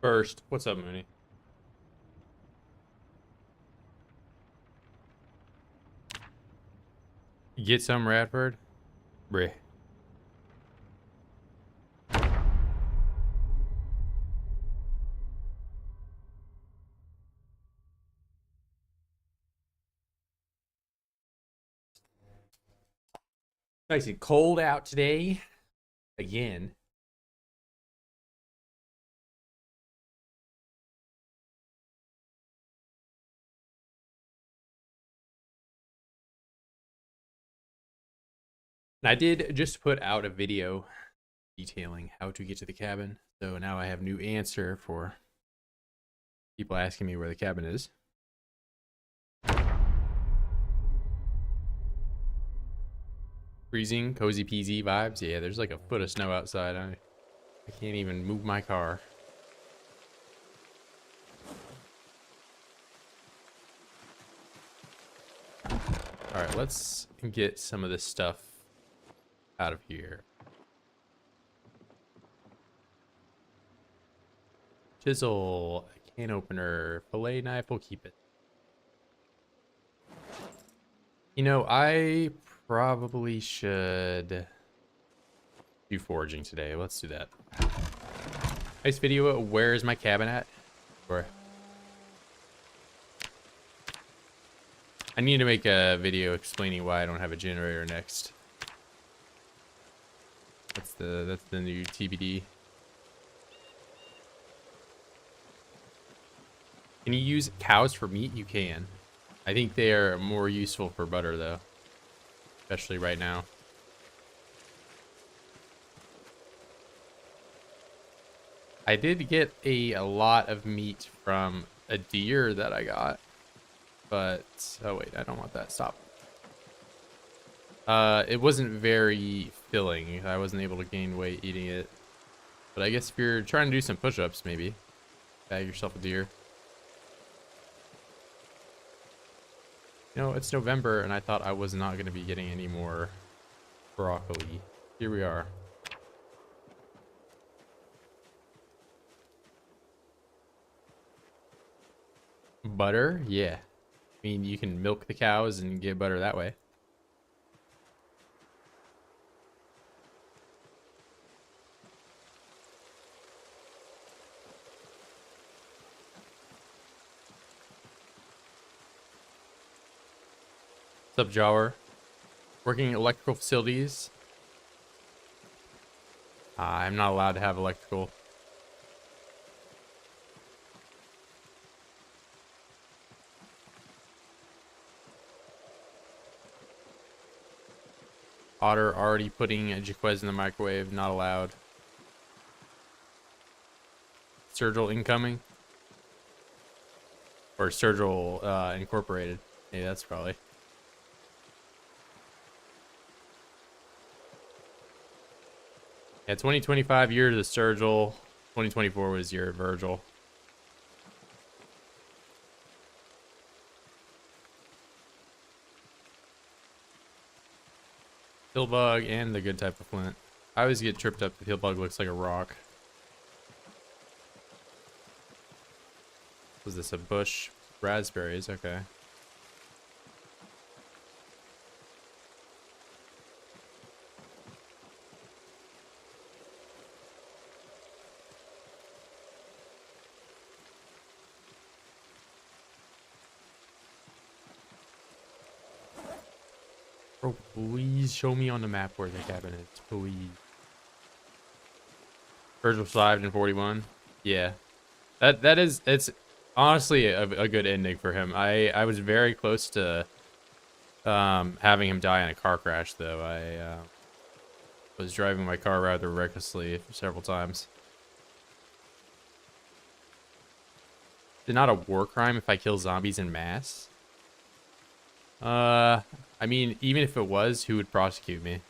First, what's up, Mooney? You get some, Radford? Bruh. Nice and cold out today. Again. And I did just put out a video detailing how to get to the cabin. So now I have a new answer for people asking me where the cabin is. Freezing, cozy peasy vibes. Yeah, there's like a foot of snow outside. I can't even move my car. All right, let's get some of this stuff out of here. Chisel, can opener, fillet knife, we'll keep it. You know, I probably should do foraging today. Let's do that. Nice video. Where is my cabin at? Or I need to make a video explaining why I don't have a generator next. That's the new TBD. Can you use cows for meat? You can. I think they are more useful for butter though, especially right now. I did get a lot of meat from a deer that I got, but oh wait, I don't want that. Stop. It wasn't very filling. I wasn't able to gain weight eating it. But I guess if you're trying to do some push-ups, maybe bag yourself a deer. You know, it's November, and I thought I was not going to be getting any more broccoli. Here we are. Butter? Yeah. I mean, you can milk the cows and get butter that way. What's up, Jawer? Working in electrical facilities. I'm not allowed to have electrical. Otter already putting a Jaquez in the microwave. Not allowed. Sturgill incoming. Or Sturgill incorporated. Hey, that's probably. Yeah, 2025 year to the Sturgill. 2024 was your Virgil. Pillbug and the good type of flint. I always get tripped up. The pillbug looks like a rock. Was this a bush? Raspberries, okay. Bro, please show me on the map where the cabin is, please. Virgil survived in 41. Yeah, it's honestly a good ending for him. I was very close to having him die in a car crash though. I was driving my car rather recklessly several times. Is it not a war crime if I kill zombies en masse? I mean, even if it was, who would prosecute me?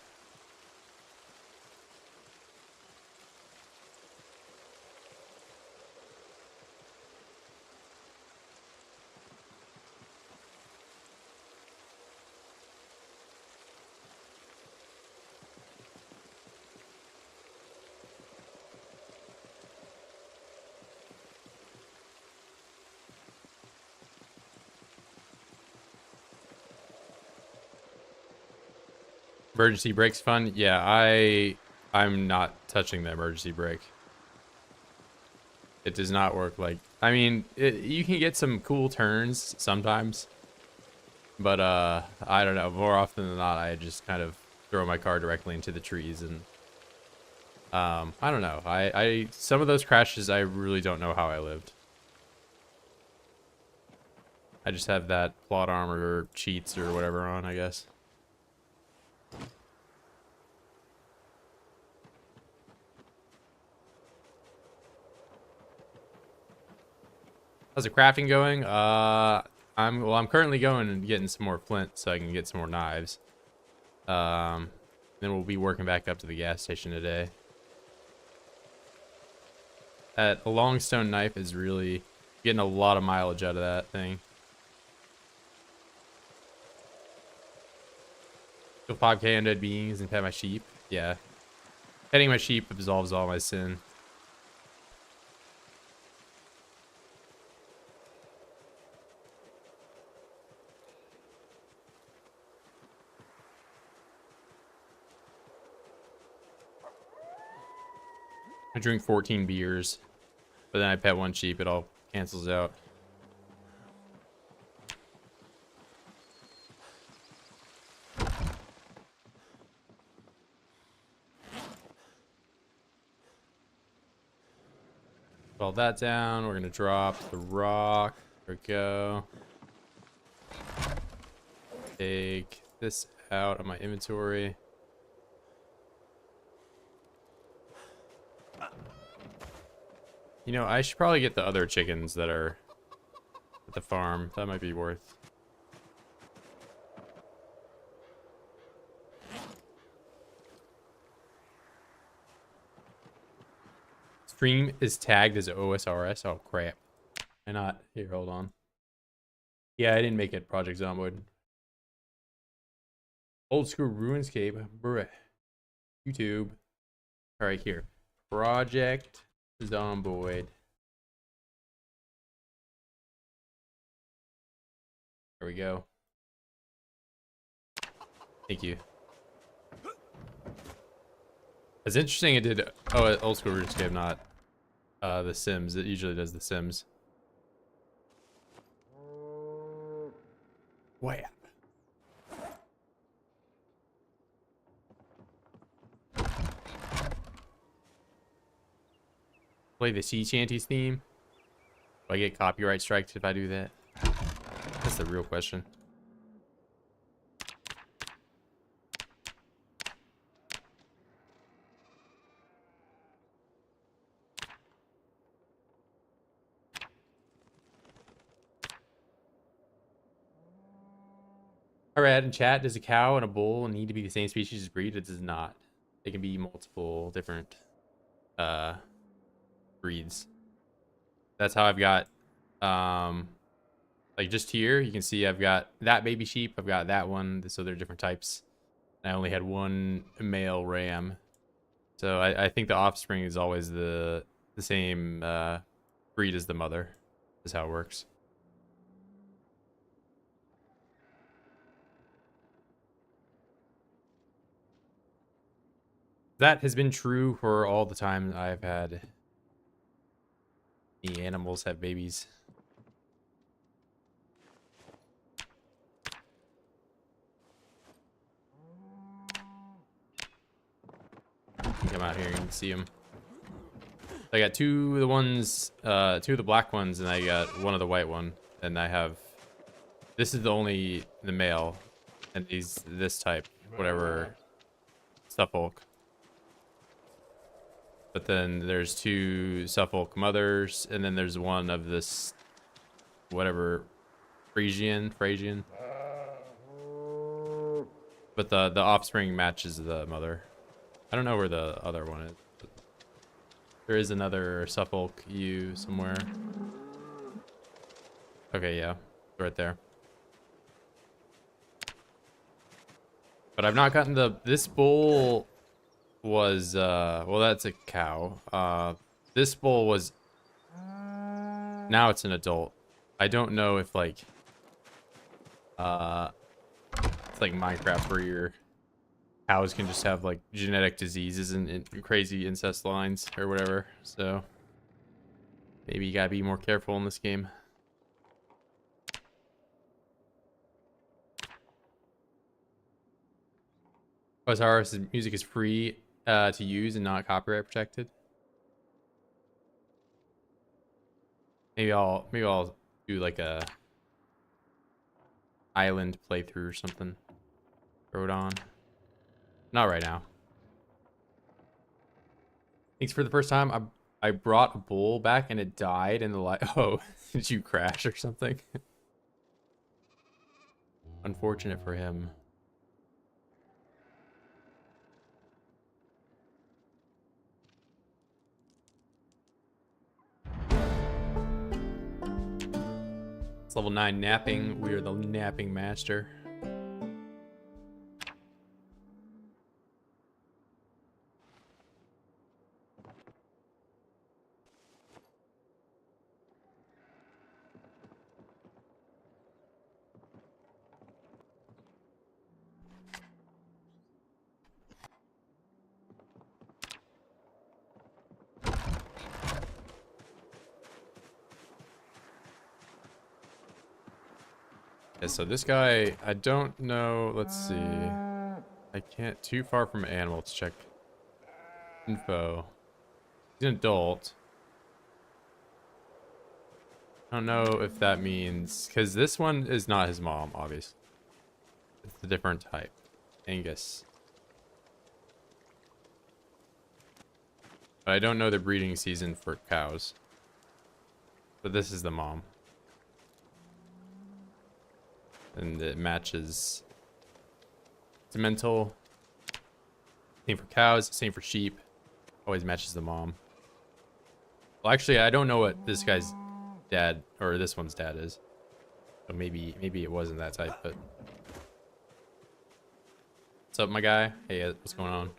Emergency brake's fun. Yeah, I'm not touching the emergency brake. It does not work like, I mean, you can get some cool turns sometimes, but I don't know. More often than not, I just kind of throw my car directly into the trees, and I don't know. I some of those crashes, I really don't know how I lived. I just have that plot armor or cheats or whatever on, I guess. How's the crafting going? I'm currently going and getting some more flint so I can get some more knives. Then we'll be working back up to the gas station today. That long stone knife is really getting a lot of mileage out of that thing. Kill 5k undead beings and pet my sheep. Yeah. Petting my sheep absolves all my sin. I drink 14 beers, but then I pet one sheep, it all cancels out. All that down, we're gonna drop the rock. There we go. Take this out of my inventory. You know, I should probably get the other chickens that are at the farm. That might be worth. Stream is tagged as OSRS. Oh, crap. Why not? Here, hold on. Yeah, I didn't make it Project Zomboid. Old school RuneScape. Bruh. YouTube. All right, here. Project Zomboid. There we go. Thank you. It's interesting it did old school RuneScape, not the Sims. It usually does the Sims. Whap. Play the sea shanties theme. Do I get copyright strikes if I do that? That's the real question. I read in chat, does a cow and a bull need to be the same species as breed? It does not. They can be multiple different breeds. That's how I've got like just here you can see I've got that baby sheep, I've got that one, so they're different types. I only had one male ram, so I think the offspring is always the same breed as the mother, is how it works. That has been true for all the time I've had the animals have babies. Come out here and you can see them. I got two of the ones, two of the black ones, and I got one of the white one. And I have, this is the male, and this type, whatever, Suffolk. But then there's two Suffolk mothers, and then there's one of this, whatever, Frisian. But the offspring matches the mother. I don't know where the other one is. There is another Suffolk ewe somewhere. Okay, yeah, right there. But I've not gotten this bull was, well, that's a cow. This bull was, now it's an adult. I don't know if like, it's like Minecraft where you're cows can just have like genetic diseases and crazy incest lines or whatever. So maybe you gotta be more careful in this game. OSRS music is free to use and not copyright protected. Maybe I'll do like a island playthrough or something. Throw it on. Not right now. Thanks for the first time. I brought a bull back and it died in the light. Oh, did you crash or something? Unfortunate for him. It's level 9 napping. We are the napping master. Yeah, so this guy, I don't know. Let's see. I can't too far from animal to check info. He's an adult. I don't know if that means because this one is not his mom, obviously. It's a different type. Angus. But I don't know the breeding season for cows. But this is the mom. And it matches. It's mental. Same for cows, same for sheep. Always matches the mom. Well, actually, I don't know what this guy's dad or this one's dad is. So maybe it wasn't that type, but. What's up, my guy? Hey, what's going on?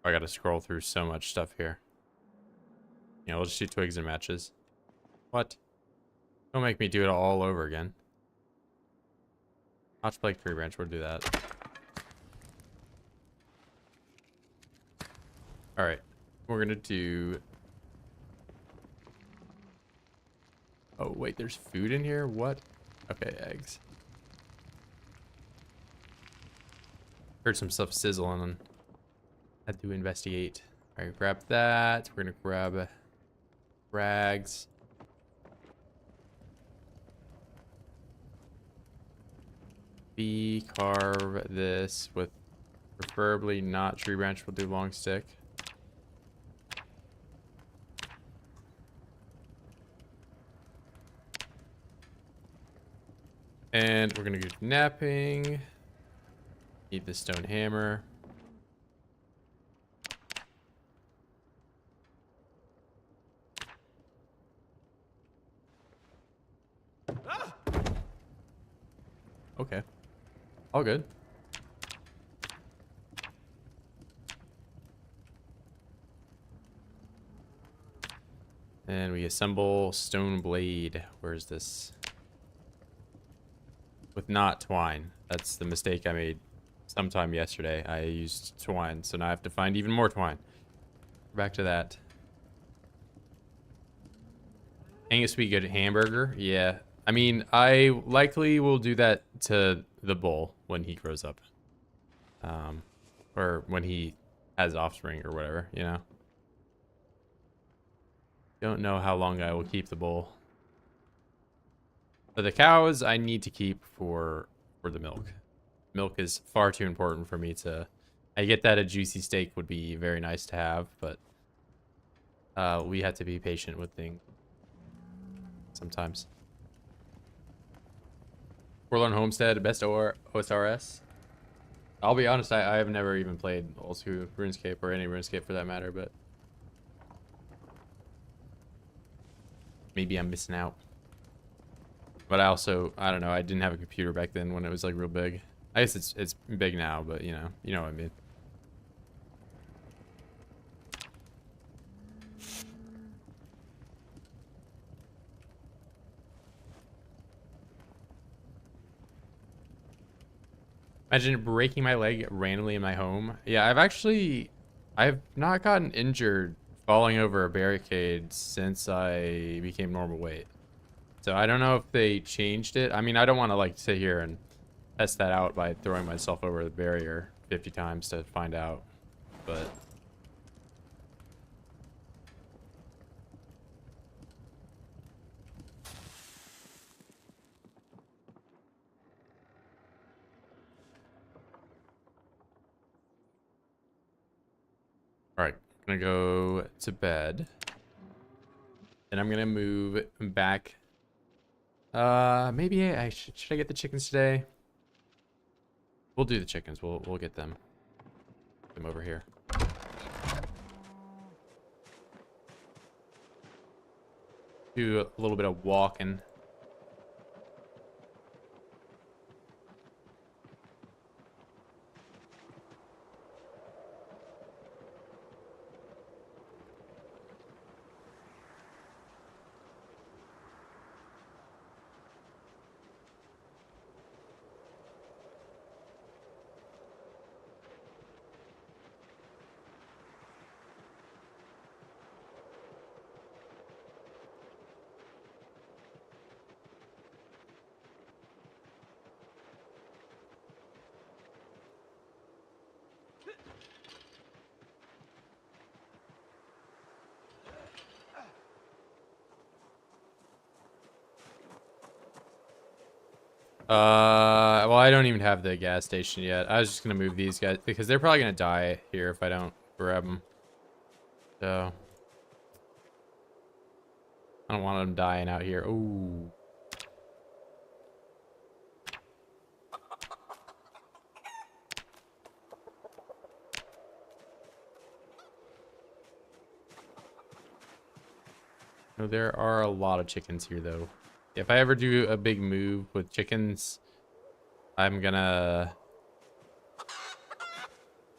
I gotta scroll through so much stuff here. Yeah, we'll just do twigs and matches. What? Don't make me do it all over again. Notch Blake tree branch, we'll do that. Alright. We're gonna do. Oh, wait, there's food in here? What? Okay, eggs. Heard some stuff sizzling and had to investigate. Alright, grab that. We're gonna grab rags. Carve this with preferably not tree branch. We'll do long stick. And we're gonna go napping. Need the stone hammer. Okay. All good. And we assemble stone blade. Where's this? With not twine. That's the mistake I made sometime yesterday. I used twine, so now I have to find even more twine. Back to that. Angus be good hamburger? Yeah. I mean, I likely will do that to the bull when he grows up. Or when he has offspring or whatever, you know? Don't know how long I will keep the bull. But the cows I need to keep for the milk. Milk is far too important for me to... I get that a juicy steak would be very nice to have, but... we have to be patient with things. Sometimes. Forlorn Homestead, best OSRS. I'll be honest, I have never even played old school RuneScape or any RuneScape for that matter, but maybe I'm missing out. But I don't know, I didn't have a computer back then when it was like real big. I guess it's big now, but you know what I mean. Imagine breaking my leg randomly in my home. Yeah, I've not gotten injured falling over a barricade since I became normal weight. So I don't know if they changed it. I mean, I don't want to like sit here and test that out by throwing myself over the barrier 50 times to find out. But all right, I'm gonna go to bed. Then I'm gonna move back. Maybe should I get the chickens today? We'll do the chickens. We'll get them. Put them over here. Do a little bit of walking. Well, I don't even have the gas station yet. I was just gonna move these guys because they're probably gonna die here if I don't grab them. So I don't want them dying out here. Ooh. No, there are a lot of chickens here though. If I ever do a big move with chickens, I'm gonna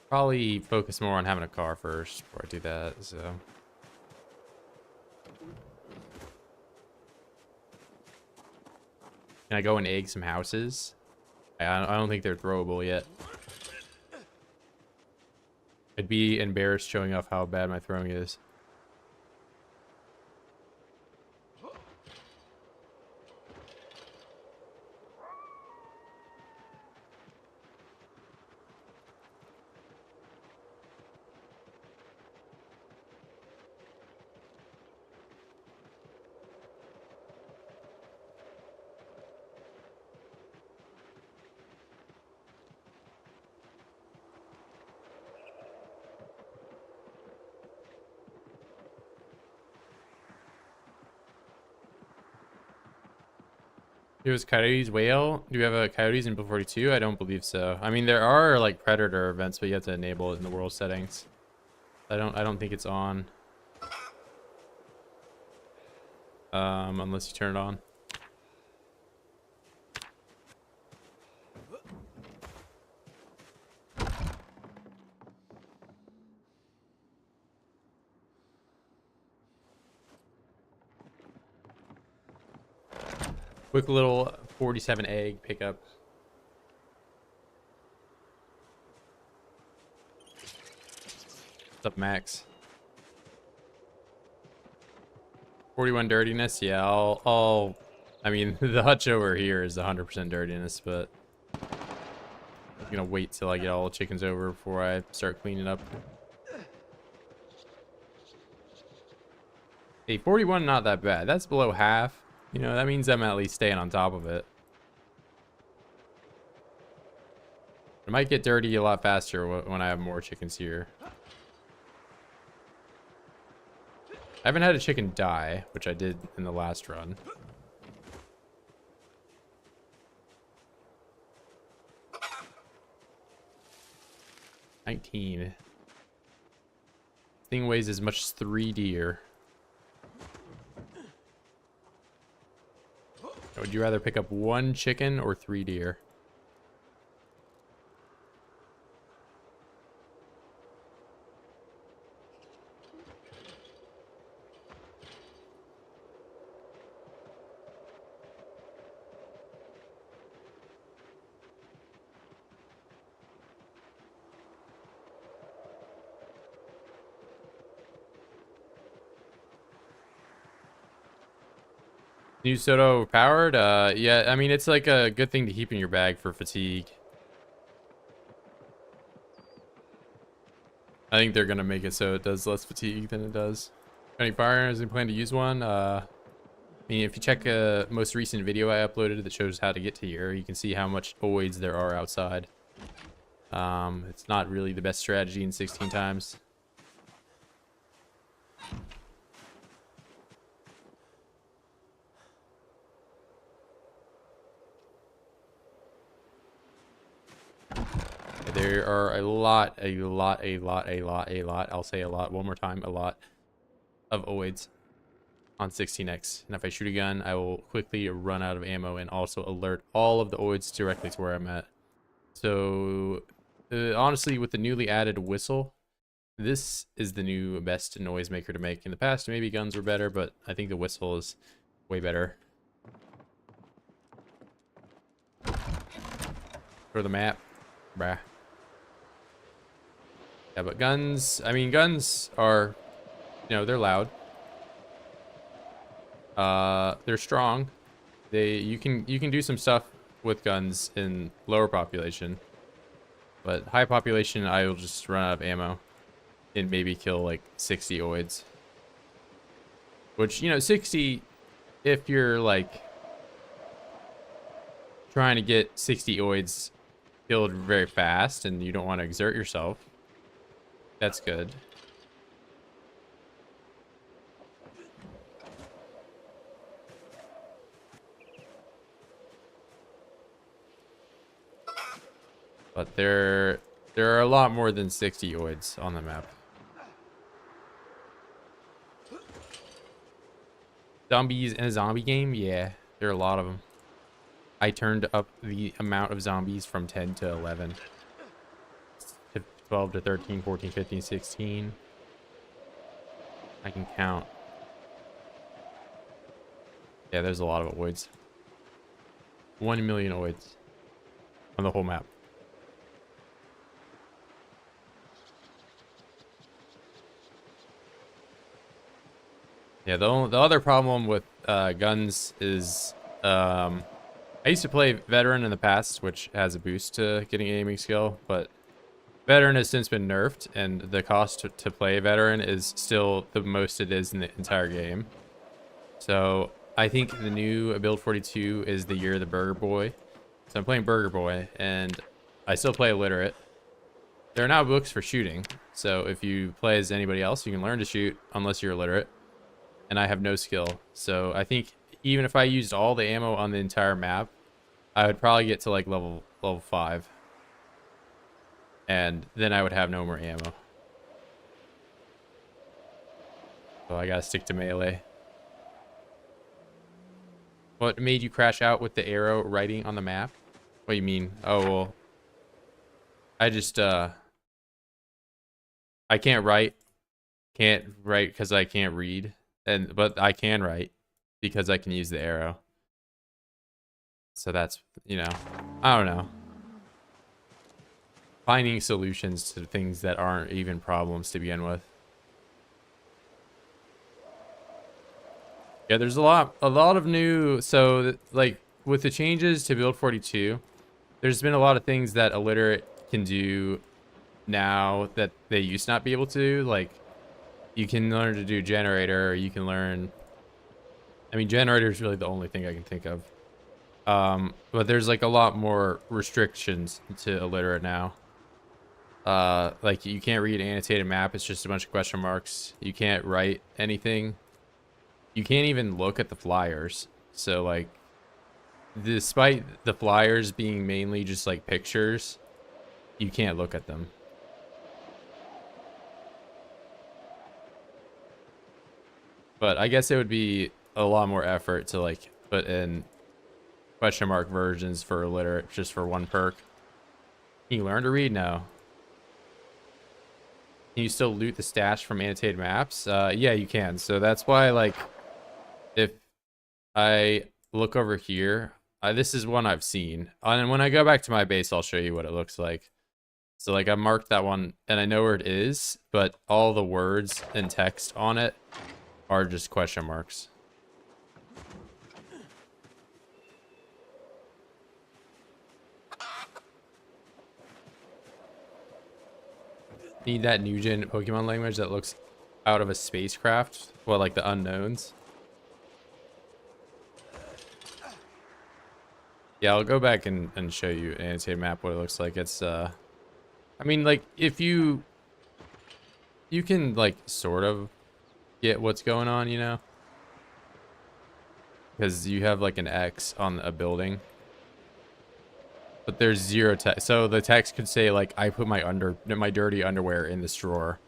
probably focus more on having a car first before I do that, so. Can I go and egg some houses? I don't think they're throwable yet. I'd be embarrassed showing off how bad my throwing is. It was coyotes, whale. Do we have a coyotes in Build 42? I don't believe so. I mean, there are like predator events, but you have to enable it in the world settings. I don't think it's on. Unless you turn it on. Quick little 47 egg pickup. What's up, Max? 41 dirtiness. Yeah, I mean, the hutch over here is 100% dirtiness, but I'm gonna wait till I get all the chickens over before I start cleaning up. Hey, 41, not that bad. That's below half. You know, that means I'm at least staying on top of it. It might get dirty a lot faster when I have more chickens here. I haven't had a chicken die, which I did in the last run. $19. Thing weighs as much as 3 deer. Would you rather pick up 1 chicken or 3 deer? New soda overpowered? Yeah, I mean, it's like a good thing to keep in your bag for fatigue. I think they're gonna make it so it does less fatigue than it does. Any firearms and plan to use one? I mean, if you check a most recent video I uploaded that shows how to get to here, you can see how much oids there are outside. It's not really the best strategy in 16 times. There are a lot, I'll say a lot one more time, a lot of oids on 16x. And if I shoot a gun, I will quickly run out of ammo and also alert all of the oids directly to where I'm at. So, honestly, with the newly added whistle, this is the new best noisemaker to make. In the past, maybe guns were better, but I think the whistle is way better. For the map, bruh. Yeah, but guns, I mean, guns are, you know, they're loud. They're strong. You can do some stuff with guns in lower population. But high population, I will just run out of ammo and maybe kill like 60 oids. Which, you know, 60, if you're like trying to get 60 oids killed very fast and you don't want to exert yourself, that's good. But there are a lot more than 60 oids on the map. Zombies in a zombie game? Yeah, there are a lot of them. I turned up the amount of zombies from 10 to 11. 12 to 13, 14, 15, 16. I can count. Yeah, there's a lot of oids. 1 million oids on the whole map. Yeah, the other problem with guns is I used to play veteran in the past, which has a boost to getting aiming skill, but veteran has since been nerfed, and the cost to play veteran is still the most it is in the entire game. So I think the new build 42 is the year of the Burger Boy. So I'm playing Burger Boy, and I still play illiterate. There are now books for shooting, so if you play as anybody else, you can learn to shoot unless you're illiterate. And I have no skill, so I think even if I used all the ammo on the entire map, I would probably get to like level 5. And then I would have no more ammo. So I gotta stick to melee. What made you crash out with the arrow writing on the map? What do you mean? Oh, well, I just, I can't write. Can't write because I can't read. But I can write because I can use the arrow. So that's, you know, I don't know. Finding solutions to things that aren't even problems to begin with. Yeah, there's a lot of new, so like with the changes to build 42, there's been a lot of things that illiterate can do now that they used to not be able to. Like, you can learn to do generator, or you can learn, I mean, generator is really the only thing I can think of. But there's like a lot more restrictions to illiterate now. Like, you can't read an annotated map, it's just a bunch of question marks. You can't write anything. You can't even look at the flyers. So like, despite the flyers being mainly just like pictures, you can't look at them. But I guess it would be a lot more effort to like put in question mark versions for illiterate just for one perk. Can you learn to read? No. Can you still loot the stash from annotated maps? Yeah, you can. So that's why, like, if I look over here, this is one I've seen. And when I go back to my base, I'll show you what it looks like. So like, I marked that one and I know where it is, but all the words and text on it are just question marks. Need that new gen Pokemon language that looks out of a spacecraft. Well, like the unknowns. Yeah, I'll go back and show you an annotated map what it looks like. It's I mean, like, if you can like sort of get what's going on, you know, because you have like an X on a building, but there's zero text. So the text could say like, I put my dirty underwear in this drawer,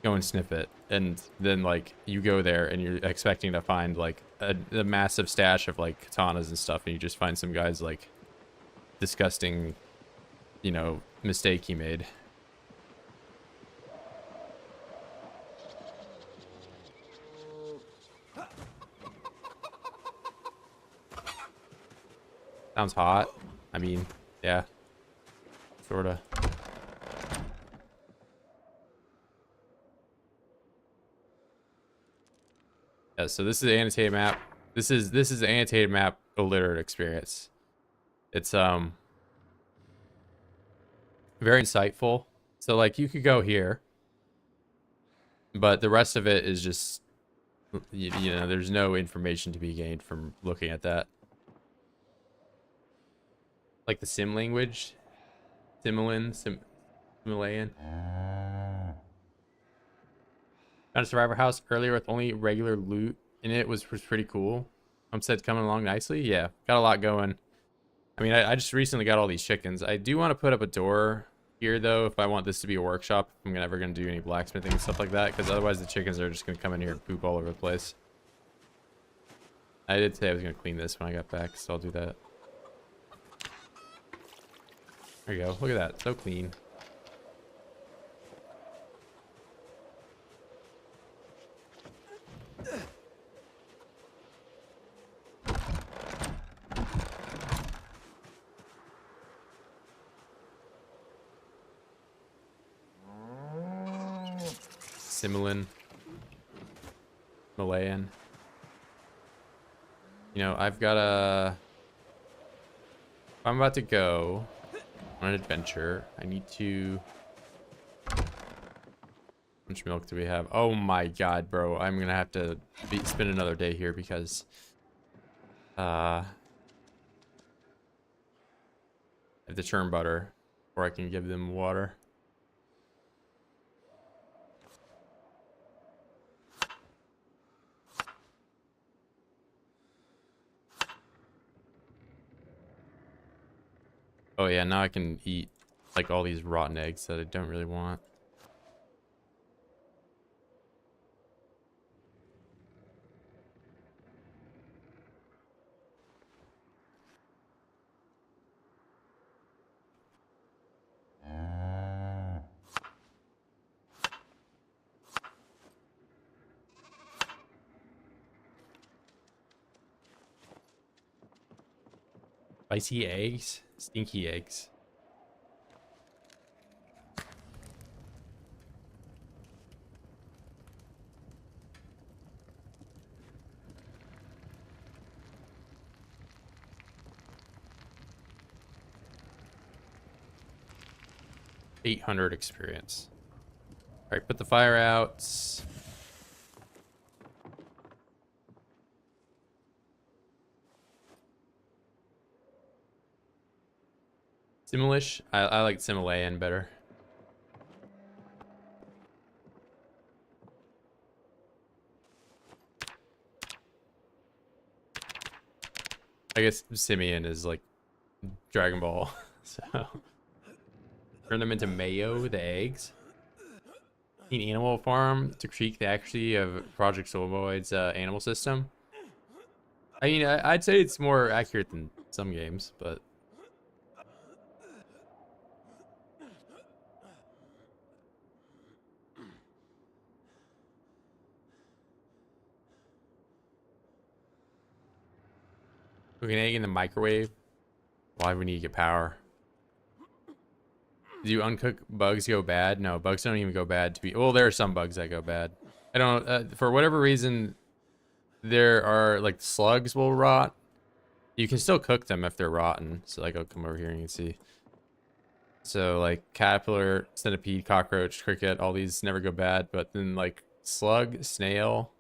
go and sniff it, and then like you go there and you're expecting to find like a massive stash of like katanas and stuff, and you just find some guy's like disgusting, you know, mistake he made. Sounds hot. I mean, yeah, sorta. Yeah, so this is the annotated map. This is the annotated map illiterate experience. It's very insightful. So like you could go here, but the rest of it is just you know, there's no information to be gained from looking at that. Like the sim language, Simulayan. Found a survivor house earlier with only regular loot in it, was pretty cool. Said coming along nicely. Yeah, got a lot going. I mean, I just recently got all these chickens. I do want to put up a door here though, if I want this to be a workshop. If I'm ever gonna do any blacksmithing and stuff like that, because otherwise the chickens are just gonna come in here and poop all over the place. I did say I was gonna clean this when I got back, so I'll do that. There you go. Look at that. So clean. Malayan. You know, I've got a... If I'm about to go on an adventure, I need to... How much milk do we have? Oh my god, bro. I'm gonna have to spend another day here because... I have to churn butter before I can give them water. Oh yeah, now I can eat like all these rotten eggs that I don't really want. Spicy eggs? Stinky eggs. $800 experience. All right, put the fire out. Simulish? I like Simulayan better. I guess Simeon is like Dragon Ball, so turn them into mayo, the eggs. In Animal Farm to critique the accuracy of Project Solvoid's animal system. I mean, I'd say it's more accurate than some games, but cooking an egg in the microwave. Why would we need to get power? Do uncooked bugs go bad? No, bugs don't even go bad to be... Well, there are some bugs that go bad. I don't... for whatever reason, there are... Like, slugs will rot. You can still cook them if they're rotten. So, like, I'll come over here and you can see. So like caterpillar, centipede, cockroach, cricket, all these never go bad, but then like slug, snail,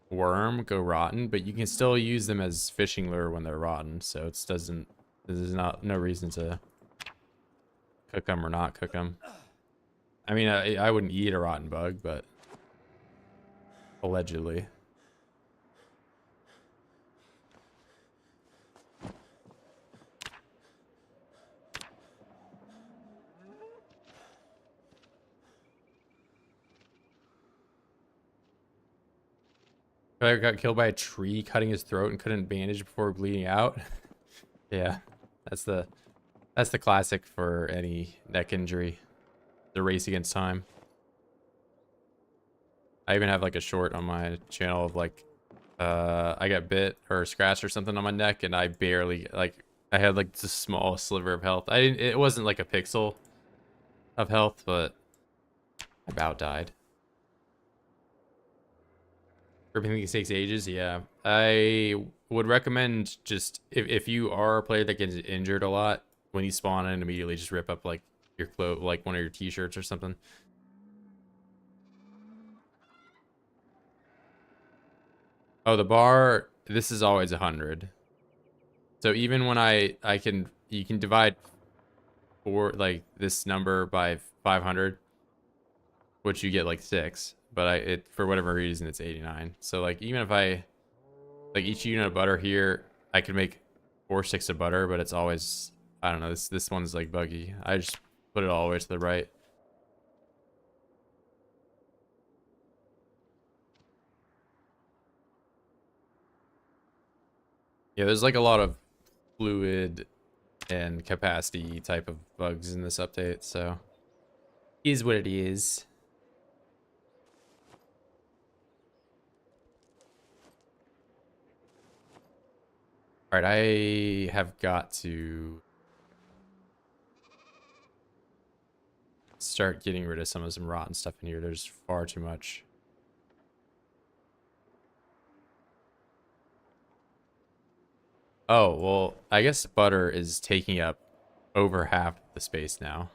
worm go rotten, but you can still use them as fishing lure when they're rotten. So it doesn't, there's not no reason to cook them or not cook them. I mean, I wouldn't eat a rotten bug, but allegedly. I got killed by a tree cutting his throat and couldn't bandage before bleeding out. Yeah, that's the classic for any neck injury. The race against time. I even have like a short on my channel of like I got bit or scratched or something on my neck and I barely like I had like just a small sliver of health. I didn't, it wasn't like a pixel of health, but I about died. Everything takes ages, yeah. I would recommend just if you are a player that gets injured a lot, when you spawn in, immediately just rip up like your clothes, like one of your t-shirts or something. Oh, the bar, this is always 100. So even when I can, you can divide like this number by 500, which you get like 6, but it for whatever reason it's 89. So like even if I like each unit of butter here, I could make 4 sticks of butter, but it's always, I don't know, this one's like buggy. I just put it all the way to the right. Yeah, there's like a lot of fluid and capacity type of bugs in this update, so is what it is. All right, I have got to start getting rid of some rotten stuff in here. There's far too much. Oh, well, I guess butter is taking up over half the space now.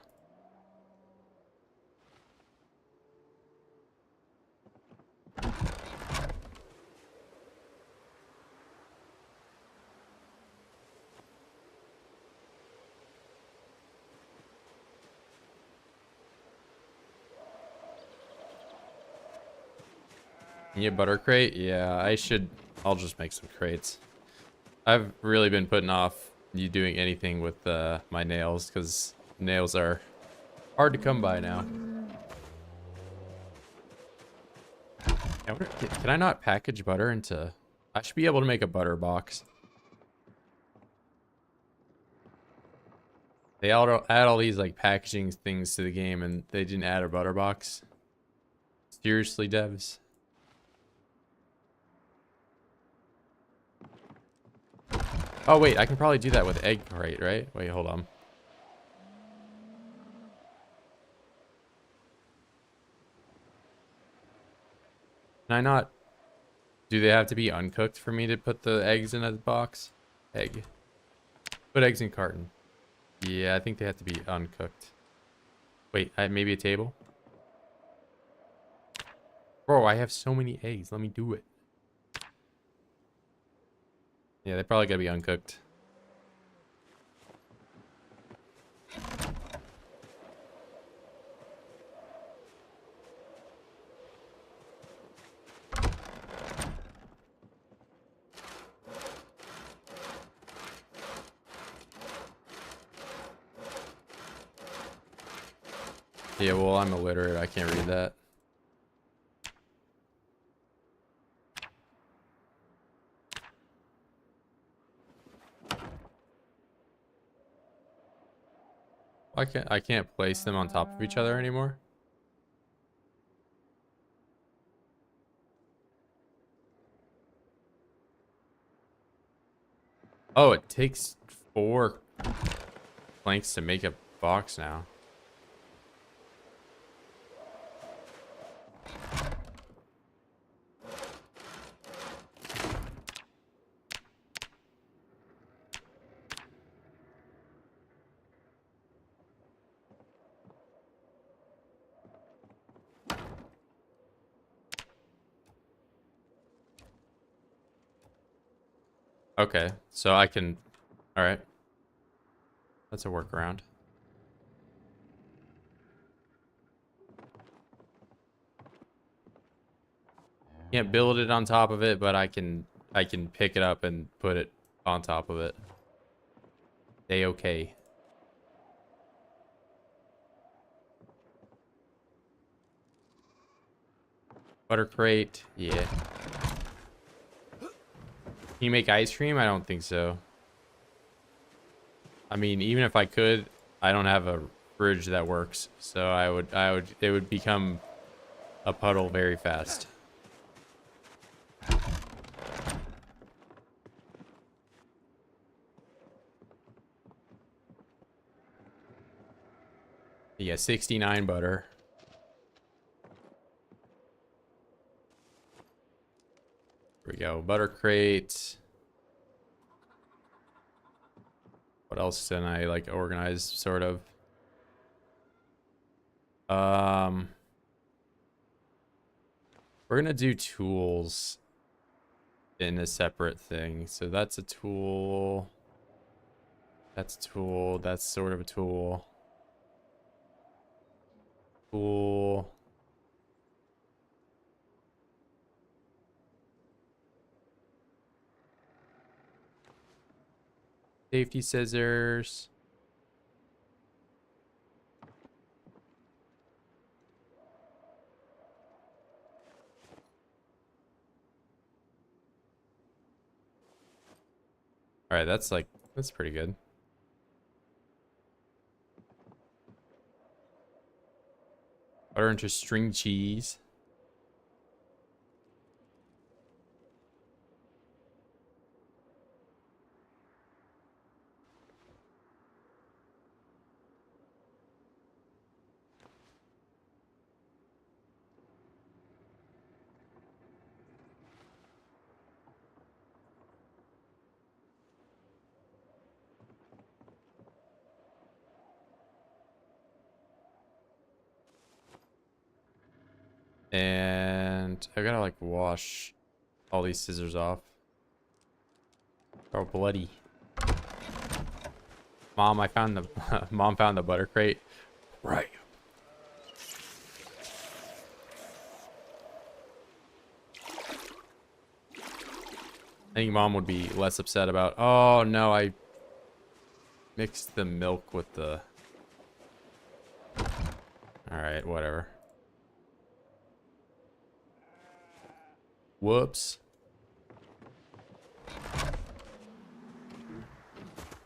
Can you get butter crate? Yeah, I'll just make some crates. I've really been putting off you doing anything with my nails because nails are hard to come by now. Can I not package butter into... I should be able to make a butter box. They add all these like packaging things to the game and they didn't add a butter box. Seriously, devs? Oh wait, I can probably do that with egg crate, right? Wait, hold on. Can I not... Do they have to be uncooked for me to put the eggs in a box? Egg. Put eggs in carton. Yeah, I think they have to be uncooked. Wait, maybe a table? Bro, I have so many eggs. Let me do it. Yeah, they probably gotta be uncooked. Yeah, well, I'm illiterate. I can't read that. I can't place them on top of each other anymore. Oh, it takes 4 planks to make a box now. Okay, so I can... Alright. That's a workaround. Can't build it on top of it, but I can pick it up and put it on top of it. A-okay. Butter crate, yeah. Can you make ice cream? I don't think so. I mean, even if I could, I don't have a fridge that works, so it would become a puddle very fast. Yeah, 69 butter. Here we go. Butter crate. What else can I like organize sort of? We're gonna do tools in a separate thing. So that's a tool. That's a tool. That's sort of a tool. Tool. Safety scissors. All right, that's pretty good. Butter into string cheese. And I gotta like wash all these scissors off. Oh, bloody. Mom, I found the Mom found the butter crate. Right. I think Mom would be less upset about, oh no, I mixed the milk with the... Alright, whatever. Whoops.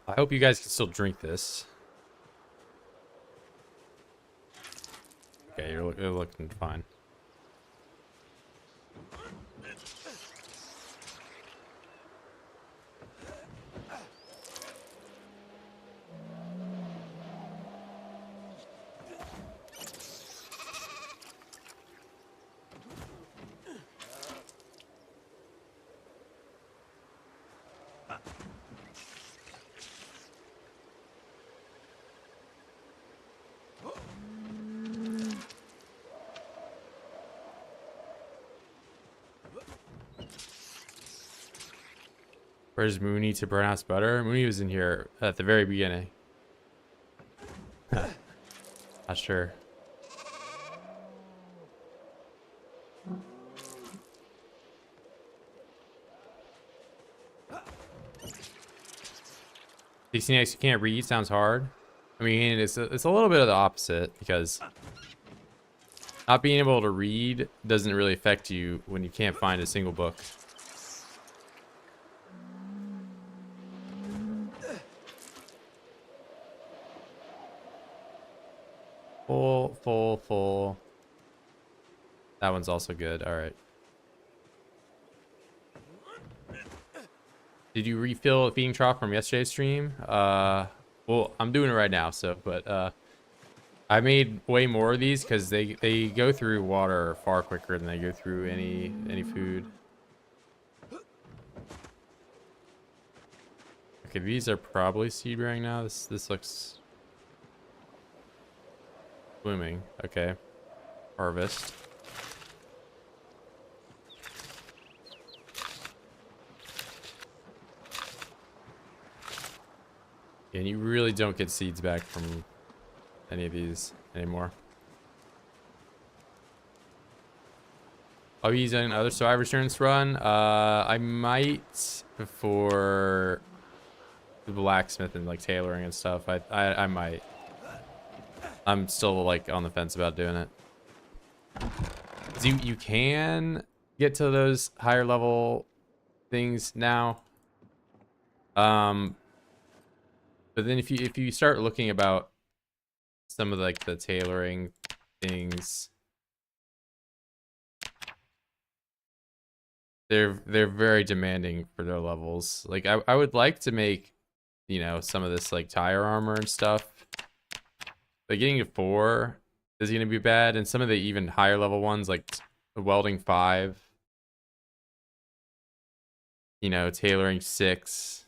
I hope you guys can still drink this. Okay, you're looking fine. Where's Mooney to burn house butter? Mooney was in here at the very beginning. Not sure. DC you can't read sounds hard. I mean, it's a little bit of the opposite because not being able to read doesn't really affect you when you can't find a single book. Full. That one's also good. All right. Did you refill a feeding trough from yesterday's stream? Well, I'm doing it right now, so, but, I made way more of these because they go through water far quicker than they go through any food. Okay, these are probably seed bearing now. This looks blooming. Okay. Harvest. And you really don't get seeds back from any of these anymore. I'll be using another survivor insurance run. I might before the blacksmith and like tailoring and stuff. I might. I'm still like on the fence about doing it. You can get to those higher level things now. But then if you start looking about some of like the tailoring things, they're very demanding for their levels. Like I would like to make, you know, some of this like tire armor and stuff. But getting to 4 is gonna be bad, and some of the even higher level ones like welding 5, you know, tailoring 6.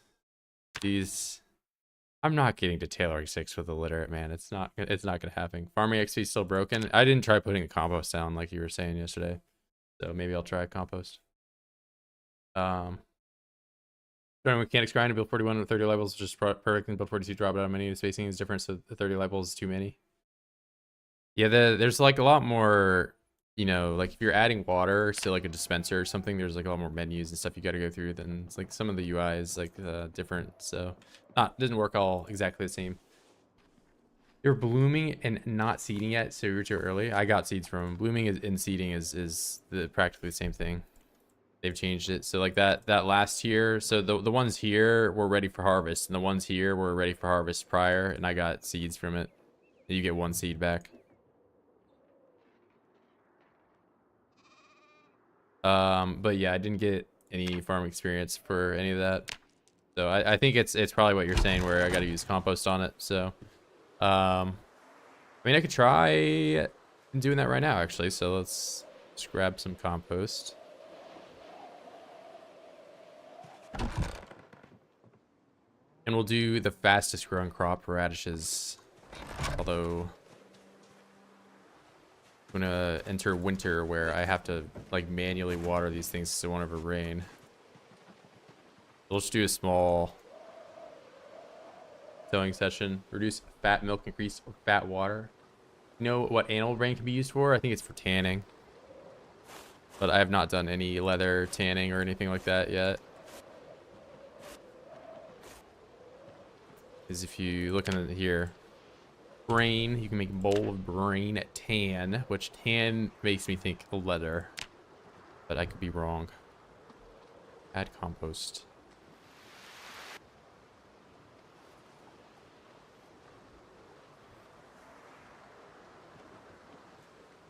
These, I'm not getting to tailoring 6 with a literate, man. It's not gonna happen. Farming XP is still broken. I didn't try putting a compost down like you were saying yesterday, so maybe I'll try a compost. Starting mechanics grind to build 41 with 30 levels, just perfect, and build 42 drop it out. Many spacing is different, so the 30 levels is too many. Yeah, there's like a lot more, you know, like if you're adding water to like a dispenser or something, there's like a lot more menus and stuff you got to go through. Then it's like some of the UI is like different, so doesn't work all exactly the same. You're blooming and not seeding yet, so you're too early. I got seeds from them. Blooming and seeding is practically the same thing. They've changed it, so like that last tier. So the ones here were ready for harvest, and the ones here were ready for harvest prior, and I got seeds from it. And you get 1 seed back. But yeah, I didn't get any farm experience for any of that. So I think it's probably what you're saying, where I got to use compost on it. So, I mean, I could try doing that right now, actually. So let's just grab some compost. And we'll do the fastest growing crop, radishes. Although I'm gonna enter winter where I have to like manually water these things so it won't ever rain. We'll just do a small sowing session. Reduce fat milk, increase fat water. You know what animal brain can be used for? I think it's for tanning. But I have not done any leather tanning or anything like that yet. Because if you look in here, brain, you can make a bowl of brain tan, which tan makes me think leather, but I could be wrong. Add compost.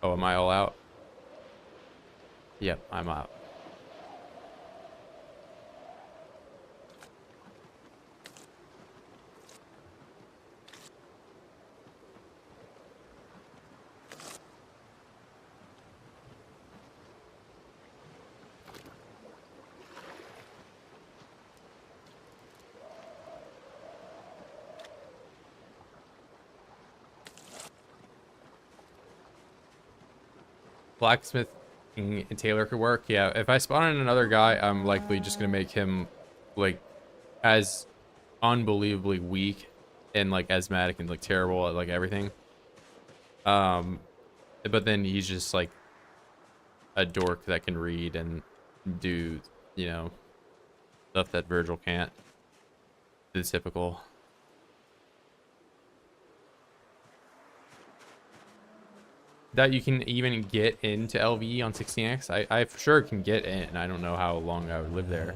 Oh, am I all out? Yep, I'm out. Blacksmith and tailor could work. Yeah, if I spawn in another guy, I'm likely just gonna make him like as unbelievably weak and like asthmatic and like terrible at like everything. But then he's just like a dork that can read and do, you know, stuff that Virgil can't. The typical. That you can even get into LVE on 16X. I for sure can get in. I don't know how long I would live there.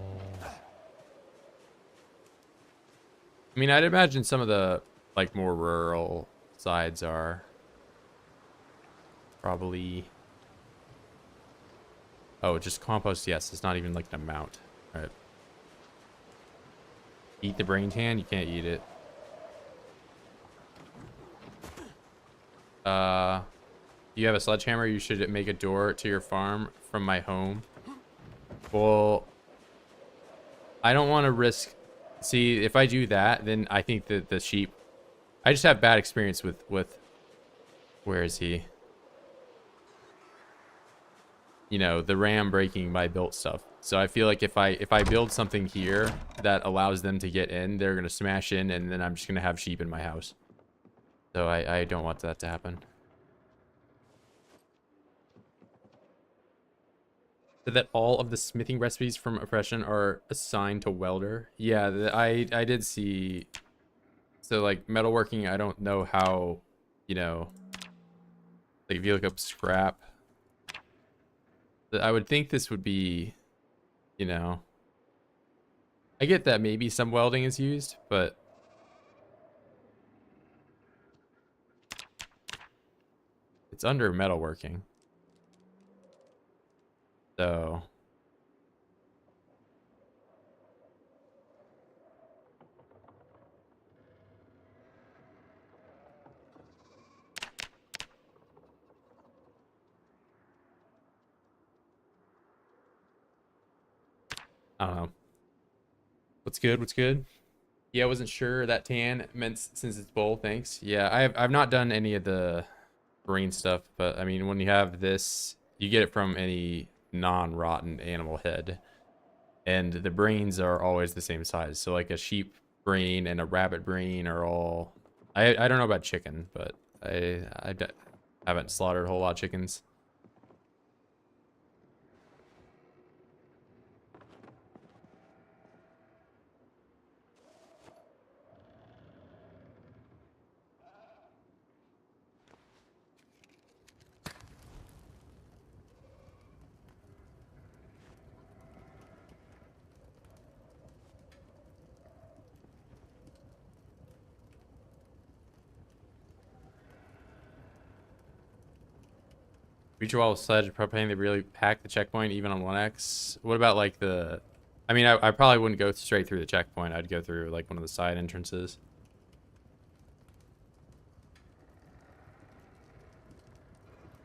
I mean, I'd imagine some of the like more rural sides are probably. Oh, just compost. Yes, it's not even like an amount. All right. Eat the brain tan. You can't eat it. You have a sledgehammer. You should make a door to your farm from my home. Well, I don't want to risk. See, if I do that, then I think that the sheep. I just have bad experience with. Where is he? you know, the ram breaking my built stuff. So I feel like if I build something here that allows them to get in, they're gonna smash in, and then I'm just gonna have sheep in my house. So I don't want that to happen. So that all of the smithing recipes from Oppression are assigned to welder. Yeah, I did see. So like metalworking, I don't know how, you know, like if you look up scrap, I would think this would be, you know, I get that maybe some welding is used, but it's under metalworking. So I don't know. What's good? What's good? Yeah, I wasn't sure that tan meant since it's bowl. Thanks. Yeah, I've not done any of the marine stuff, but I mean, when you have this, you get it from any non-rotten animal head, and the brains are always the same size. So like a sheep brain and a rabbit brain are all. I don't know about chicken, but haven't slaughtered a whole lot of chickens. Future Wall Sledge propane, they really pack the checkpoint even on 1X. What about like the... I mean, I probably wouldn't go straight through the checkpoint. I'd go through like one of the side entrances.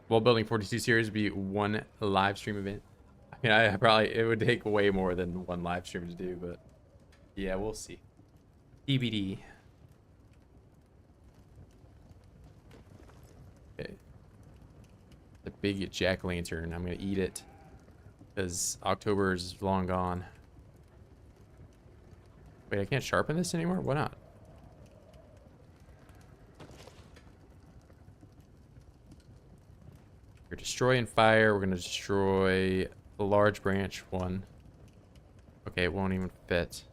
While building 42 series would be one live stream event. I mean, I probably... It would take way more than one live stream to do, but... Yeah, we'll see. TBD. Okay. The big jack-o'-lantern. I'm gonna eat it. Because October is long gone. Wait, I can't sharpen this anymore? Why not? We're destroying fire. We're gonna destroy the large branch one. Okay, it won't even fit.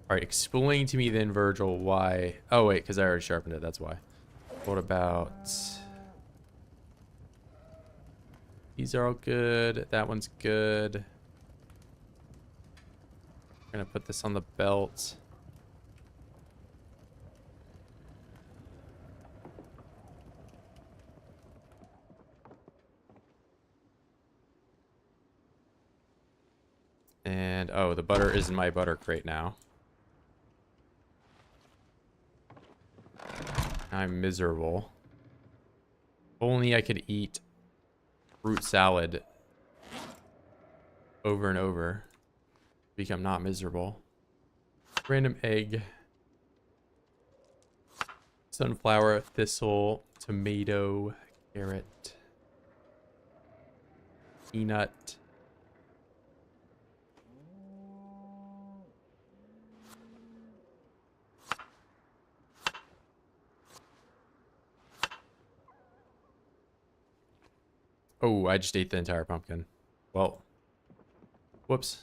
Alright, explain to me then, Virgil, why... Oh, wait, because I already sharpened it. That's why. What about... These are all good. That one's good. I'm gonna put this on the belt. And, oh, the butter is in my butter crate now. I'm miserable. If only I could eat fruit salad over and over. Become not miserable. Random egg. Sunflower, thistle, tomato, carrot, peanut. Oh, I just ate the entire pumpkin. Well, whoops.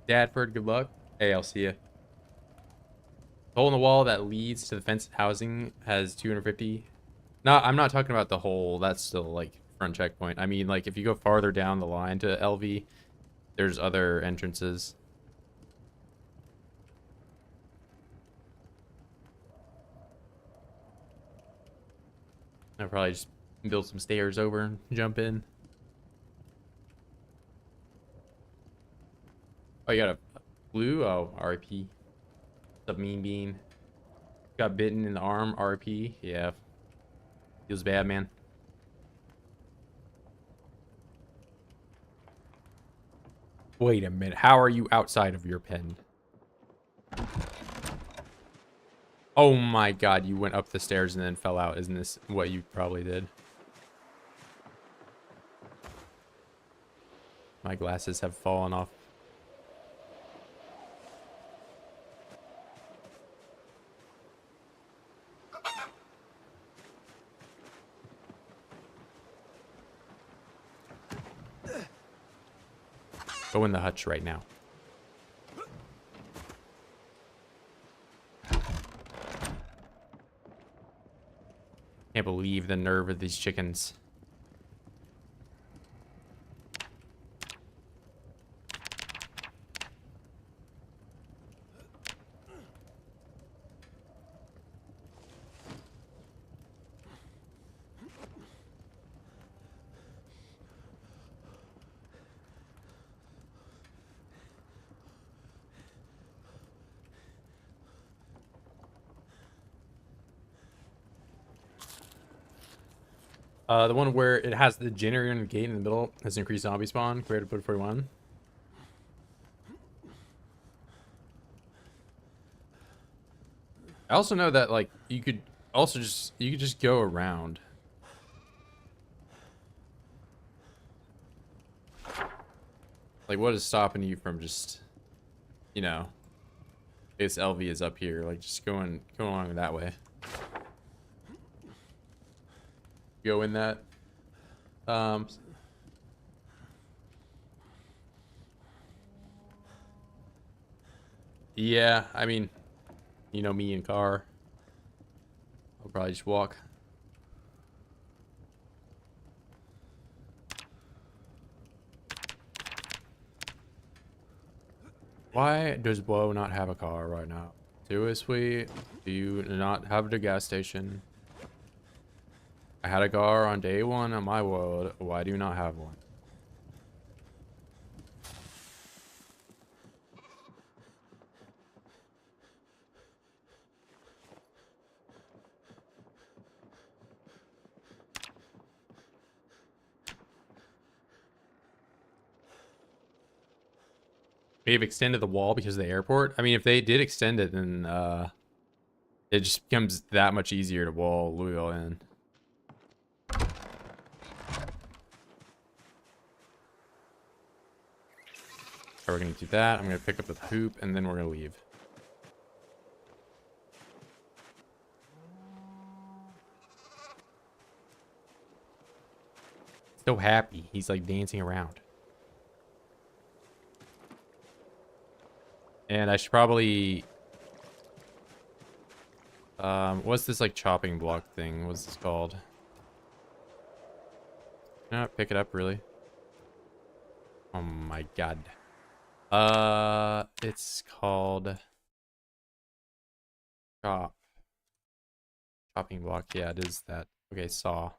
Dadford, good luck. Hey, I'll see you. The hole in the wall that leads to the fenced housing has 250. No, I'm not talking about the hole. That's still like front checkpoint. I mean, like if you go farther down the line to LV, there's other entrances. I'll probably just build some stairs over and jump in. Oh, you got a blue? Oh, RP. What's up, Mean Bean? Got bitten in the arm, RP. Yeah. Feels bad, man. Wait a minute. How are you outside of your pen? Oh my god, you went up the stairs and then fell out. Isn't this what you probably did? My glasses have fallen off. Go in the hutch right now. Can't believe the nerve of these chickens. The one where it has the generator and the gate in the middle has increased zombie spawn compared to 41. I also know that like you could just go around. Like what is stopping you from just, you know, this LV is up here, like just going along that way. Go in that. Yeah, I mean, you know me and car. I'll probably just walk. Why does Bo not have a car right now? Seriously, do you not have the gas station? I had a car on day one of my world. Why do you not have one? They've extended the wall because of the airport. I mean, if they did extend it, then it just becomes that much easier to wall Louisville in. So we're gonna do that. I'm gonna pick up the hoop and then we're gonna leave. So happy. He's like dancing around. And I should probably what's this like chopping block thing? What's this called? No, pick it up really. Oh my god. It's called chopping block. Yeah, it is that. Okay, saw.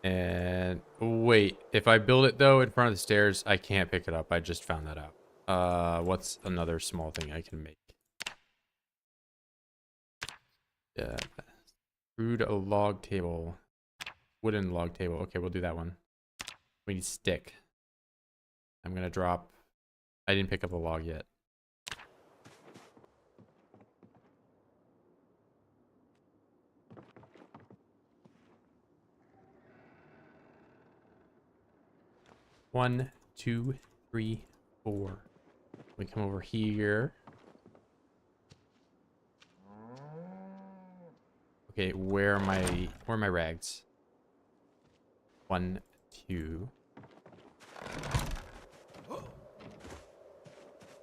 And wait, if I build it though in front of the stairs, I can't pick it up. I just found that out. What's another small thing I can make? Yeah, crude a log table, wooden log table. Okay, we'll do that one. We need stick. I'm gonna drop. I didn't pick up a log yet. One, two, three, four. We come over here. Okay, where are my rags? One, two.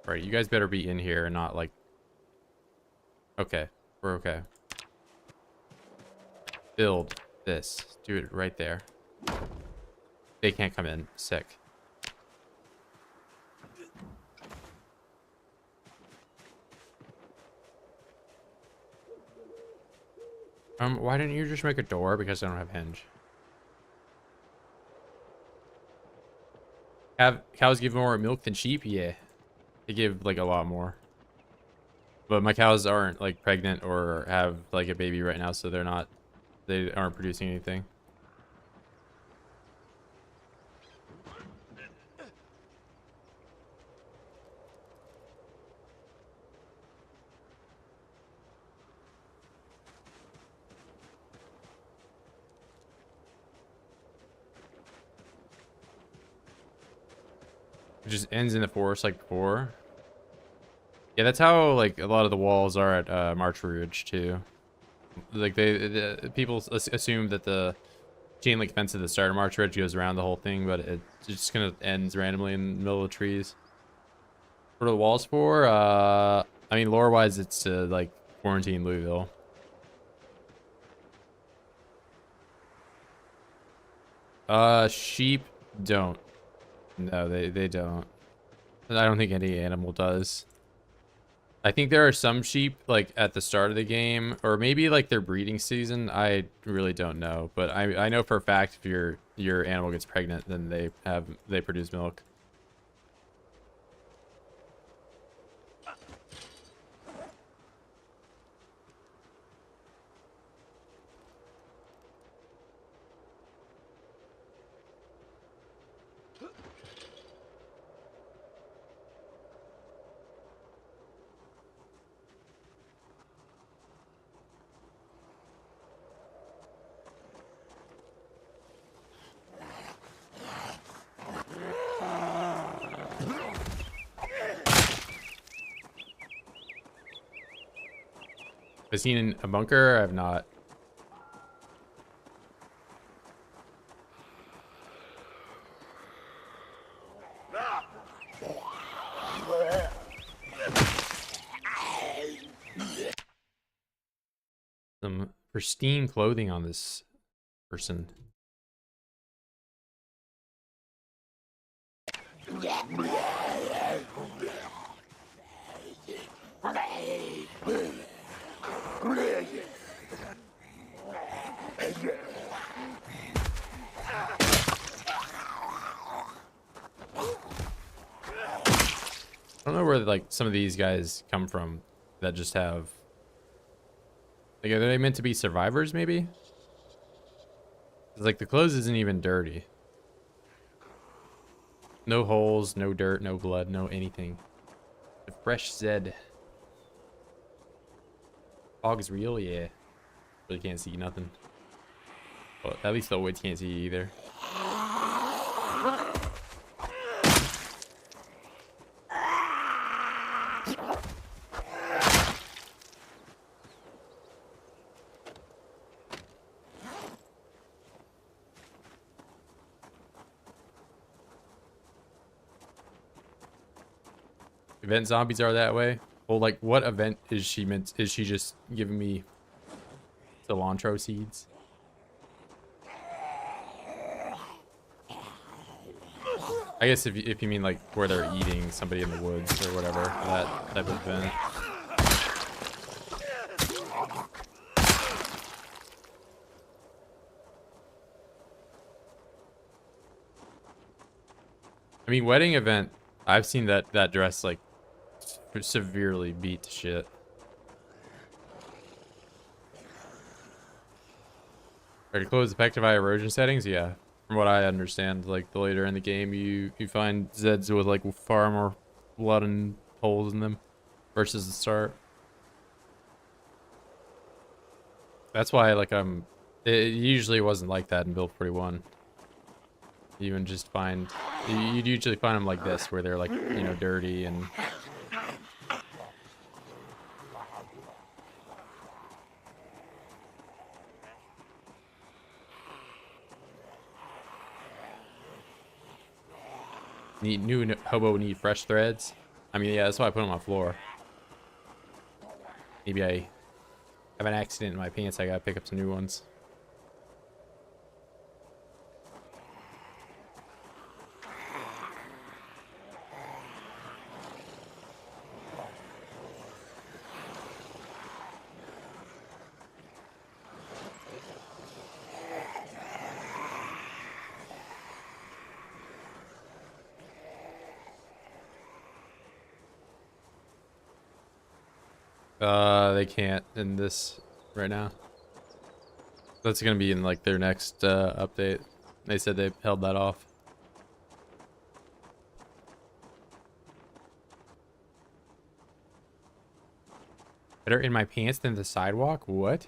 Alright, you guys better be in here and not like... Okay, we're okay. Build this. Do it right there. They can't come in. Sick. Why didn't you just make a door? Because I don't have hinge. Have cows give more milk than sheep? Yeah. They give like a lot more. But my cows aren't like pregnant or have like a baby right now, so they aren't producing anything. It just ends in the forest like before. Yeah, that's how like a lot of the walls are at March Ridge too. Like people assume that the chain link fence at the start of March Ridge goes around the whole thing, but it just kind of ends randomly in the middle of the trees. What are the walls for? I mean, lore wise, it's to like quarantine Louisville. Sheep don't. No, they don't. I don't think any animal does. I think there are some sheep like at the start of the game, or maybe like their breeding season. I really don't know, but I know for a fact if your animal gets pregnant, then they produce milk. Have I seen a bunker? I have not. Some pristine clothing on this person. I don't know where like some of these guys come from that just have like, are they meant to be survivors maybe? 'Cause, like the clothes isn't even dirty. No holes, no dirt, no blood, no anything. The fresh Zed. Fog is real, yeah. Really can't see nothing. Well, at least the woods can't see either. Event zombies are that way. Well, like, what event is she meant? Is she just giving me cilantro seeds? I guess if you mean like where they're eating somebody in the woods or whatever, that type of event. I mean, wedding event. I've seen that dress like severely beat to shit. Are to close effective eye erosion settings? Yeah. From what I understand, like the later in the game, you find Zeds with like far more blood and holes in them versus the start. That's why like it usually wasn't like that in build 41. You would just find you'd usually find them like this, where they're like, you know, dirty and new hobo need fresh threads. I mean, yeah, that's why I put them on my floor. Maybe I have an accident in my pants. I gotta pick up some new ones. They can't in this right now. That's gonna be in like their next update. They said they held that off. Better in my pants than the sidewalk? What?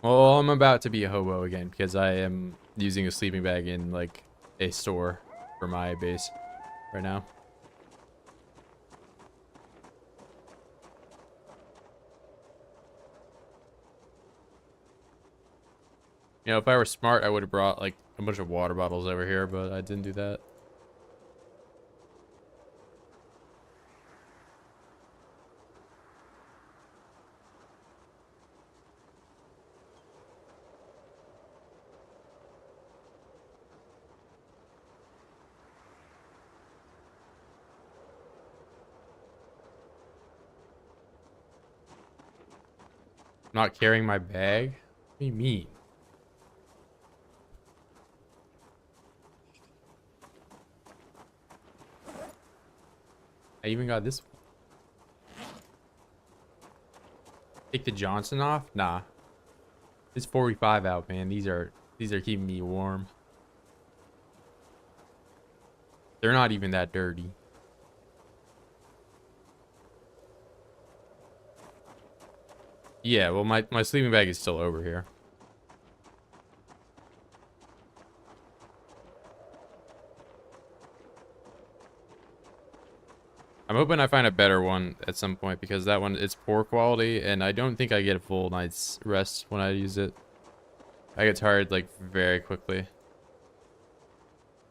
Well, I'm about to be a hobo again because I am using a sleeping bag in like a store for my base right now. You know, if I were smart, I would have brought like a bunch of water bottles over here, but I didn't do that. Not carrying my bag? What do you mean? I even got this one. Take the Johnson off? Nah. It's 45 out, man. These are keeping me warm. They're not even that dirty. Yeah, well my sleeping bag is still over here. I'm hoping I find a better one at some point because that one, it's poor quality and I don't think I get a full night's rest when I use it. I get tired like very quickly.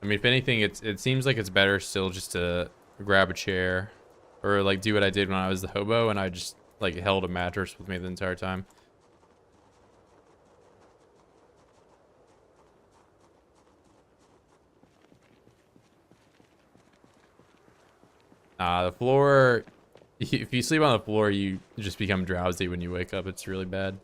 I mean, if anything, it seems like it's better still just to grab a chair or like do what I did when I was the hobo and I just like held a mattress with me the entire time. The floor, if you sleep on the floor, you just become drowsy when you wake up. It's really bad.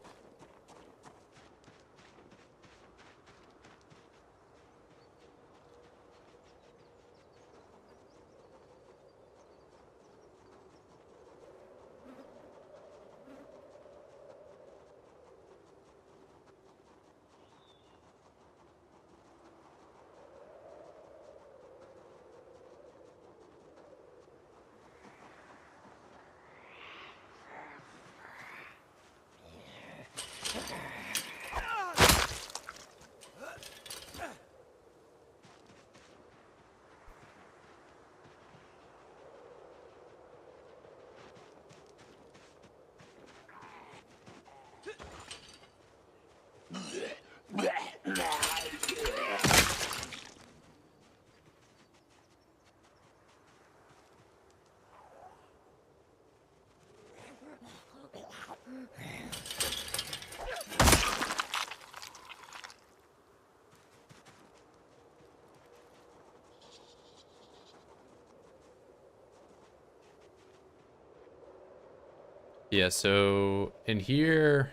Yeah, so in here,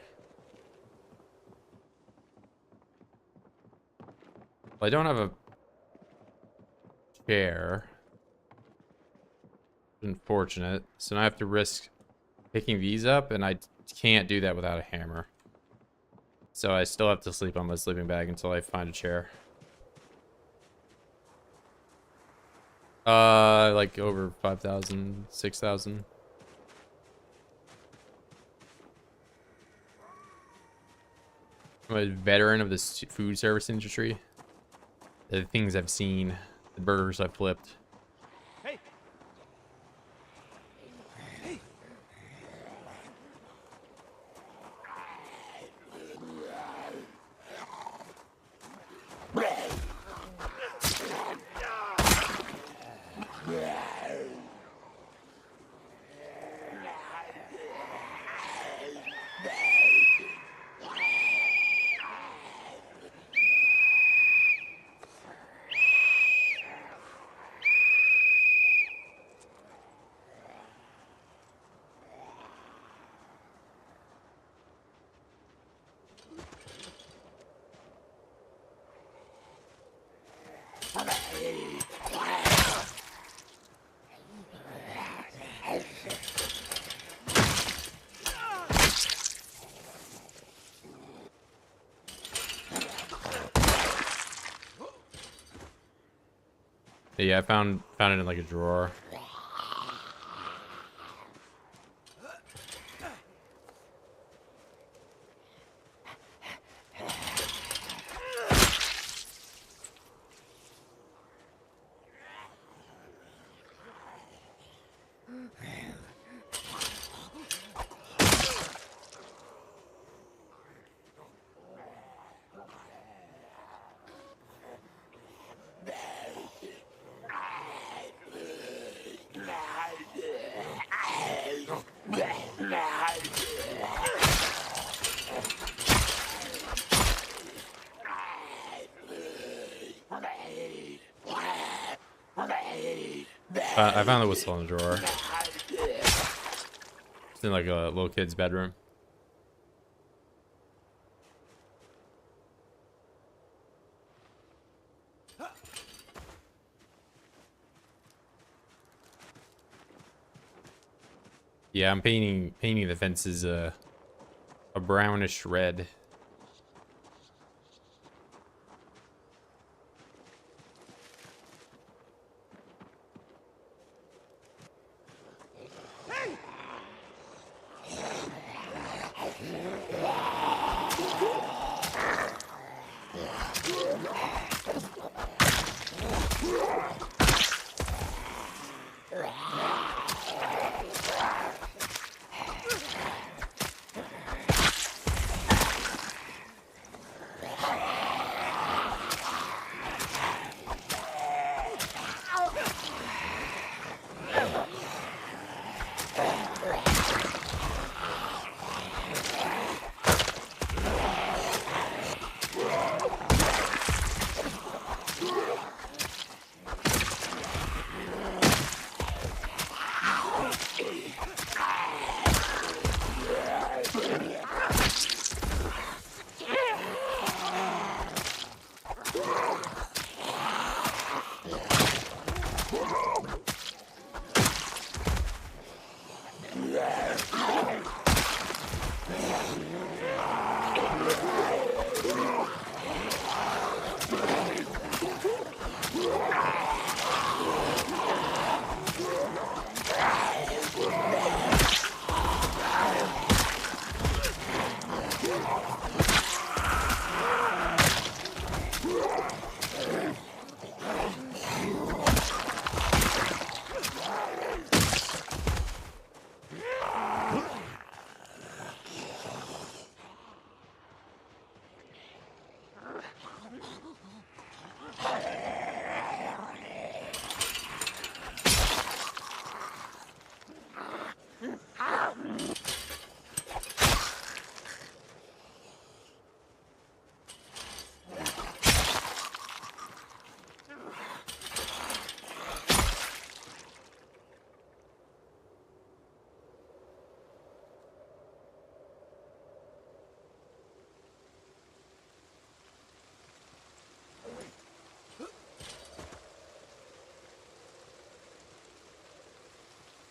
well, I don't have a chair. Unfortunate. So now I have to risk picking these up, and I can't do that without a hammer. So I still have to sleep on my sleeping bag until I find a chair. Like over 5,000, 6,000. I'm a veteran of this food service industry. The things I've seen, the burgers I've flipped. Hey. Hey. Yeah, I found it in like a drawer. I found the whistle in the drawer. It's in like a little kid's bedroom. Yeah, I'm painting the fences a brownish red.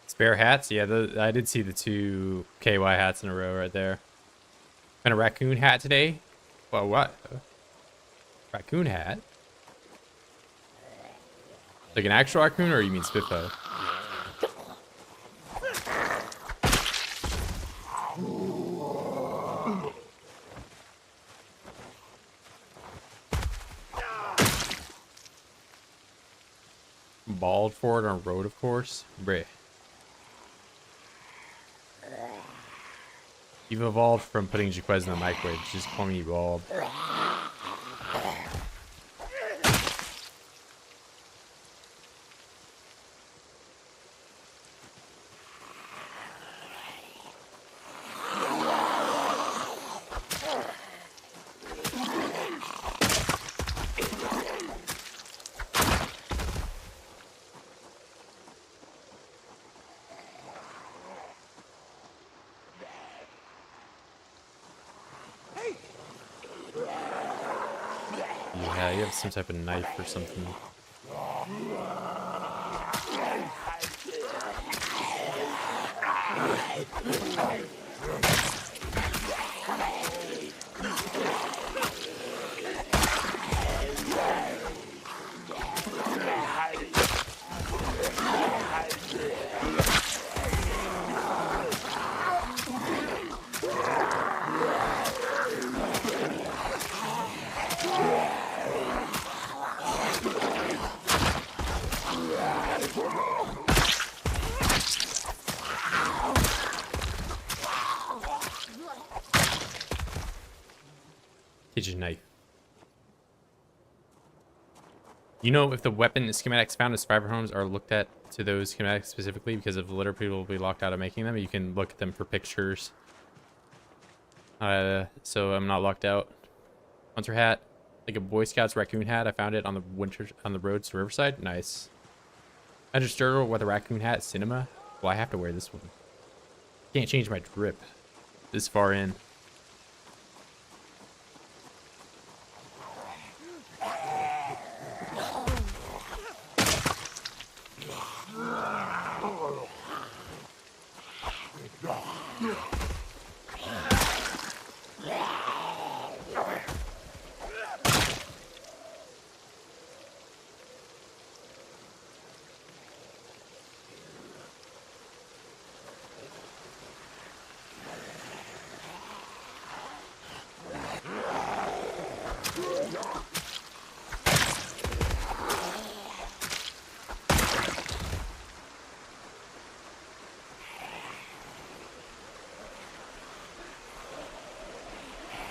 Spare hats? Yeah, I did see the 2 KY hats in a row right there. And a raccoon hat today? Well, what? Raccoon hat? Like an actual raccoon, or you mean Spitfo? Bald forward on road, of course. Bruh. You've evolved from putting Jaquez in the microwave. Just call me bald. Yeah, you have some type of knife or something. Kitchen knife. You know, if the weapon schematics found in survivor homes are looked at to those schematics specifically, because if the litter people will be locked out of making them, you can look at them for pictures. So I'm not locked out. Hunter hat, like a Boy Scout's raccoon hat. I found it on the roads to Riverside. Nice. I just struggle with a raccoon hat. Cinema. Well, I have to wear this one. Can't change my drip this far in.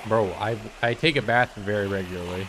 Bro, I take a bath very regularly.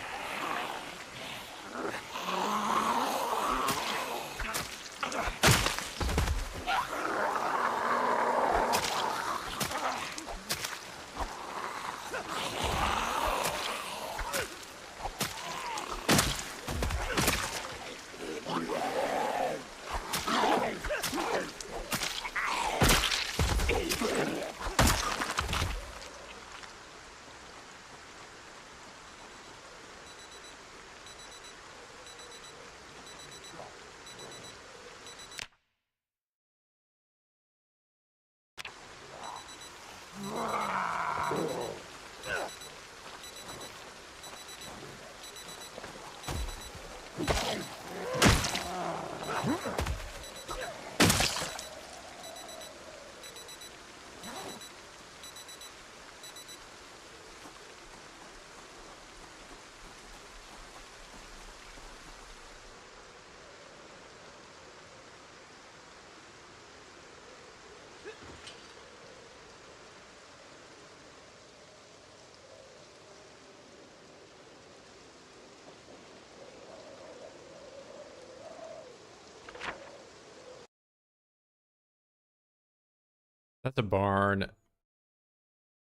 That's a barn.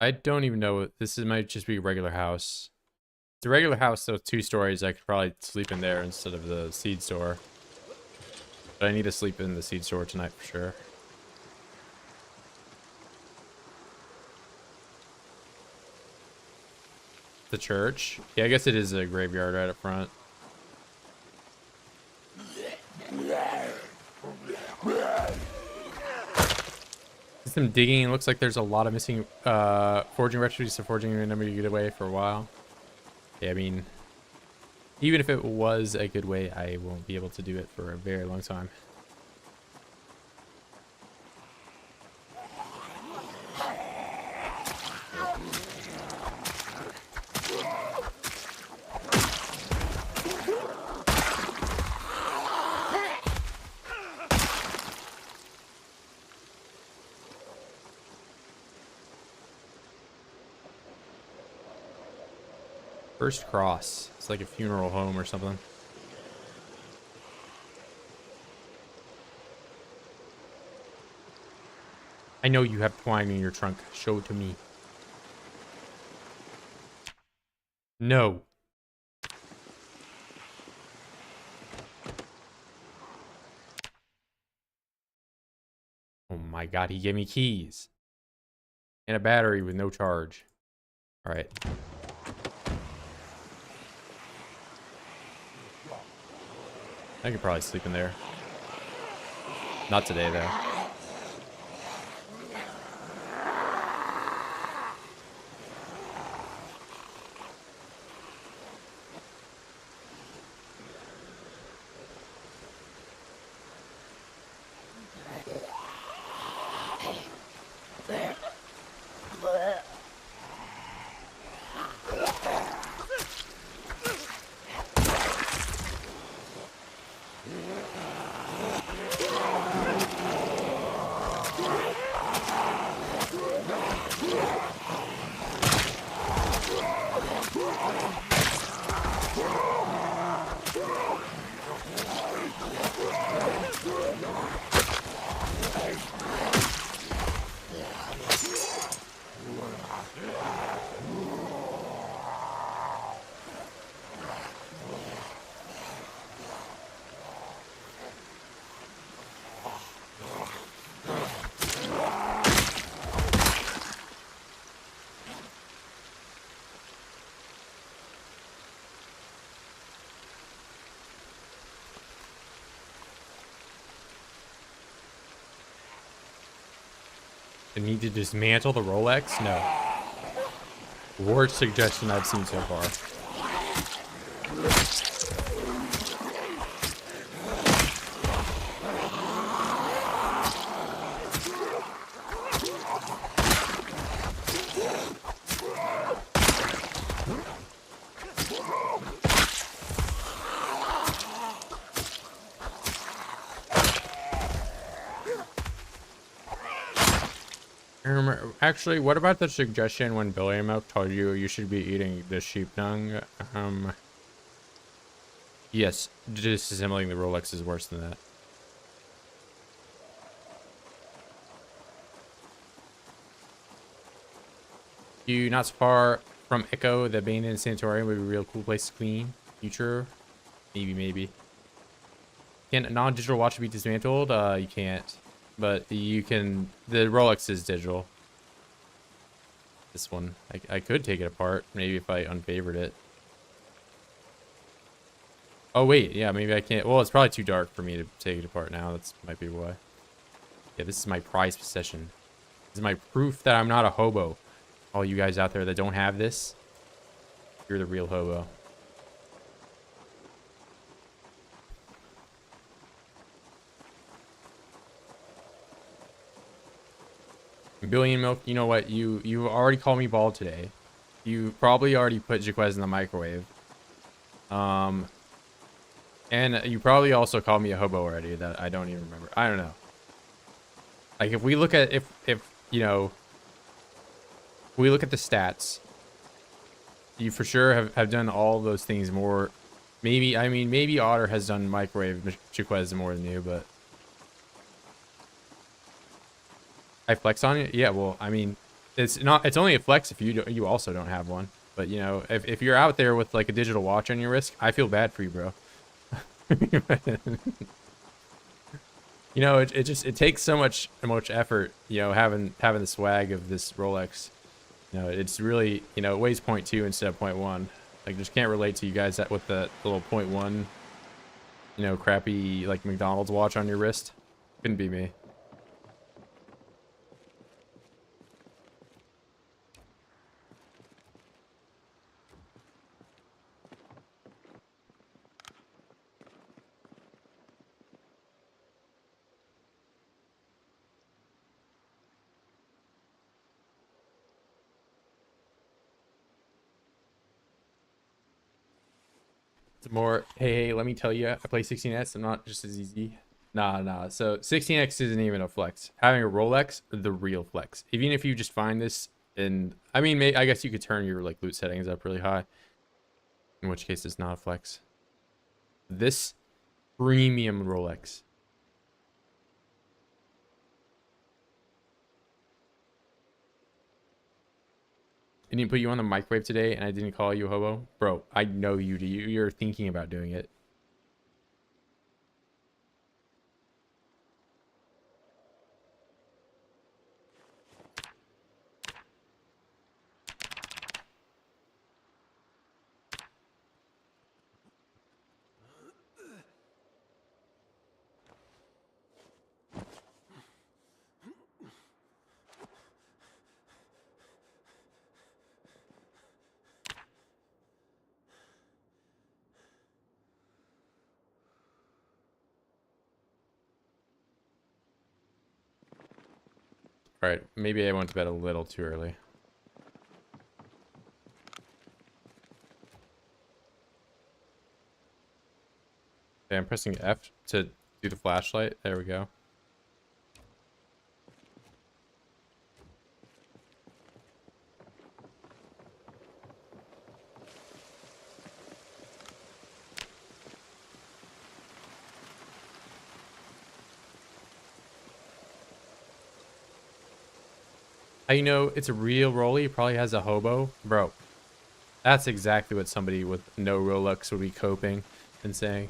I don't even know. Might just be a regular house. It's a regular house, so 2 stories. I could probably sleep in there instead of the seed store. But I need to sleep in the seed store tonight for sure. The church? Yeah, I guess it is a graveyard right up front. Some digging. It looks like there's a lot of missing forging recipes, so forging a number to get away for a while. Yeah, I mean, even if it was a good way, I won't be able to do it for a very long time. First Cross. It's like a funeral home or something. I know you have twine in your trunk. Show it to me. No. Oh my god, he gave me keys. And a battery with no charge. Alright. I could probably sleep in there. Not today, though. I need to dismantle the Rolex? No. Worst suggestion I've seen so far. Actually, what about the suggestion when Billy Milk told you you should be eating the sheep dung? Yes, disassembling the Rolex is worse than that. You not so far from Echo, the abandoned sanatorium would be a real cool place to clean. Future, maybe. Can a non-digital watch be dismantled? You can't, but you can. The Rolex is digital. This one, I could take it apart, maybe if I unfavored it. Oh wait, yeah, maybe I can't. Well, it's probably too dark for me to take it apart now. That's might be why. Yeah, this is my prized possession. This is my proof that I'm not a hobo. All you guys out there that don't have this, you're the real hobo. Billion Milk, you know what? You already called me bald today. You probably already put Jaquez in the microwave. And you probably also called me a hobo already that I don't even remember. I don't know. Like if we look at if you know, we look at the stats, you for sure have done all those things more. Maybe maybe Otter has done microwave Jaquez more than you, but I flex on it. Yeah, well, I mean, it's only a flex if you also don't have one. But you know, if you're out there with like a digital watch on your wrist, I feel bad for you, bro. You know, it takes so much effort, you know, having the swag of this Rolex. You know, it's really, you know, it weighs 0.2 instead of 0.1. Like, just can't relate to you guys that with the little 0.1, you know, crappy like McDonald's watch on your wrist. Couldn't be me. It's more, hey, let me tell you, I play 16x. I'm not just as easy. Nah. So 16x isn't even a flex. Having a Rolex, the real flex. Even if you just find this, and I mean, I guess you could turn your like loot settings up really high. In which case, it's not a flex. This premium Rolex. I didn't put you on the microwave today, and I didn't call you a hobo, bro. I know you. You're thinking about doing it. All right, maybe I went to bed a little too early. Okay, I'm pressing F to do the flashlight. There we go. How you know it's a real Rolly? He probably has a hobo. Bro, that's exactly what somebody with no Rolex would be coping and saying.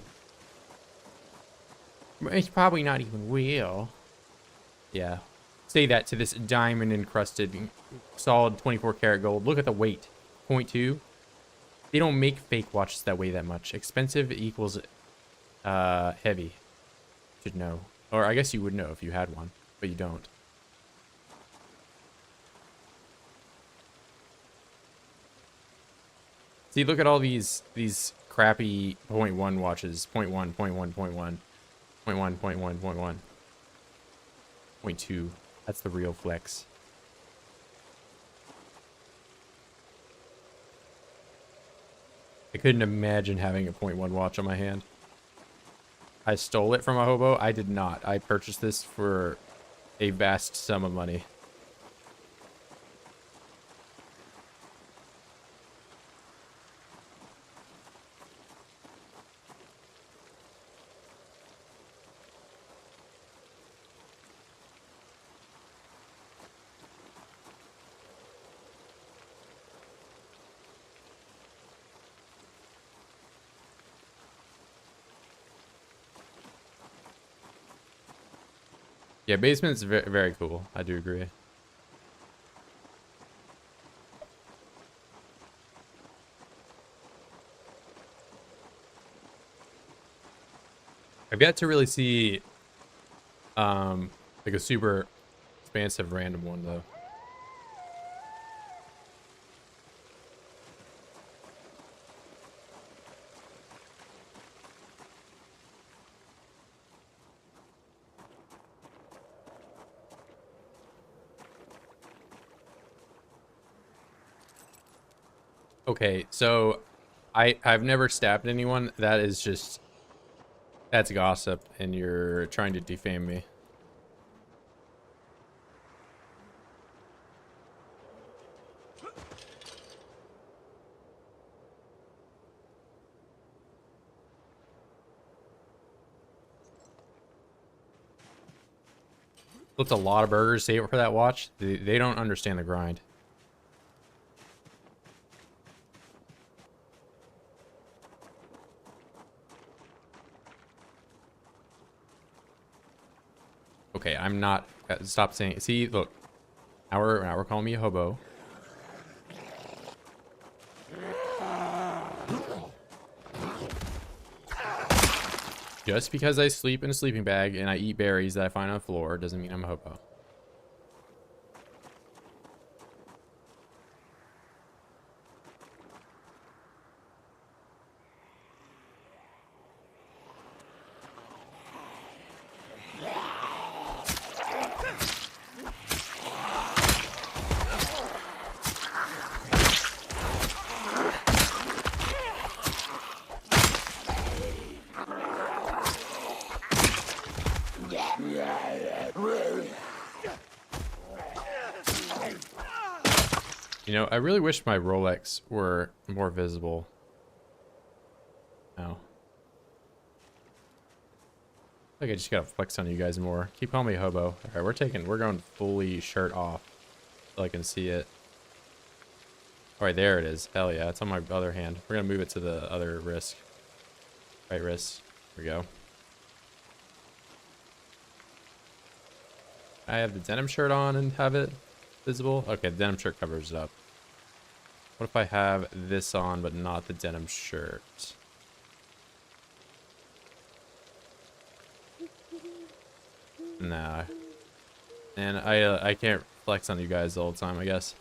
It's probably not even real. Yeah. Say that to this diamond encrusted solid 24 karat gold. Look at the weight. 0.2. They don't make fake watches that weigh that much. Expensive equals heavy. Should know. Or I guess you would know if you had one, but you don't. See, look at all these crappy 0.1 watches. 0.1, 0.1, 0.1, 0.1, 0.1, 0.1. 0.2. That's the real flex. I couldn't imagine having a 0.1 watch on my hand. I stole it from a hobo. I did not. I purchased this for a vast sum of money. Yeah, basement's very, very cool. I do agree. I've yet to really see like a super expansive random one though. Okay, so I've never stabbed anyone. That is just, that's gossip and you're trying to defame me. Flipped a lot of burgers, save it for that watch. They don't understand the grind. Okay, I'm not. Stop saying. See, look. Now we're calling me a hobo. Just because I sleep in a sleeping bag and I eat berries that I find on the floor doesn't mean I'm a hobo. You know, I really wish my Rolex were more visible. Oh. I think I just gotta flex on you guys more. Keep calling me hobo. Alright, we're going fully shirt off so I can see it. Alright, there it is. Hell yeah, it's on my other hand. We're gonna move it to the other wrist. Right wrist. Here we go. I have the denim shirt on and have it visible. Okay, the denim shirt covers it up. What if I have this on but not the denim shirt? Nah. And I can't flex on you guys all the time, I guess.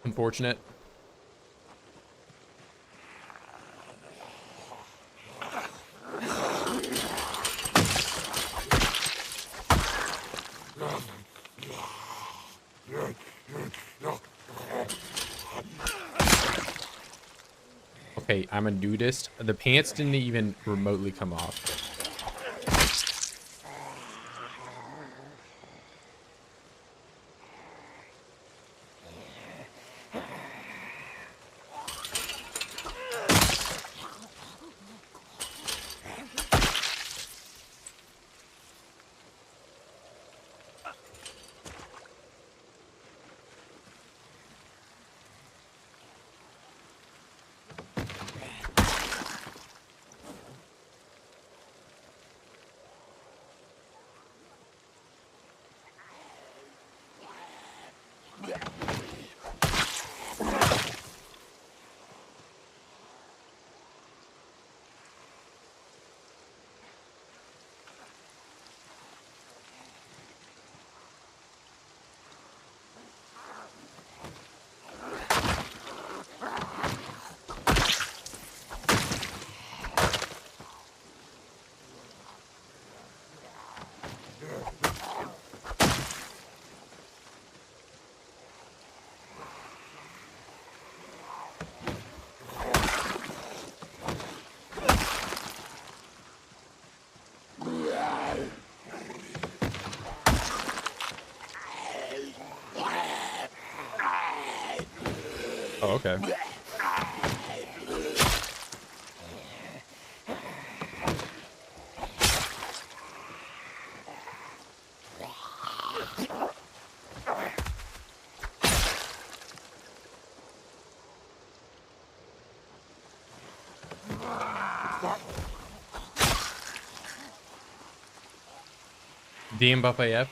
Unfortunate. Okay, I'm a nudist. The pants didn't even remotely come off. Okay. DM buff AF?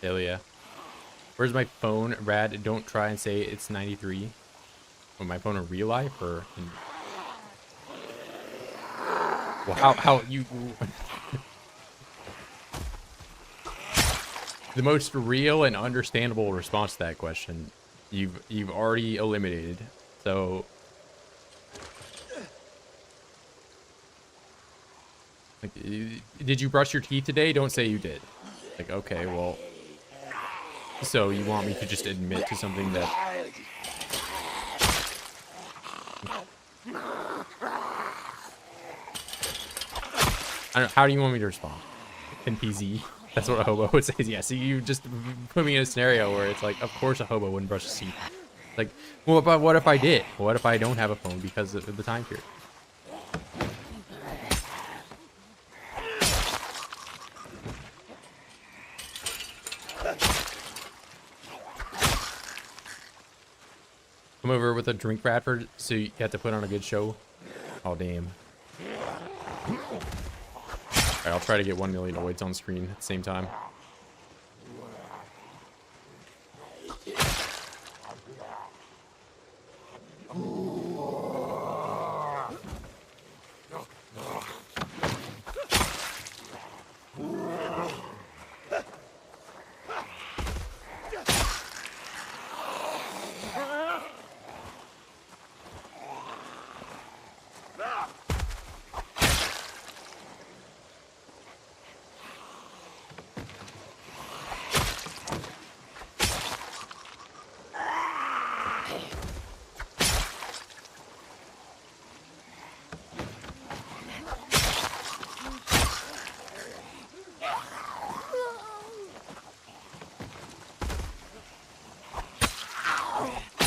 Hell yeah. Where's my phone? Rad, don't try and say it's 93. Oh, my phone in real life or in... Well, how you... The most real and understandable response to that question, you've already eliminated. So... Like, did you brush your teeth today? Don't say you did. Like, okay, well... So you want me to just admit to something that... I don't, how do you want me to respond? NPZ? That's what a hobo would say. Yeah, so you just put me in a scenario where it's like, of course a hobo wouldn't brush his teeth. Like, well, but what if I did? What if I don't have a phone because of the time period? Come over with a drink, Bradford, so you have to put on a good show. Oh, damn. Alright, I'll try to get 1 million oids on screen at the same time.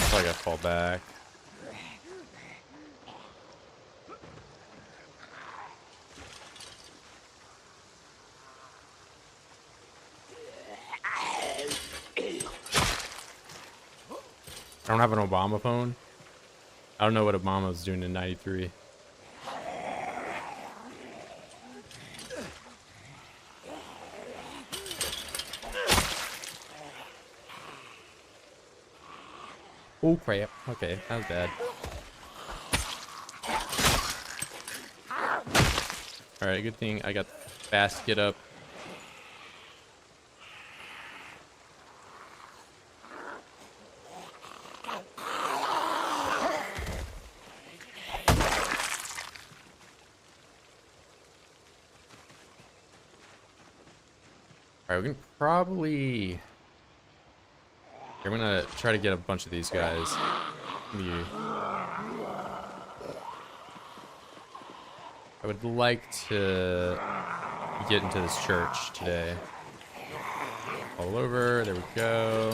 I gotta fall back. I don't have an Obama phone. I don't know what Obama was doing in '93. Oh crap. Okay, that was bad. Alright, good thing I got fast get up. Alright, we can probably... I'm gonna try to get a bunch of these guys. I would like to get into this church today. All over, there we go.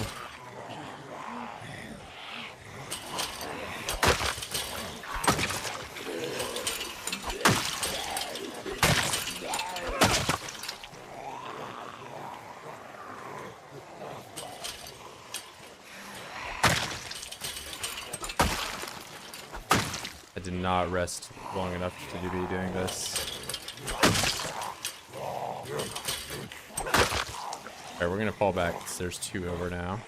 I did not rest long enough to be doing this. Alright, we're gonna fall back because there's 2 over now.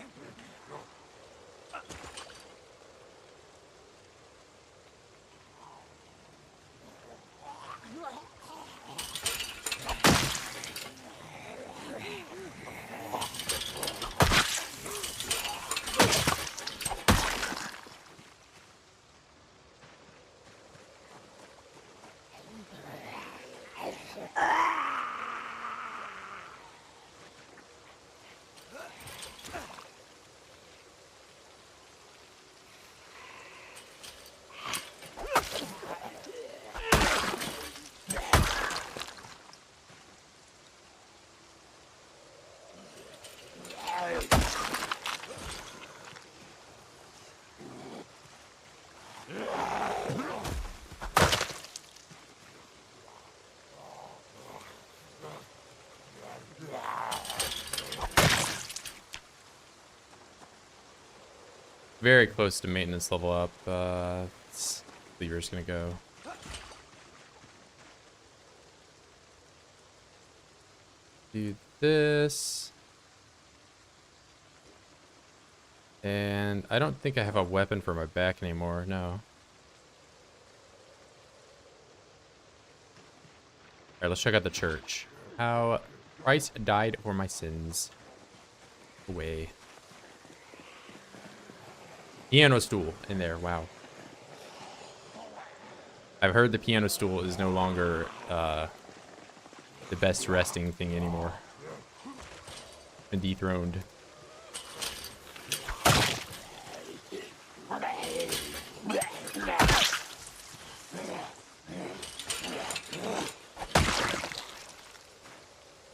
very close to maintenance level up. Lever's gonna go. Do this. And I don't think I have a weapon for my back anymore, no. Alright, let's check out the church. How Christ died for my sins. Away. Piano stool in there, wow. I've heard the piano stool is no longer the best resting thing anymore. Been dethroned.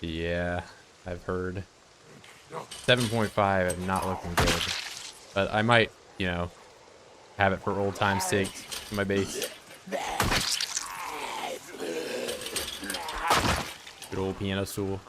Yeah, I've heard. 7.5 not looking good. But I might, you know, have it for old time's sake in my base. Good old piano stool.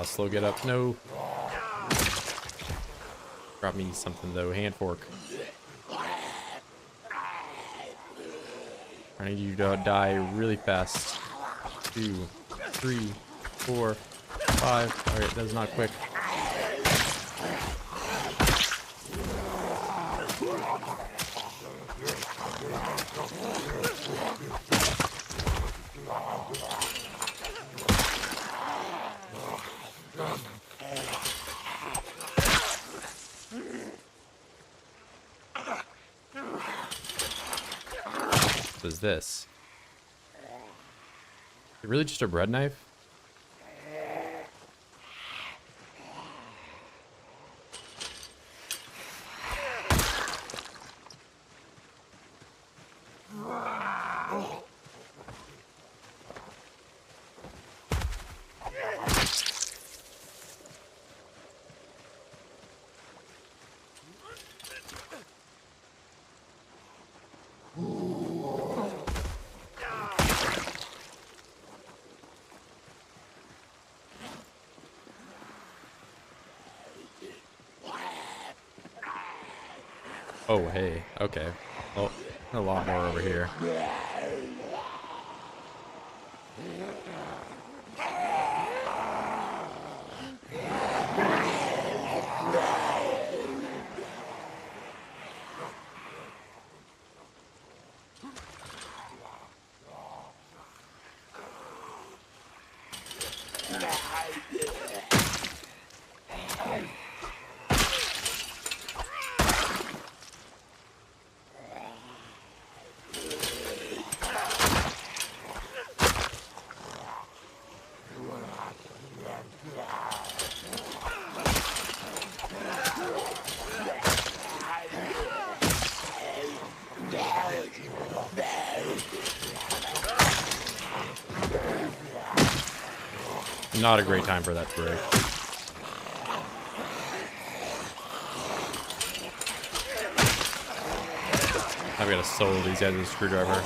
Slow get up. No. Drop me something though. Hand fork. I need you to die really fast. 2, 3, 4, 5. Alright, that's not quick. What is this? Is it really just a bread knife? Oh, hey. Okay. Well, a lot more over here. Not a great time for that to break. I've got to solo these guys with a screwdriver.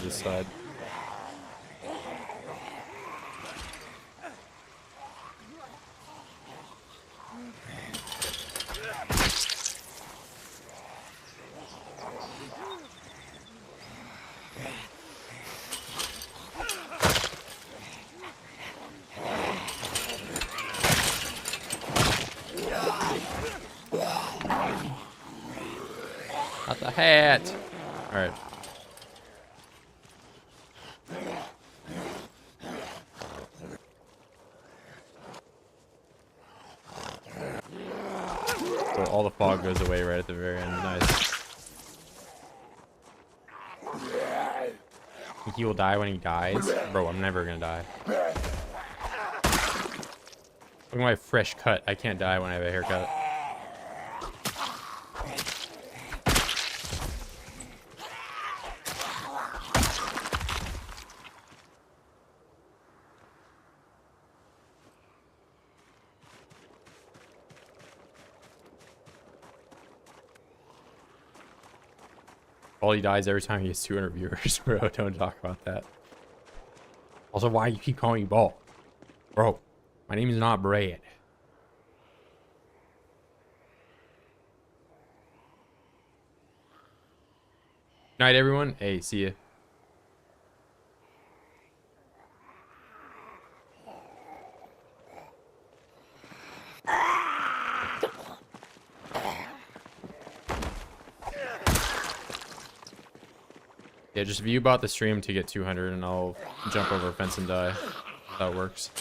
This side. The hat. All right. So all the fog goes away right at the very end. Nice. Think he will die when he dies? Bro, I'm never gonna die. Look at my fresh cut. I can't die when I have a haircut. All he dies every time he gets 200 viewers, bro. Don't talk about that. Also, why you keep calling me Ball? Bro, my name is not Brad. Night, everyone. Hey, see ya. Yeah, just view bot the stream to get 200 and I'll jump over a fence and die. That works.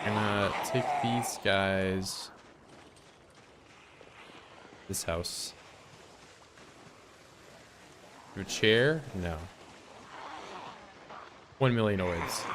Gonna take these guys. This house. Do a chair? No. 1 million oids.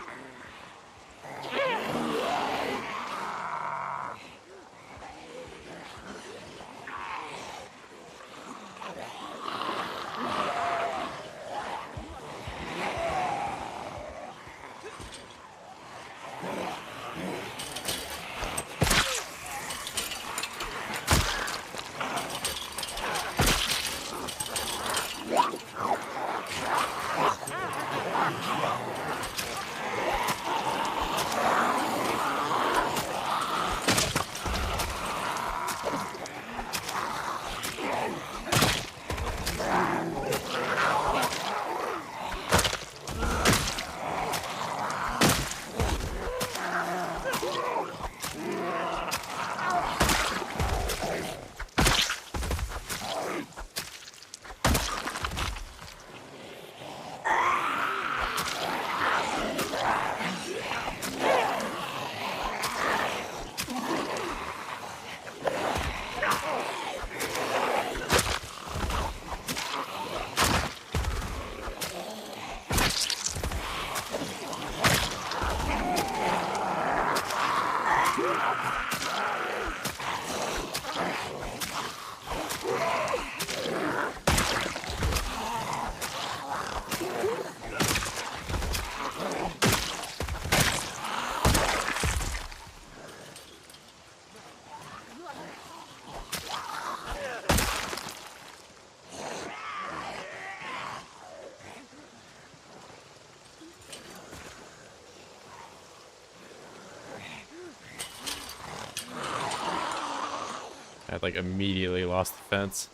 I like immediately lost the fence.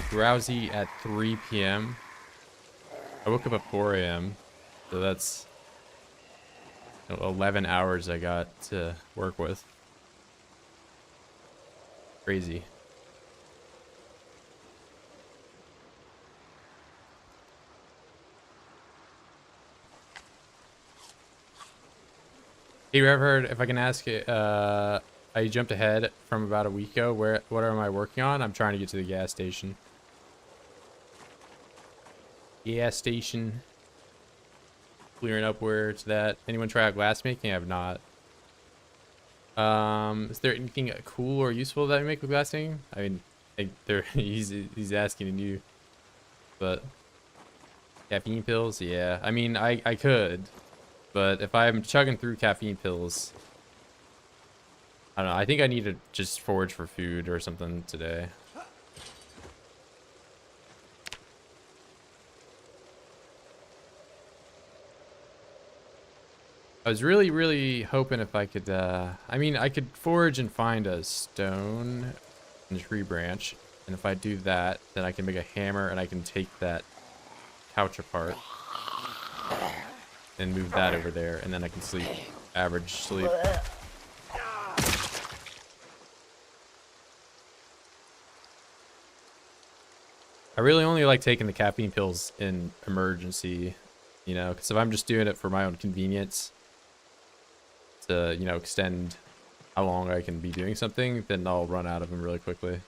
Drowsy at 3 p.m. I woke up at 4 a.m. So that's 11 hours I got to work with. Crazy. Hey, Reverend, if I can ask it, I jumped ahead from about a week ago. What am I working on? I'm trying to get to the gas station. Gas station. Clearing up where it's that. Anyone try out glass making? I have not. Is there anything cool or useful that I make with blasting? I mean, he's asking you, but caffeine pills, yeah. I mean, I could, but if I'm chugging through caffeine pills, I don't know. I think I need to just forage for food or something today. I was really hoping if I could, I mean, I could forage and find a stone and a tree branch. And if I do that, then I can make a hammer and I can take that couch apart and move that over there. And then I can sleep, average sleep. I really only like taking the caffeine pills in emergency, you know, because if I'm just doing it for my own convenience, to, you know, extend how long I can be doing something, then I'll run out of them really quickly.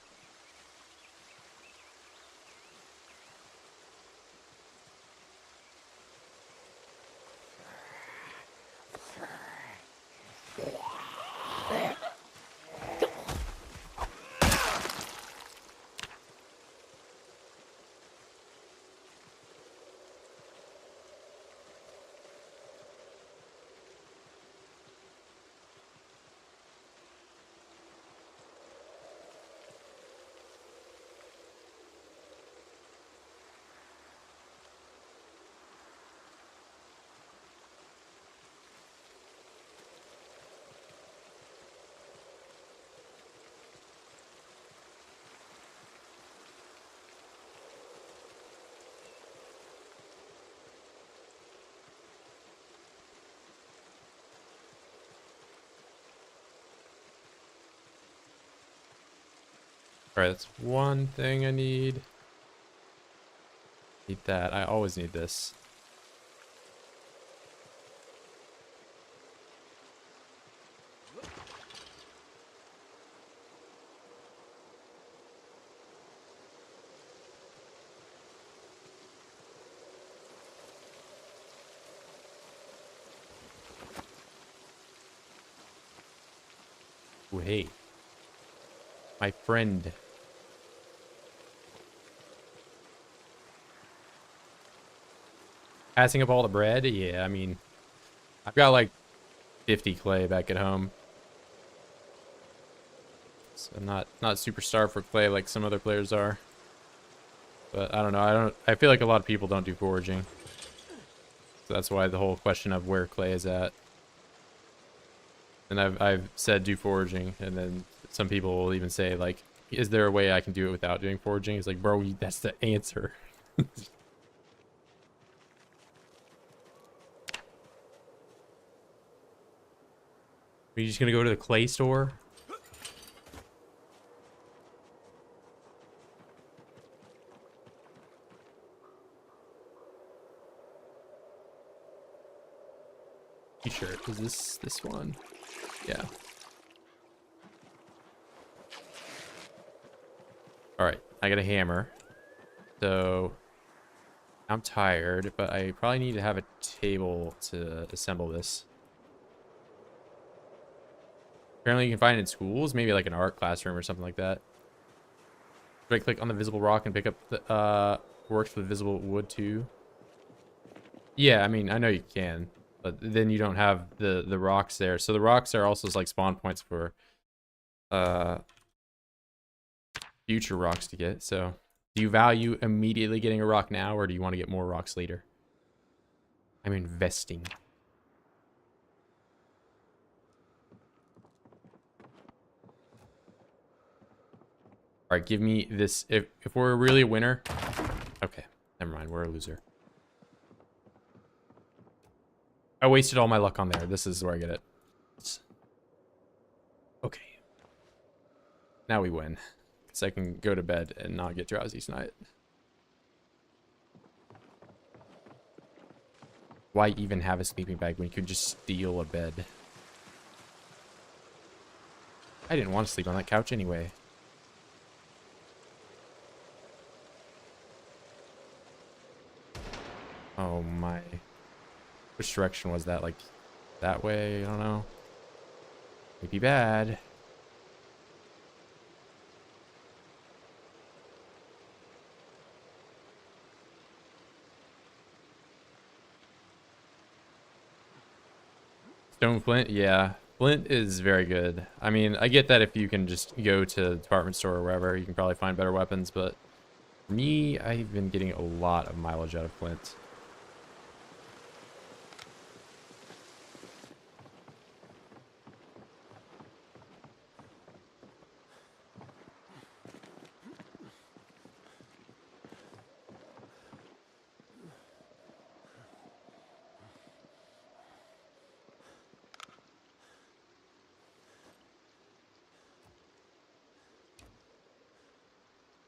Alright, that's one thing I need. Need that. I always need this. Ooh, hey. My friend. Passing up all the bread? Yeah, I mean, I've got like 50 clay back at home. So I'm not super starved for clay like some other players are. But I don't know, I feel like a lot of people don't do foraging. So that's why the whole question of where clay is at. And I've said do foraging, and then some people will even say like, is there a way I can do it without doing foraging? It's like, bro, that's the answer. Are you just gonna go to the clay store? T-shirt. Is this one? Yeah. Alright, I got a hammer. So I'm tired, but I probably need to have a table to assemble this. Apparently you can find it in schools, maybe like an art classroom or something like that. Right click on the visible rock and pick up the works with visible wood too. Yeah, I mean, I know you can, but then you don't have the rocks there. So the rocks are also like spawn points for future rocks to get. So do you value immediately getting a rock now, or do you want to get more rocks later? I'm investing. All right, give me this. If we're really a winner, okay, never mind. We're a loser. I wasted all my luck on there. This is where I get it. Okay. Now we win. Because I can go to bed and not get drowsy tonight. Why even have a sleeping bag when you could just steal a bed? I didn't want to sleep on that couch anyway. Oh my. Which direction was that? Like, that way? I don't know. Might be bad. Stone flint, yeah. Flint is very good. I mean, I get that if you can just go to the department store or wherever, you can probably find better weapons, but for me, I've been getting a lot of mileage out of flint.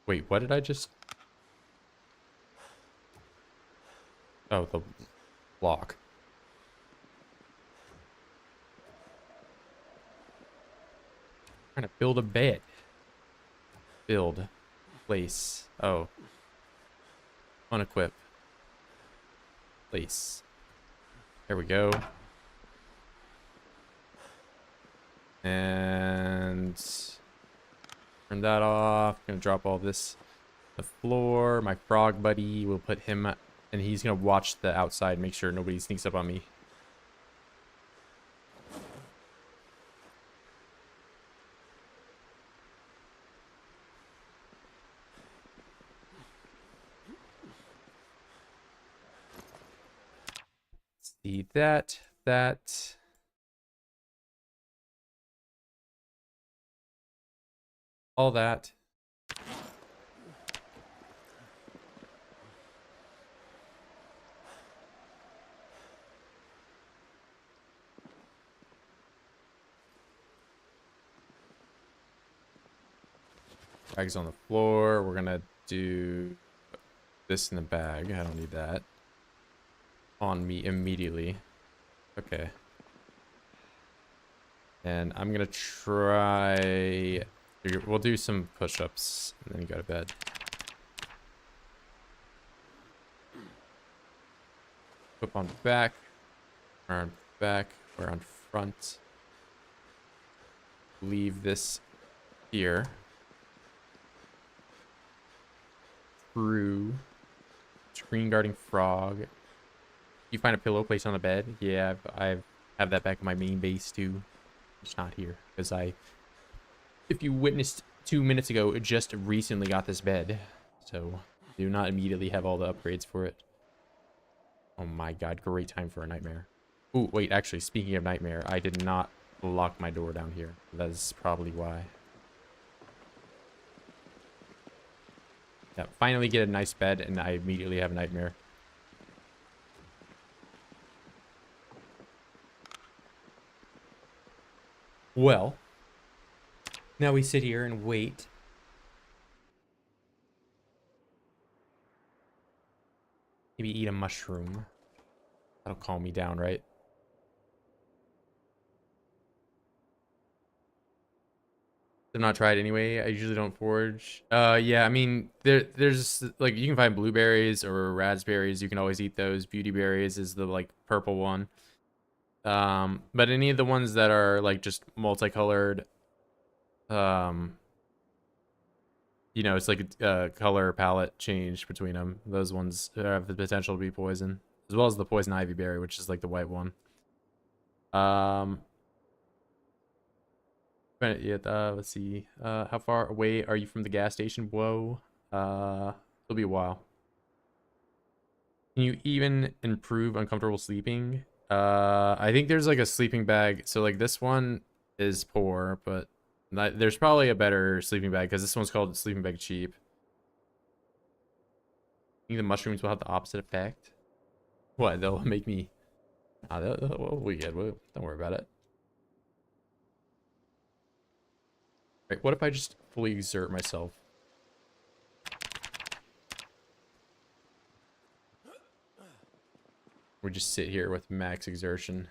Wait, what did I just... Oh, the block. Trying to build a bed. Build. Place. Oh. Unequip. Place. There we go. And turn that off. Gonna drop all this on the floor. My frog buddy, will put him, and he's gonna watch the outside, make sure nobody sneaks up on me. See that, all that. Bags on the floor. We're gonna do this in the bag. I don't need that on me immediately. Okay. And I'm gonna try... We'll do some push-ups and then go to bed. Flip on back. Around back. Around front. Leave this here. Through. Screen guarding frog. You find a pillow placed on the bed? Yeah, I have that back in my main base too. It's not here because if you witnessed 2 minutes ago, it just recently got this bed, so do not immediately have all the upgrades for it. Oh my god, great time for a nightmare. Ooh, wait, actually, speaking of nightmare, I did not lock my door down here. That is probably why. Yeah, finally get a nice bed, and I immediately have a nightmare. Well, now we sit here and wait. Maybe eat a mushroom. That'll calm me down, right? I've not tried anyway. I usually don't forage. Yeah, I mean, there's like you can find blueberries or raspberries. You can always eat those. Beauty berries is the like purple one. But any of the ones that are like just multicolored, um, you know, it's like a color palette change between them. Those ones have the potential to be poison, as well as the poison ivy berry, which is like the white one. Um, yeah, let's see. How far away are you from the gas station? Whoa. It'll be a while. Can you even improve uncomfortable sleeping? I think there's like a sleeping bag. So like this one is poor, but there's probably a better sleeping bag because this one's called sleeping bag cheap. I think the mushrooms will have the opposite effect. What? They'll make me. Well, we get. Don't worry about it. Right, what if I just fully exert myself? We just sit here with max exertion.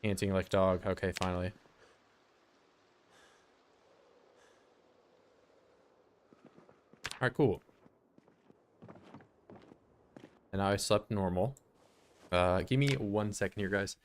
Panting like dog. Okay, finally. Alright, cool. And now I slept normal. Give me 1 second here, guys.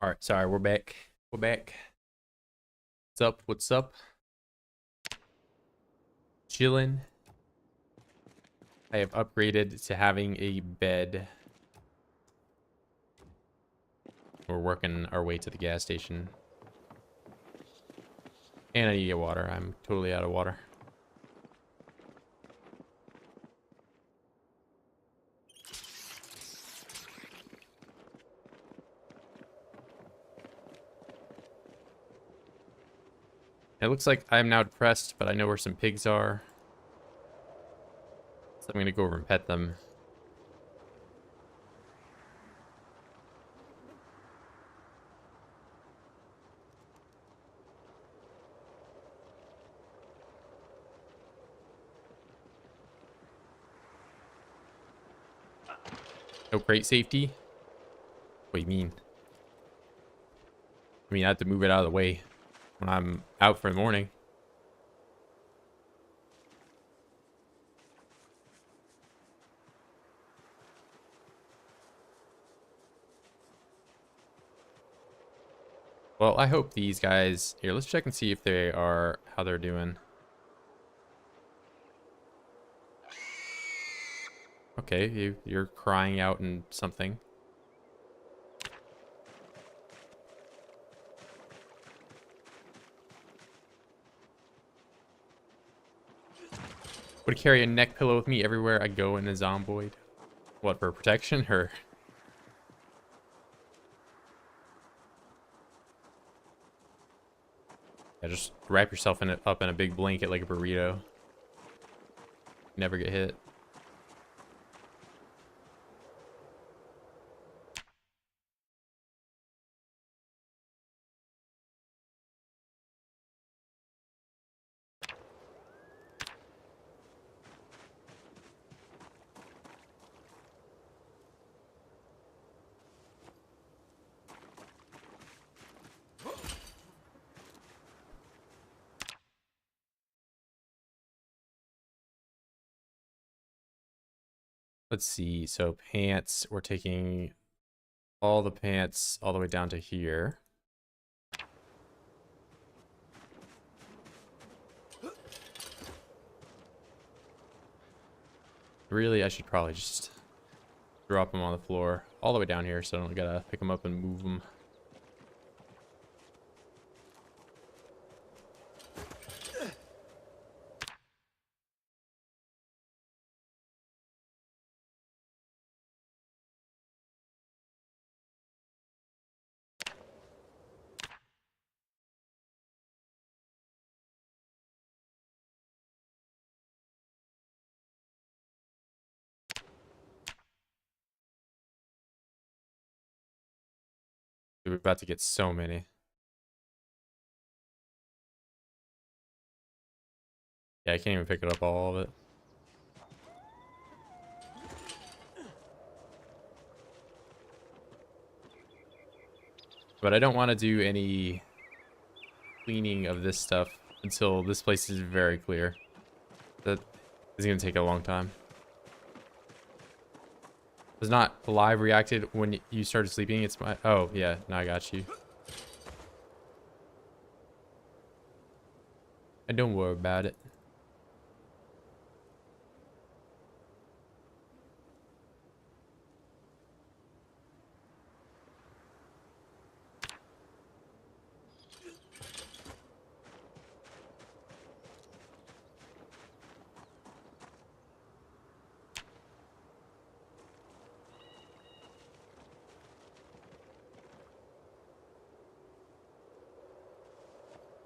All right, sorry, we're back. We're back. What's up? What's up? Chilling. I have upgraded to having a bed. We're working our way to the gas station. And I need to get water. I'm totally out of water. It looks like I'm now depressed, but I know where some pigs are. So I'm gonna go over and pet them. No crate safety? What do you mean? I mean, I have to move it out of the way when I'm out for the morning. Well, I hope these guys... Here, let's check and see if they are... how they're doing. Okay, you're crying out and something. Would carry a neck pillow with me everywhere I go in a zomboid. What, for protection or... Yeah, just wrap yourself in up in a big blanket like a burrito. Never get hit. Let's see. So pants, we're taking all the pants all the way down to here. Really, I should probably just drop them on the floor all the way down here so I don't gotta pick them up and move them. We're about to get so many. Yeah, I can't even pick it up, all of it. But I don't want to do any cleaning of this stuff until this place is very clear. That is going to take a long time. Was not live reacted when you started sleeping. It's my... Oh, yeah. Now I got you. And don't worry about it.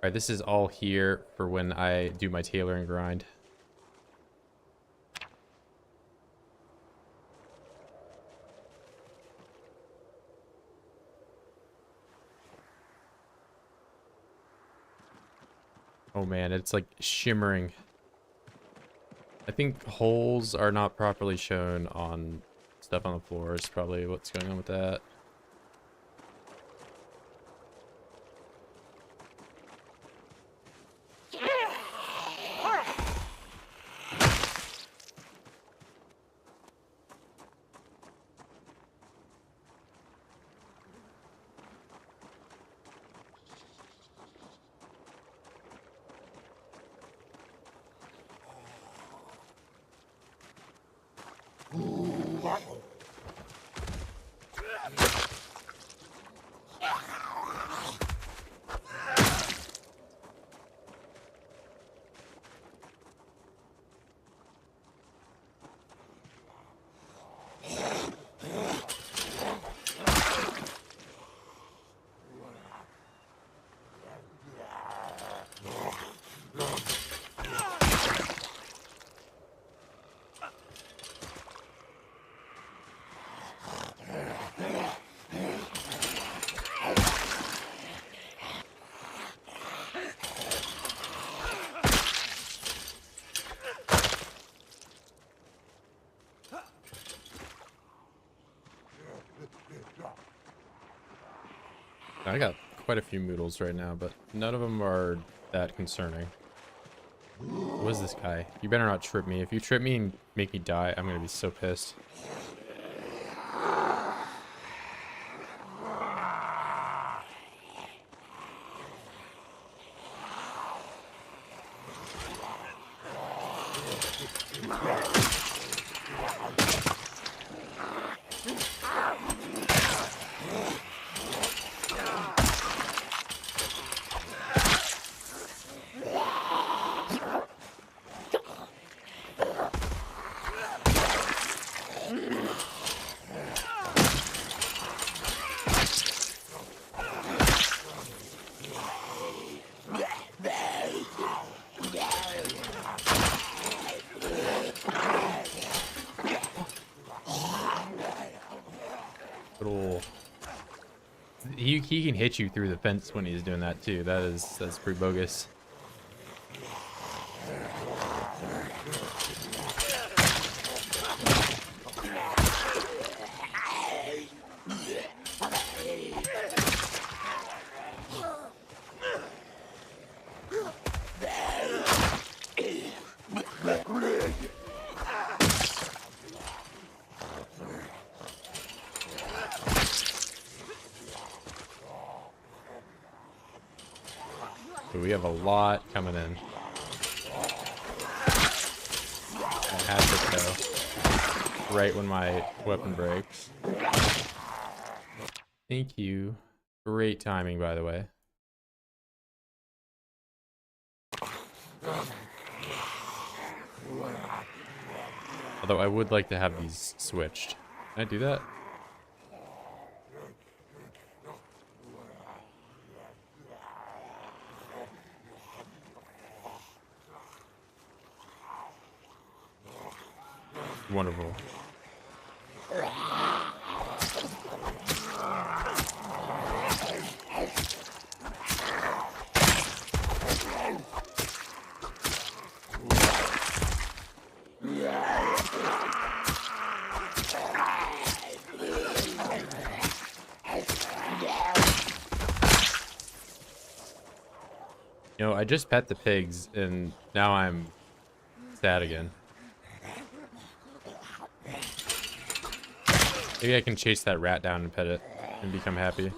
Alright, this is all here for when I do my tailoring grind. Oh man, it's like shimmering. I think holes are not properly shown on stuff on the floor. Is probably what's going on with that. I got quite a few moodles right now, but none of them are that concerning. What is this guy? You better not trip me. If you trip me and make me die, I'm gonna be so pissed. Little... He can hit you through the fence when he's doing that too. That's pretty bogus. But we have a lot coming in. I had to go right when my weapon breaks. Thank you. Great timing, by the way. Although I would like to have these switched. Can I do that? Wonderful. You know, I just pet the pigs, and now I'm sad again. Maybe I can chase that rat down and pet it and become happy.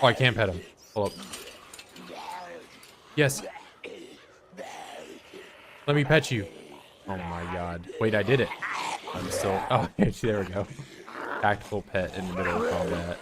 Oh, I can't pet him. Hold up. Yes. Let me pet you. Oh my god. Wait, I did it. I'm still... Oh, there we go. Tactical pet in the middle of combat.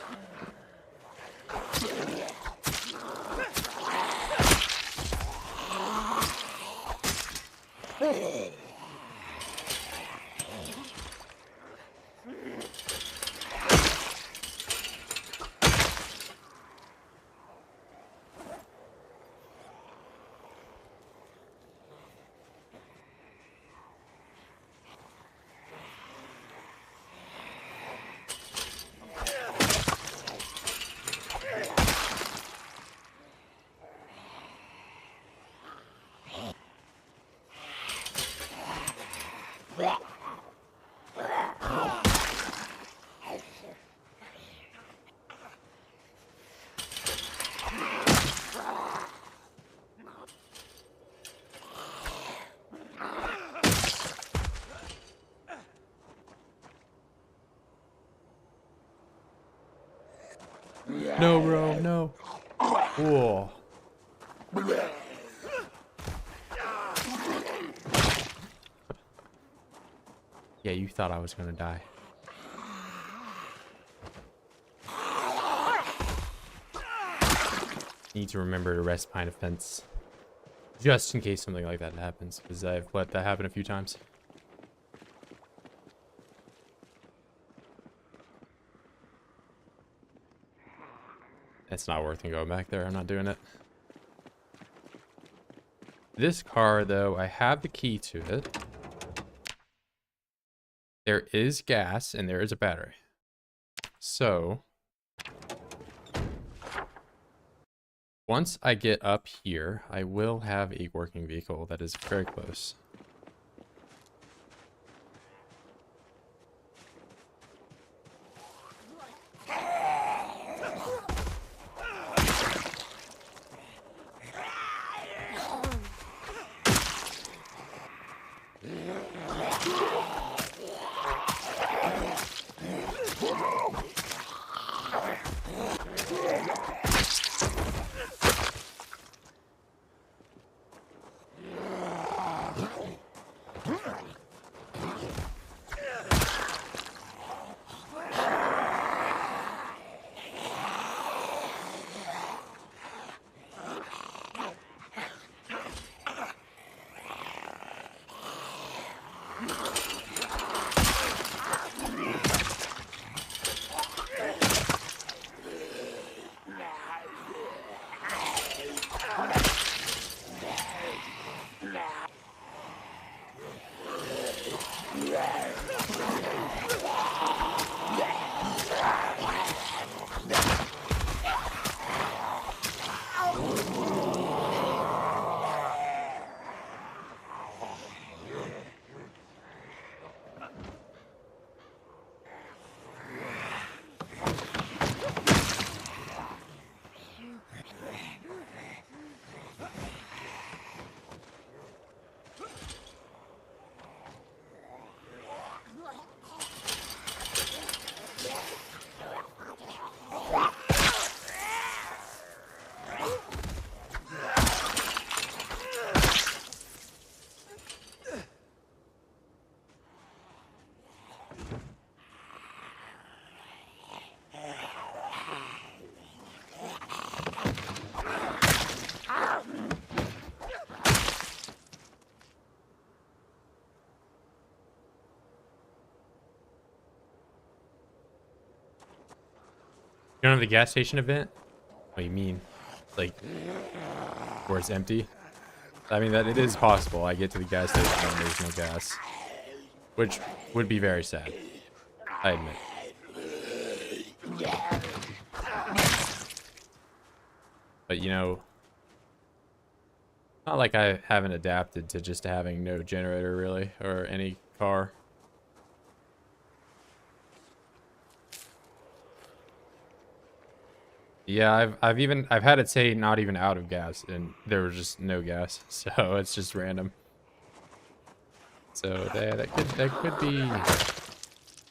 No, bro, no. Whoa. Yeah, you thought I was gonna die. Need to remember to rest behind a fence. Just in case something like that happens, because I've let that happen a few times. It's not worth it going back there. I'm not doing it. This car, though, I have the key to it. There is gas and there is a battery. So, once I get up here, I will have a working vehicle that is very close. You don't have the gas station event? What do you mean? Like, where it's empty? I mean, that it is possible. I get to the gas station and there's no gas. Which would be very sad. I admit. But, you know, not like I haven't adapted to just having no generator, really, or any car. Yeah, I've had it say not even out of gas, and there was just no gas, so it's just random. So that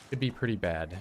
could be pretty bad.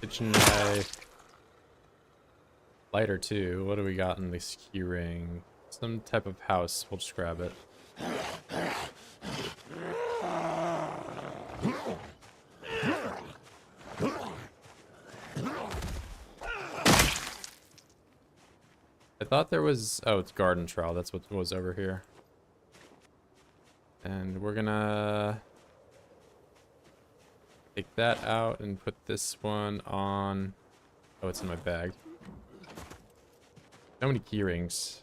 Kitchen knife. Lighter too. What do we got in this key ring? Some type of house. We'll just grab it. I thought there was... Oh, it's garden trowel. That's what was over here. And we're gonna... take that out and put this one on... Oh, it's in my bag. So many key rings.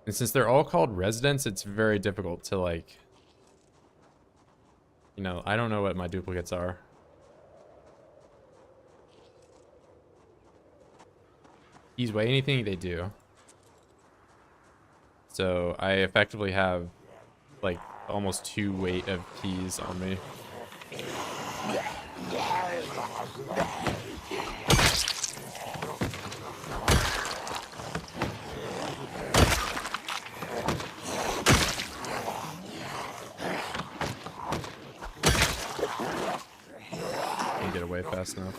And since they're all called residents, it's very difficult to, like... You know, I don't know what my duplicates are. Keys weigh anything they do. So I effectively have like almost 2 weight of keys on me. Can't get away fast enough.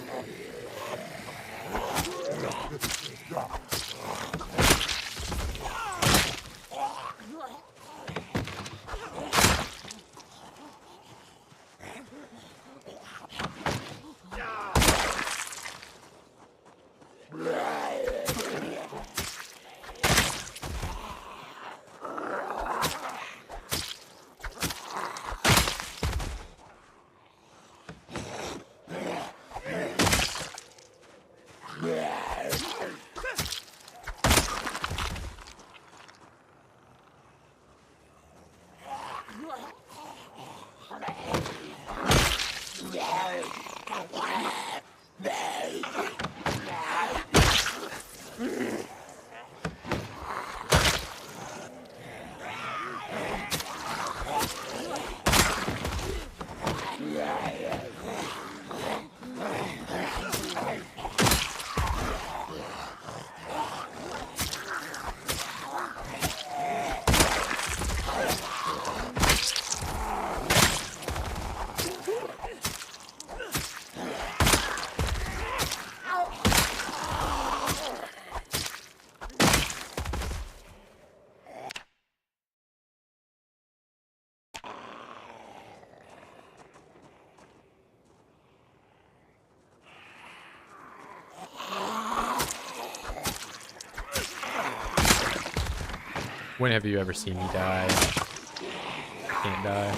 When have you ever seen me die? Can't die.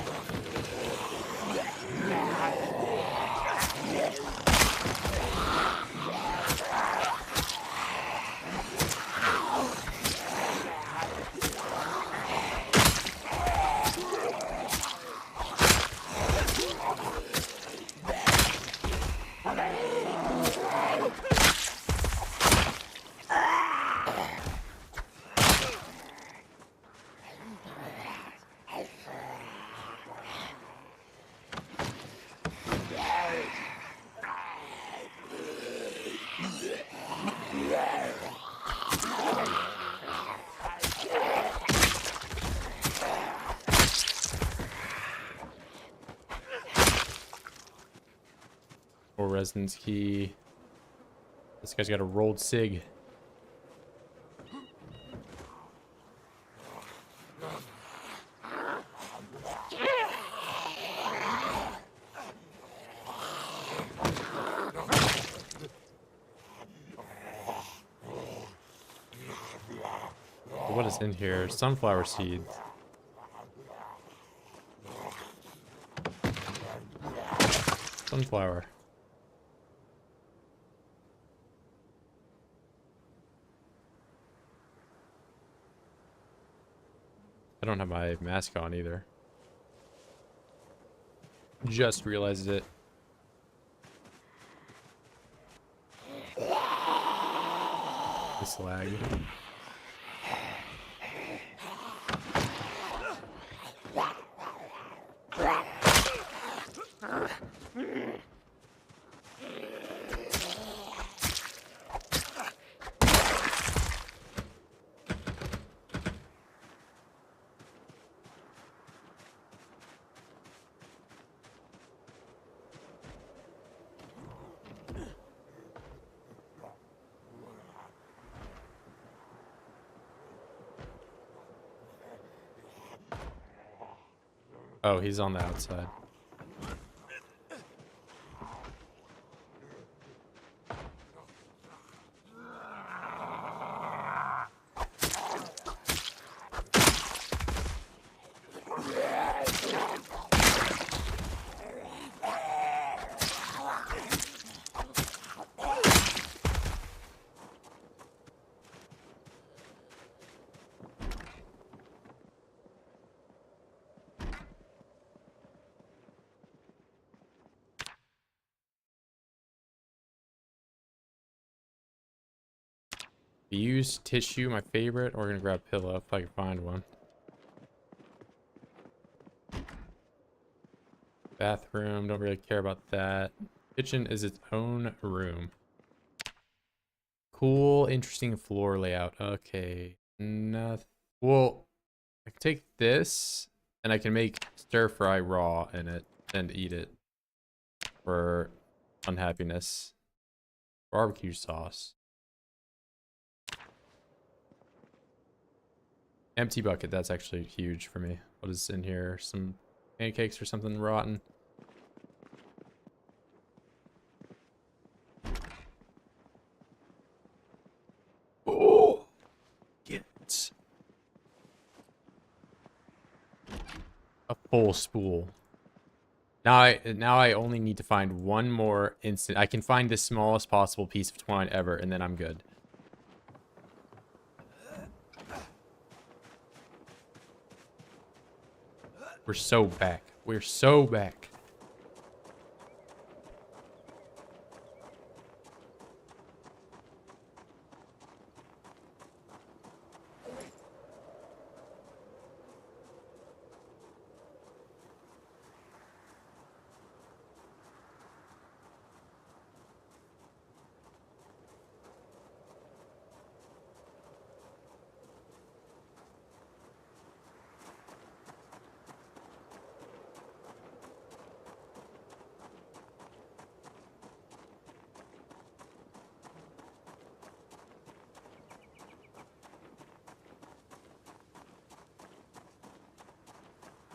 Or residence key. This guy's got a rolled cig. What is in here? Sunflower seeds. Sunflower. I don't have my mask on either. Just realized it. This lag. Oh, he's on the outside. Use tissue, my favorite. Or we're gonna grab a pillow if I can find one. Bathroom, don't really care about that. Kitchen is its own room. Cool, interesting floor layout. Okay, nothing. Well, I can take this and I can make stir fry raw in it and eat it for unhappiness. Barbecue sauce. Empty bucket, that's actually huge for me. What is in here? Some pancakes or something rotten? Oh! Get a full spool. Now I only need to find one more instant. I can find the smallest possible piece of twine ever, and then I'm good. We're so back. We're so back.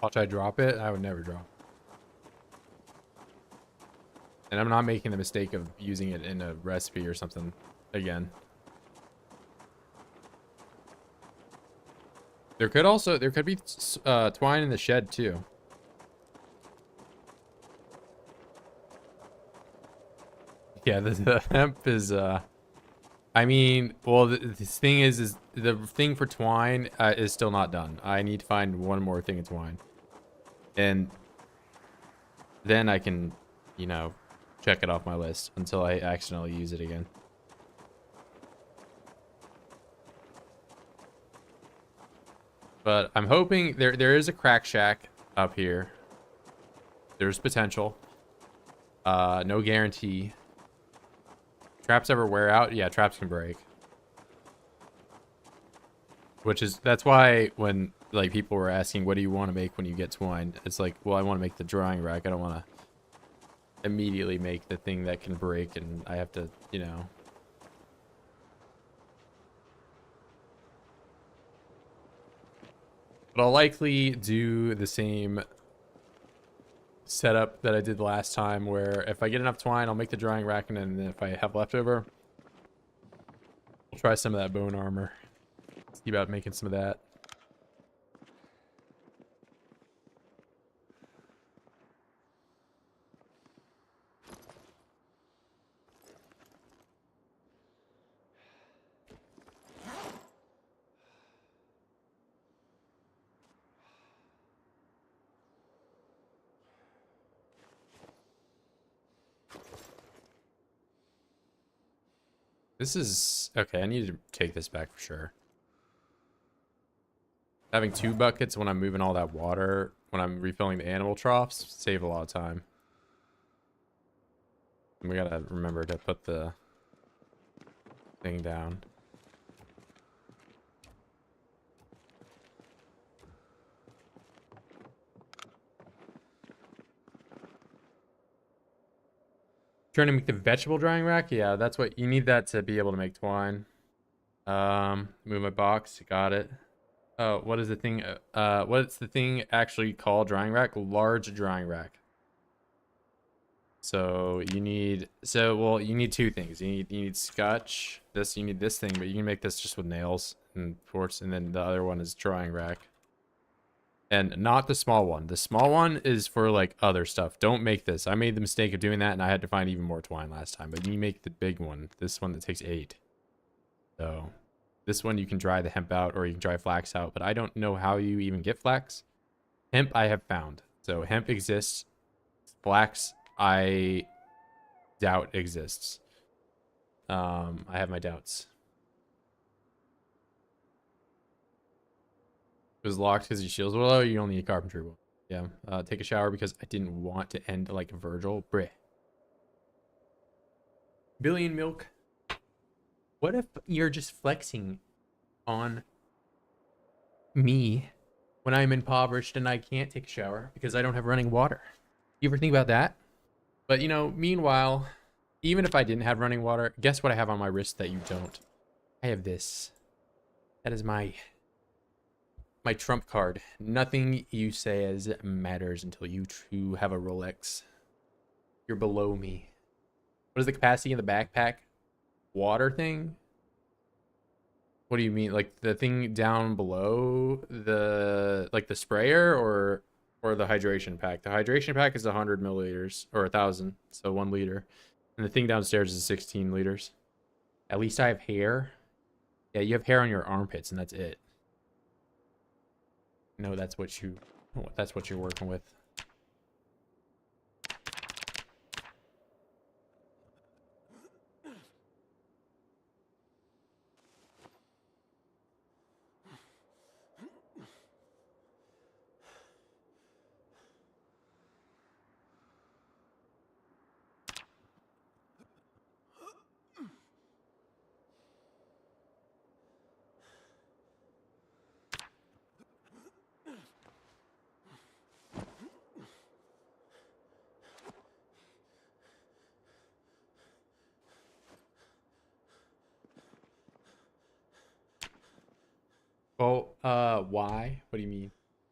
Watch I drop it? I would never drop. And I'm not making the mistake of using it in a recipe or something again. There could be twine in the shed too. Yeah, the hemp is I mean, well, this thing is the thing for twine is still not done. I need to find one more thing of twine, and then I can, you know, check it off my list until I accidentally use it again. But I'm hoping there is a crack shack up here. There's potential. No guarantee. Traps ever wear out? Yeah, traps can break. That's why when like people were asking, what do you want to make when you get twine? It's like, well, I want to make the drying rack. I don't want to immediately make the thing that can break and I have to, you know. But I'll likely do the same setup that I did last time where if I get enough twine, I'll make the drying rack, and then if I have leftover, I'll try some of that bone armor. See about making some of that. This is okay. I need to take this back for sure. Having 2 buckets when I'm moving all that water, when I'm refilling the animal troughs, save a lot of time. And we gotta remember to put the thing down. Trying to make the vegetable drying rack? Yeah, that's what you need, that to be able to make twine. Move my box. Got it. Oh, what is the thing? What's the thing actually called? Drying rack? Large drying rack. So you need, well, you need 2 things. You need scotch. You need this thing, but you can make this just with nails and force, and then the other one is drying rack. And not the small one. The small one is for like other stuff. Don't make this. I made the mistake of doing that, and I had to find even more twine last time. But you make the big one. This one that takes 8. So this one you can dry the hemp out, or you can dry flax out. But I don't know how you even get flax. Hemp I have found. So hemp exists. Flax I doubt exists. I have my doubts. It was locked because he shields. Well, you only need carpentry. Yeah. Take a shower because I didn't want to end like Virgil. Breh. Billion milk. What if you're just flexing on me when I'm impoverished and I can't take a shower because I don't have running water? You ever think about that? But, you know, meanwhile, even if I didn't have running water, guess what I have on my wrist that you don't? I have this. That is my trump card. Nothing you say as matters until you two have a Rolex. You're below me. What is the capacity in the backpack? Water thing? What do you mean? Like the thing down below the sprayer, or the hydration pack? The hydration pack is 100 milliliters or 1,000, so 1 liter. And the thing downstairs is 16 liters. At least I have hair. Yeah, you have hair on your armpits, and that's it. No, that's what you're working with. Oh, why? What do you mean?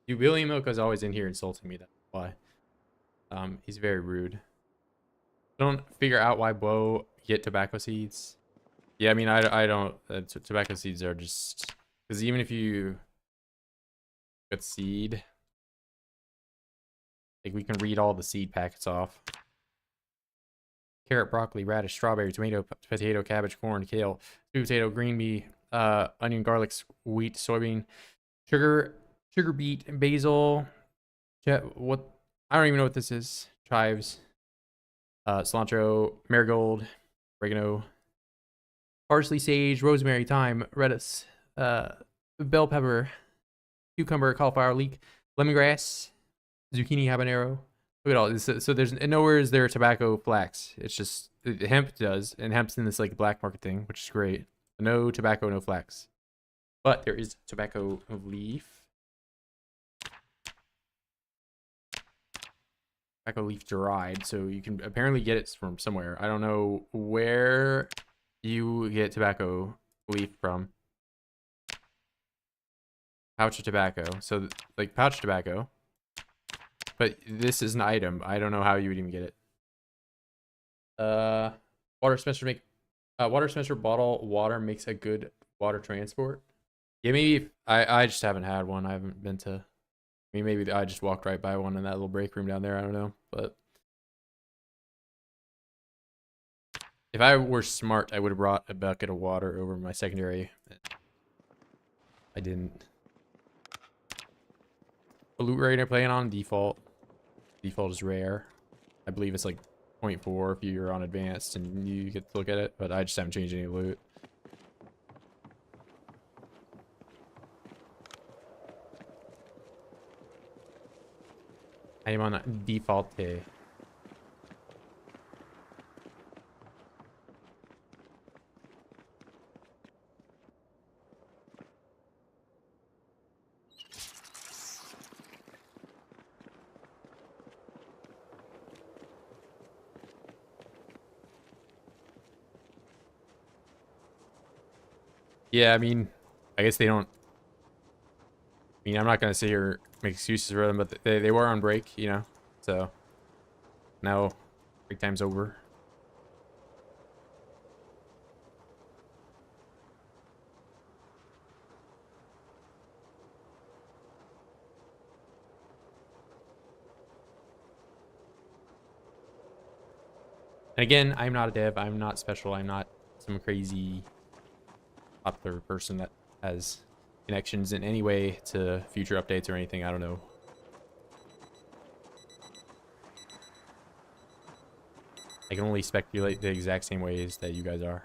William Milk is always in here insulting me. That's why. He's very rude. Don't figure out why Bo get tobacco seeds. Yeah, I mean, I don't. Tobacco seeds are just because even if you Good seed. I think we can read all the seed packets off. Carrot, broccoli, radish, strawberry, tomato, potato, cabbage, corn, kale, sweet potato, green pea, onion, garlic, wheat, soybean, sugar, beet, basil. What? I don't even know what this is. Chives, cilantro, marigold, oregano, parsley, sage, rosemary, thyme, lettuce, bell pepper, cucumber, cauliflower, leek, lemongrass, zucchini, habanero. Look at all this. So there's nowhere is there tobacco, flax. It's just hemp does, and hemp's in this like black market thing, which is great. No tobacco, no flax, but there is tobacco leaf. Tobacco leaf dried, so you can apparently get it from somewhere. I don't know where you get tobacco leaf from. Pouch of tobacco. So like pouch tobacco. But this is an item. I don't know how you would even get it. Water dispenser water dispenser bottle water makes a good water transport. Yeah, maybe I just haven't had one. I haven't been to. I mean, maybe I just walked right by one in that little break room down there. I don't know, but if I were smart, I would have brought a bucket of water over my secondary. I didn't. The loot rate I'm playing on default. Default is rare. I believe it's like 0.4 if you're on advanced and you get to look at it, but I just haven't changed any loot. I am on default. Yeah, I mean, I guess they don't. I mean, I'm not gonna sit here make excuses for them, but they were on break, you know. So now break time's over. And again, I'm not a dev. I'm not special. I'm not some crazy popular person that has connections in any way to future updates or anything. I don't know. I can only speculate the exact same ways that you guys are.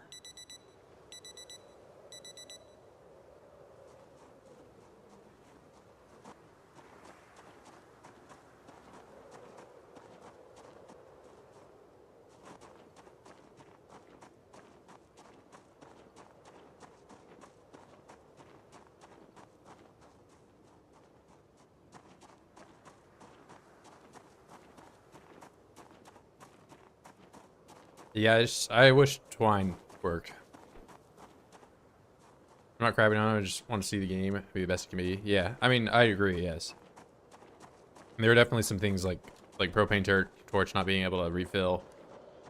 Yeah, I wish twine worked. I'm not crapping on it. I just want to see the game be the best it can be. Yeah, I mean, I agree. Yes, and there are definitely some things like propane torch not being able to refill,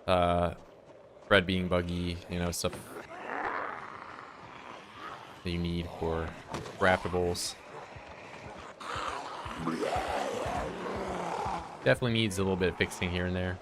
bread being buggy, you know, stuff that you need for craftables. Definitely needs a little bit of fixing here and there.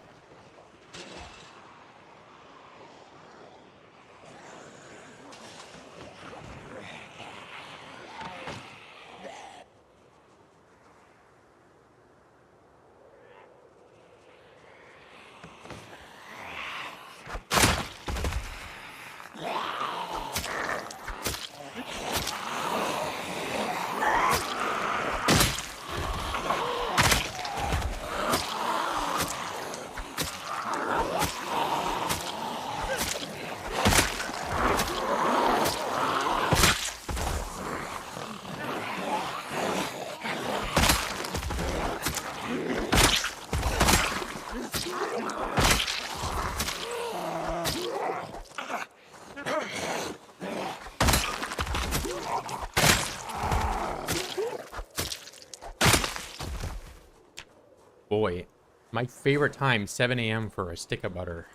Boy, my favorite time, 7 a.m. for a stick of butter.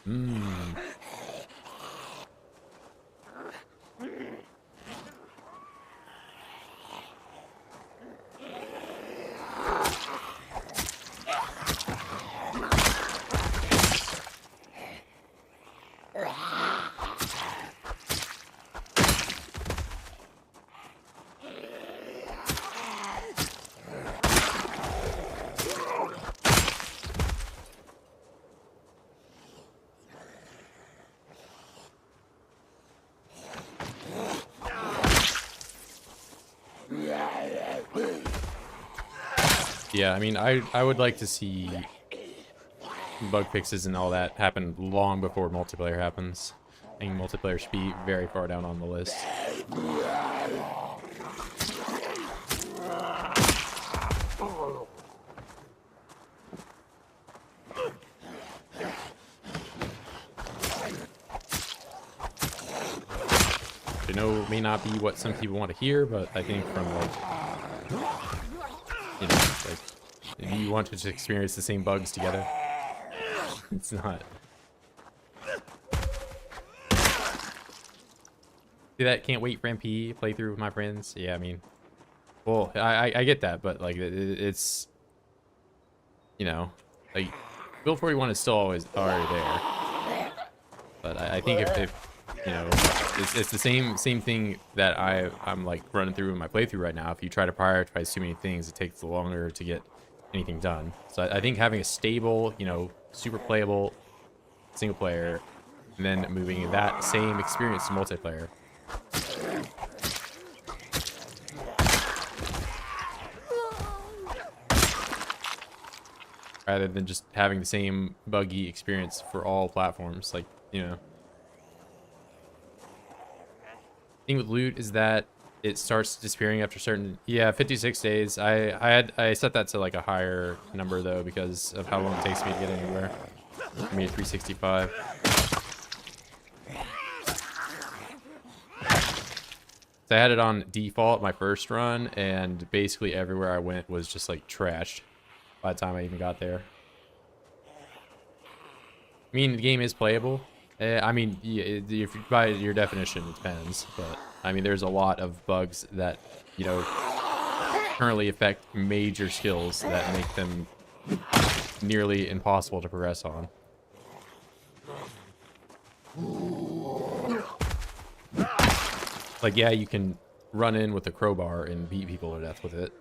Mmm. Yeah, I mean, I would like to see bug fixes and all that happen long before multiplayer happens. I think multiplayer should be very far down on the list. I know it may not be what some people want to hear, but I think from like, you know, like if you want to just experience the same bugs together, it's not. See that? Can't wait for MP playthrough with my friends. Yeah, I mean, well, I get that, but like it's, you know, like Build 41 is still always already there. But I think if you know, it's the same thing that I'm like running through in my playthrough right now. If you try to prioritize too many things, it takes longer to get anything done. So I think having a stable, you know, super playable single player, and then moving that same experience to multiplayer. Rather than just having the same buggy experience for all platforms, like, you know. Thing with loot is that it starts disappearing after certain 56 days. I set that to like a higher number though because of how long it takes me to get anywhere. I mean 365. So I had it on default my first run, and basically everywhere I went was just like trashed by the time I even got there. I mean, the game is playable. I mean, if by your definition, it depends. But I mean, there's a lot of bugs that, you know, currently affect major skills that make them nearly impossible to progress on. Like, yeah, you can run in with a crowbar and beat people to death with it,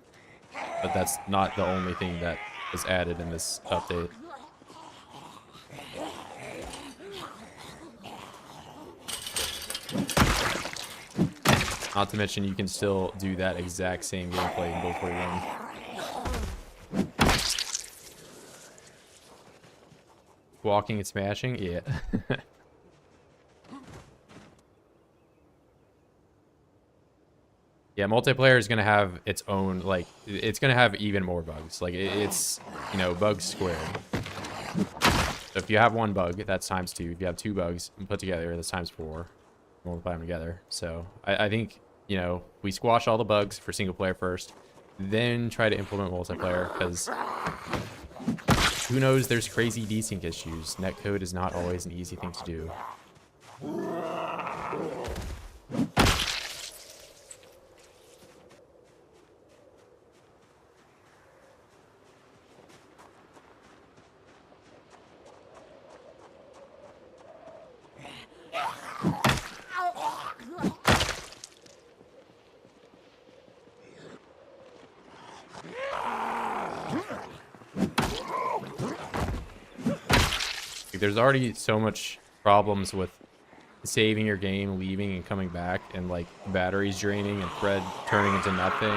but that's not the only thing that was added in this update. Not to mention, you can still do that exact same gameplay in Build 41. Walking and smashing? Yeah. Yeah, multiplayer is going to have its own, like, it's going to have even more bugs. Like, it's, you know, bugs squared. So if you have one bug, that's times 2. If you have 2 bugs put together, that's times 4. Multiply them together. So I think, you know, we squash all the bugs for single player first, then try to implement multiplayer, because who knows, there's crazy desync issues. Netcode is not always an easy thing to do. There's already so much problems with saving your game, leaving and coming back, and like batteries draining and thread turning into nothing.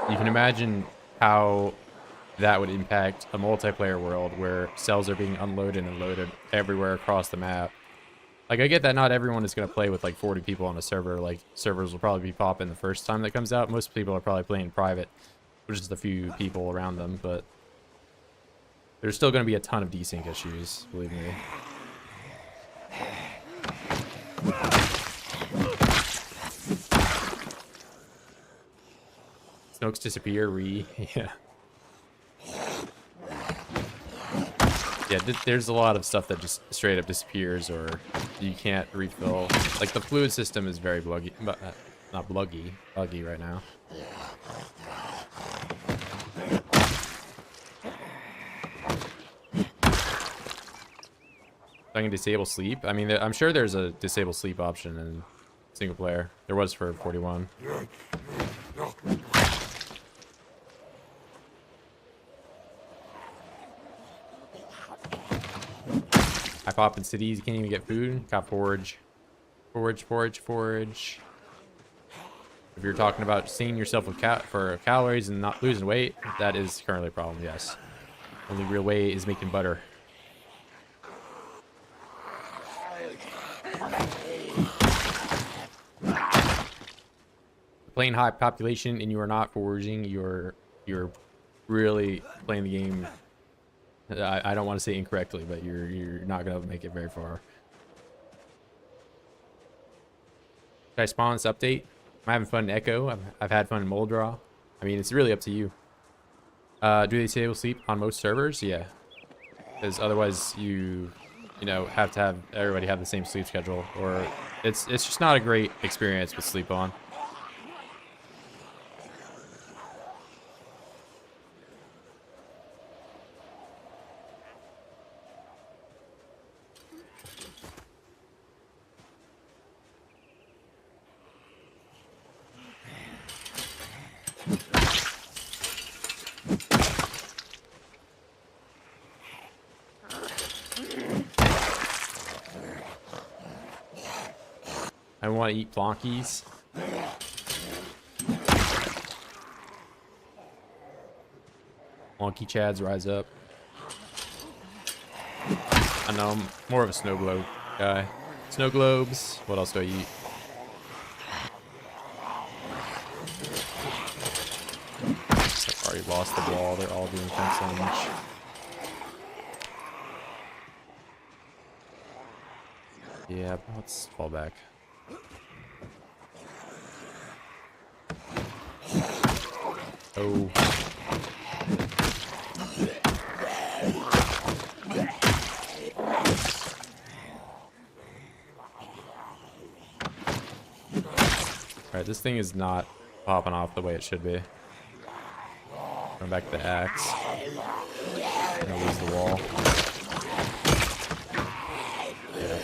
You can imagine how that would impact a multiplayer world where cells are being unloaded and loaded everywhere across the map. Like, I get that not everyone is going to play with like 40 people on a server. Like, servers will probably be popping the first time that comes out. Most people are probably playing private, with just a few people around them, but there's still going to be a ton of desync issues, believe me. Snokes disappear, yeah. Yeah, there's a lot of stuff that just straight up disappears, or you can't refill. Like, the fluid system is very buggy, not buggy right now. I can disable sleep. I mean, I'm sure there's a disable sleep option in single player. There was for 41. I pop in cities, you can't even get food. Got forage. Forage. If you're talking about seeing yourself with for calories and not losing weight, that is currently a problem, yes. Only real way is making butter. Playing high population and you are not foraging, you're really playing the game. I don't want to say incorrectly, but you're not gonna make it very far. Should I spawn this update? I'm having fun in Echo. I've had fun in Mold Draw. I mean, it's really up to you. Do they disable sleep on most servers? Yeah, because otherwise you know have to have everybody have the same sleep schedule, or it's just not a great experience with sleep on. I want to eat plonkies. Plonky chads rise up. I know I'm more of a snow globe guy. Snow globes. What else do I eat? I've already lost the wall. They're all doing fence damage. Yeah, let's fall back. Oh. Alright, this thing is not popping off the way it should be. Going back to the axe. I'm gonna lose the wall. Yeah.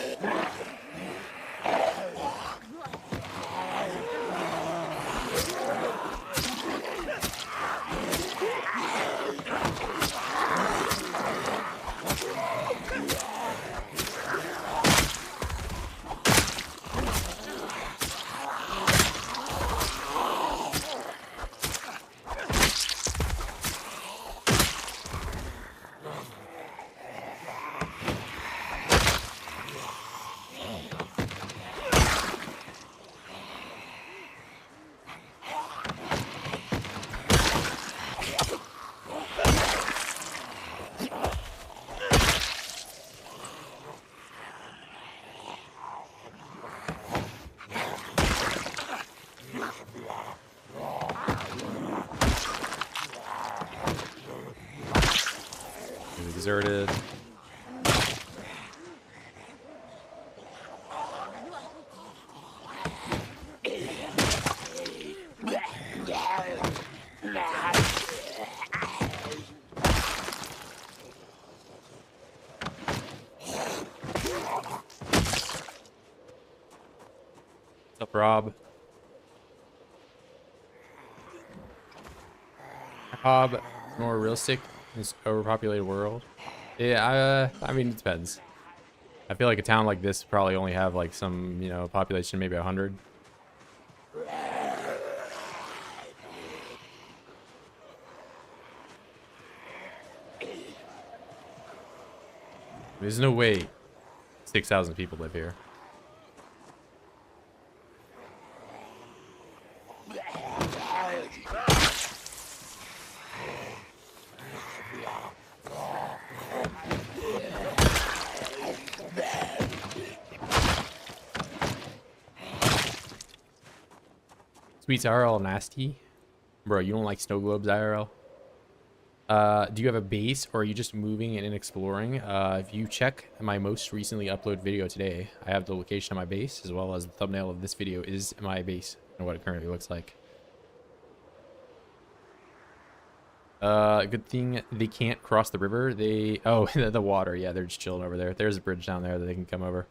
Deserted. What's up, Rob? Rob, more realistic in this overpopulated world. Yeah, I mean, it depends. I feel like a town like this probably only have like some, you know, population maybe 100. There's no way 6,000 people live here. Sweets IRL nasty. Bro, you don't like snow globes IRL? Do you have a base or are you just moving and exploring? If you check my most recently uploaded video today, I have the location of my base as well as the thumbnail of this video is my base and what it currently looks like. Good thing they can't cross the river. Oh, the water. Yeah, they're just chilling over there. There's a bridge down there that they can come over.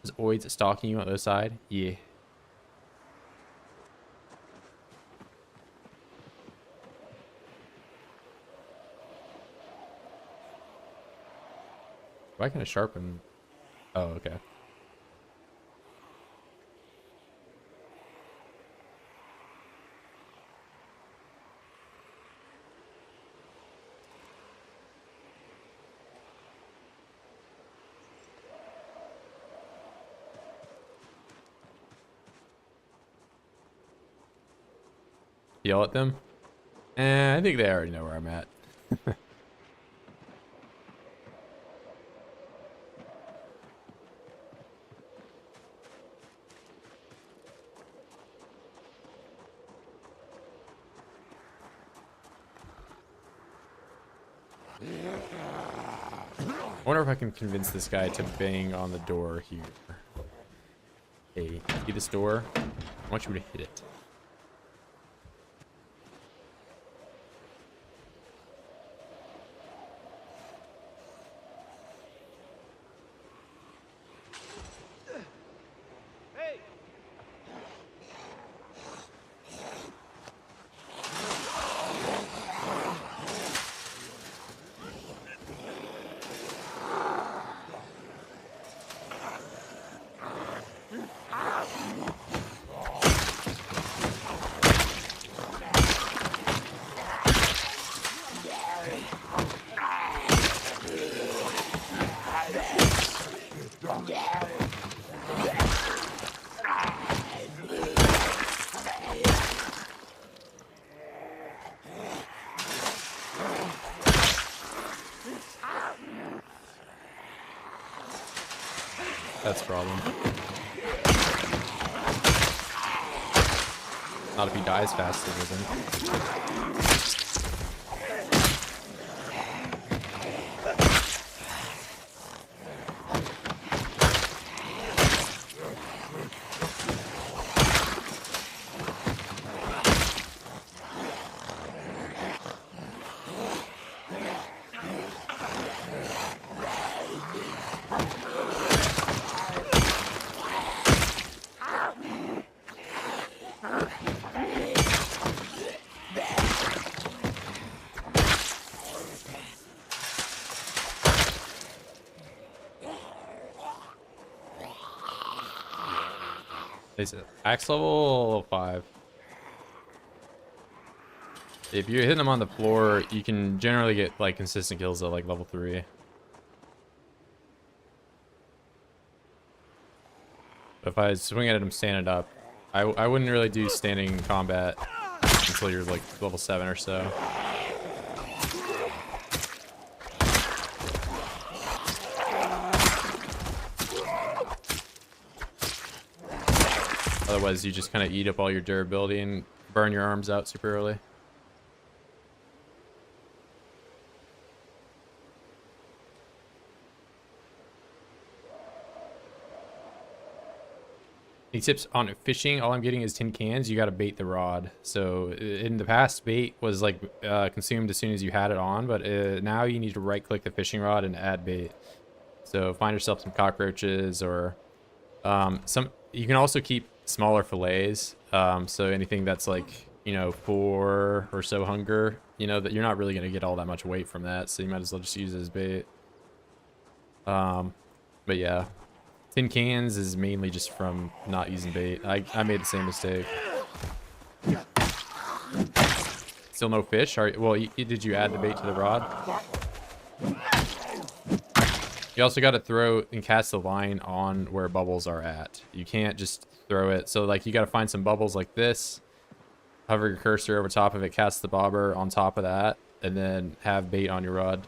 Is Oids stalking you on the other side? Yeah. Why can I sharpen? Oh, okay. Yell at them? I think they already know where I'm at. I wonder if I can convince this guy to bang on the door here. Hey, see this door? I want you to hit it. That's the problem. Not if he dies faster with him. Is it axe level 5? If you're hitting them on the floor, you can generally get like consistent kills at like level 3. But if I swing at him standing up, I wouldn't really do standing combat until you're like level 7 or so. Otherwise, you just kind of eat up all your durability and burn your arms out super early. Any tips on fishing? All I'm getting is tin cans. You got to bait the rod. So in the past, bait was like consumed as soon as you had it on, but now you need to right click the fishing rod and add bait. So find yourself some cockroaches or some. You can also keep smaller fillets. So anything that's like, you know, 4 or so hunger, you know, that you're not really going to get all that much weight from that. So you might as well just use it as bait. But yeah. Tin cans is mainly just from not using bait. I made the same mistake. Still no fish? Well, did you add the bait to the rod? You also got to throw and cast the line on where bubbles are at. You can't just throw it. So like you got to find some bubbles like this. Hover your cursor over top of it, cast the bobber on top of that, and then have bait on your rod.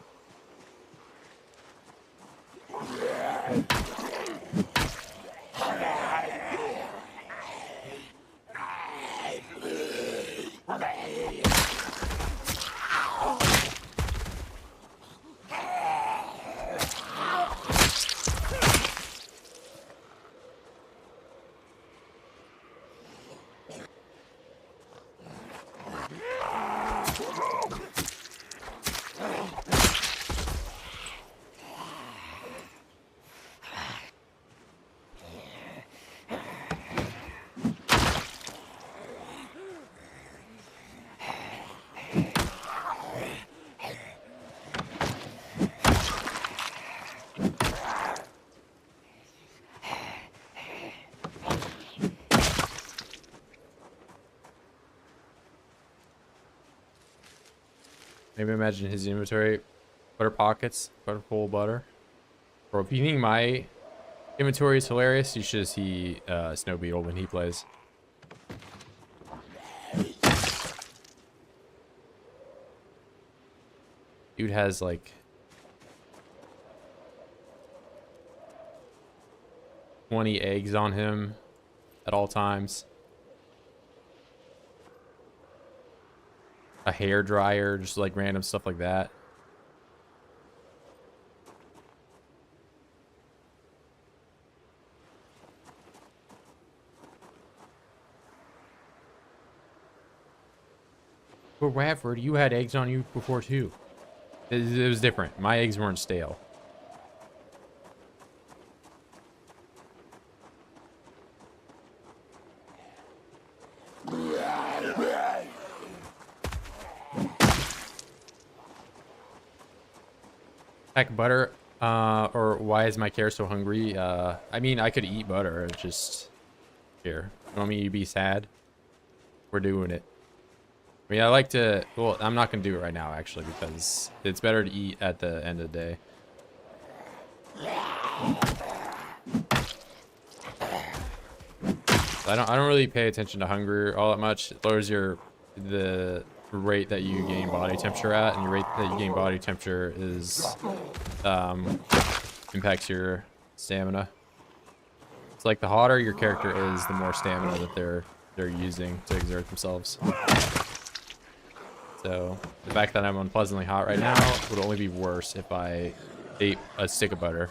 Maybe imagine his inventory, butter pockets, butter full of butter. Or if you think my inventory is hilarious, you should see Snow Beetle when he plays. Dude has like 20 eggs on him at all times. A hair dryer, just like random stuff like that. But Radford, you had eggs on you before too. It was different. My eggs weren't stale. Heck, butter. Or why is my care so hungry? I mean, I could eat butter. It's just here. You want me to be sad? We're doing it. I mean, I like to. Well, I'm not gonna do it right now, actually, because it's better to eat at the end of the day. I don't really pay attention to hunger all that much. It lowers the rate that you gain body temperature at, and your rate that you gain body temperature is impacts your stamina. It's like the hotter your character is, the more stamina that they're using to exert themselves. So the fact that I'm unpleasantly hot right now would only be worse if I ate a stick of butter.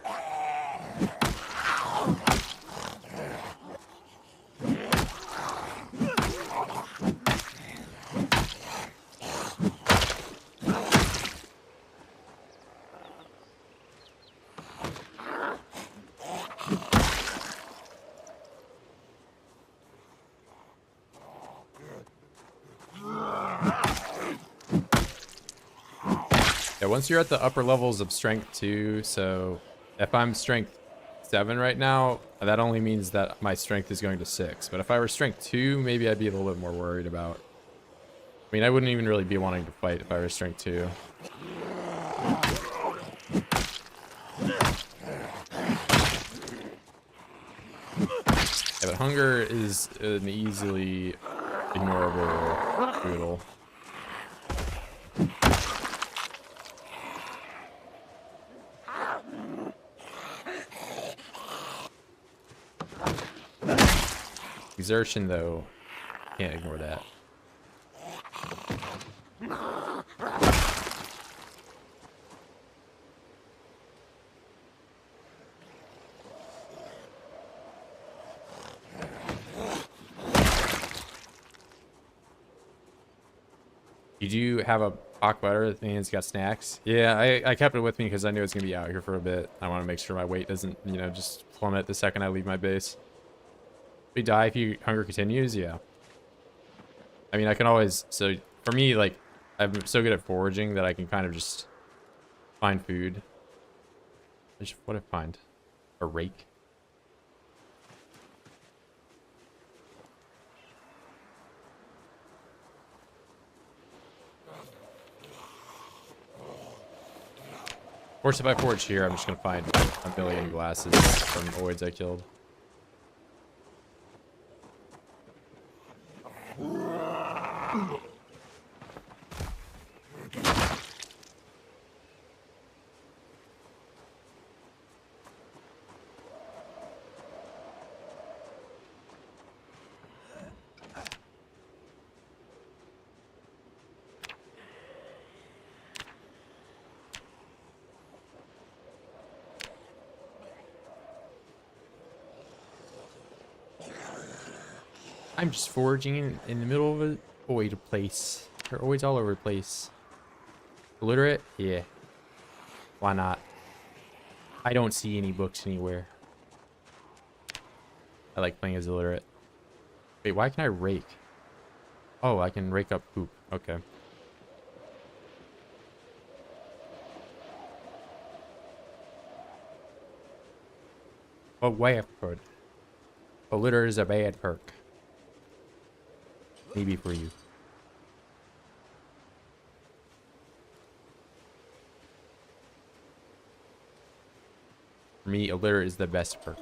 Yeah, once you're at the upper levels of strength 2, so if I'm strength 7 right now, that only means that my strength is going to 6. But if I were strength 2, maybe I'd be a little bit more worried about. I mean, I wouldn't even really be wanting to fight if I were strength 2. Yeah, but hunger is an easily ignorable poodle. Exertion, though, can't ignore that. Did you have a hawk butter that means got snacks? Yeah, I kept it with me because I knew it's gonna be out here for a bit. I want to make sure my weight doesn't, you know, just plummet the second I leave my base. We die if your hunger continues? Yeah. I mean, I can always, so for me, like, I'm so good at foraging that I can kind of just find food. What if I find? A rake? Of course, if I forage here, I'm just gonna find a million glasses from oids I killed. I'm just foraging in the middle of a oid place. There are oids all over the place. Illiterate? Yeah. Why not? I don't see any books anywhere. I like playing as illiterate. Wait, why can I rake? Oh, I can rake up poop. Okay. Oh, Radford. Illiterate is a bad perk. Maybe for you. For me, illiterate is the best perk.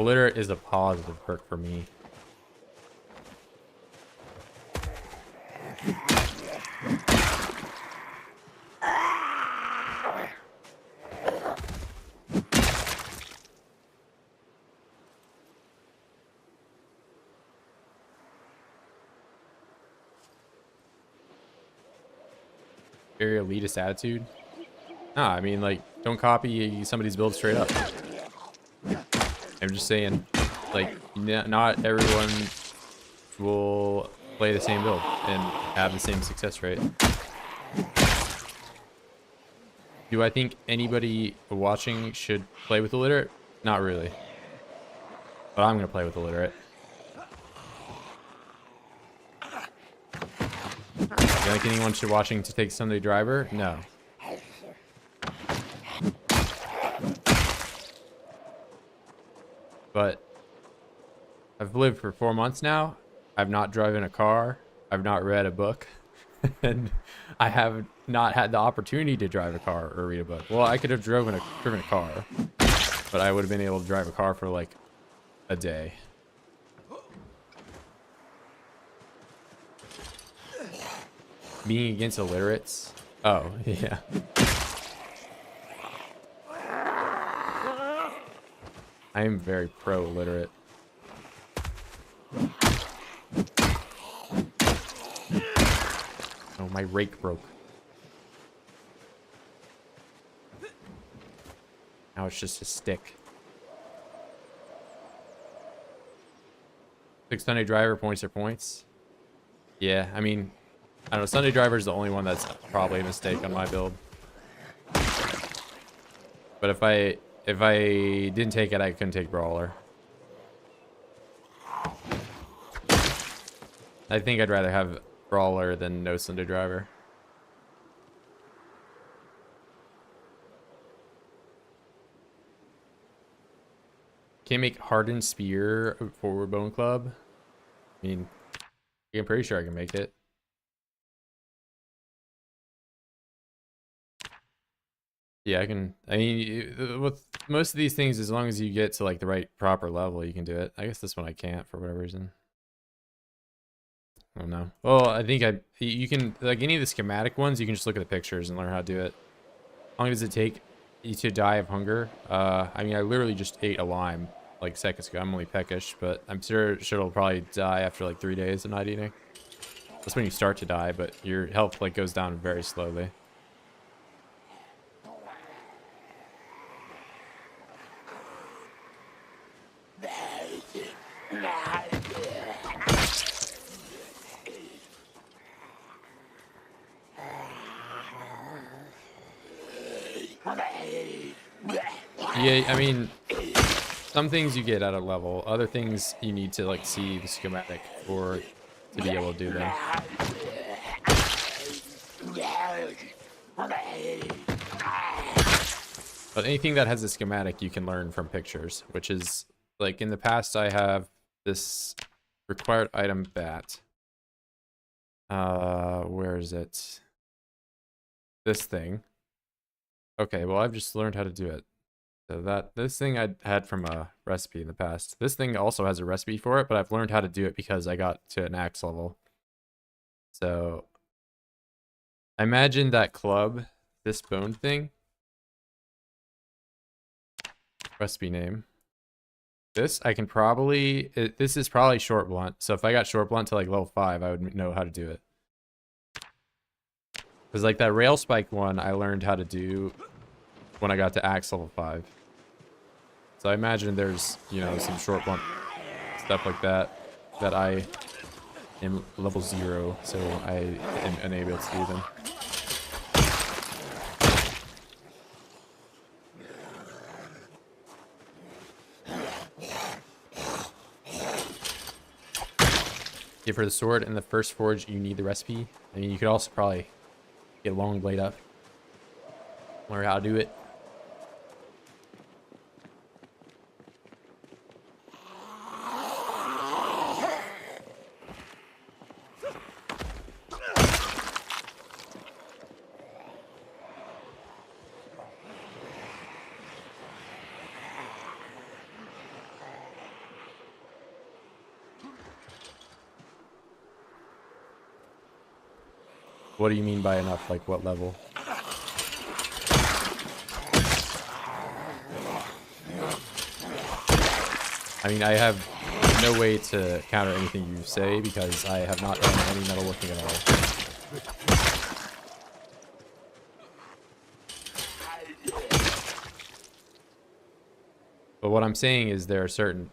Illiterate is a positive perk for me. Very elitist attitude. Nah, I mean, like, don't copy somebody's build straight up. I'm just saying, like, not everyone will play the same build and have the same success rate. Do I think anybody watching should play with illiterate? Not really. But I'm going to play with illiterate. Do you think anyone should watching to take Sunday driver? No. But I've lived for 4 months now. I've not driven a car. I've not read a book. And I have not had the opportunity to drive a car or read a book. Well, I could have driven a car, but I would have been able to drive a car for like a day. Being against illiterates? Oh, yeah. I am very pro-illiterate. Oh, my rake broke. Now it's just a stick. 6 Sunday driver points are points. Yeah, I mean, I don't know. Sunday driver is the only one that's probably a mistake on my build. But if I didn't take it, I couldn't take brawler. I think I'd rather have brawler than no Sunday driver. Can't make hardened spear forward bone club. I mean, I'm pretty sure I can make it. Yeah, I can. I mean, with most of these things, as long as you get to like the right proper level, you can do it. I guess this one I can't for whatever reason. I don't know. Well, I think you can, like any of the schematic ones, you can just look at the pictures and learn how to do it. How long does it take you to die of hunger? I mean, I literally just ate a lime like seconds ago. I'm only peckish, but I'm sure it'll probably die after like 3 days of not eating. That's when you start to die, but your health like goes down very slowly. Yeah, I mean, some things you get at a level, other things you need to like see the schematic for to be able to do them. But anything that has a schematic you can learn from pictures, which is like in the past I have this required item bat. Where is it? This thing. Okay, well I've just learned how to do it. So this thing I had from a recipe in the past. This thing also has a recipe for it, but I've learned how to do it because I got to an axe level. So I imagine that club, this bone thing. Recipe name. This I can probably, this is probably short blunt. So if I got short blunt to like level 5, I would know how to do it. Because like that rail spike one, I learned how to do when I got to axe level 5. So I imagine there's, you know, some short blunt stuff like that that I am level 0, so I am unable to do them. Yeah, for the sword and the first forge, you need the recipe. I mean, you could also probably get a long blade up. Learn how to do it. What do you mean by enough? Like what level? I mean, I have no way to counter anything you say because I have not done any metalworking at all. But what I'm saying is there are certain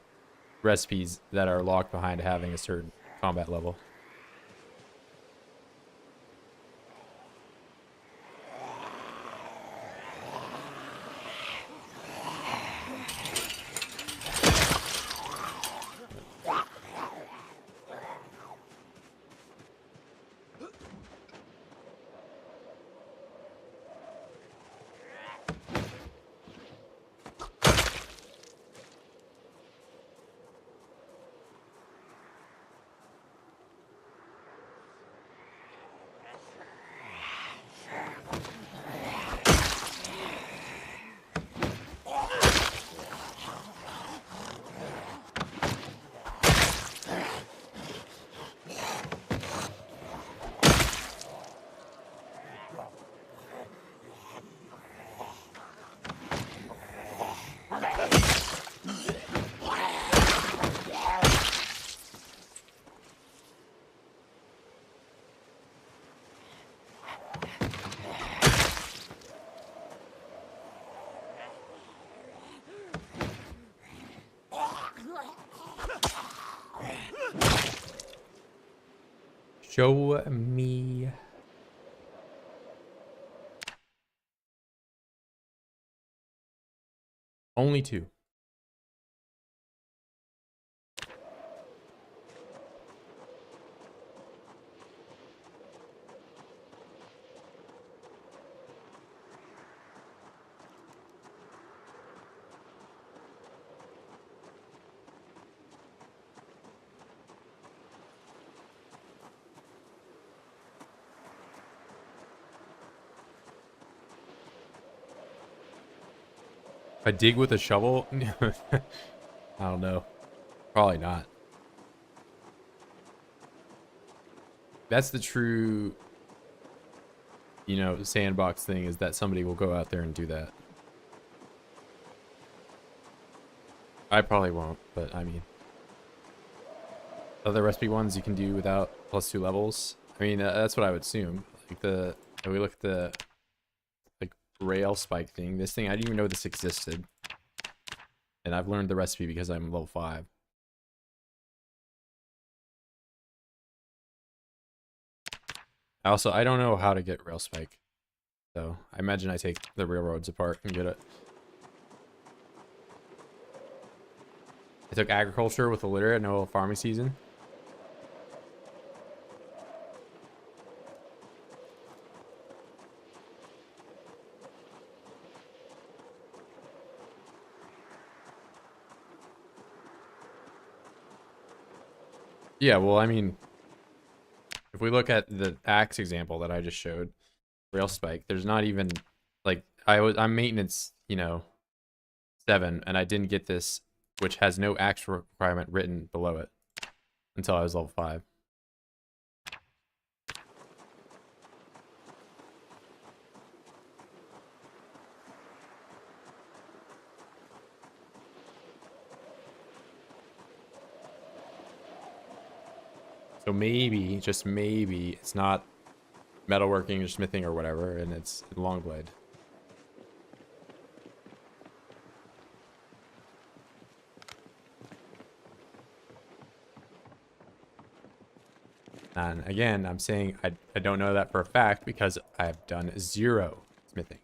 recipes that are locked behind having a certain combat level. Show me. Only 2. If I dig with a shovel? I don't know. Probably not. That's the true, you know, sandbox thing, is that somebody will go out there and do that. I probably won't, but I mean, other recipe ones you can do without +2 levels. I mean, that's what I would assume. Like if we look at the like rail spike thing, this thing, I didn't even know this existed. And I've learned the recipe because I'm level 5. Also, I don't know how to get rail spike. So I imagine I take the railroads apart and get it. I took agriculture with illiterate, no farming season. Yeah, well, I mean, if we look at the axe example that I just showed, rail spike, there's not even like I'm maintenance, you know, 7, and I didn't get this, which has no axe requirement written below it until I was level 5. So maybe, just maybe, it's not metalworking or smithing or whatever, and it's long blade. And again, I'm saying I don't know that for a fact because I've done 0 smithing.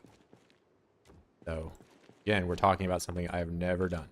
So again, we're talking about something I've never done.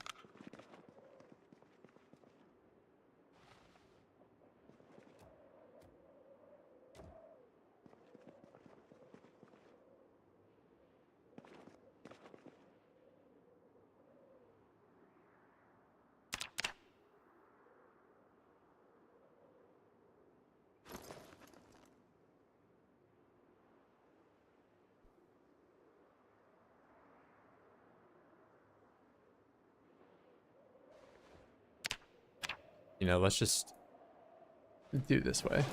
You know, let's just do it this way.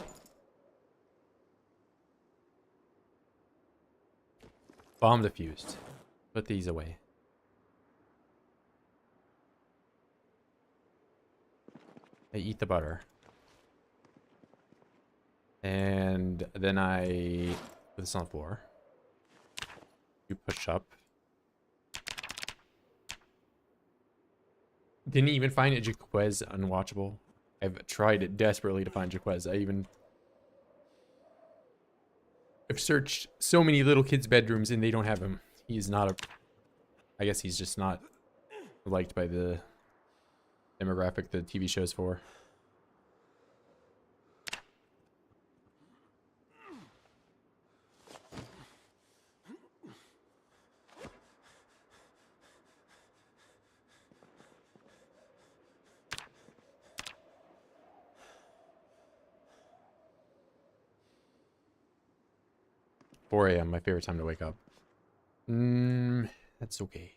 Bomb defused. Put these away. I eat the butter. And then I put this on the floor. You push up. Didn't even find a Jaquez unwatchable. I've tried desperately to find Jaquez. I've searched so many little kids' bedrooms and they don't have him. He's not a... I guess he's just not liked by the demographic the TV show's for. Four a.m. my favorite time to wake up. That's okay.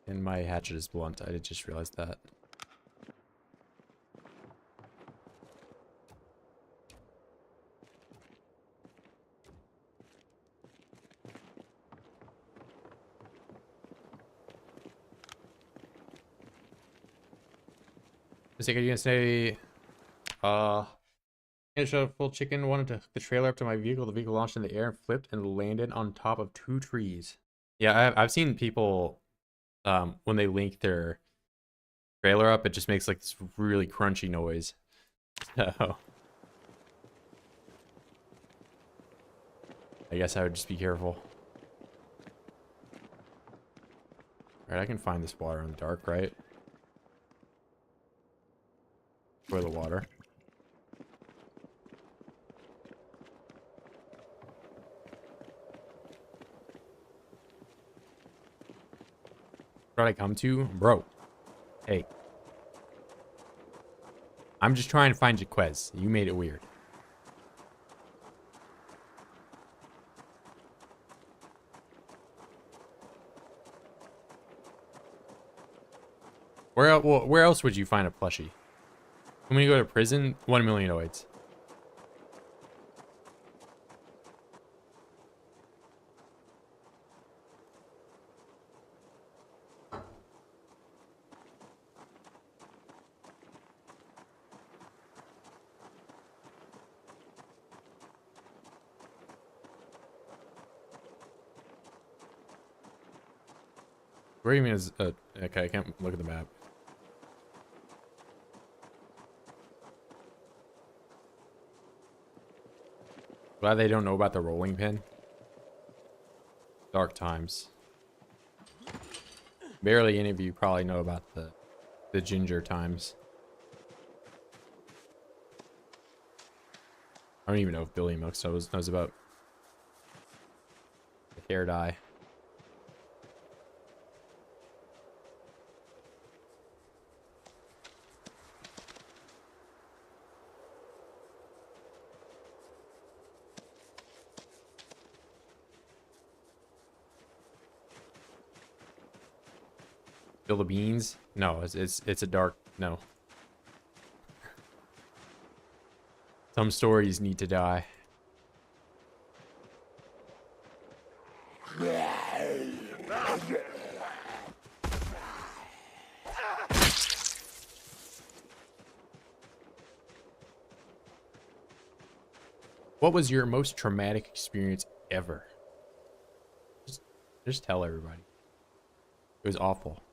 And my hatchet is blunt. I just realized that. Are you gonna say, I shot a full chicken, wanted to hook the trailer up to my vehicle. The vehicle launched in the air and flipped and landed on top of 2 trees. Yeah, I've seen people, when they link their trailer up, it just makes like this really crunchy noise. So I guess I would just be careful. Alright, I can find this water in the dark, right? Toilet water. What did I come to? Bro. Hey. I'm just trying to find Jaquez. You made it weird. Where else would you find a plushie? When you go to prison, 1 million oids. Where do you mean is okay, I can't look at the map. Glad they don't know about the rolling pin. Dark times. Barely any of you probably know about the ginger times. I don't even know if Billy Mooks knows about the hair dye. Bill the beans? No, it's a dark no. Some stories need to die. What was your most traumatic experience ever? Just tell everybody. It was awful.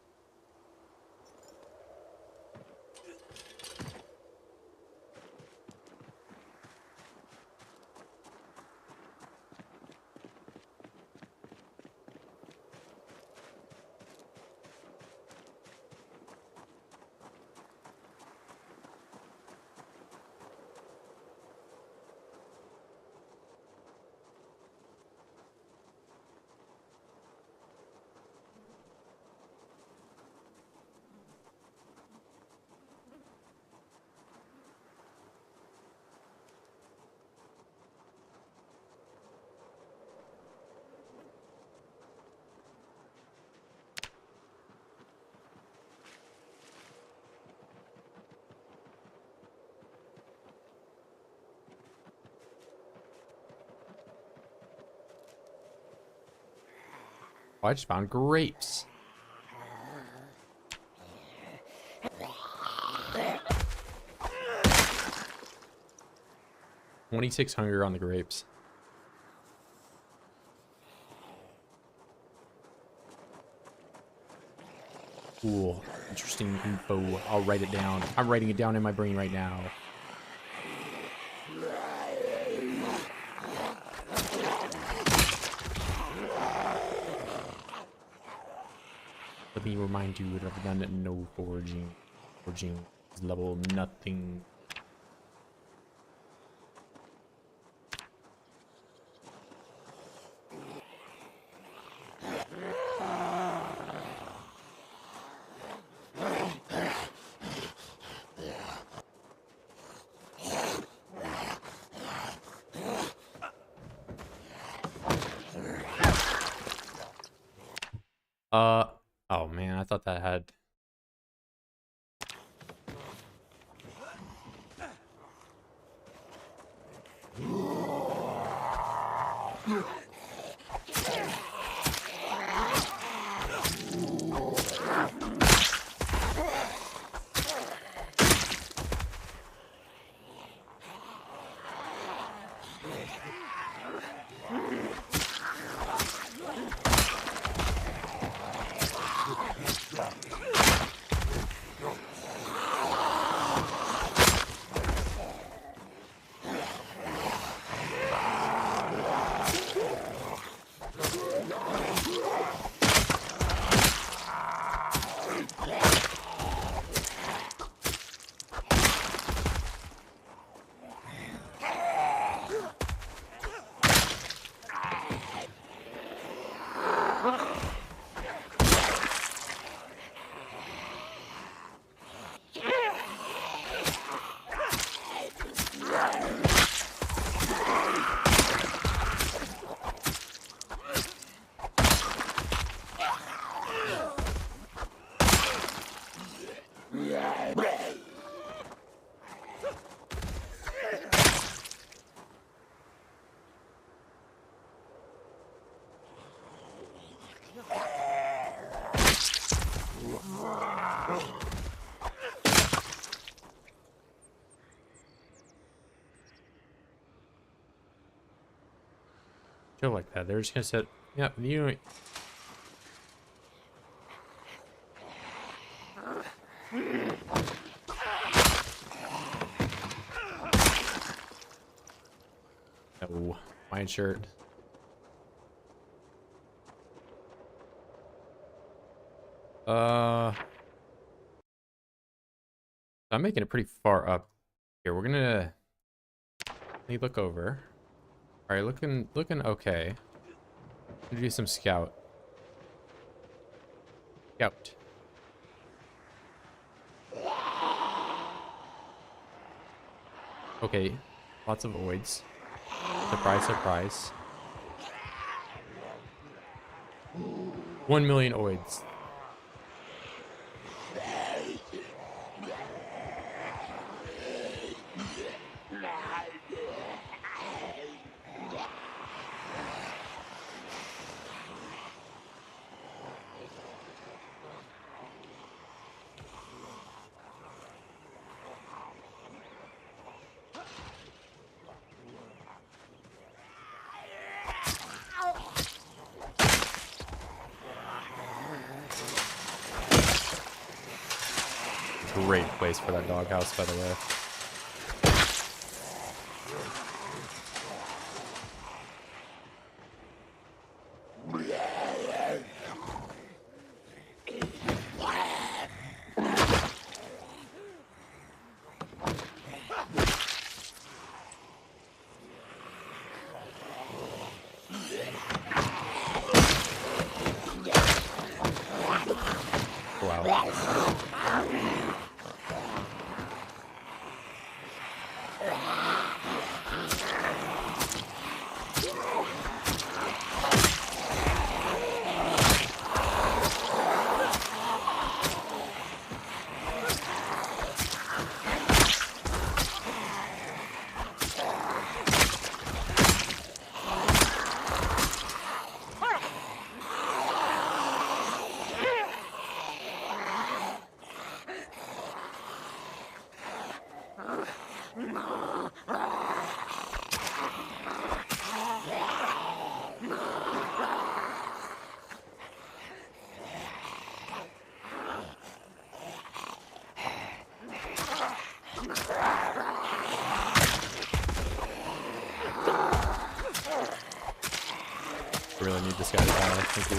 Oh, I just found grapes. 26 hunger on the grapes. Cool. Interesting info. I'll write it down. I'm writing it down in my brain right now. Let me remind you that I've done no foraging. Foraging is level nothing. Oh man, I thought that had... Feel like that. They're just gonna sit. Yeah, you. No, mine shirt. I'm making it pretty far up here. We're gonna let me look over. All right, looking okay. Gonna do some scout. Okay, lots of voids. Surprise, surprise. 1 million oids. Great place for that doghouse, by the way. Wow. need this guy to die. Thank you.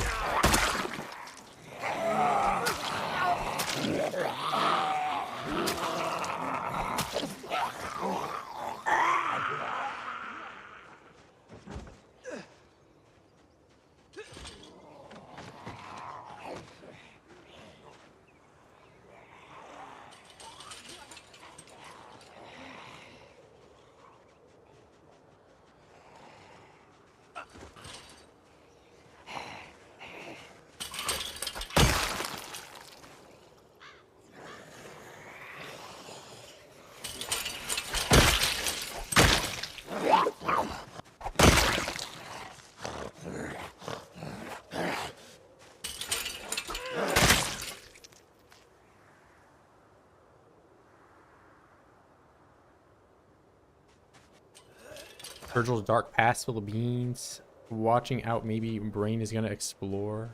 Virgil's dark past full of beans. Watching out, maybe brain is gonna explore.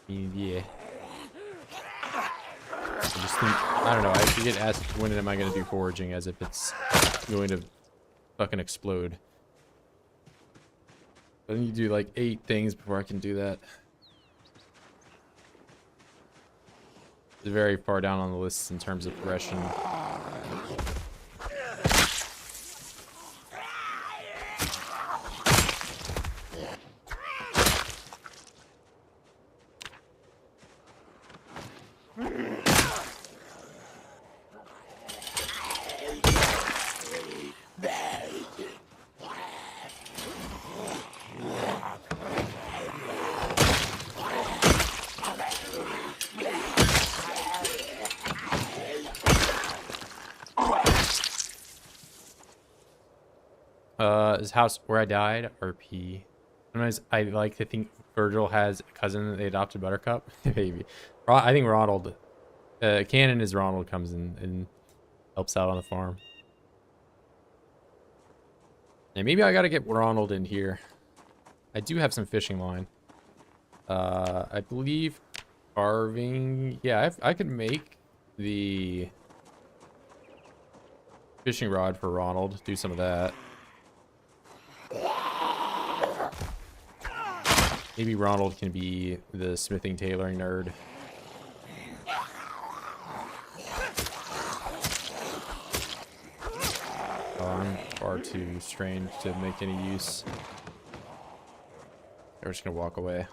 I mean, yeah. I just think, I don't know, I have to get asked when am I gonna do foraging as if it's going to fucking explode. I need to do like 8 things before I can do that. It's very far down on the list in terms of progression. His house where I died, RP. Sometimes I like to think Virgil has a cousin that they adopted, Buttercup. Maybe. I think Ronald, canon is Ronald comes in and helps out on the farm. And maybe I gotta get Ronald in here. I do have some fishing line. I believe carving. Yeah, I could make the fishing rod for Ronald. Do some of that. Maybe Ronald can be the smithing tailoring nerd. Oh, I'm far too strange to make any use. We're just gonna walk away.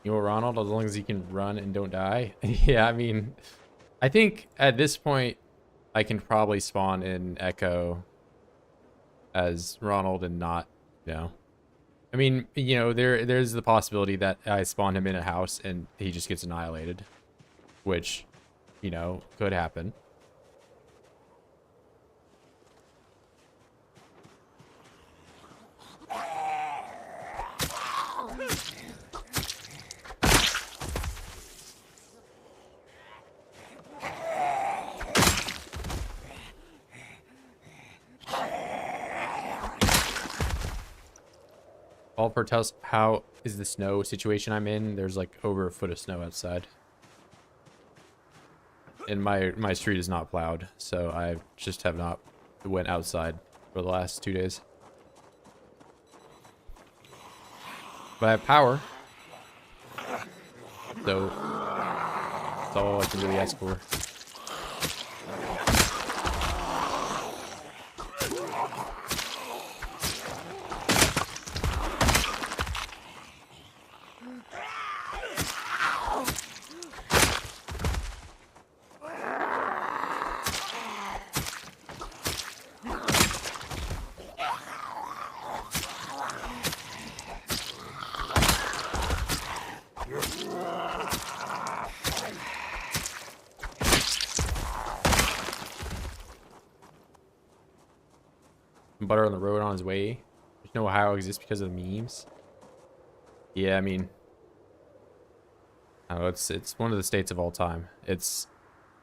You know, Ronald, as long as he can run and don't die. Yeah, I mean, I think at this point, I can probably spawn in Echo as Ronald and not, you know. I mean, you know, there's the possibility that I spawn him in a house and he just gets annihilated, which, you know, could happen. Oliver tells how is the snow situation I'm in. There's like over a foot of snow outside. And my street is not plowed, so I just have not went outside for the last 2 days. But I have power. So that's all I can really ask for. Butter on the road on his way. There's no Ohio exists because of the memes. Yeah, I mean, oh, it's one of the states of all time. It's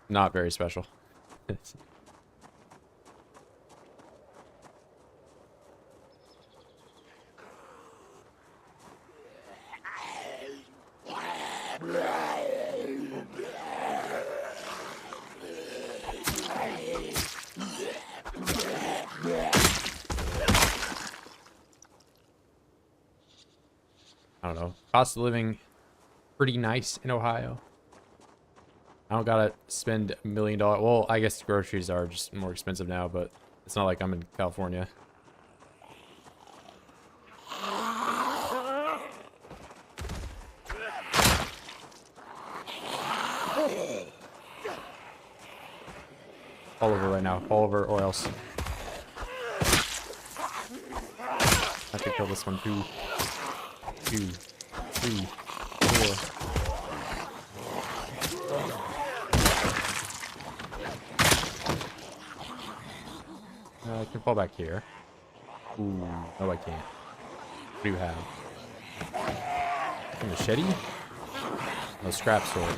not very special. don't know. Cost of living pretty nice in Ohio. I don't gotta spend $1 million. Well, I guess groceries are just more expensive now, but it's not like I'm in California. Fall over right now. Fall over or else. I have to kill this one too. 2, 3, 4. I can fall back here. Ooh, no I can't. What do you have? A machete? No, scrap sword.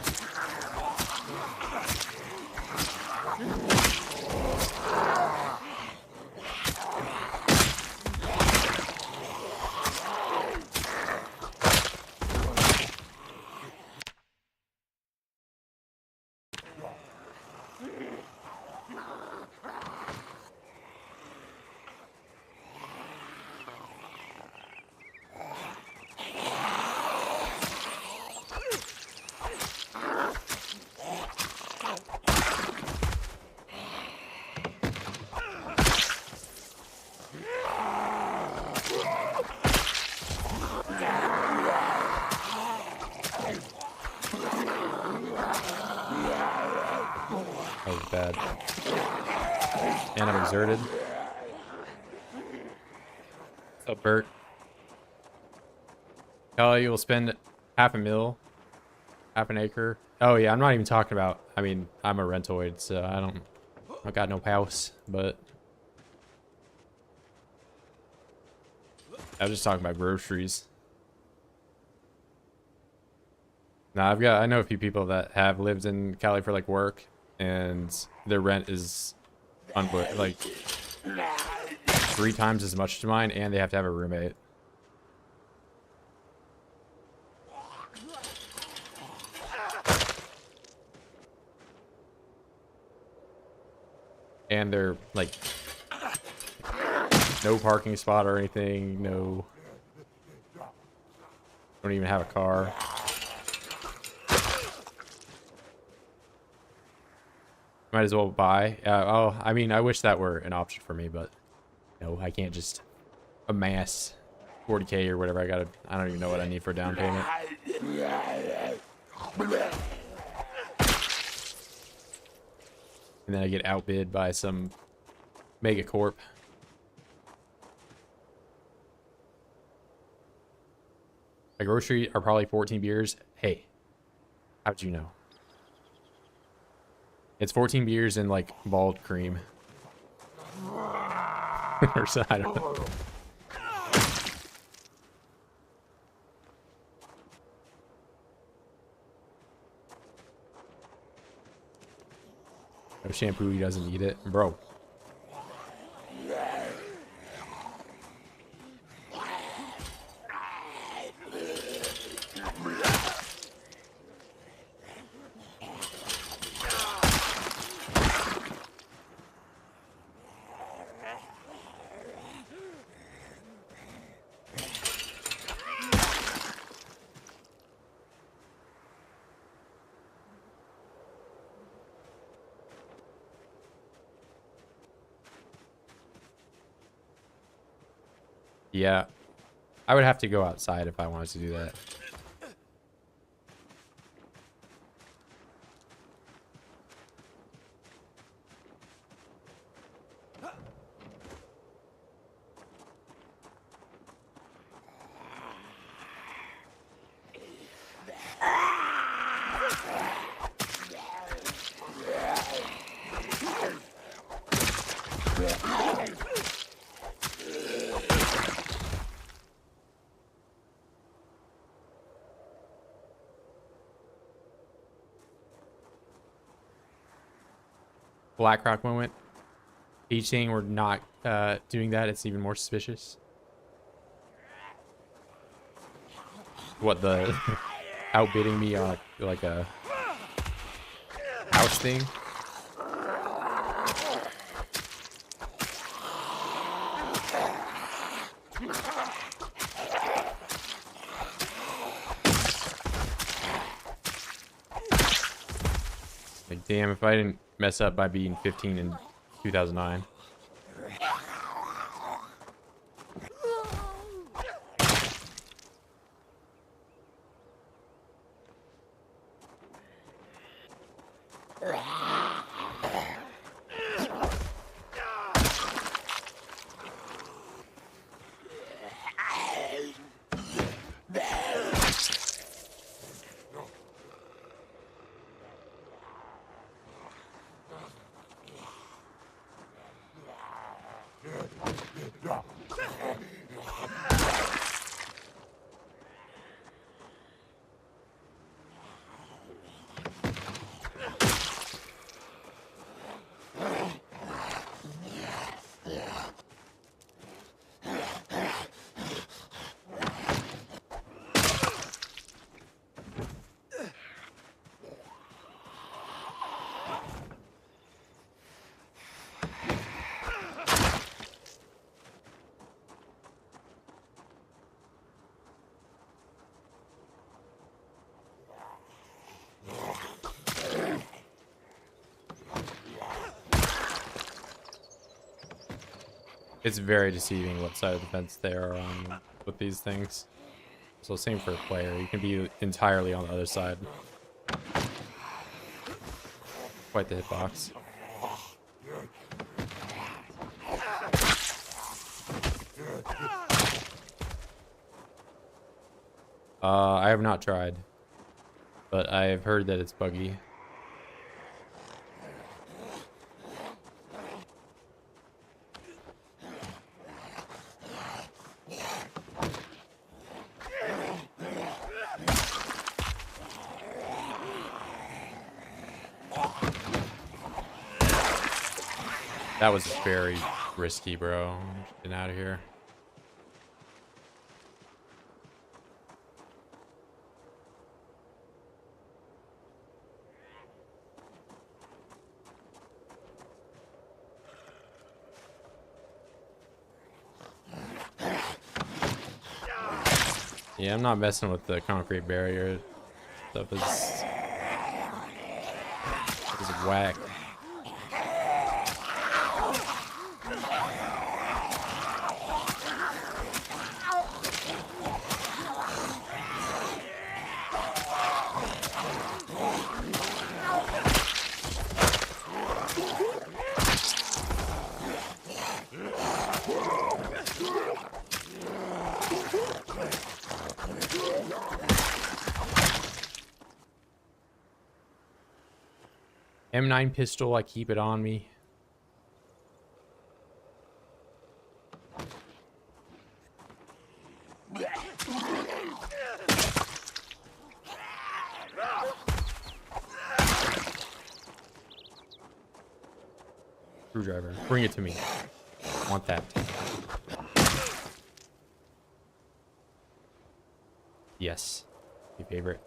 That was bad. And I'm exerted. What's up, Bert? Kelly will spend half a mil, half an acre. Oh yeah, I'm not even talking about. I mean, I'm a rentoid, so I got no house. But I was just talking about groceries. Now I know a few people that have lived in Cali for like work, and their rent is like 3 times as much as mine, and they have to have a roommate. And they're like no parking spot or anything, don't even have a car. Might as well buy. Oh, I mean, I wish that were an option for me, but no, I can't just amass 40K or whatever. I don't even know what I need for a down payment. And then I get outbid by some mega corp. My grocery are probably 14 beers. Hey, how'd you know? It's 14 beers and like bald cream. Or so, I don't know. No shampoo, he doesn't need it. Bro. Yeah, I would have to go outside if I wanted to do that. BlackRock moment. Each saying we're not doing that, it's even more suspicious. What, the outbidding me on like a house thing? Like, damn, if I didn't mess up by being 15 in 2009. It's very deceiving what side of the fence they are on with these things. So same for a player. You can be entirely on the other side. Quite the hitbox. I have not tried, but I have heard that it's buggy. That was very risky, bro. Get out of here. Yeah, I'm not messing with the concrete barrier. Stuff is whack. M9 pistol, I keep it on me. Screwdriver, bring it to me. Want that. Yes, your favorite.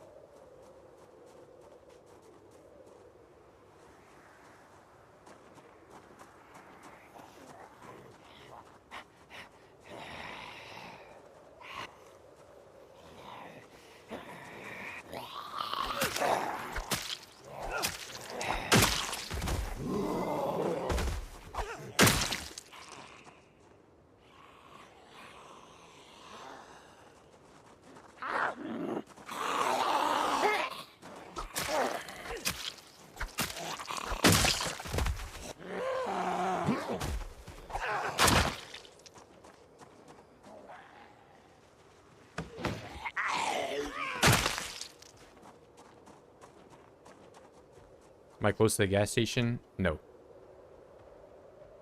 Am I close to the gas station? No.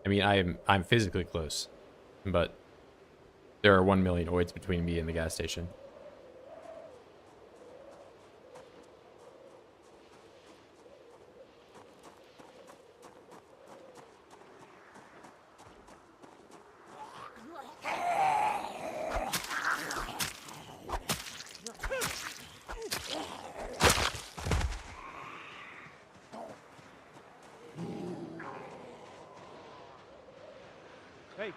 I mean, I'm physically close, but there are 1 million oids between me and the gas station. Hey.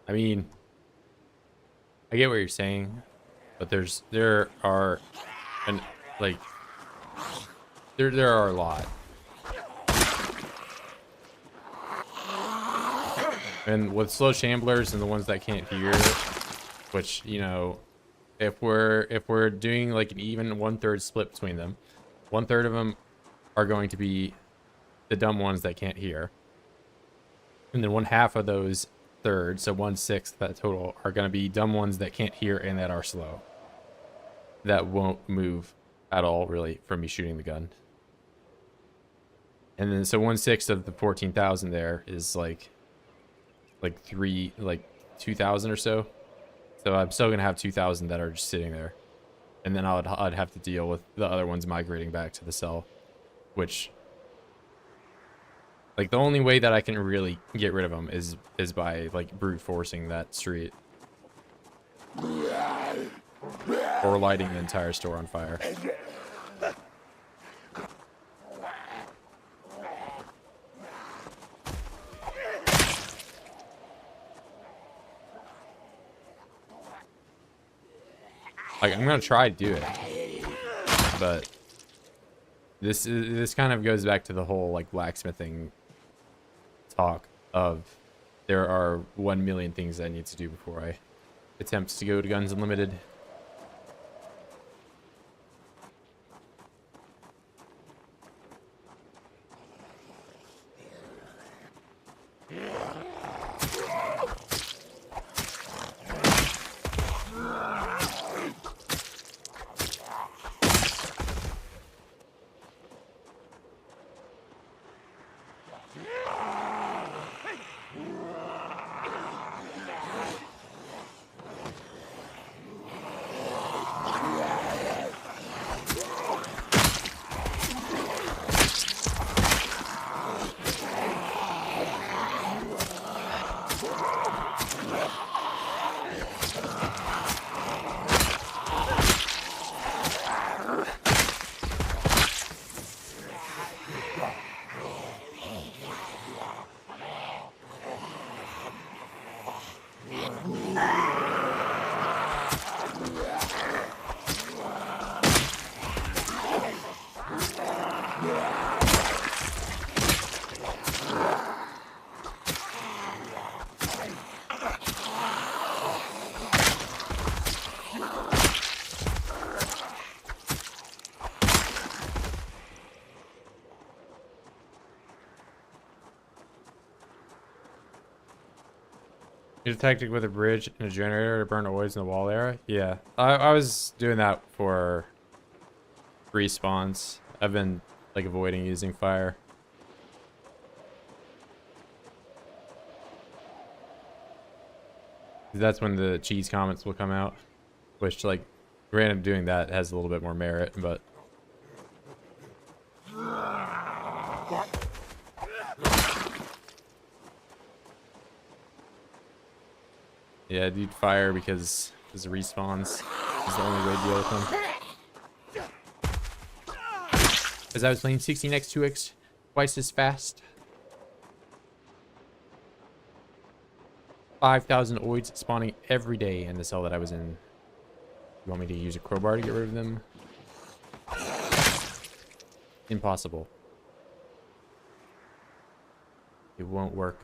I mean, I get what you're saying, but there are, and like, there are a lot. And with slow shamblers and the ones that can't hear, which, you know, if we're doing like an even 1/3 split between them, 1/3 of them are going to be the dumb ones that can't hear. And then 1/2 of those thirds, so 1/6 that total, are going to be dumb ones that can't hear and that are slow. That won't move at all, really, from me shooting the gun. And then so 1/6 of the 14,000 there is like 2,000 or so. So I'm still gonna have 2,000 that are just sitting there, and then I'd have to deal with the other ones migrating back to the cell, which, like, the only way that I can really get rid of them is by like brute forcing that street or lighting the entire store on fire. Like, I'm gonna try to do it, but this kind of goes back to the whole like blacksmithing talk of there are 1 million things I need to do before I attempt to go to Guns Unlimited. Use a tactic with a bridge and a generator to burn always in the wall area? Yeah. I was doing that for respawns. I've been like avoiding using fire. That's when the cheese comments will come out. Which, like, random doing that has a little bit more merit, but yeah, dude, fire because the respawns is the only way to deal with them. As I was playing 16x 2x twice as fast. 5,000 oids spawning every day in the cell that I was in. You want me to use a crowbar to get rid of them? Impossible. It won't work.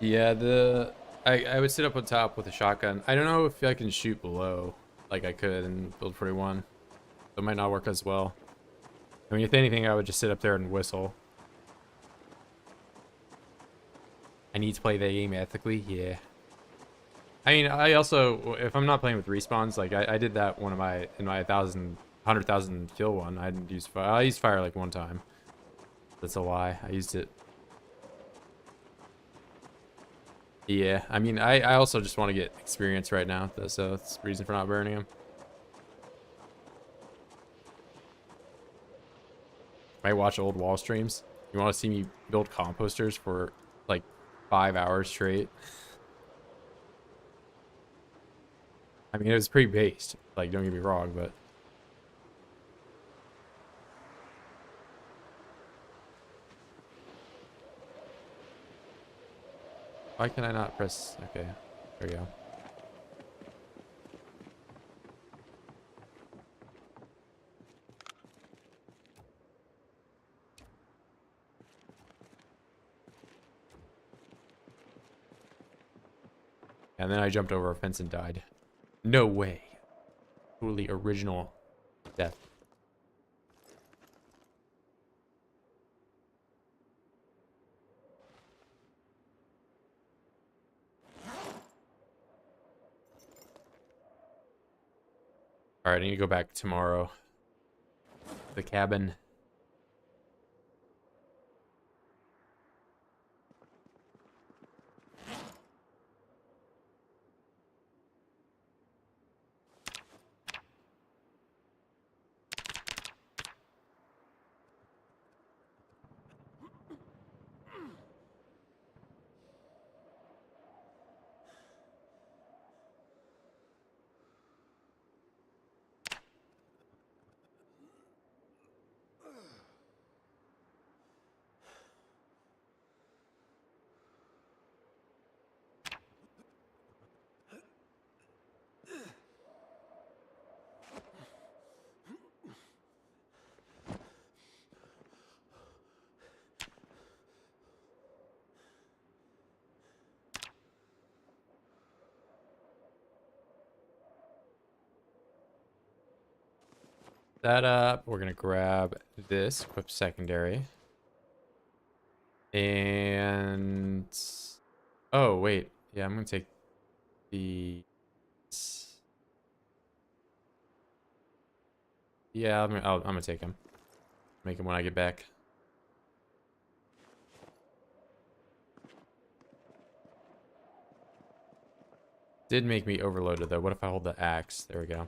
Yeah, I would sit up on top with a shotgun. I don't know if I can shoot below like I could in Build 41. So it might not work as well. I mean, if anything, I would just sit up there and whistle. I need to play the game ethically. Yeah. I mean, I also, if I'm not playing with respawns, like I did that one of my in my 100,000 kill one. I didn't use fire. I used fire like one time. That's a lie. I used it. Yeah. I mean, I also just want to get experience right now, though, so that's the reason for not burning them. Might watch old wall streams. You want to see me build composters for like 5 hours straight? I mean, it was pretty based. Like, don't get me wrong, but why can I not press? Okay, there we go. And then I jumped over a fence and died. No way. Truly original death. All right, I need to go back tomorrow. The cabin. That up. We're gonna grab this, equip secondary. And oh wait, yeah, I'm gonna take the. Yeah, I'm gonna take him. Make him when I get back. Did make me overloaded though. What if I hold the axe? There we go.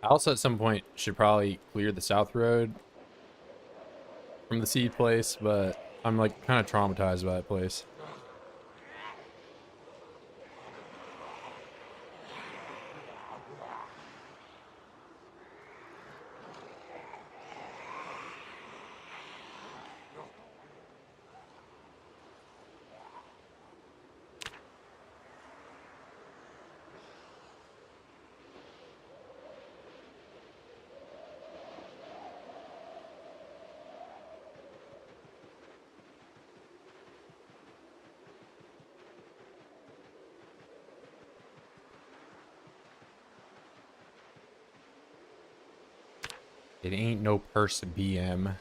I also at some point should probably clear the south road from the seed place, but I'm like kind of traumatized by that place. It ain't no purse BM.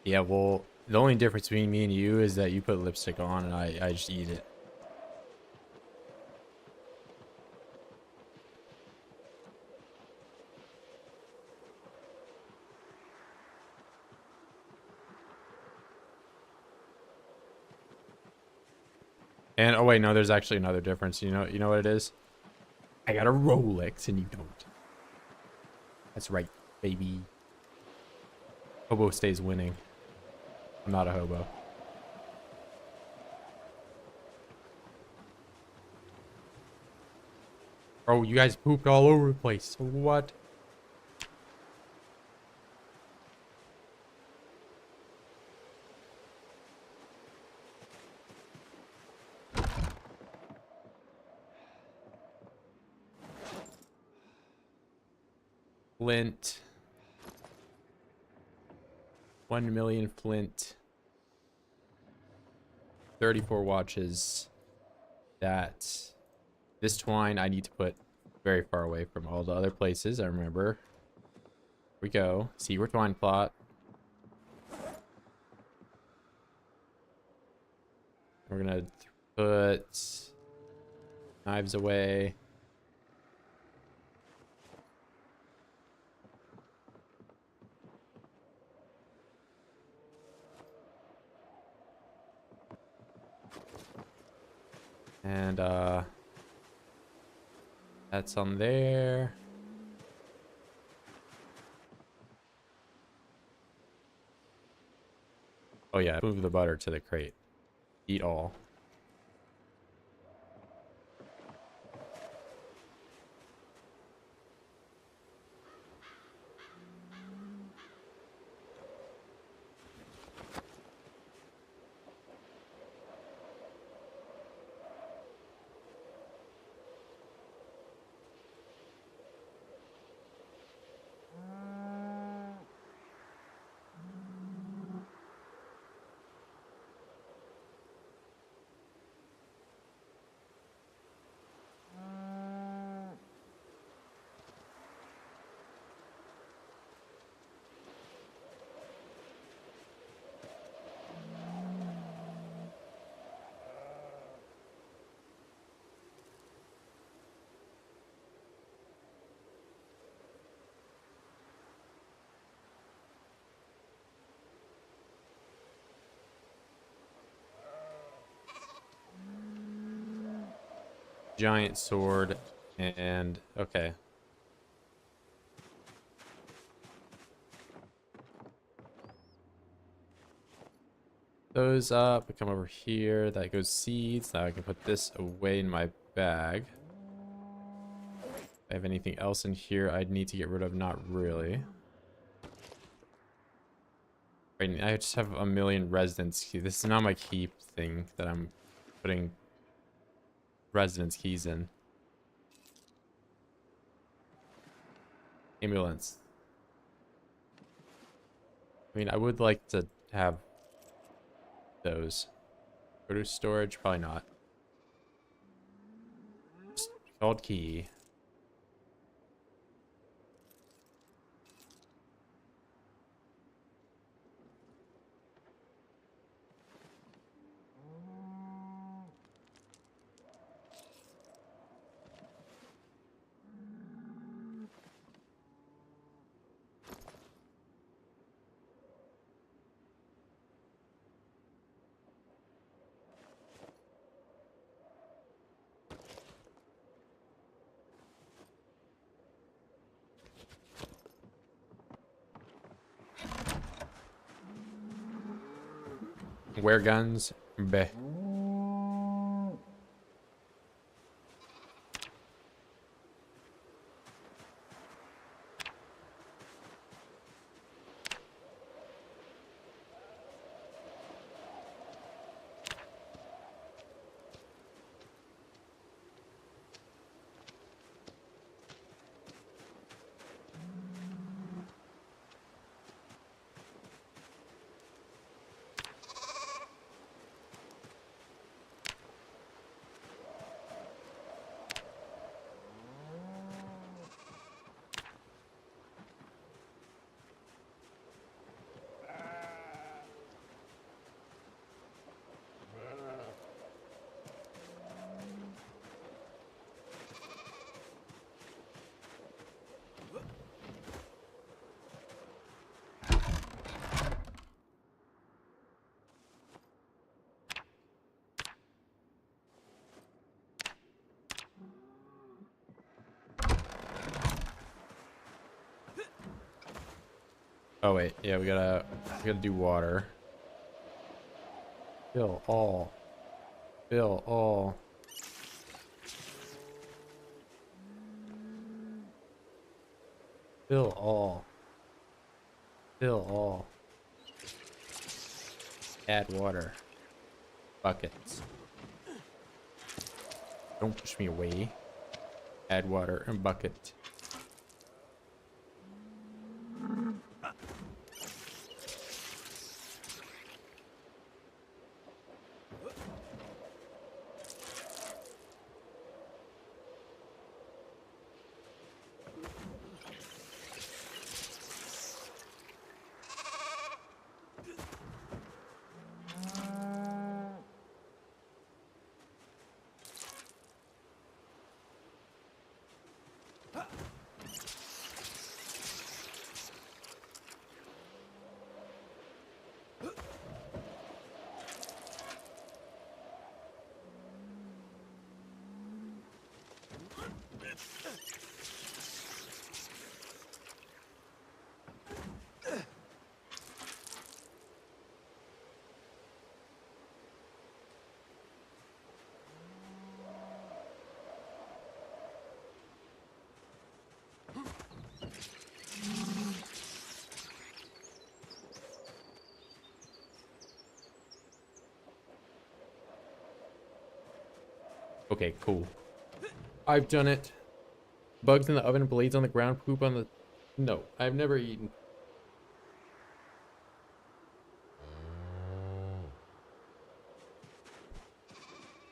Yeah, well, the only difference between me and you is that you put lipstick on and I just eat it. And oh wait, no, there's actually another difference. You know what it is? I got a Rolex and you don't. That's right, baby. Hobo stays winning. I'm not a hobo. Oh, you guys pooped all over the place. What? Flint. 1 million flint. 34 watches. That. This twine I need to put very far away from all the other places. I remember. Here we go. See your twine plot. We're gonna put knives away. And that's on there. Oh yeah, move the butter to the crate. Eat all. Giant sword and okay. those up. I come over here. That goes seeds. Now I can put this away in my bag. If I have anything else in here I'd need to get rid of? Not really. Right, I just have a million residence keys. This is not my key thing that I'm putting residence keys in. Ambulance. I mean, I would like to have those. Produce storage? Probably not. Just called key. Wear guns? Beh. Oh wait, yeah, we gotta do water. Fill all. Fill all. Fill all. Fill all. Add water. Buckets. Don't push me away. Add water and bucket. Okay, cool. I've done it. Bugs in the oven, blades on the ground, poop on the... No, I've never eaten.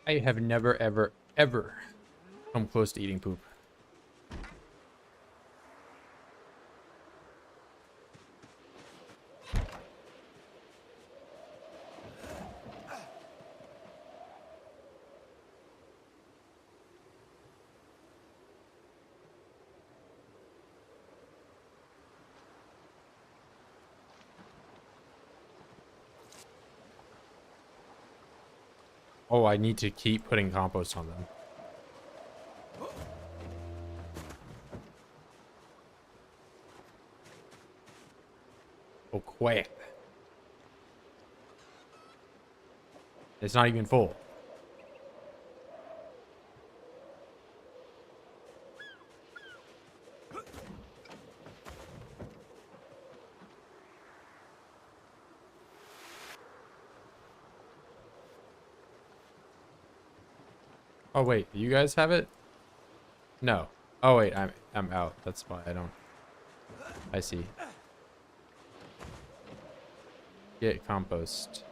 I have never, ever, ever come close to eating poop. Oh, I need to keep putting compost on them. Oh, quick. It's not even full. Oh wait, do you guys have it? No. Oh wait, I'm out. That's why I don't. I see. Get compost.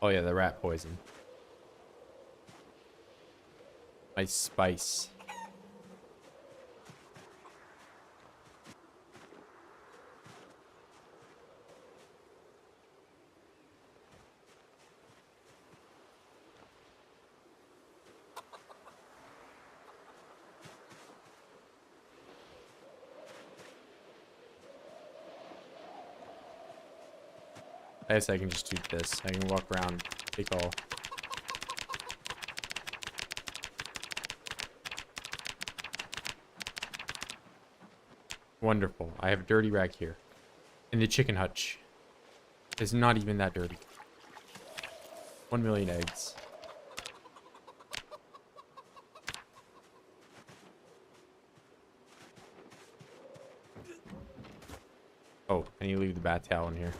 Oh yeah, the rat poison. Nice spice. I guess I can just do this. I can walk around, take all. Wonderful. I have a dirty rag here. And the chicken hutch is not even that dirty. 1 million eggs. Oh, I need to leave the bat towel in here.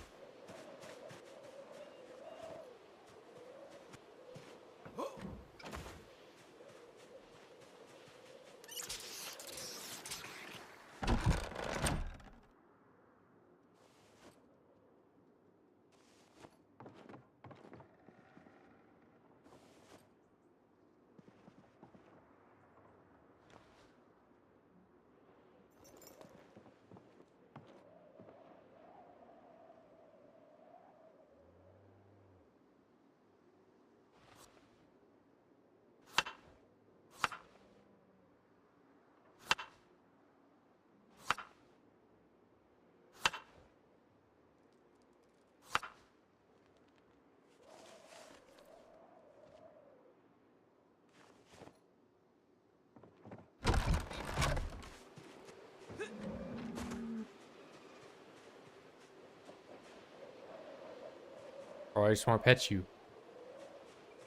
Oh, I just want to pet you.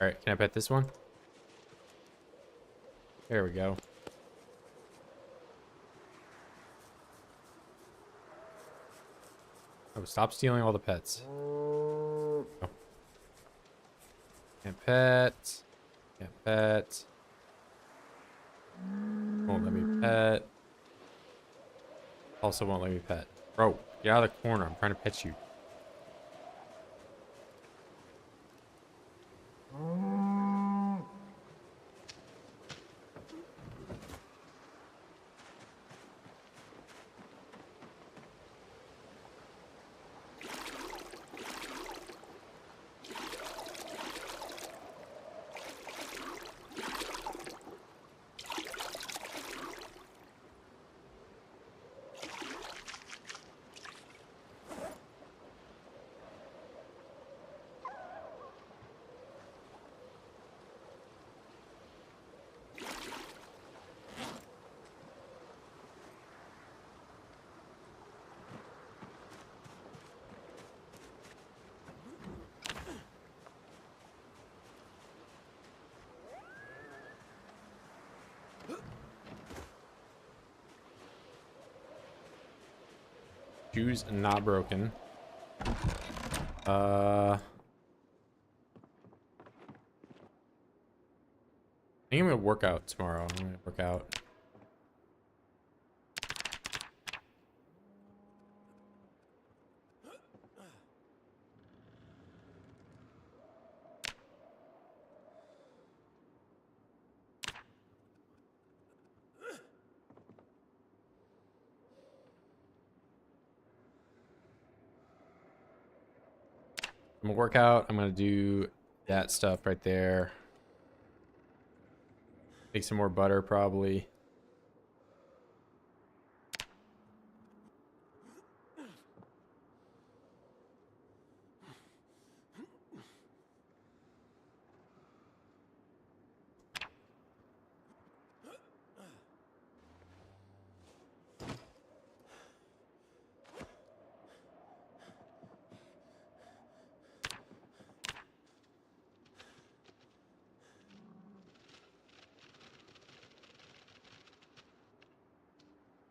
Alright, can I pet this one? There we go. Oh, stop stealing all the pets. Oh. Can't pet. Can't pet. Won't let me pet. Also won't let me pet. Bro, get out of the corner. I'm trying to pet you. Shoes not broken. I think I'm gonna work out tomorrow. I'm gonna work out. I'm gonna work out. I'm gonna do that stuff right there. Make some more butter probably.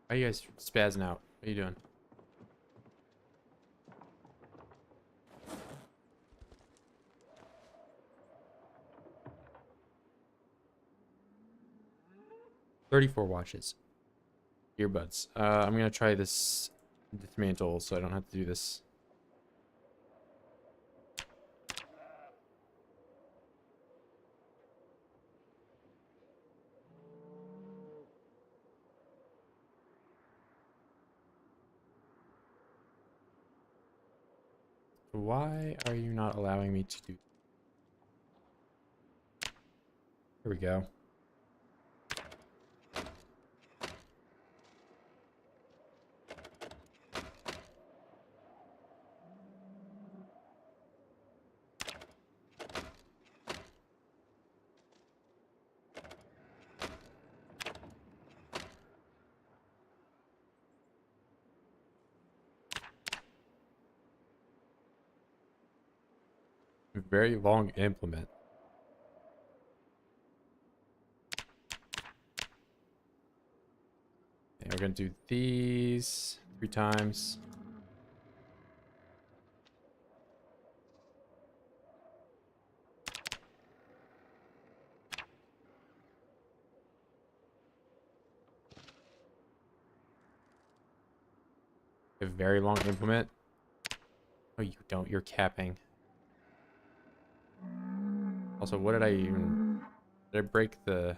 Why are you guys spazzing out? What are you doing? $34 watches. Earbuds. I'm gonna try this dismantle so I don't have to do this. Why are you not allowing me to do? Here we go. Very long implement. And we're gonna do these 3 times. A very long implement. Oh, you don't. You're capping. Also, what did I even... Did I break the...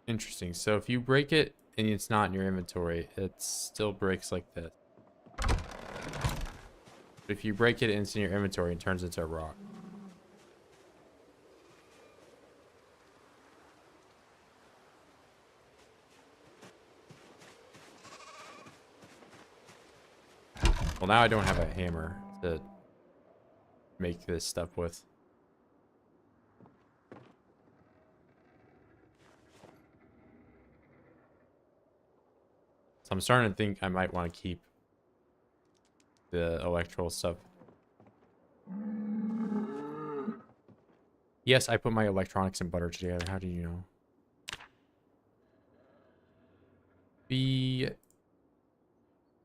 Interesting. So if you break it and it's not in your inventory, it still breaks like this. But if you break it and it's in your inventory, it turns into a rock. Well, now I don't have a hammer to make this stuff with. So I'm starting to think I might want to keep the electrical stuff. Yes, I put my electronics and butter together. How do you know?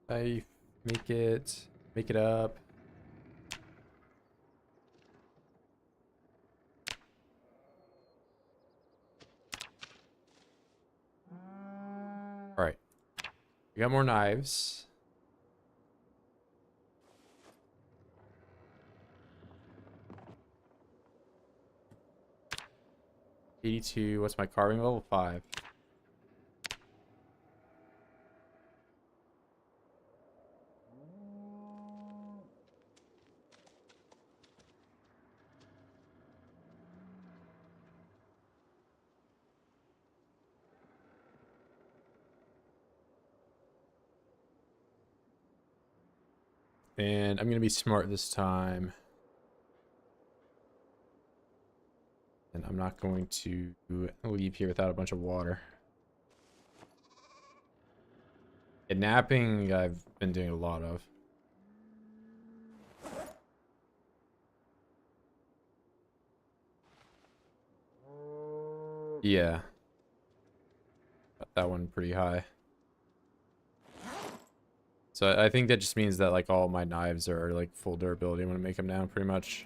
I make it up. All right, we got more knives. $82. What's my carving level? 5. And I'm gonna be smart this time. And I'm not going to leave here without a bunch of water. And napping, I've been doing a lot of. Yeah. Got that one pretty high. So I think that just means that like all my knives are like full durability. I'm gonna make them now pretty much.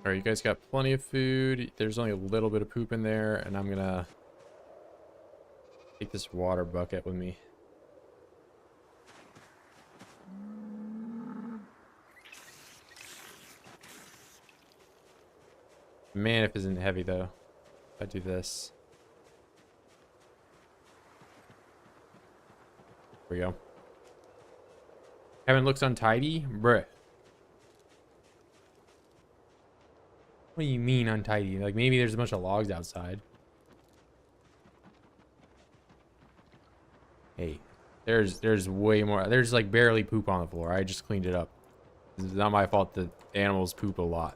All right, you guys got plenty of food. There's only a little bit of poop in there, and I'm gonna take this water bucket with me. Man, if it isn't heavy though. If I do this. There we go. Kevin looks untidy? Bruh. What do you mean untidy? Like maybe there's a bunch of logs outside. Hey, there's way more. There's like barely poop on the floor. I just cleaned it up. It's not my fault that animals poop a lot.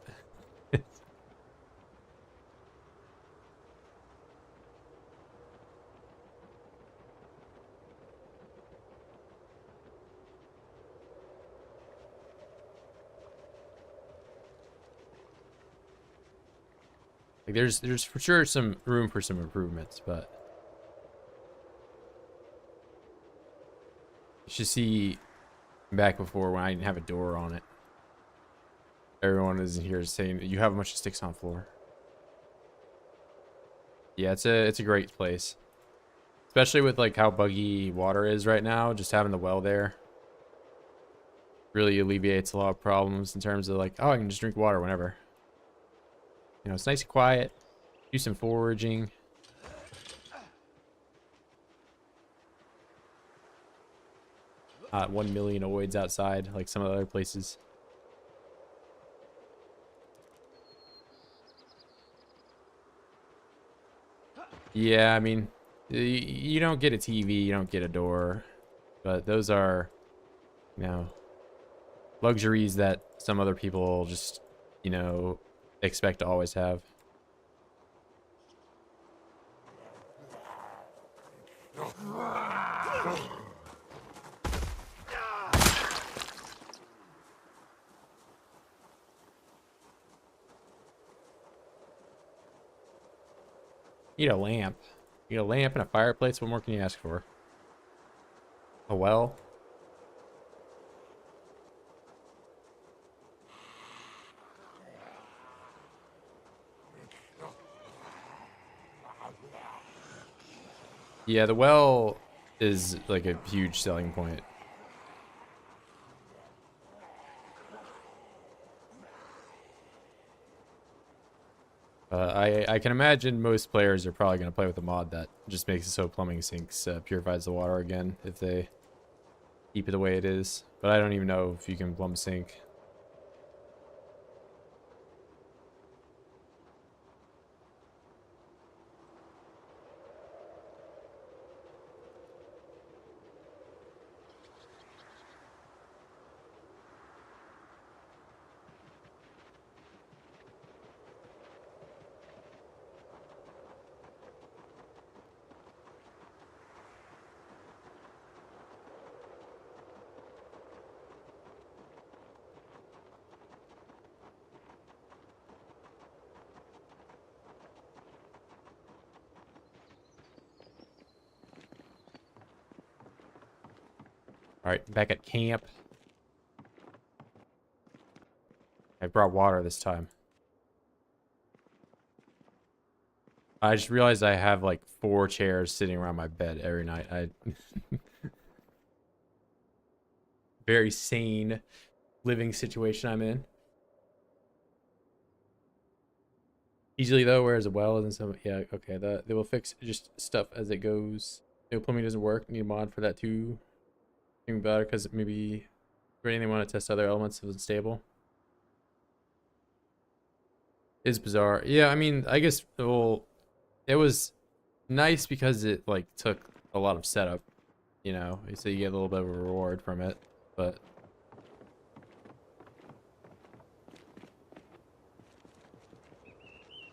Like there's for sure some room for some improvements, but you should see back before when I didn't have a door on it. Everyone is in here saying you have a bunch of sticks on the floor. Yeah, it's a great place. Especially with like how buggy water is right now, just having the well there really alleviates a lot of problems in terms of like, oh, I can just drink water whenever. You know, it's nice and quiet. Do some foraging. 1 million oids outside, like some of the other places. Yeah, I mean, you don't get a TV, you don't get a door, but those are, you know, luxuries that some other people just, you know, expect to always have. Need a lamp. You need a lamp and a fireplace. What more can you ask for? A well? Yeah, the well is like a huge selling point. I can imagine most players are probably going to play with a mod that just makes it so plumbing sinks purifies the water again if they keep it the way it is. But I don't even know if you can plumb sink. All right, back at camp. I brought water this time. I just realized I have like 4 chairs sitting around my bed every night. Very sane living situation I'm in. Easily though, whereas a well and some, yeah, okay, they will fix just stuff as it goes. No plumbing doesn't work. Need a mod for that too. Think about it because maybe they want to test other elements if it's stable. It's bizarre. Yeah, I mean, I guess well, it was nice because it like took a lot of setup, you know, so you get a little bit of a reward from it, but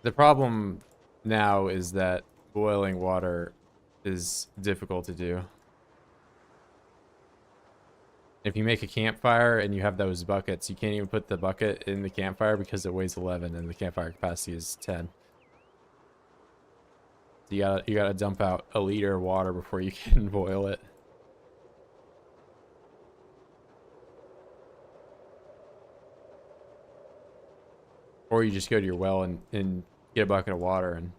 the problem now is that boiling water is difficult to do. If you make a campfire and you have those buckets, you can't even put the bucket in the campfire because it weighs 11 and the campfire capacity is 10. So you gotta dump out a liter of water before you can boil it. Or you just go to your well and get a bucket of water and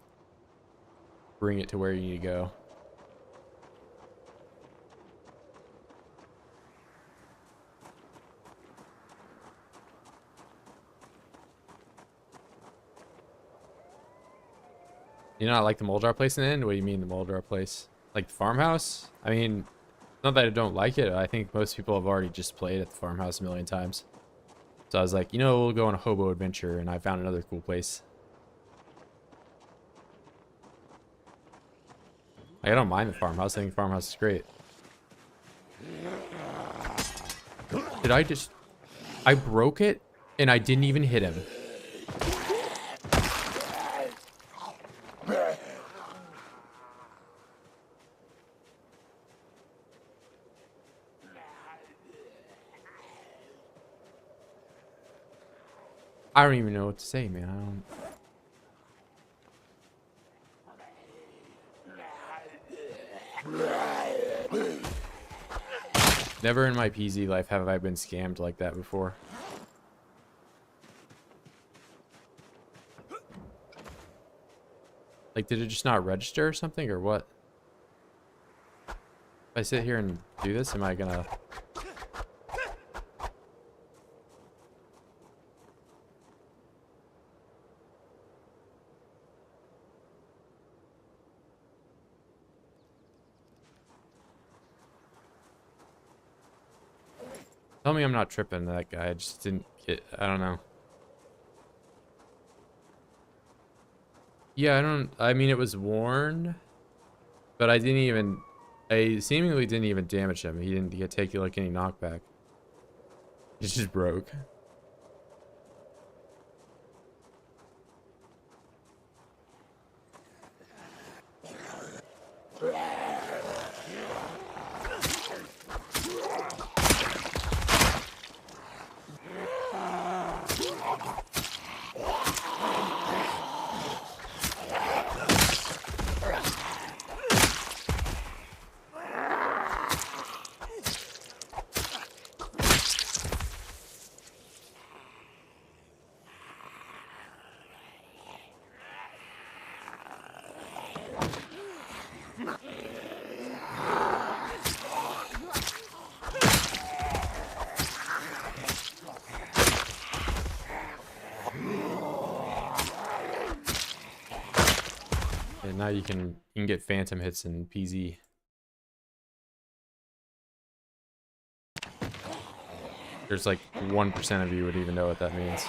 bring it to where you need to go. You not like the mold jar place in the end? What do you mean the mold jar place? Like the farmhouse? I mean, not that I don't like it. I think most people have already just played at the farmhouse a million times. So I was like, you know, we'll go on a hobo adventure, and I found another cool place. Like, I don't mind the farmhouse. I think the farmhouse is great. Did I just... I broke it, and I didn't even hit him. I don't even know what to say, man. Never in my PZ life have I been scammed like that before. Like, did it just not register or something, or what? If I sit here and do this, am I gonna... Tell me I'm not tripping that guy. I just didn't get... I don't know. Yeah, I mean, it was worn, but I didn't even... I seemingly didn't even damage him. He didn't take like any knockback. It just broke. And now you can get phantom hits in PZ. There's like 1% of you would even know what that means.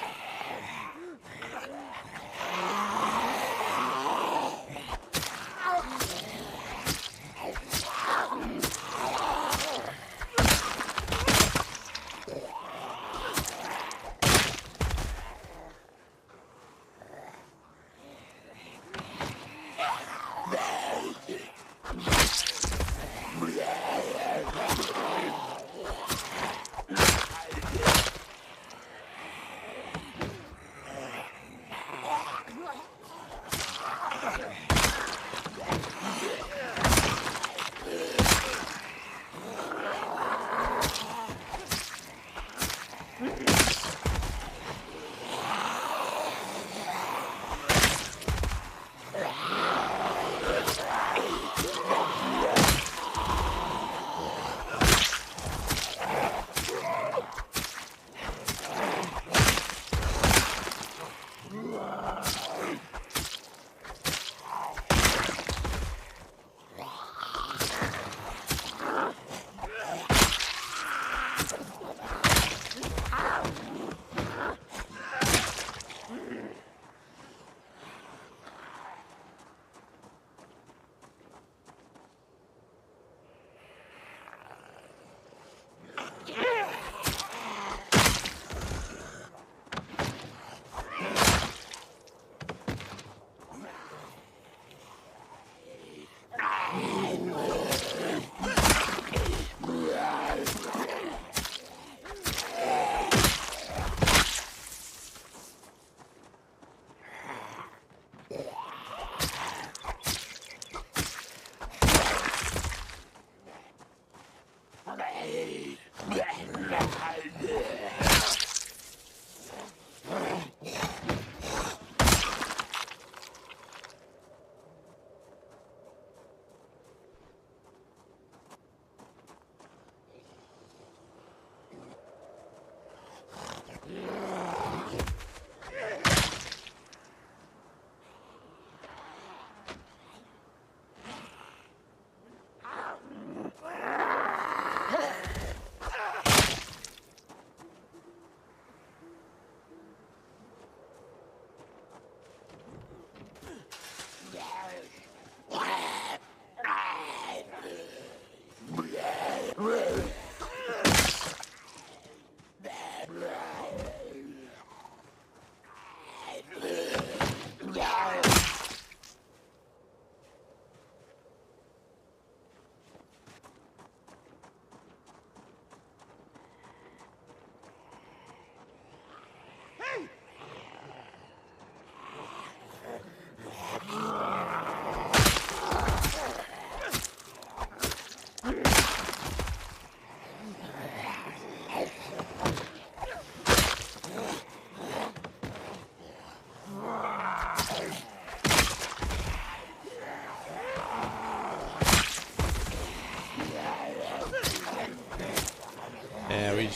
we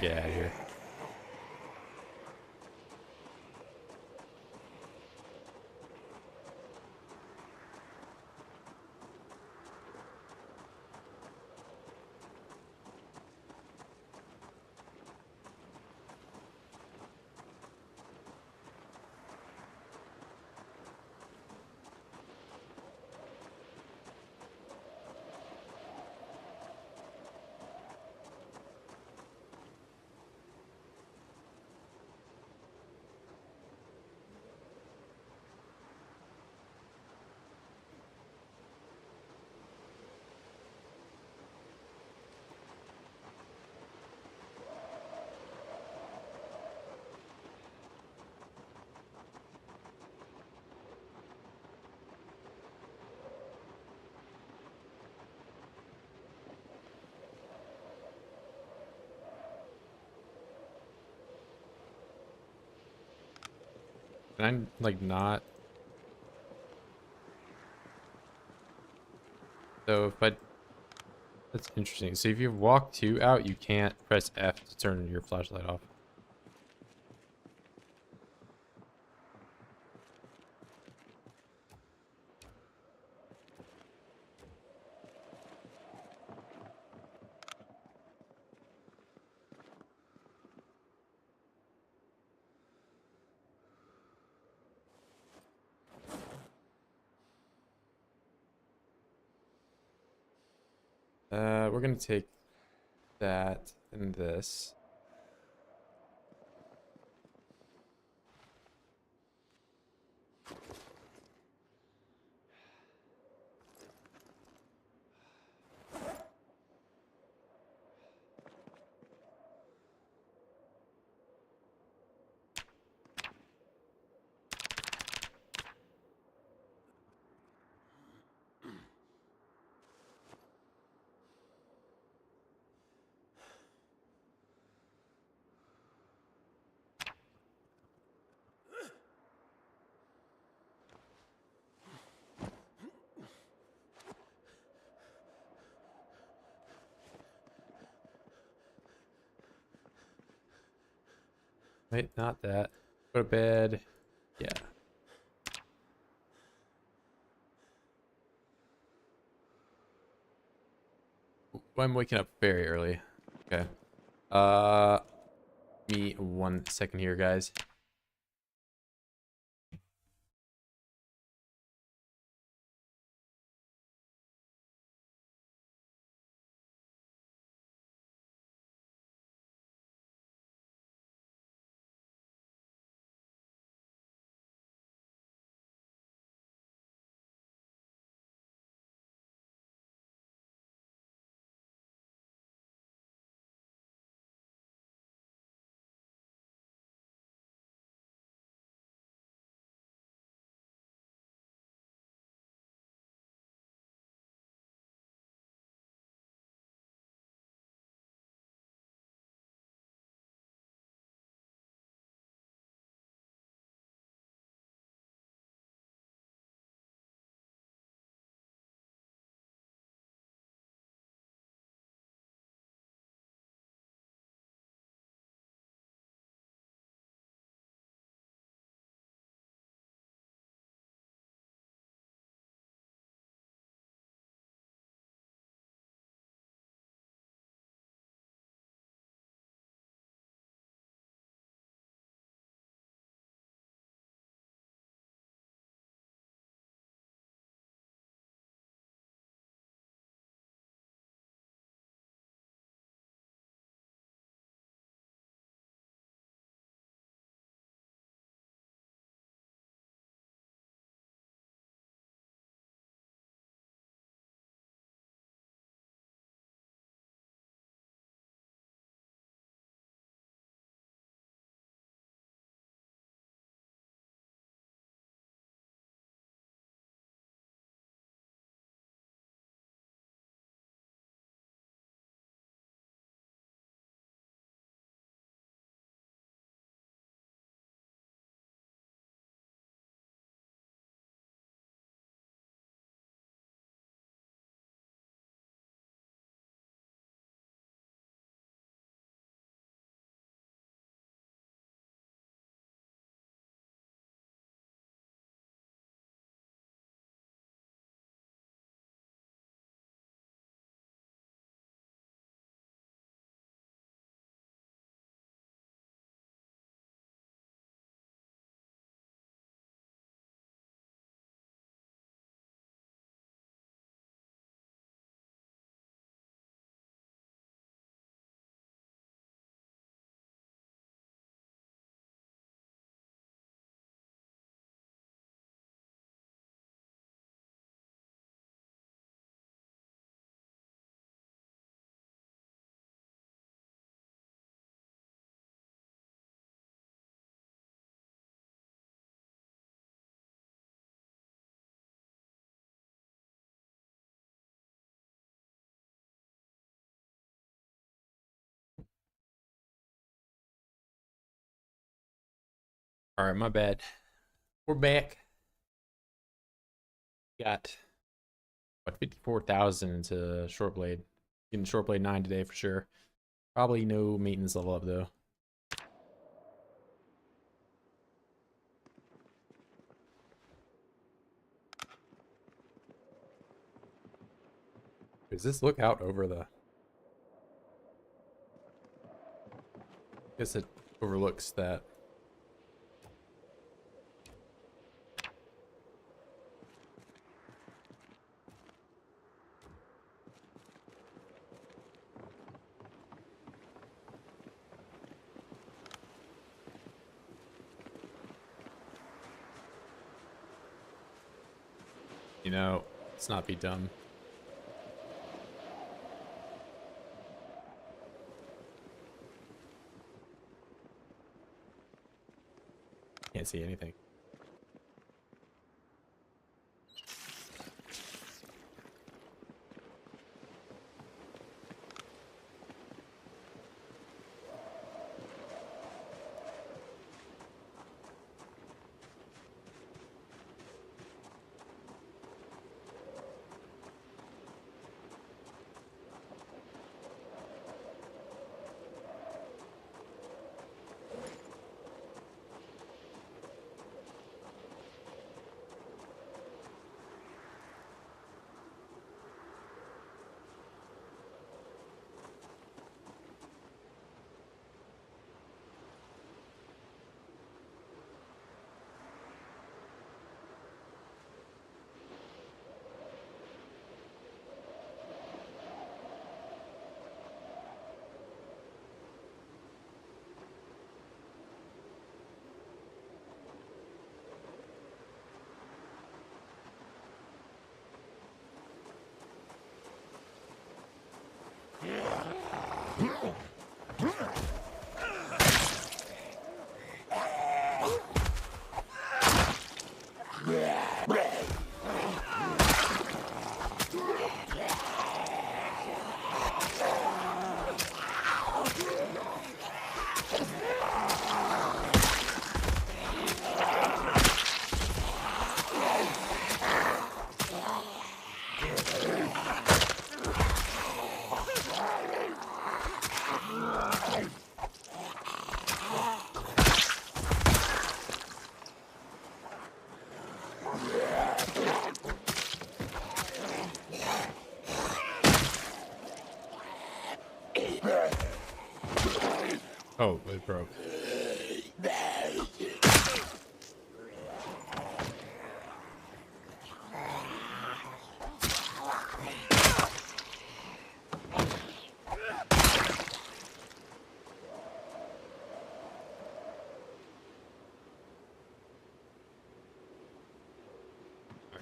get out of here. Can I like not? So if I, that's interesting. So if you walk 2 out, you can't press F to turn your flashlight off. We're gonna take that and this. Wait, not that. Go to bed. Yeah. I'm waking up very early. Okay. Give me 1 second here, guys. All right, my bad. We're back. Got what 54,000 into short blade. Getting short blade 9 today for sure. Probably no maintenance level up though. Does this look out over the? I guess it overlooks that. You know, let's not be dumb. Can't see anything. Oh, it broke.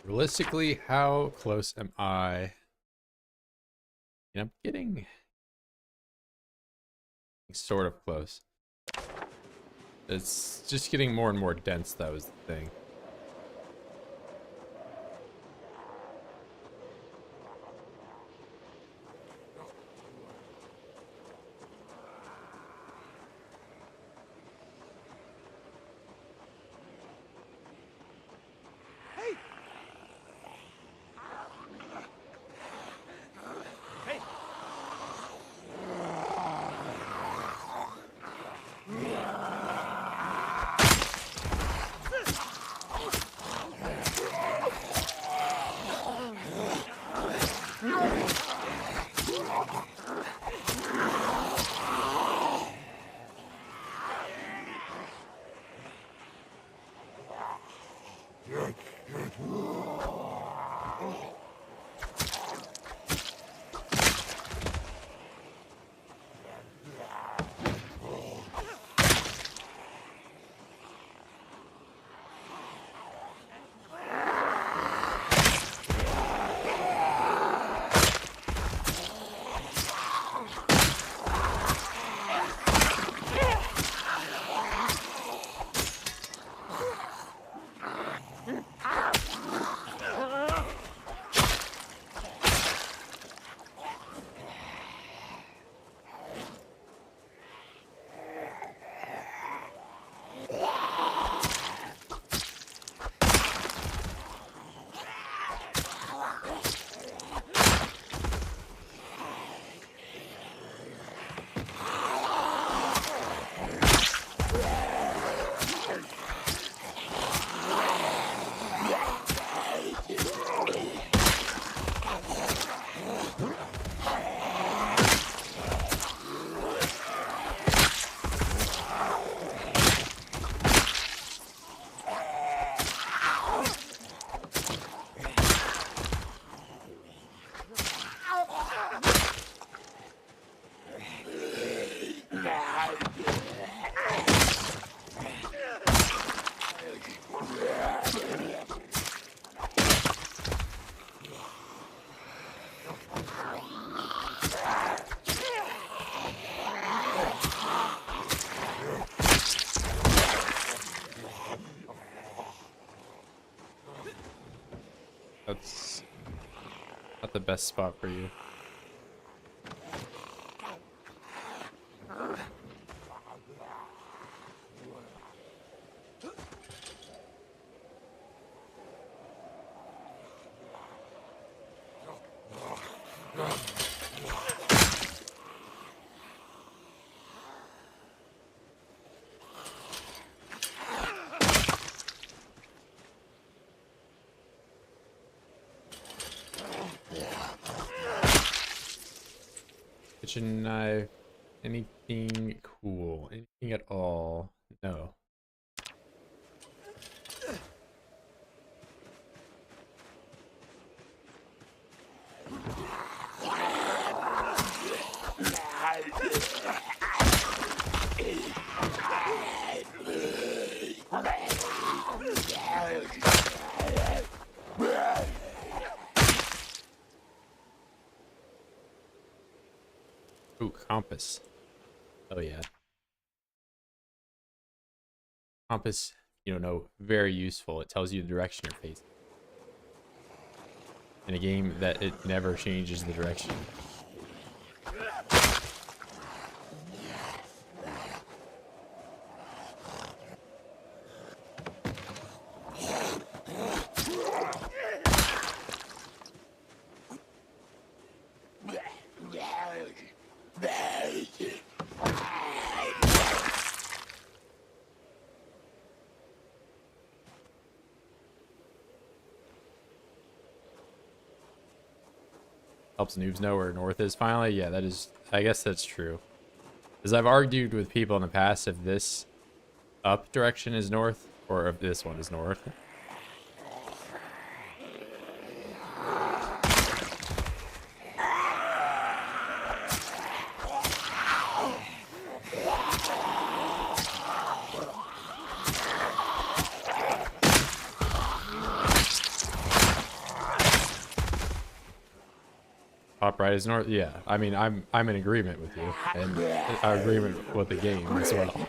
Realistically, how close am I? I'm getting sort of close. It's just getting more and more dense, that was the thing. That's not the best spot for you. Kitchen knife. Anything cool? Anything at all? No. Ooh, compass. Oh yeah. Compass, you don't know, very useful. It tells you the direction you're facing. In a game that it never changes the direction. Helps noobs know where north is finally. Yeah, that is, I guess that's true. As I've argued with people in the past if this up direction is north or if this one is north. Top right is north. Yeah, I mean, I'm in agreement with you, and agreement with the game as well.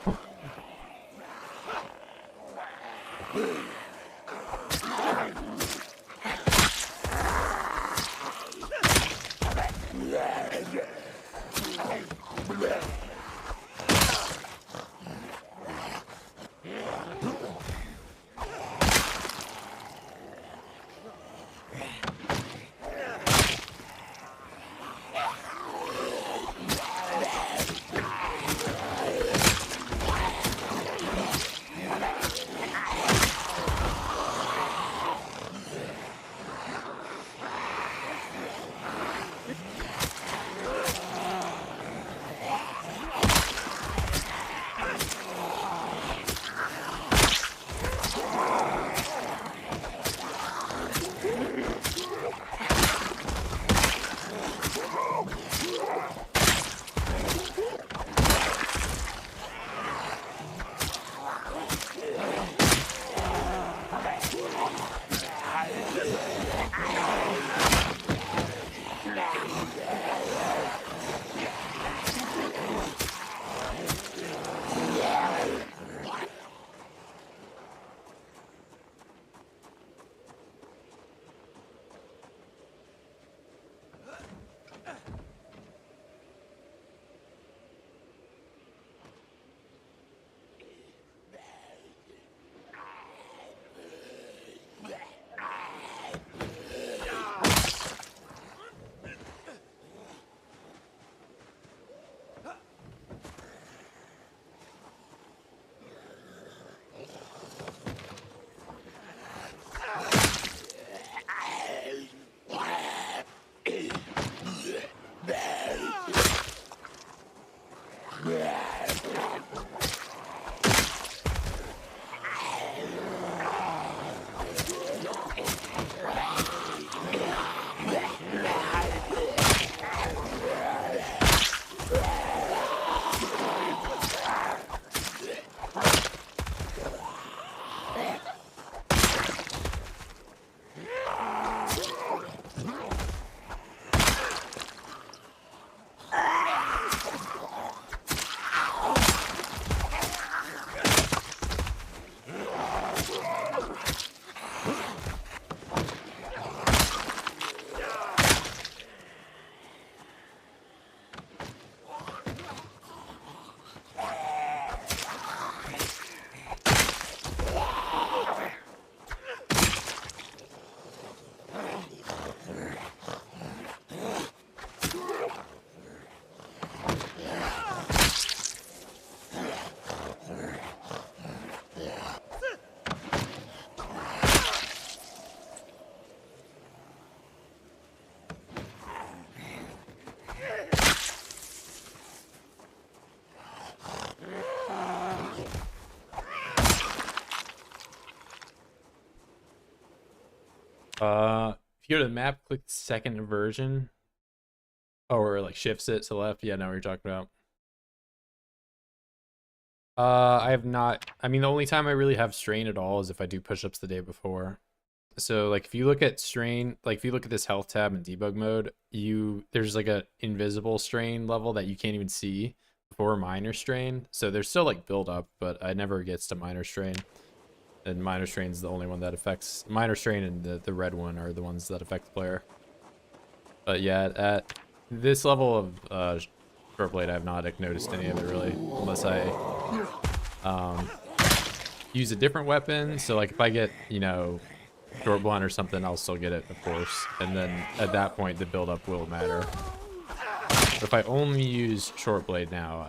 If you go to the map, click second version. Oh, or like shifts it to the left. Yeah, I know what you're talking about. I have not. I mean, the only time I really have strain at all is if I do push-ups the day before. So like if you look at strain, like if you look at this health tab in debug mode, there's like a invisible strain level that you can't even see before minor strain. So there's still like build up, but it never gets to minor strain. And minor strain is the only one that affects minor strain, and the red one are the ones that affect the player. But yeah, at this level of short blade, I have not noticed any of it really, unless I use a different weapon. So like if I get, you know, short blunt or something, I'll still get it, of course. And then at that point, the buildup will matter. But if I only use short blade now,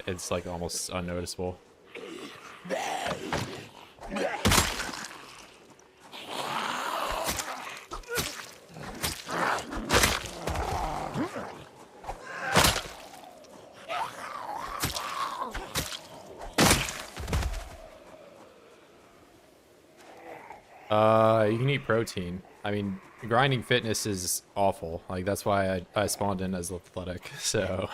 it's like almost unnoticeable. You can eat protein. I mean, grinding fitness is awful. Like, that's why I spawned in as athletic, so.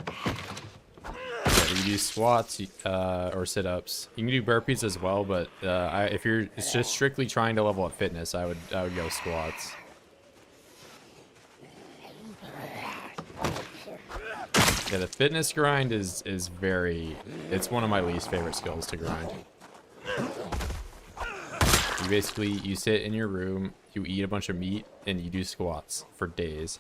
Yeah, you do squats or sit-ups. You can do burpees as well, but if you're just strictly trying to level up fitness, I would go squats. Yeah, the fitness grind is it's one of my least favorite skills to grind. You sit in your room, you eat a bunch of meat, and you do squats for days.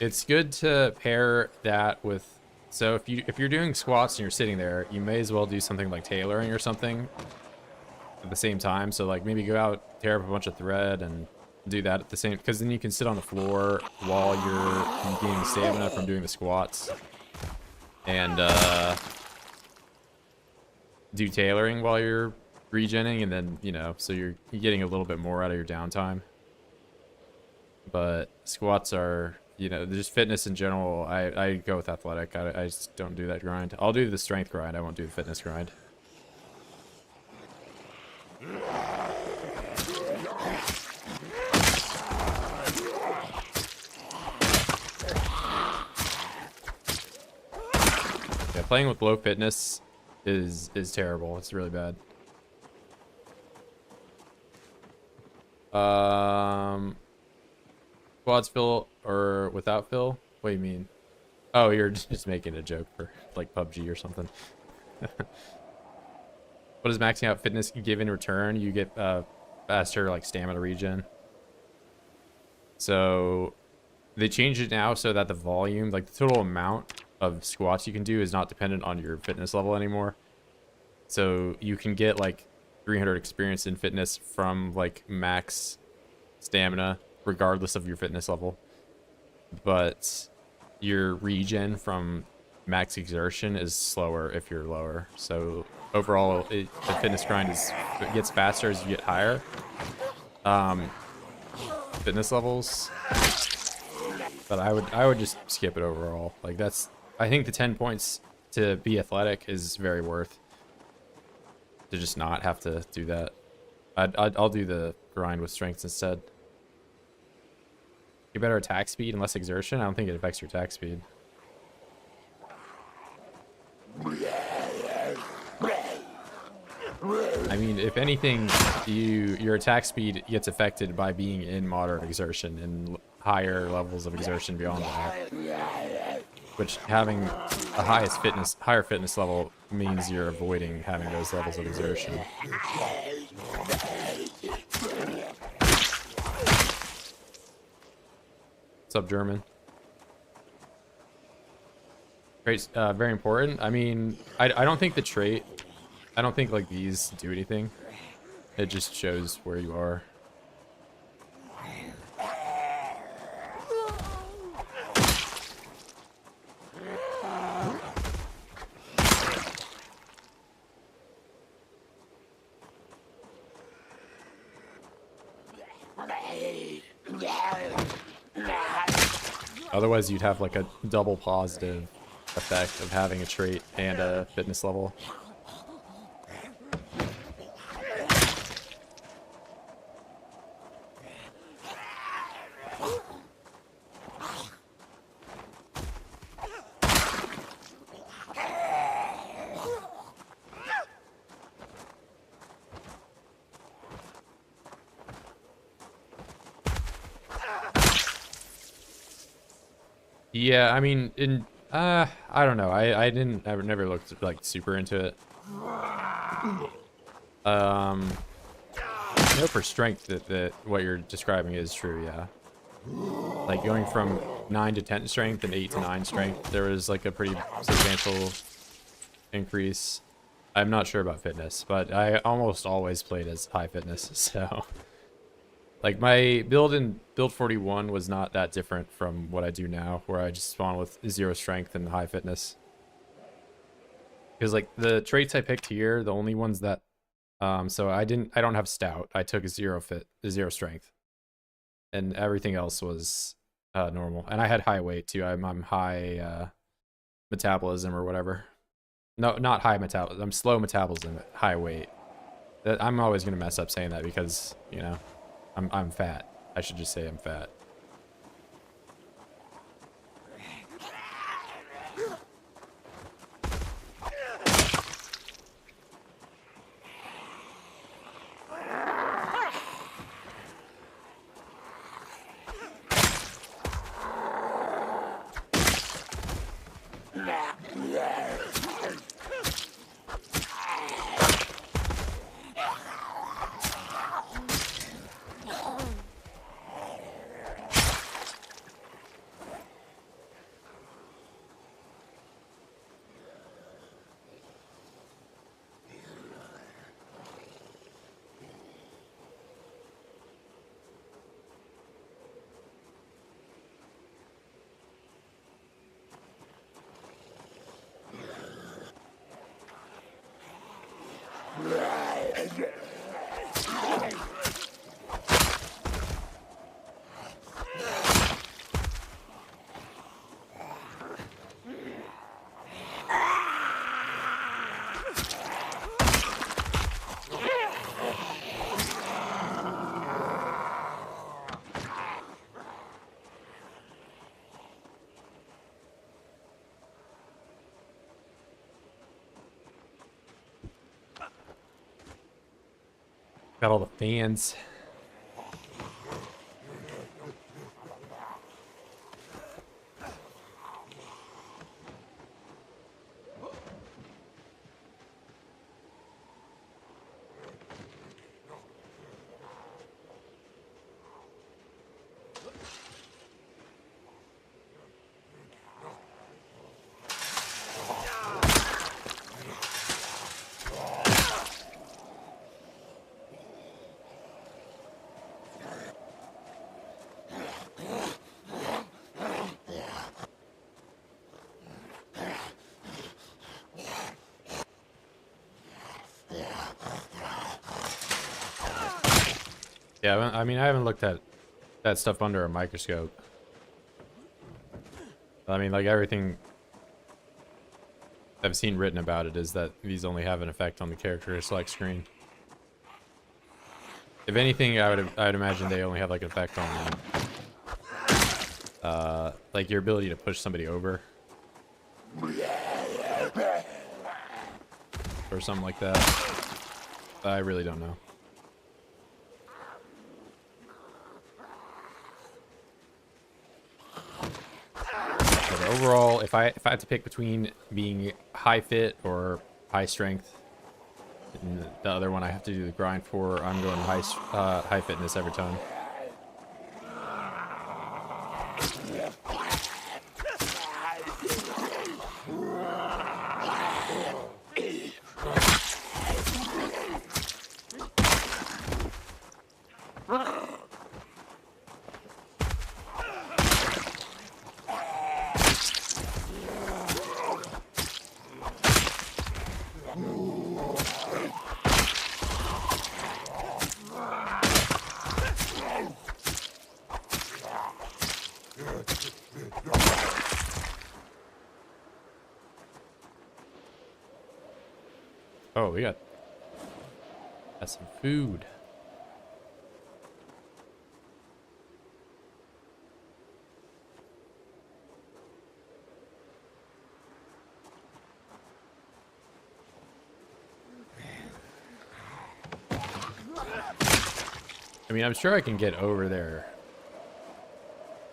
It's good to pair that with, so if you're doing squats and you're sitting there, you may as well do something like tailoring or something at the same time. So like maybe go out, tear up a bunch of thread and do that at the same, because then you can sit on the floor while you're gaining stamina from doing the squats, and do tailoring while you're regenning, and then, you know, so you're getting a little bit more out of your downtime. But squats are, you know, just fitness in general. I go with athletic. I just don't do that grind. I'll do the strength grind. I won't do the fitness grind. Yeah, playing with low fitness is terrible. It's really bad. Quads fill or without fill? What do you mean? Oh, you're just making a joke for like PUBG or something. What does maxing out fitness give in return? You get faster like stamina regen. So they changed it now so that the volume, like the total amount of squats you can do, is not dependent on your fitness level anymore. So you can get like 300 experience in fitness from like max stamina regardless of your fitness level, but your regen from max exertion is slower if you're lower. So overall, the fitness grind it gets faster as you get higher fitness levels. But I would just skip it overall. Like I think the 10 points to be athletic is very worth to just not have to do that. I'll do the grind with strengths instead. Get better attack speed and less exertion. I don't think it affects your attack speed. I mean, if anything, your attack speed gets affected by being in moderate exertion and higher levels of exertion beyond that. Which having a higher fitness level means you're avoiding having those levels of exertion. What's up, German? Traits, very important. I mean, I don't think the trait, I don't think like these do anything. It just shows where you are. Otherwise, you'd have like a double positive effect of having a trait and a fitness level. Yeah, I mean, I don't know. I never looked like super into it. I know for strength that what you're describing is true, yeah. Like going from 9 to 10 strength and 8 to 9 strength, there was like a pretty substantial increase. I'm not sure about fitness, but I almost always played as high fitness, so like my build in build 41 was not that different from what I do now, where I just spawn with 0 strength and high fitness. Because like the traits I picked here, the only ones that so I don't have stout. I took 0 strength. And everything else was normal. And I had high weight too. I'm high metabolism or whatever. No, not high metabolism. I'm slow metabolism, high weight. I'm always gonna mess up saying that because, you know, I'm fat. I should just say I'm fat. Got all the fans. Yeah, I mean, I haven't looked at that stuff under a microscope. I mean, like everything I've seen written about it is that these only have an effect on the character select screen. If anything, I'd imagine they only have like an effect on like your ability to push somebody over or something like that. I really don't know. But overall, if I had to pick between being high fit or high strength, and the other one I have to do the grind for, I'm going high fitness every time. Oh, we got some food. I mean, I'm sure I can get over there.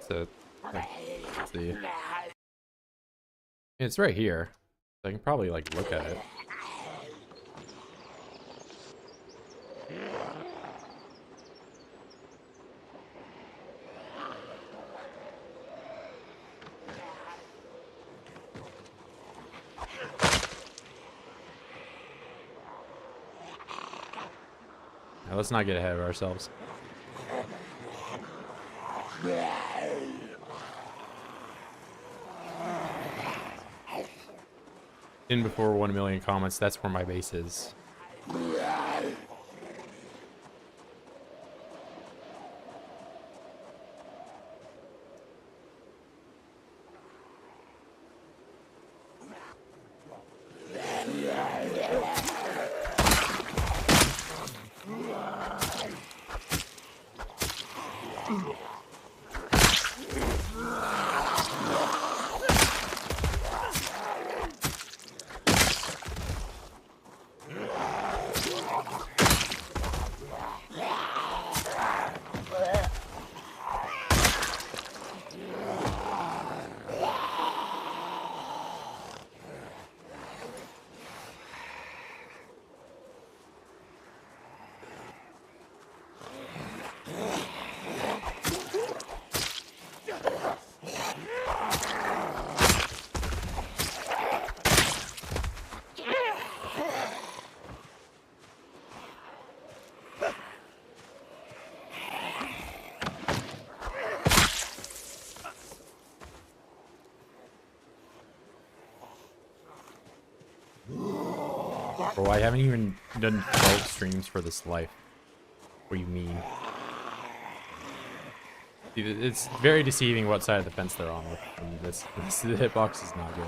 So, like, let's see. It's right here. So I can probably, like, look at it. Now, let's not get ahead of ourselves. In before 1 million comments, that's where my base is. Bro, I haven't even done 12 streams for this life. What do you mean? Dude, it's very deceiving what side of the fence they're on. This the hitbox is not good.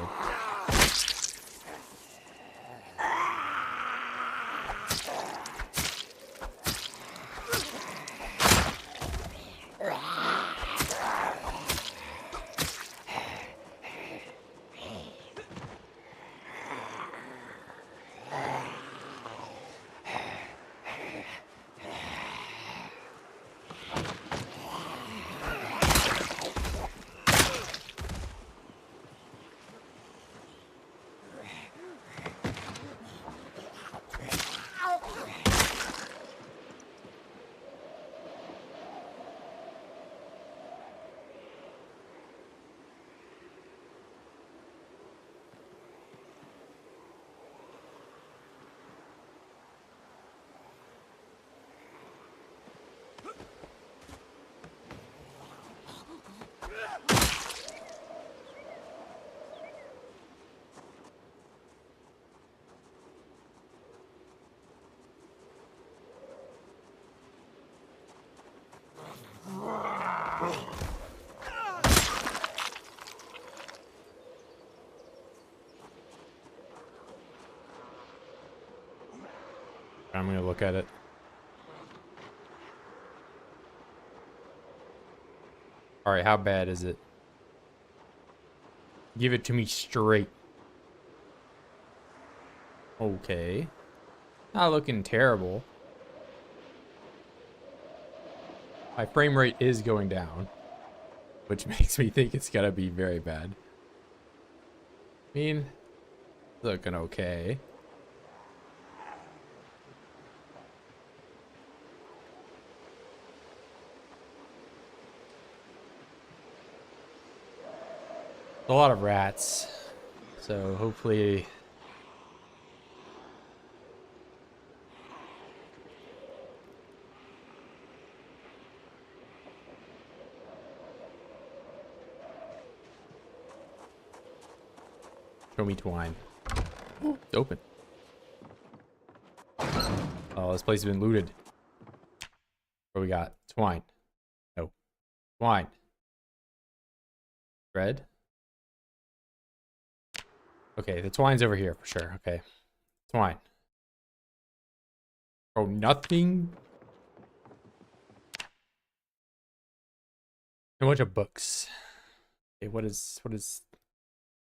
I'm gonna look at it. All right, how bad is it? Give it to me straight. Okay. Not looking terrible. My frame rate is going down, which makes me think it's gonna be very bad. I mean, looking okay. A lot of rats, so hopefully show me twine. It's open. Oh, this place has been looted. What we got? Twine. No. Twine. Red? Okay, the twine's over here for sure. Okay. Twine. Oh, nothing. A bunch of books. Okay, what is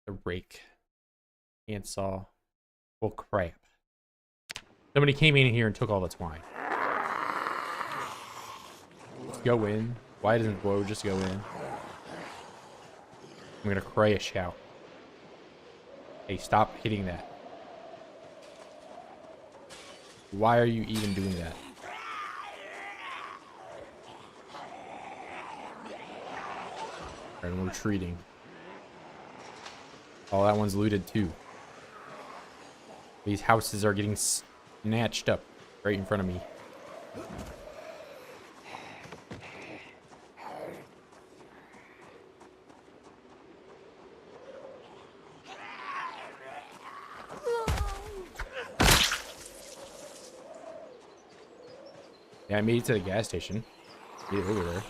the rake? Handsaw. Well, crap. Somebody came in here and took all the twine. Just go in. Why doesn't Woe just go in? I'm gonna crash out. Hey, stop hitting that. Why are you even doing that? And we're retreating. Oh, that one's looted too. These houses are getting snatched up right in front of me. Yeah, I made it to the gas station. Get over there.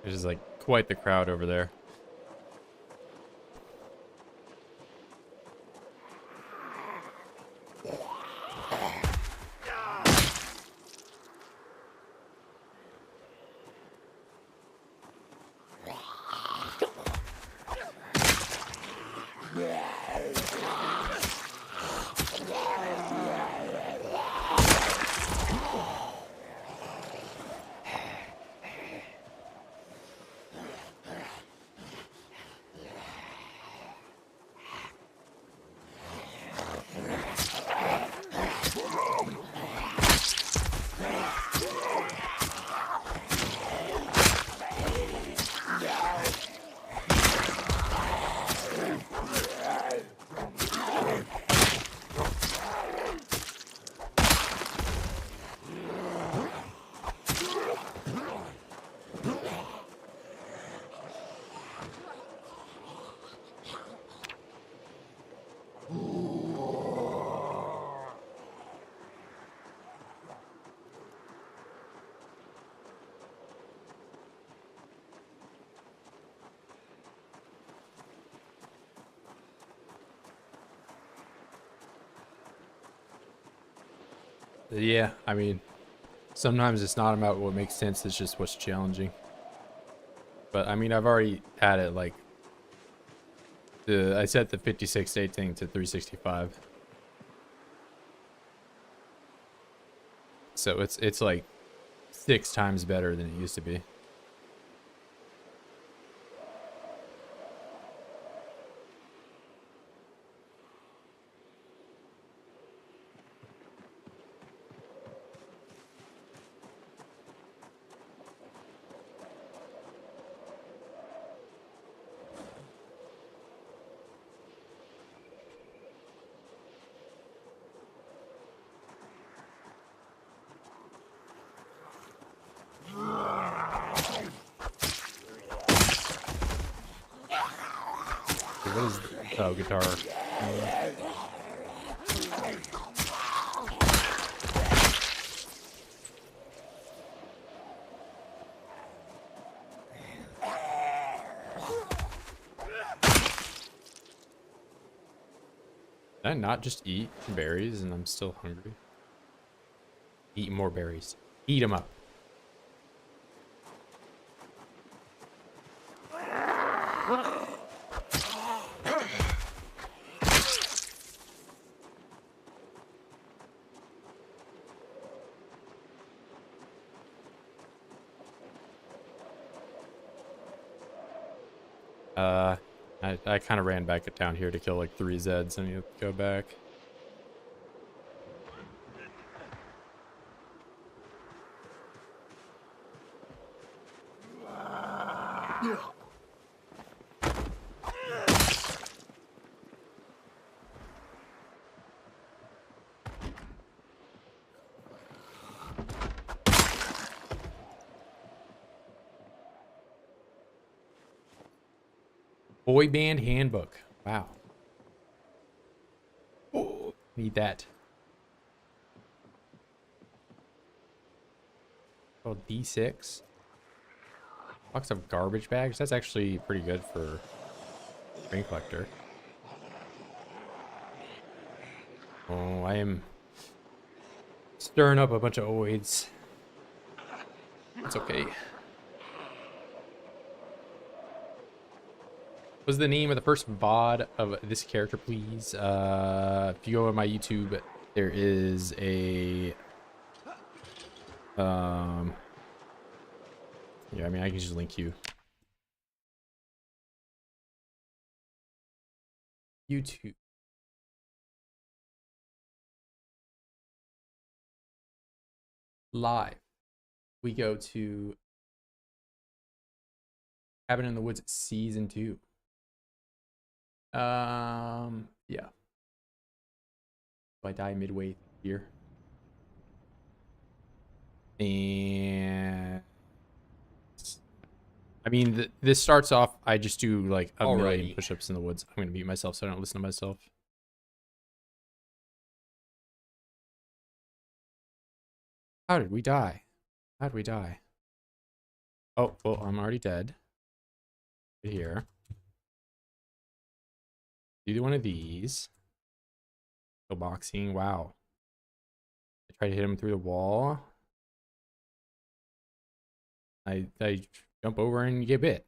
There's like quite the crowd over there. Yeah, I mean, sometimes it's not about what makes sense, it's just what's challenging. But I mean, I've already had it like I set the 56 state thing to 365. So it's like 6 times better than it used to be. What is... Oh, guitar. Did I not just eat berries and I'm still hungry? Eat more berries. Eat them up. I kind of ran back down here to kill like 3 Zeds. I need to go back. Boy band handbook. Wow. Oh, need that. Oh, D6. Box of garbage bags. That's actually pretty good for grain collector. Oh, I am stirring up a bunch of oids. It's okay. What's the name of the first VOD of this character, please? If you go on my YouTube, there is a yeah, I mean, I can just link you. YouTube. Live. We go to Cabin in the Woods Season 2. Yeah. I die midway here. And I mean, this starts off, I just do like a million push-ups in the woods. I'm going to mute myself so I don't listen to myself. How did we die? How did we die? Oh, well, I'm already dead. Right here. Do one of these. Go boxing. Wow. I try to hit him through the wall. I jump over and get bit.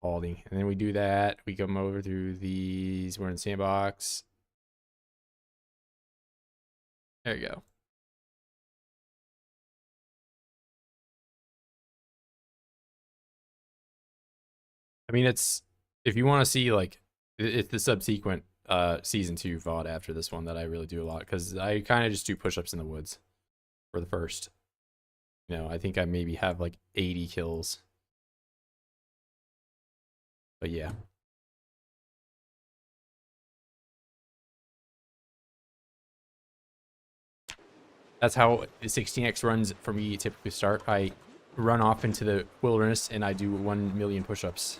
Balding. And then we do that. We come over through these. We're in sandbox. There you go. I mean, it's, if you want to see like, it's the subsequent season 2 VOD after this one that I really do a lot, because I kind of just do push-ups in the woods for the first. You know, I think I maybe have like 80 kills. But yeah. That's how the 16x runs for me typically start. I run off into the wilderness and I do 1 million push-ups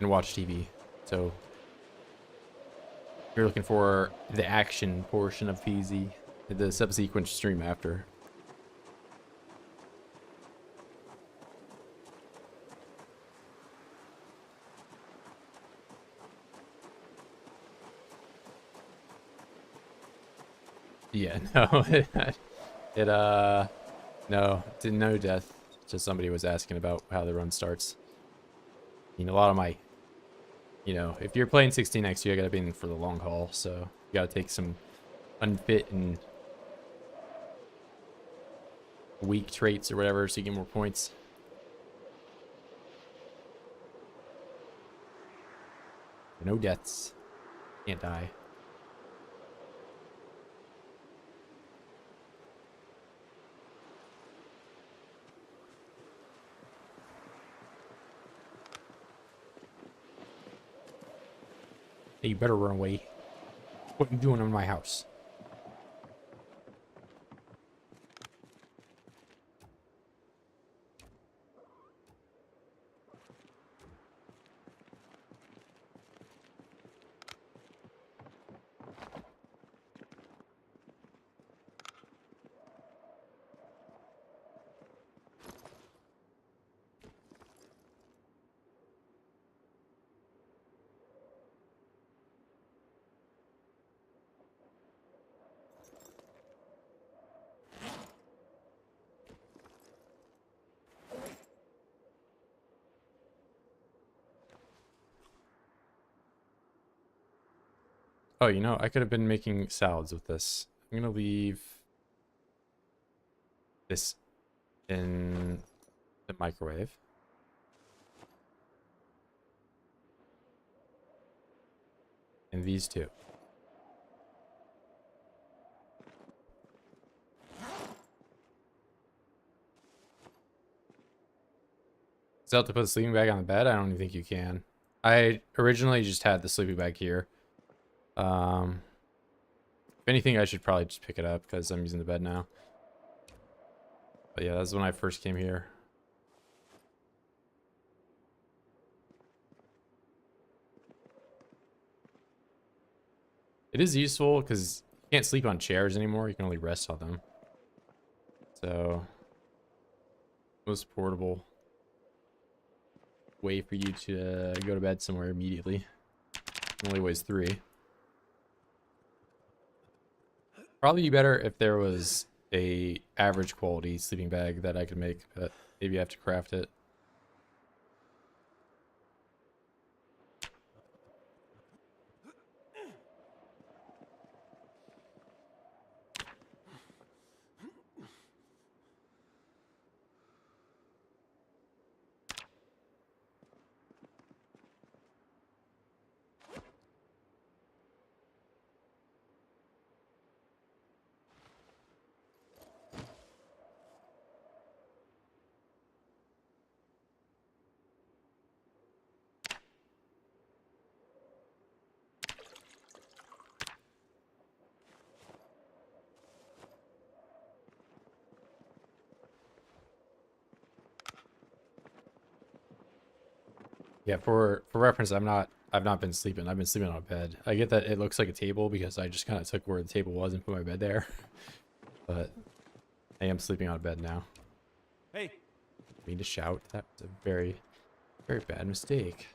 and watch TV. So if you're looking for the action portion of PZ, the subsequent stream after. Yeah, no, no, didn't know death. Just somebody was asking about how the run starts. I mean, a lot of my, you know, if you're playing 16x, you gotta be in for the long haul, so you gotta take some unfit and weak traits or whatever so you get more points. No deaths. Can't die. Hey, you better run away. What are you doing in my house? Oh, you know, I could have been making salads with this. I'm gonna leave this in the microwave. And these two. Is that to put a sleeping bag on the bed? I don't even think you can. I originally just had the sleeping bag here. If anything, I should probably just pick it up because I'm using the bed now. But yeah, that's when I first came here. It is useful because you can't sleep on chairs anymore. You can only rest on them. So, most portable way for you to go to bed somewhere immediately. It only weighs 3. Probably be better if there was a average quality sleeping bag that I could make, but maybe I have to craft it. Yeah, for reference, I've not been sleeping. I've been sleeping on a bed. I get that it looks like a table because I just kind of took where the table was and put my bed there. But I am sleeping on a bed now. Hey. I mean to shout. That was a very, very bad mistake.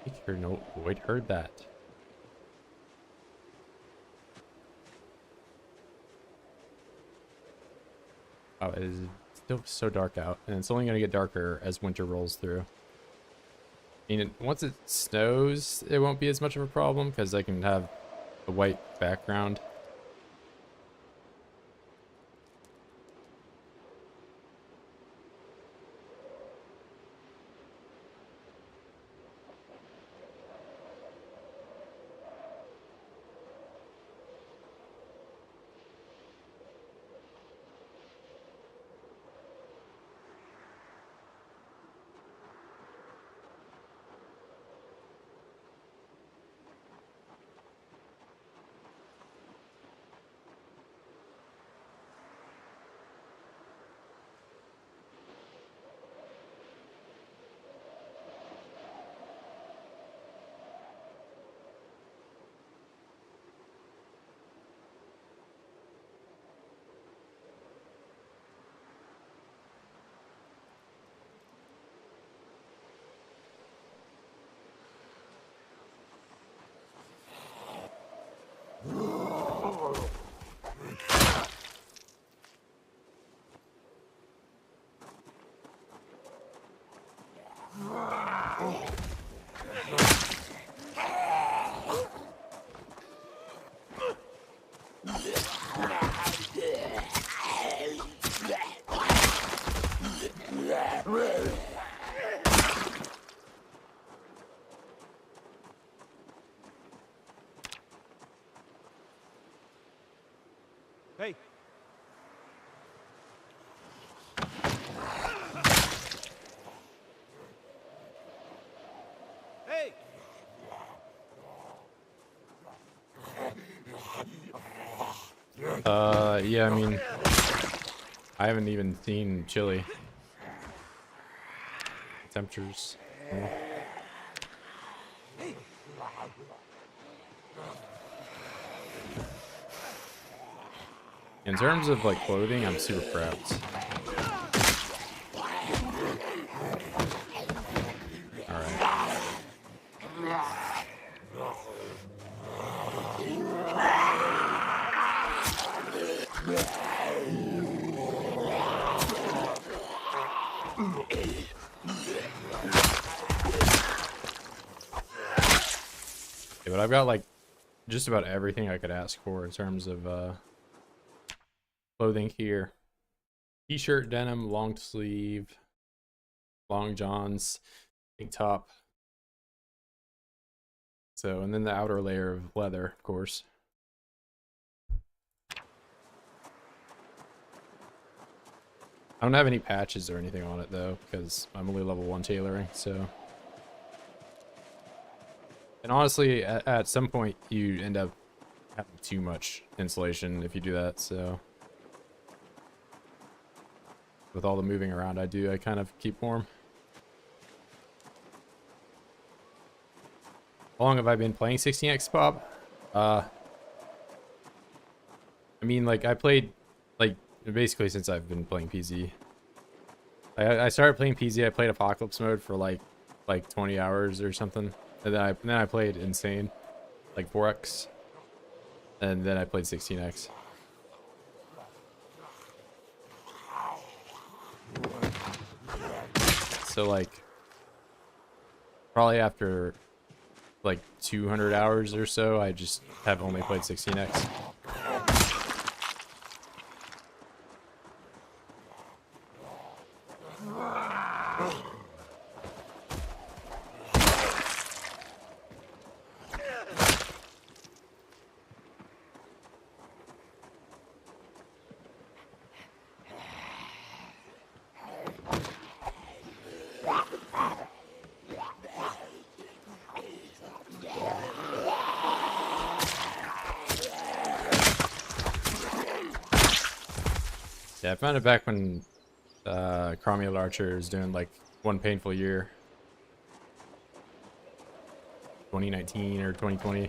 I think your no Void heard that. Oh, it is still so dark out, and it's only going to get darker as winter rolls through. I mean, once it snows, it won't be as much of a problem because I can have a white background. Hey. Hey. Yeah, I mean, I haven't even seen chili. Temperatures. Oh. In terms of like clothing, I'm super prepped. Alright. Yeah, but I've got like just about everything I could ask for in terms of clothing here. T-shirt, denim, long sleeve, long johns, tank top. So, and then the outer layer of leather, of course. I don't have any patches or anything on it though, because I'm only level 1 tailoring, so. And honestly, at some point you end up having too much insulation if you do that, so. With all the moving around I do, I kind of keep warm. How long have I been playing 16x, Bob? I mean, like, I played, like, basically since I've been playing PZ. I started playing PZ, I played Apocalypse mode for, like 20 hours or something. And then I played Insane, like 4x. And then I played 16x. So, like, probably after, like, 200 hours or so, I just have only played 16x. Yeah, I found it back when Chromial Archer was doing like One Painful Year. 2019 or 2020.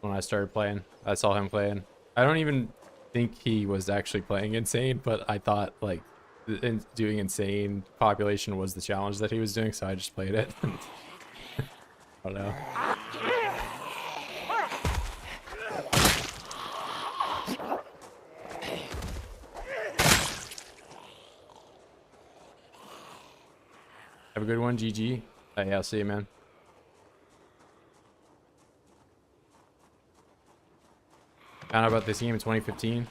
When I started playing. I saw him playing. I don't even think he was actually playing Insane, but I thought like doing Insane population was the challenge that he was doing, so I just played it. I don't know. Have a good one, GG. Yeah, I'll see you, man. Found out about this game in 2015.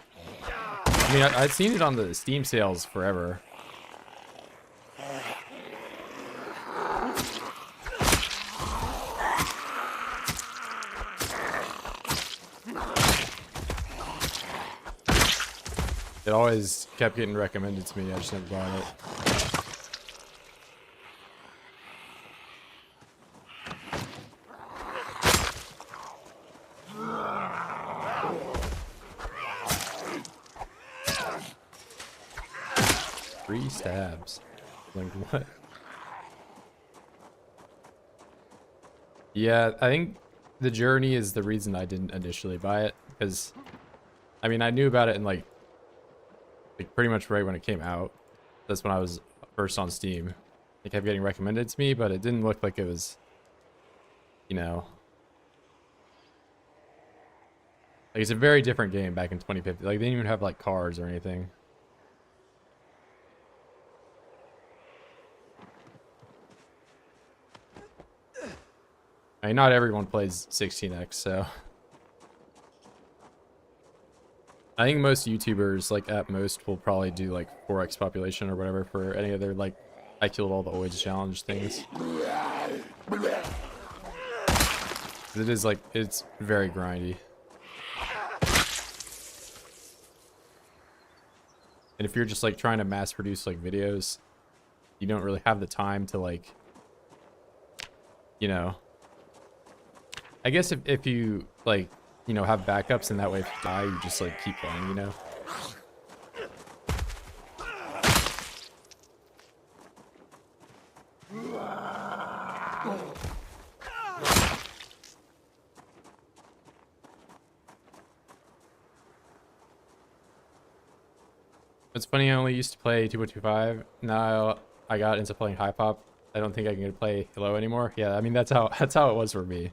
I mean, I'd seen it on the Steam sales forever. It always kept getting recommended to me. I just never bought it. Three stabs. Like what? Yeah, I think the journey is the reason I didn't initially buy it, because I mean I knew about it in like pretty much right when it came out. That's when I was first on Steam. It kept getting recommended to me, but it didn't look like it was, you know, like it's a very different game back in 2015. Like they didn't even have like cars or anything. I mean, not everyone plays 16x, so I think most YouTubers, like at most, will probably do like 4x population or whatever for any other like I killed all the oids challenge things. It is like it's very grindy. And if you're just like trying to mass produce like videos, you don't really have the time to like, you know, I guess if you like, you know, have backups and that way if you die, you just like keep playing, you know? It's funny, I only used to play 2.25. Now I got into playing high pop. I don't think I can play low anymore. Yeah, I mean that's how it was for me.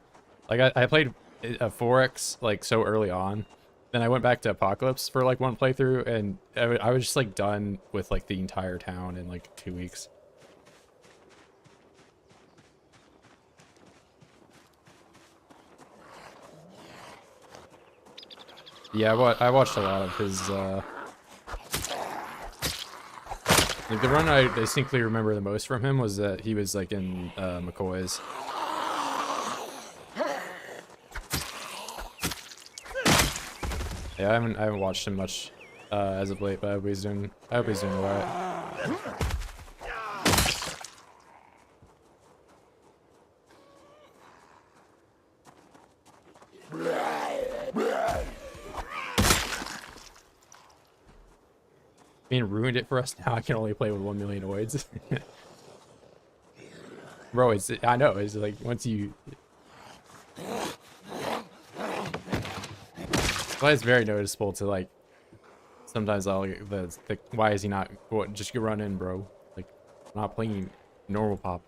Like I played a 4x like so early on. Then I went back to Apocalypse for like one playthrough, and I was just like done with like the entire town in like 2 weeks. Yeah, I watched a lot of his, like the run I distinctly remember the most from him was that he was like in McCoy's. Yeah, I haven't watched him much as of late, but I hope he's doing alright. Being ruined it for us now. I can only play with 1 million oids. Bro, I know, it's like once you, well, it's very noticeable to like sometimes I'll get the why is he not just go run in, bro? Like I'm not playing normal pop.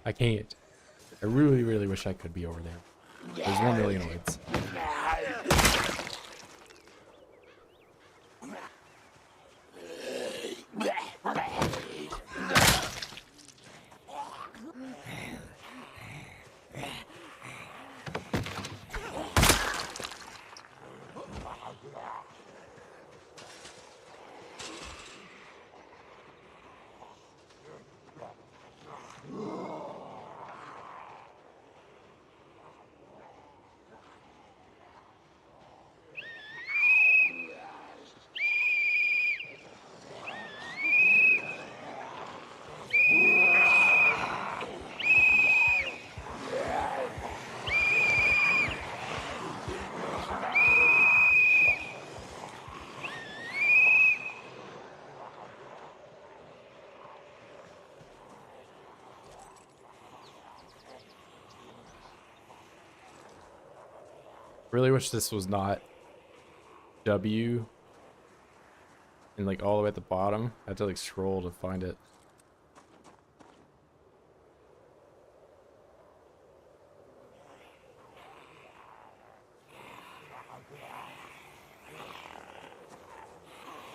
I can't. I really, really wish I could be over there. There's 1 million oids. Really wish this was not W and like all the way at the bottom. I had to like scroll to find it.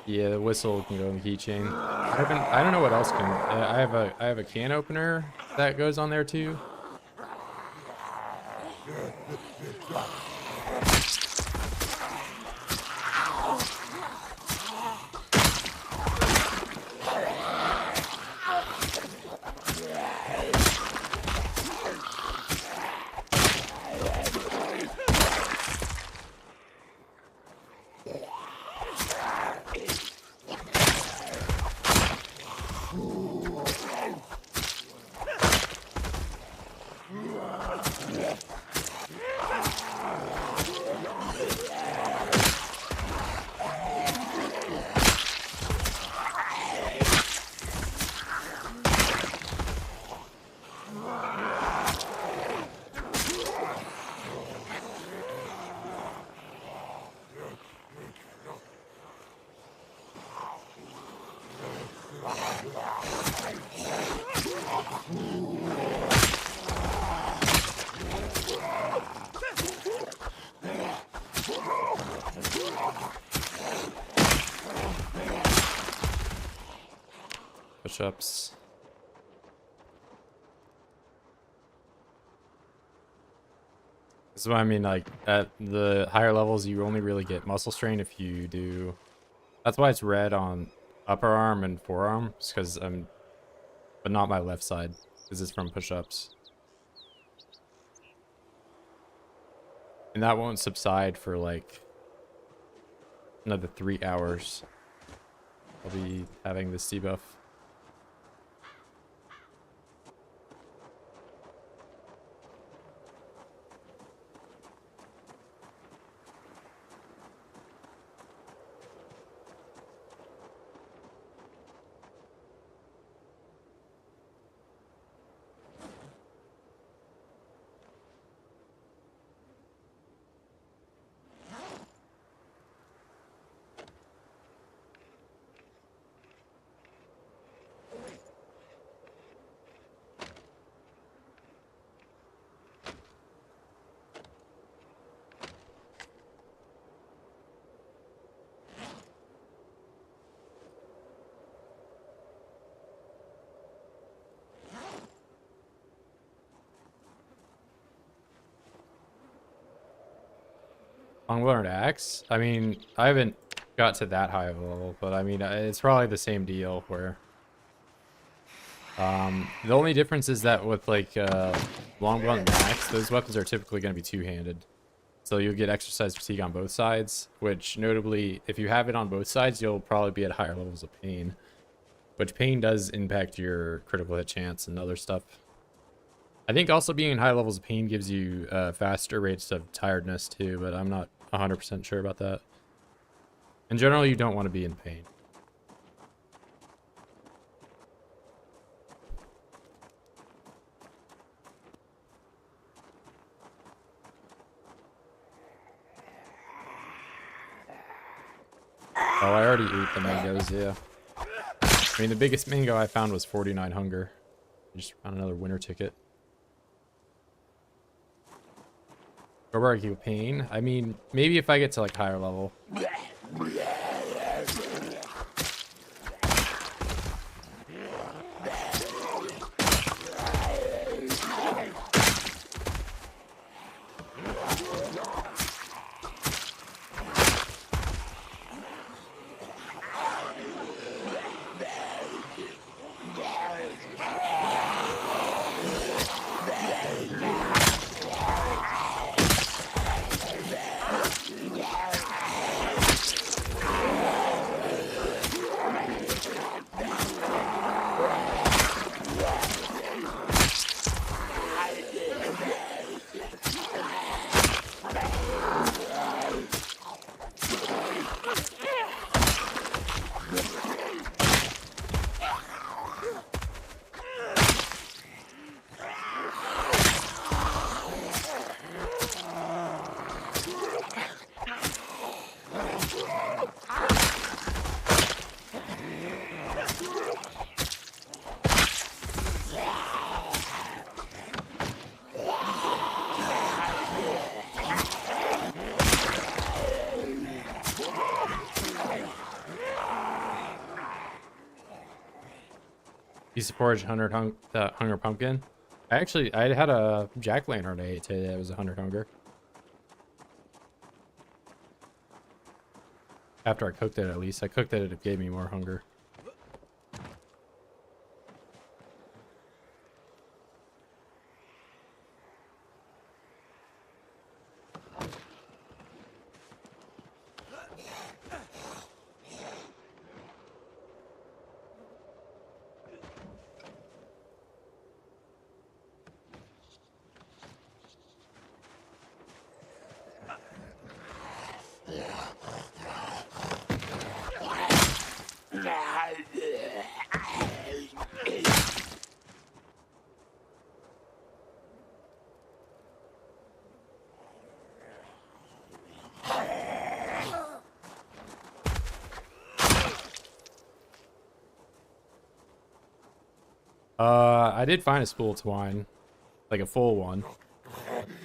Yeah, the whistle can go in the keychain. I don't know what else can. I have a can opener that goes on there too. Push-ups. This is what I mean, like, at the higher levels, you only really get muscle strain if you do... That's why it's red on upper arm and forearm, because I'm... But not my left side, because it's from push-ups. And that won't subside for, like, another 3 hours. I'll be having this debuff. Long-blown axe? I mean, I haven't got to that high of a level, but I mean, it's probably the same deal where the only difference is that with like long-blown axe, those weapons are typically going to be two-handed. So you'll get exercise fatigue on both sides, which notably, if you have it on both sides, you'll probably be at higher levels of pain. Which pain does impact your critical hit chance and other stuff. I think also being in high levels of pain gives you faster rates of tiredness too, but I'm not 100% sure about that. In general, you don't want to be in pain. Oh, I already ate the mangoes, yeah. I mean, the biggest mango I found was 49 hunger. I just found another winner ticket. Barbecue pain? I mean, maybe if I get to like higher level. Piece of porridge, 100 hunger pumpkin. I had a jack-o'-lantern I ate today that was 100 hunger. After I cooked it, at least. I cooked it, it gave me more hunger. I did find a spool of twine, like a full one.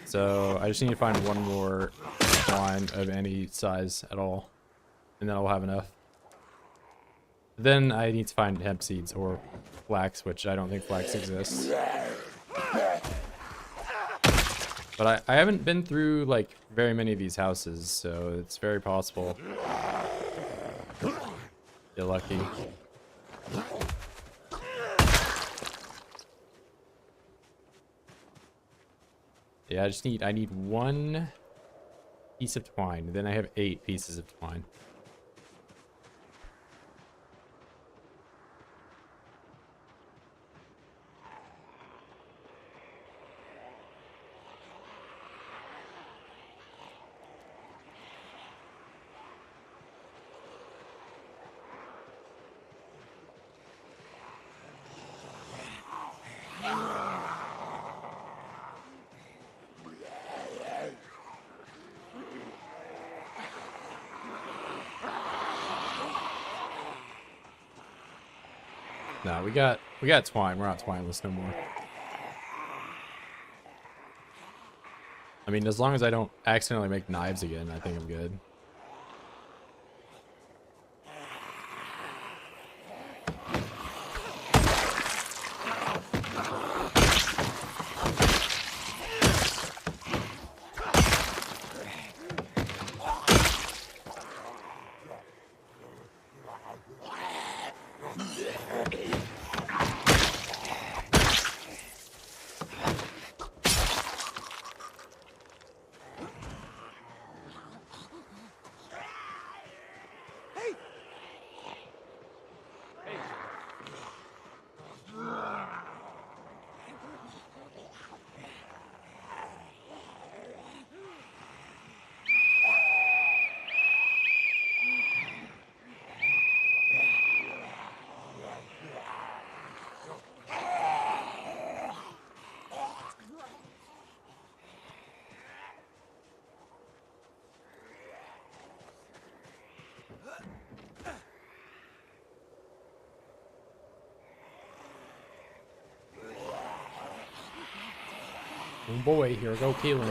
So I just need to find one more twine of any size at all, and then I'll have enough. Then I need to find hemp seeds or flax, which I don't think flax exists. But I haven't been through like very many of these houses, so it's very possible. You're lucky. Yeah, I need one piece of twine. Then I have 8 pieces of twine. No, we got twine. We're not twineless no more. I mean, as long as I don't accidentally make knives again, I think I'm good. Oh boy, here we go, killing.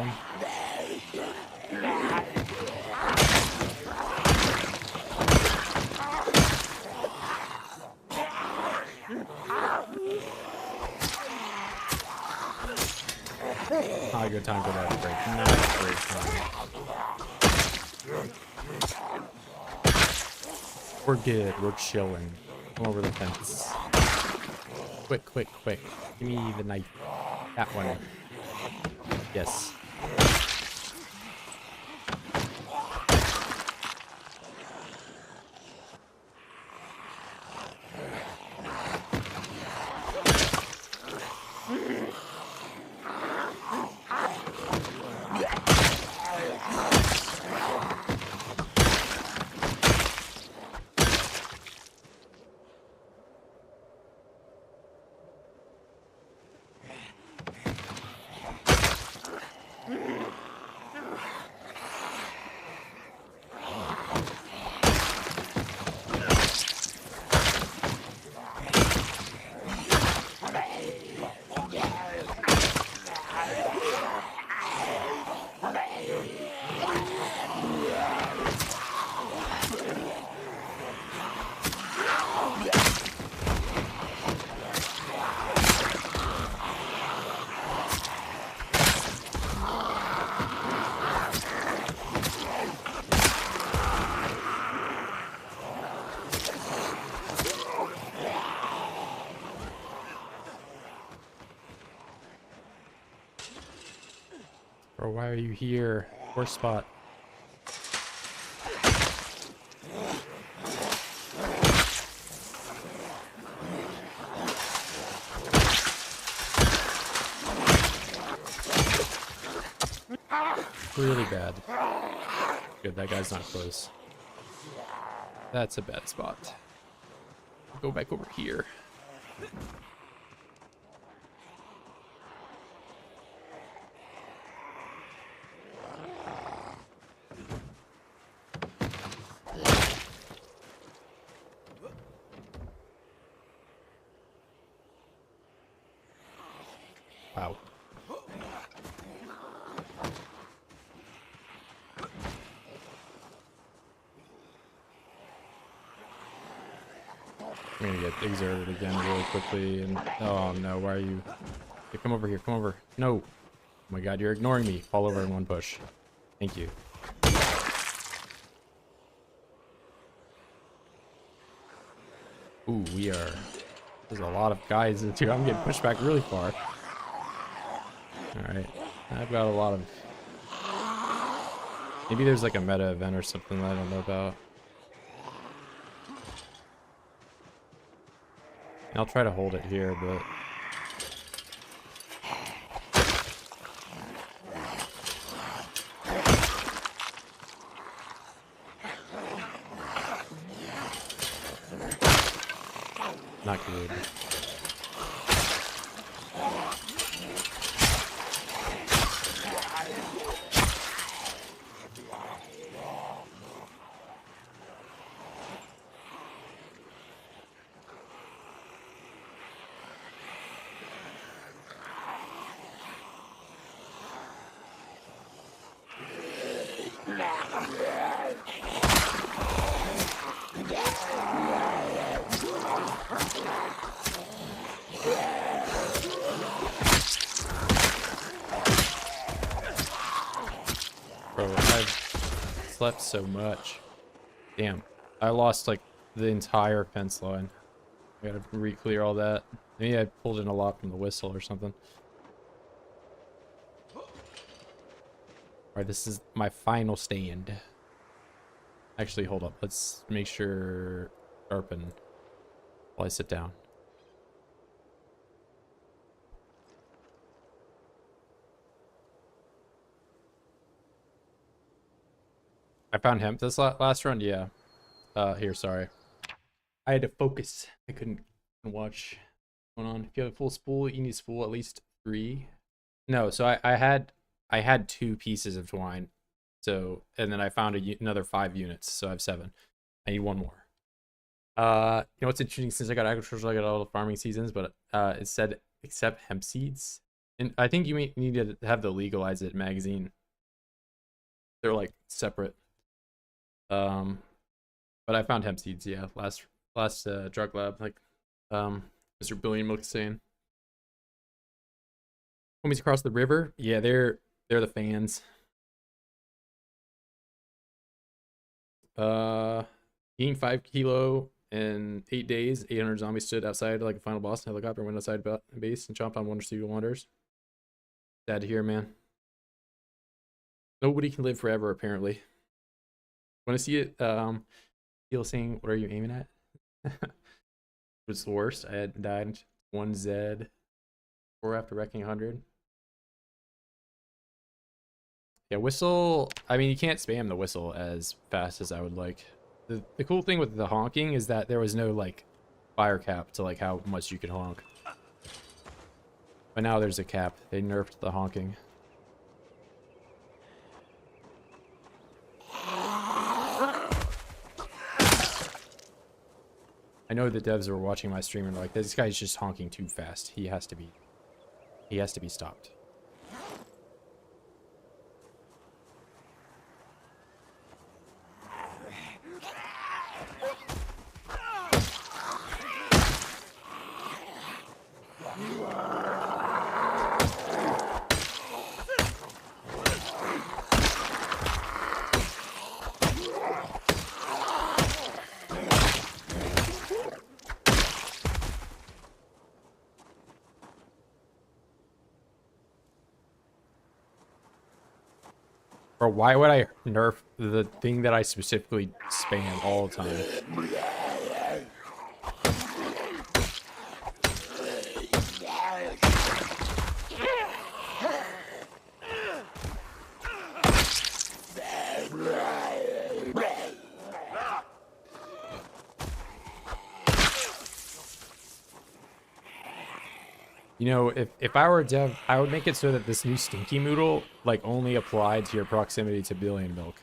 Not a good time for that break. Not a great time. We're good. We're chilling. Come over the fence. Quick, quick, quick. Give me the knife. That one. Yes. Bro, why are you here? Worst spot. Really bad. Good, that guy's not close. That's a bad spot. Go back over here. Wow. I'm gonna get exerted again really quickly, and oh no, why are you? Hey, come over here, come over. No. Oh my god, you're ignoring me. Fall over in one push. Thank you. Ooh, we are. There's a lot of guys in here. I'm getting pushed back really far. Alright. I've got a lot of. Maybe there's like a meta event or something that I don't know about. I'll try to hold it here, but not good. Bro, I've slept so much. Damn. I lost like the entire fence line. I gotta re-clear all that. Maybe I pulled in a lot from the whistle or something. Alright, this is my final stand. Actually, hold up. Let's make sure sharpen while I sit down. I found hemp this last run, yeah. Here, sorry. I had to focus. I couldn't watch what's going on. If you have a full spool, you need to spool at least 3. No, so I had 2 pieces of twine. So, and then I found another 5 units, so I have 7. I need 1 more. You know what's interesting, since I got agriculture, I got all the farming seasons, but it said except hemp seeds. And I think you need to have the Legalize It magazine. They're like separate. But I found hemp seeds, yeah, last drug lab, like Mr. Billion Milk saying. Homies across the river, yeah, they're the fans. Gained 5 kilo in 8 days. 800 zombies stood outside like a final boss helicopter, went outside base and chomped on Wonder Studio Wonders. Sad to hear, man. Nobody can live forever, apparently. Want to see it? Steel saying, "What are you aiming at?" Was the worst. I had died 1Z 4 after wrecking 100. Yeah, whistle. I mean, you can't spam the whistle as fast as I would like. The cool thing with the honking is that there was no like fire cap to like how much you could honk. But now there's a cap. They nerfed the honking. I know the devs were watching my stream and like, this guy's just honking too fast. He has to be stopped. Bro, why would I nerf the thing that I specifically spam all the time? You know, if I were a dev, I would make it so that this new stinky moodle like only applied to your proximity to billion milk.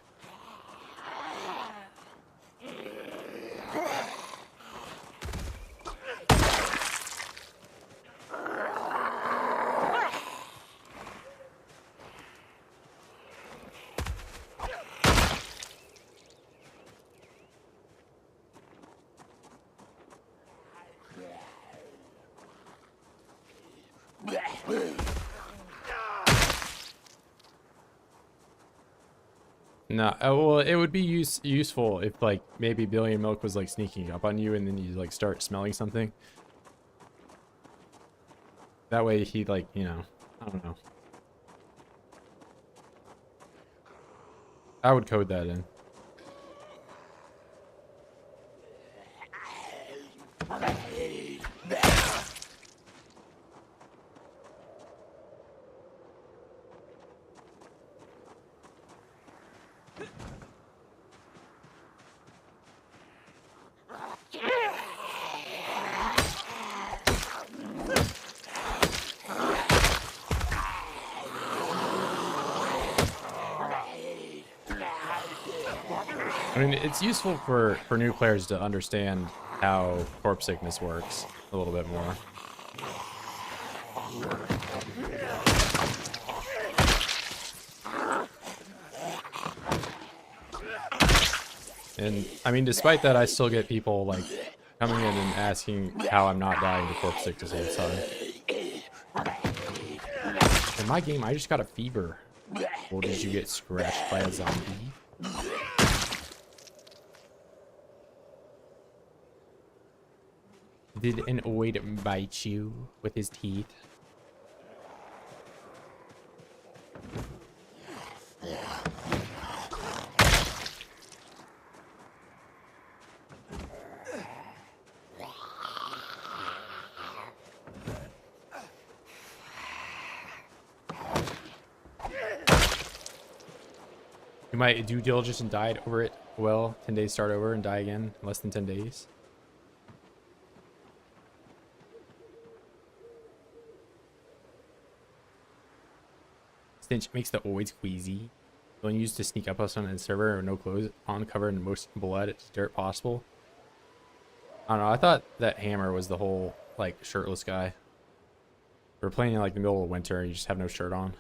No, well, it would be useful if like maybe billion milk was like sneaking up on you and then you like start smelling something. That way he like, you know, I don't know. I would code that in. I mean, it's useful for new players to understand how corpse sickness works a little bit more. And I mean, despite that, I still get people like coming in and asking how I'm not dying to corpse sickness all the time. In my game, I just got a fever. Well, did you get scratched by a zombie? Did an oid bite you with his teeth? You might do diligence and died over it. Well, 10 days start over and die again in less than 10 days. Stench makes the oids queasy. When used to sneak up us on a server or no clothes on, covered in most blood, it's dirt possible. I don't know. I thought that Hammer was the whole like shirtless guy. We're playing in like the middle of winter and you just have no shirt on.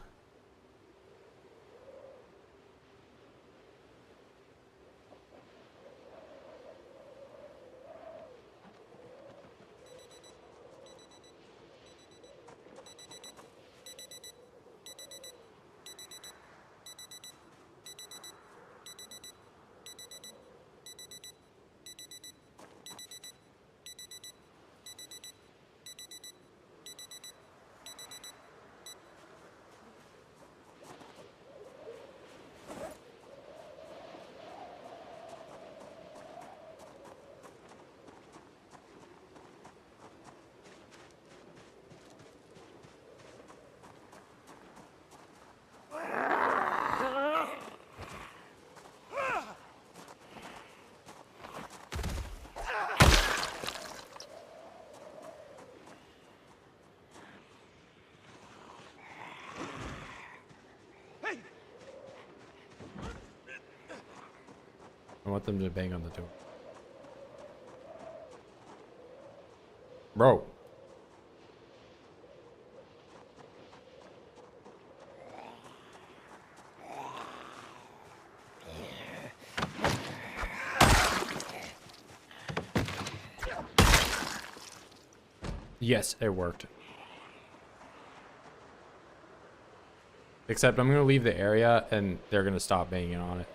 Hey! I want them to bang on the door. Bro. Yes, it worked. Except I'm going to leave the area and they're going to stop banging on it.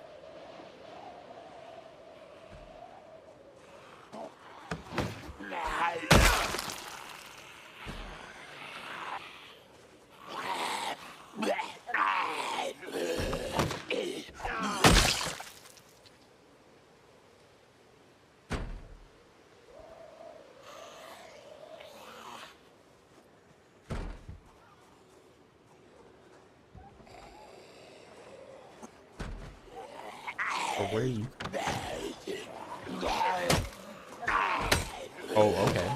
But where are you? Oh, okay.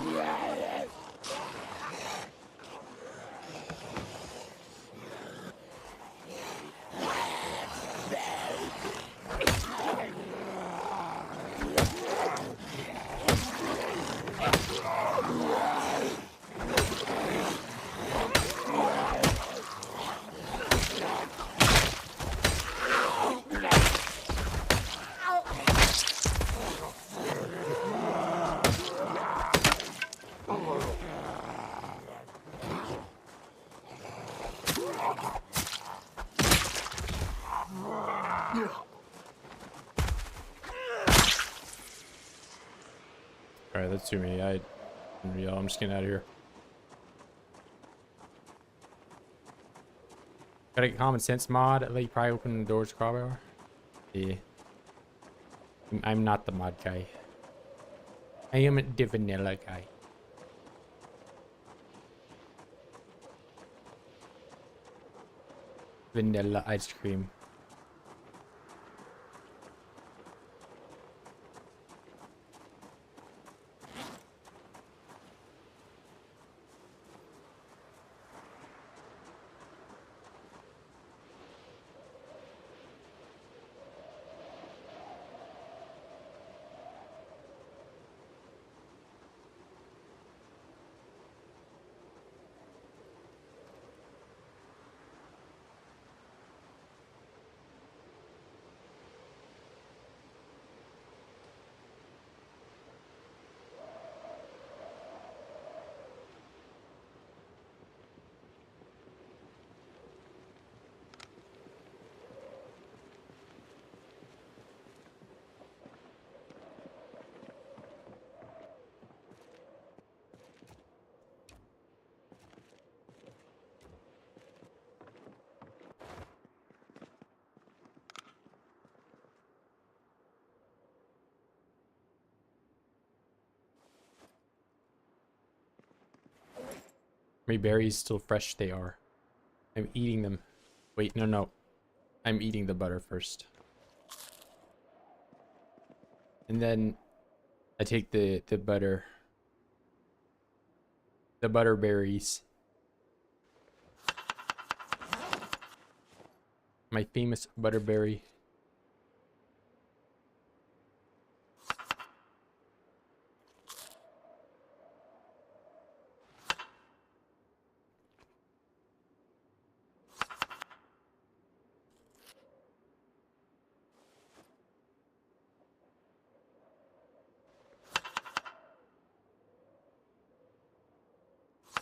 Alright, that's too many. I'm just getting out of here. Got a common sense mod. Let you probably open the doors to car. Yeah. I'm not the mod guy. I am the vanilla guy. Vanilla ice cream. My berries still fresh they are. I'm eating them. Wait, no. I'm eating the butter first. And then I take the butter. The butter berries. My famous butterberry.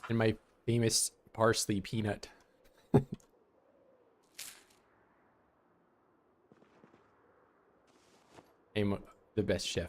And my famous parsley peanut. I'm the best chef.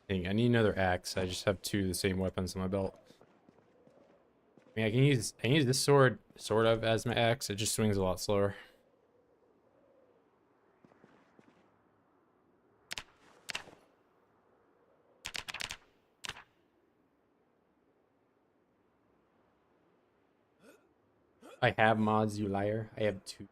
Dang, I need another axe. I just have 2 of the same weapons on my belt. I mean, I can use this sword sort of as my axe. It just swings a lot slower. I have mods, you liar. I have 2.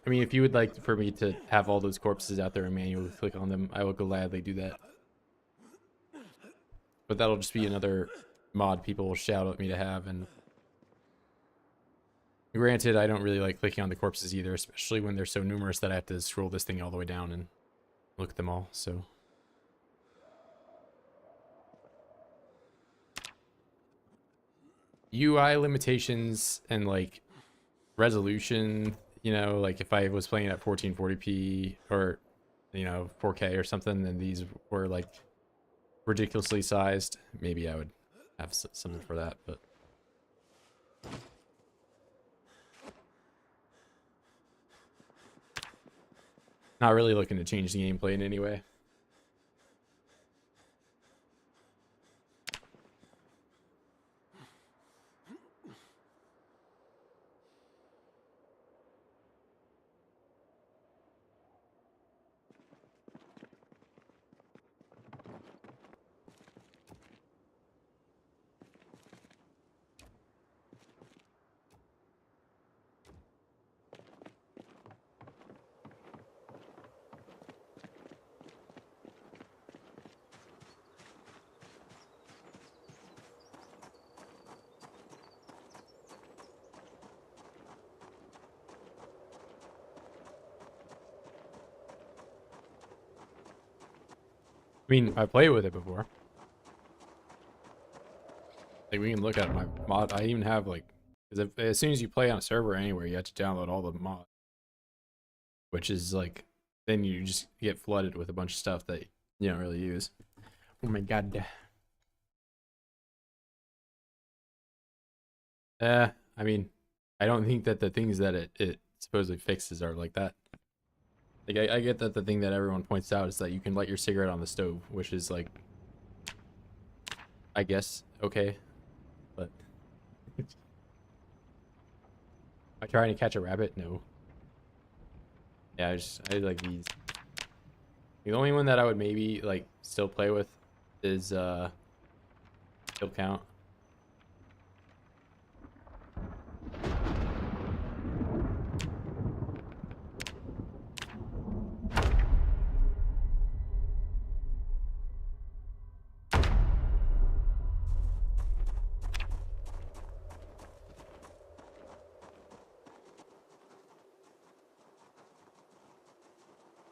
I mean, if you would like for me to have all those corpses out there and manually click on them, I will gladly do that. But that'll just be another mod people will shout at me to have. And granted, I don't really like clicking on the corpses either, especially when they're so numerous that I have to scroll this thing all the way down and look at them all. So UI limitations and like resolution, you know, like if I was playing at 1440p or, you know, 4K or something, and these were like ridiculously sized, maybe I would have something for that, but not really looking to change the gameplay in any way. I mean, I played with it before. Like, we can look at my mod. I even have, like, because as soon as you play on a server anywhere, you have to download all the mods. Which is, like, then you just get flooded with a bunch of stuff that you don't really use. Oh my god. I mean, I don't think that the things that it supposedly fixes are like that. Like, I get that the thing that everyone points out is that you can light your cigarette on the stove, which is, like, I guess, okay. But am I trying to catch a rabbit? No. Yeah, I like these. The only one that I would maybe like still play with is kill count.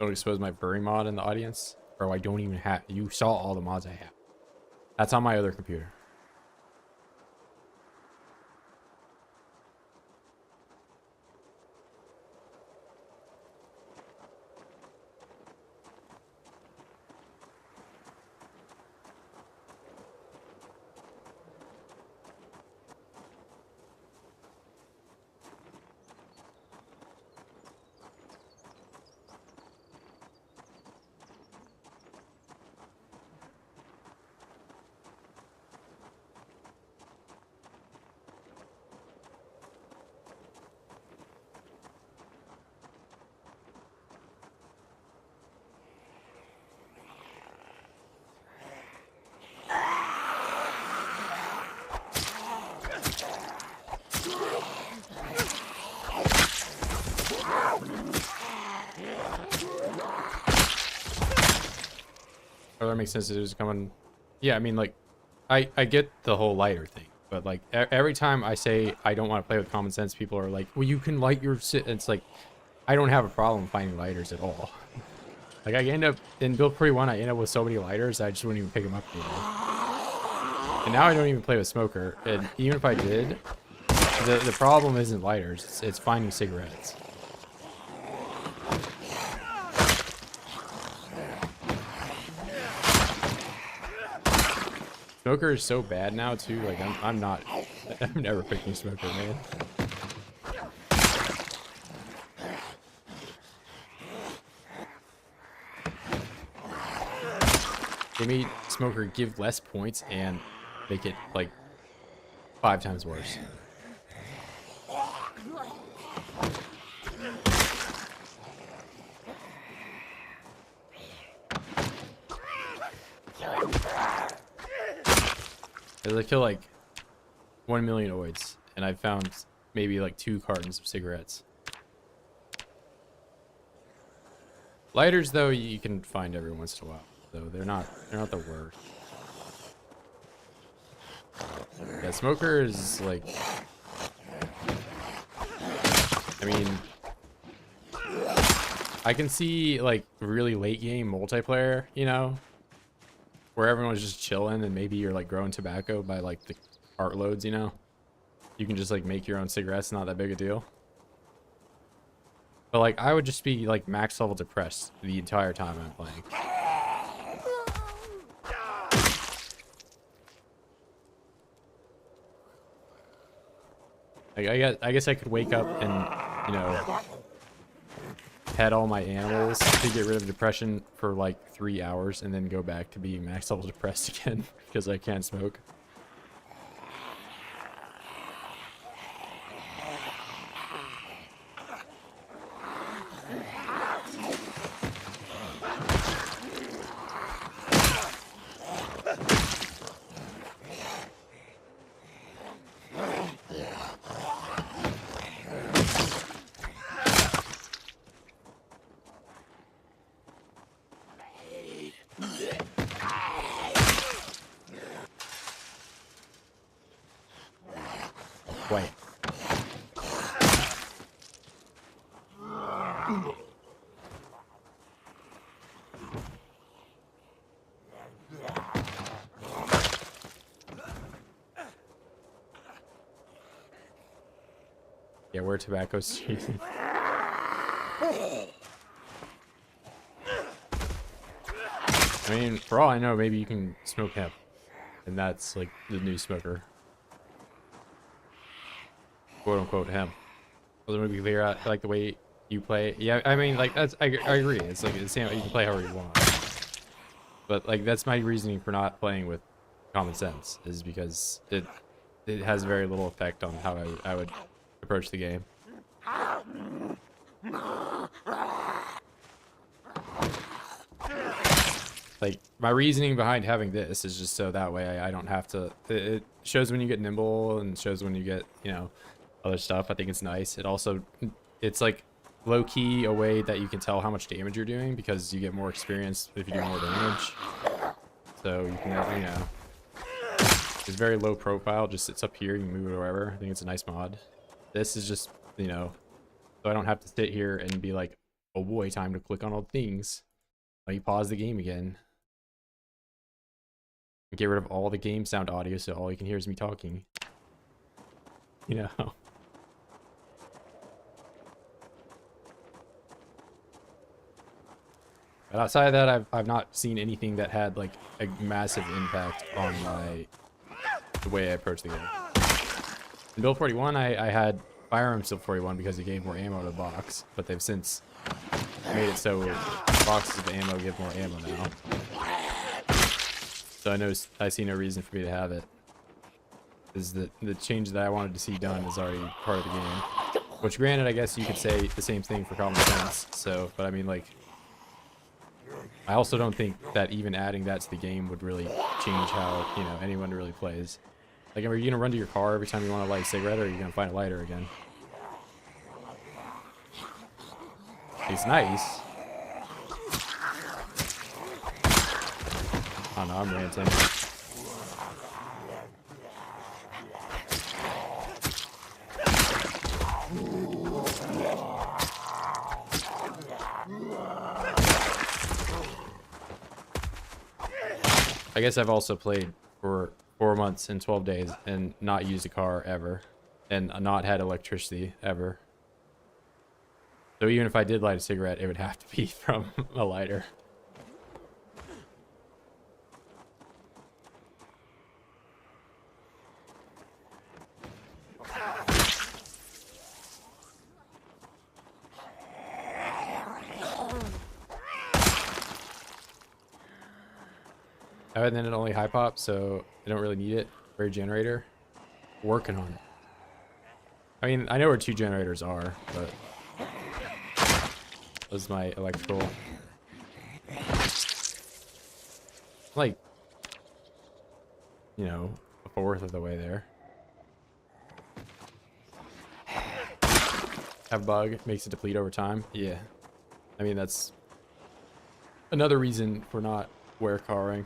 Don't expose my furry mod in the audience. Bro, I don't even have, you saw all the mods I have. That's on my other computer. makes sense. It was coming. Yeah, I mean, like, I get the whole lighter thing, but like every time I say I don't want to play with common sense, people are like, well, you can light your. It's like I don't have a problem finding lighters at all. Like I end up in build 41, I end up with so many lighters I just wouldn't even pick them up anymore. And now I don't even play with smoker. And even if I did, the problem isn't lighters. It's finding cigarettes. Smoker is so bad now too. Like I'm never picking smoker, man. They made smoker give less points and make it like 5 times worse. I kill like 1 million oids, and I found maybe like 2 cartons of cigarettes. Lighters, though, you can find every once in a while, though they're not the worst. Yeah, smoker is like, I mean, I can see like really late game multiplayer, you know, where everyone's just chilling and maybe you're like growing tobacco by like the cart loads, you know. You can just like make your own cigarettes, not that big a deal. But like I would just be like max level depressed the entire time I'm playing. Like I guess I could wake up and, you know, pet all my animals to get rid of depression for like 3 hours and then go back to being max level depressed again because I can't smoke. Wait. Yeah, we're tobacco season. I mean, for all I know, maybe you can smoke hemp, and that's like the new smoker. Quote unquote hemp. Well, then we clear out like the way you play. Yeah, I mean, like that's I agree. It's like the same. You can play however you want. But like that's my reasoning for not playing with common sense is because it has very little effect on how I would approach the game. Like my reasoning behind having this is just so that way I don't have to. It shows when you get nimble and shows when you get, you know, other stuff. I think it's nice. It also, it's like low key a way that you can tell how much damage you're doing because you get more experience if you do more damage. So you can, you know, it's very low profile. Just sits up here. You can move it wherever. I think it's a nice mod. This is just, you know, so I don't have to sit here and be like, oh boy, time to click on all things. Let me pause the game again. Get rid of all the game sound audio so all you can hear is me talking. You know. But outside of that, I've not seen anything that had like a massive impact on the way I approach the game. In build 41, I had firearms till 41 because it gave more ammo to the box, but they've since made it so boxes of ammo give more ammo now. So I see no reason for me to have it. Is the change that I wanted to see done is already part of the game. Which granted, I guess you could say the same thing for common sense. So, but I mean, like, I also don't think that even adding that to the game would really change how, you know, anyone really plays. Like, are you gonna run to your car every time you want to light a cigarette, or are you gonna find a lighter again? It's nice. Oh no, I'm ranting. I guess I've also played for 4 months and 12 days and not used a car ever, and not had electricity ever. So even if I did light a cigarette, it would have to be from a lighter. And then it only high pop, so I don't really need it for a generator. Working on it. I mean, I know where 2 generators are, but this is my electrical. Like, you know, a fourth of the way there. Have bug, makes it deplete over time. Yeah. I mean, that's another reason for not wear carring.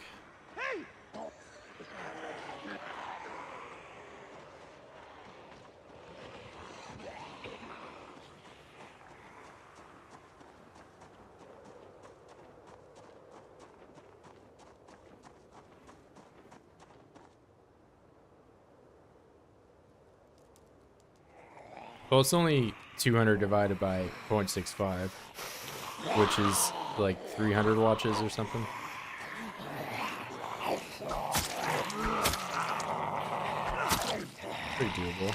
Well, it's only 200 divided by 0.65, which is like 300 watches or something. Pretty doable.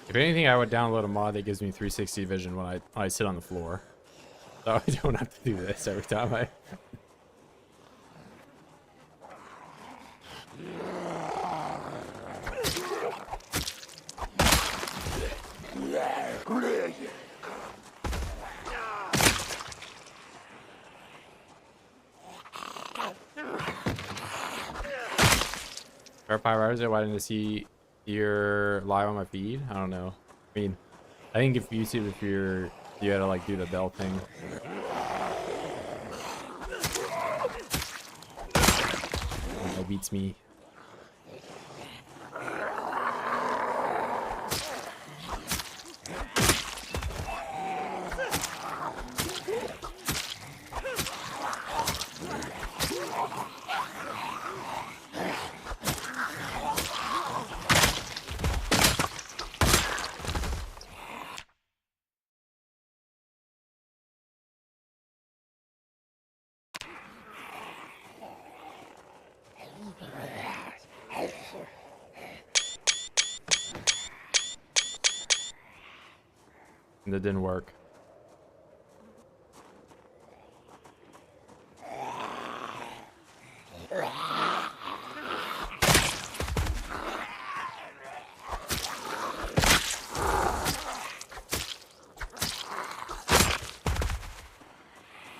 If anything, I would download a mod that gives me 360 vision when I sit on the floor. So I don't have to do this every time I... For 5 hours, why didn't I see your live on my feed? I don't know. I mean, I think if YouTube, if you had to like do the bell thing. That beats me. And that didn't work.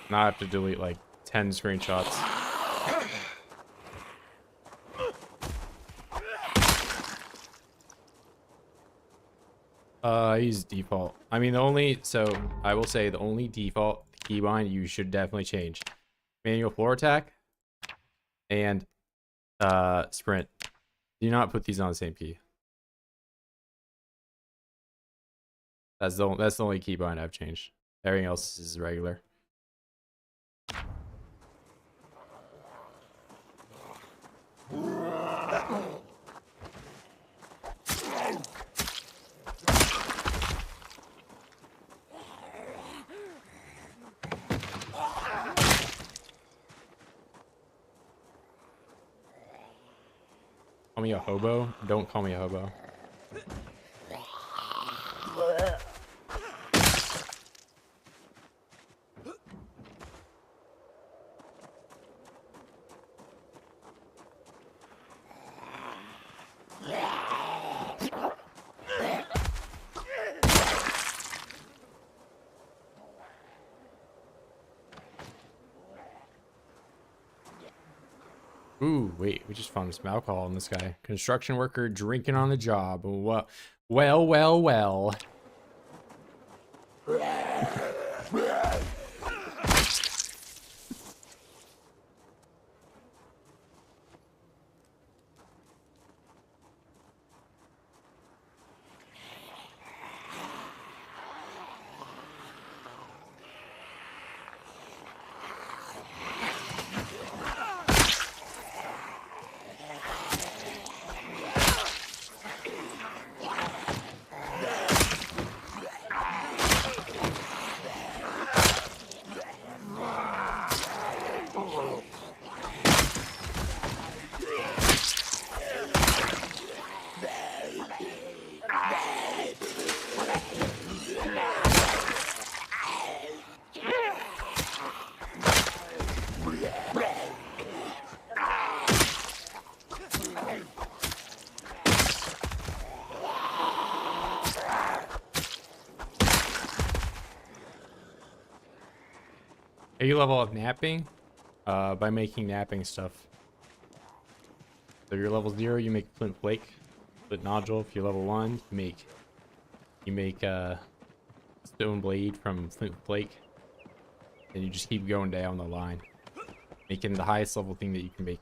Now I have to delete like 10 screenshots. I use default. I mean, I will say the only default keybind you should definitely change. Manual floor attack and sprint. Do not put these on the same key. That's the only keybind I've changed. Everything else is regular. me a hobo. Don't call me a hobo. Ooh, wait, we just found some alcohol in this guy. Construction worker drinking on the job. Well, well, well, well. Are you level of napping? By making napping stuff. So if you're level 0, you make flint flake, flint nodule. If you're level 1, you make stone blade from flint flake, and you just keep going down the line, making the highest level thing that you can make.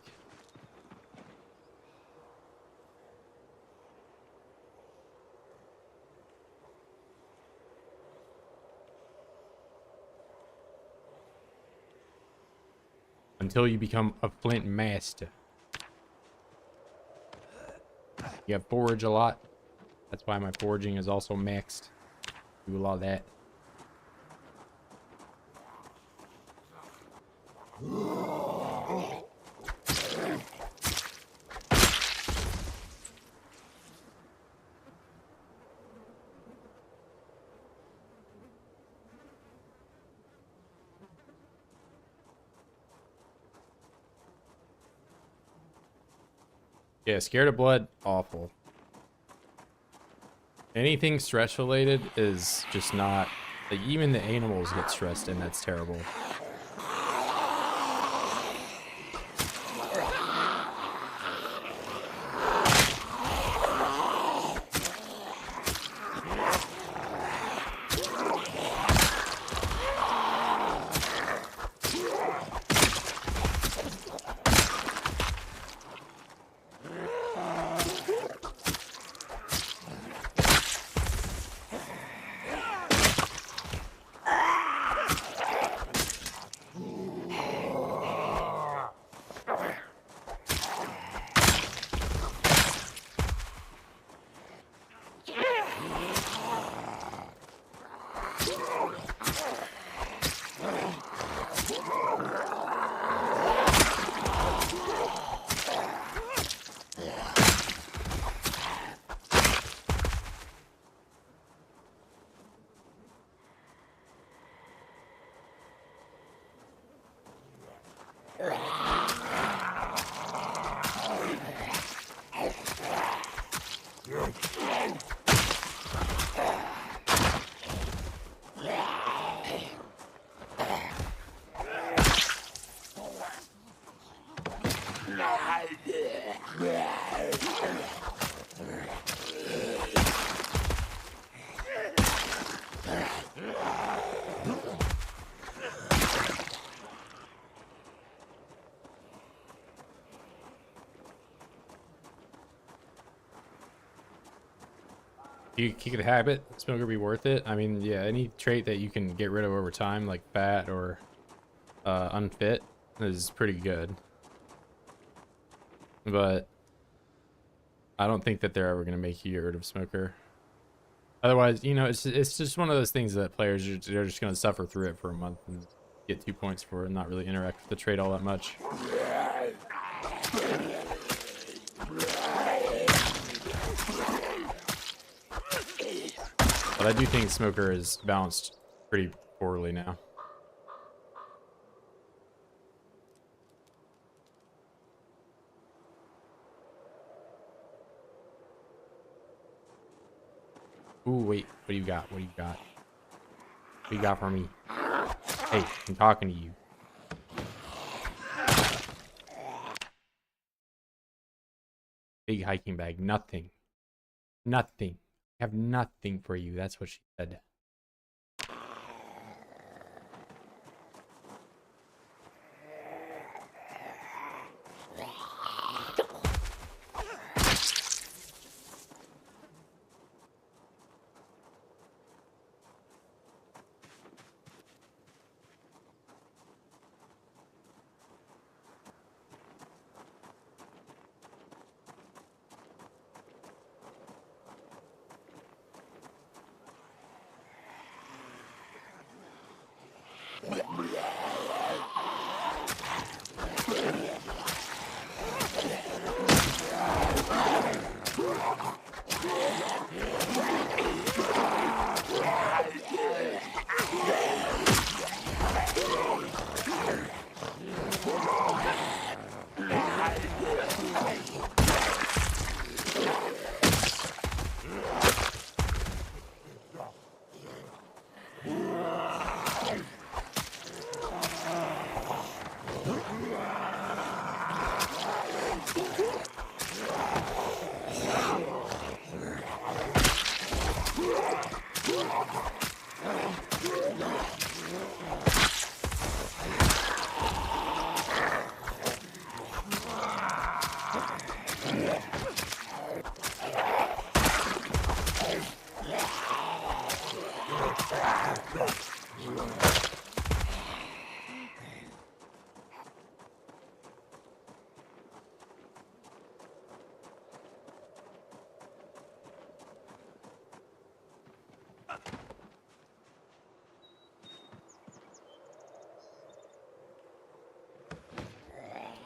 Until you become a flint master. You have forage a lot. That's why my foraging is also maxed. Do a lot of that. Yeah, scared of blood, awful. Anything stress related is just not, like, even the animals get stressed and that's terrible. You kick the habit, smoker be worth it. I mean, yeah, any trait that you can get rid of over time, like fat or unfit, is pretty good. But I don't think that they're ever going to make you get rid of smoker. Otherwise, you know, it's just one of those things that players they're just going to suffer through it for a month and get 2 points for it and not really interact with the trait all that much. But I do think Smoker is balanced pretty poorly now. Ooh, wait. What do you got? What do you got? What do you got for me? Hey, I'm talking to you. Big hiking bag. Nothing. Nothing. I have nothing for you. That's what she said.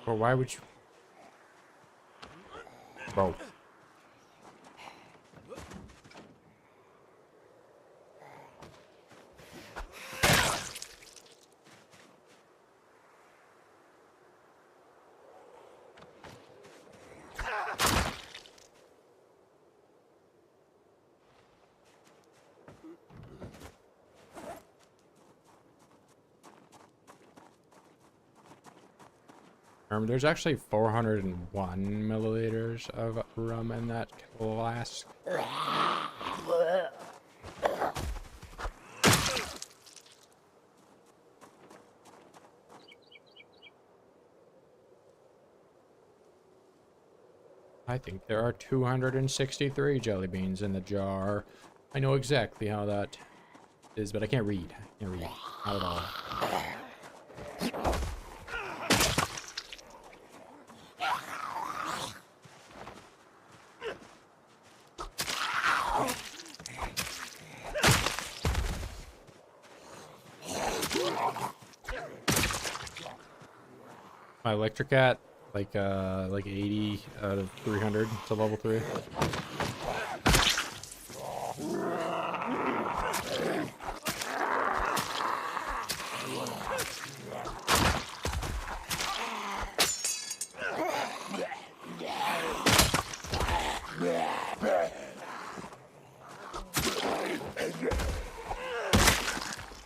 Or why would you? Bro. There's actually 401 milliliters of rum in that flask. I think there are 263 jelly beans in the jar. I know exactly how that is, but I can't read. I can't read. Not at all. My electric at like 80 out of 300 to level 3.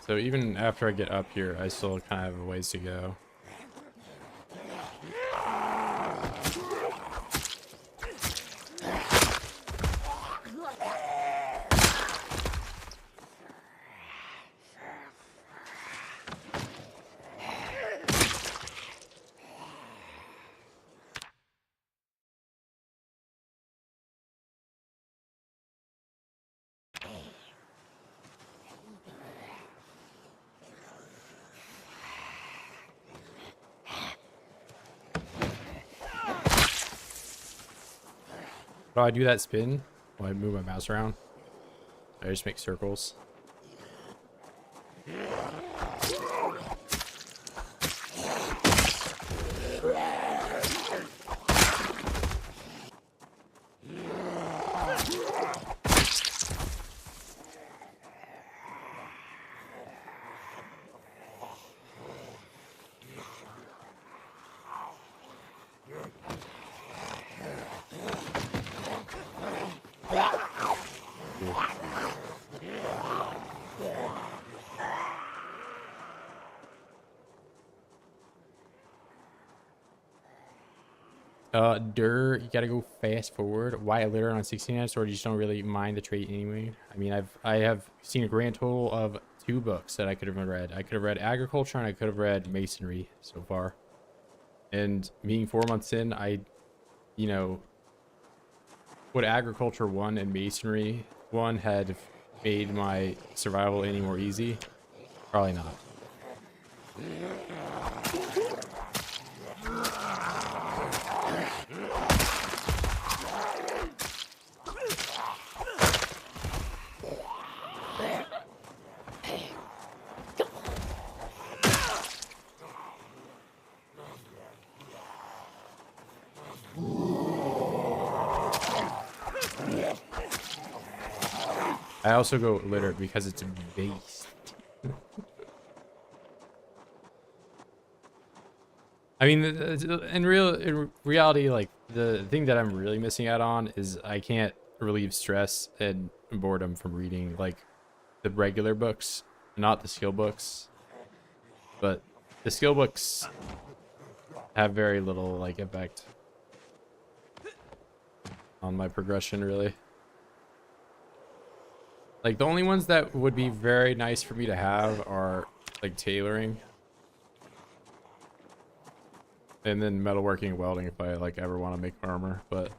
So even after I get up here, I still kind of have a ways to go. How do I do that spin? When I move my mouse around? I just make circles. You gotta go fast forward. Why litter on 16s, or you just don't really mind the trait anyway? I mean, I have seen a grand total of 2 books that I could have read. I could have read agriculture and I could have read masonry so far. And being 4 months in, you know, would agriculture 1 and masonry 1 had made my survival any more easy? Probably not. I also go litter because it's based. I mean, in reality, like the thing that I'm really missing out on is I can't relieve stress and boredom from reading like the regular books, not the skill books. But the skill books have very little like effect on my progression, really. Like the only ones that would be very nice for me to have are like tailoring. And then metalworking and welding if I like ever want to make armor, but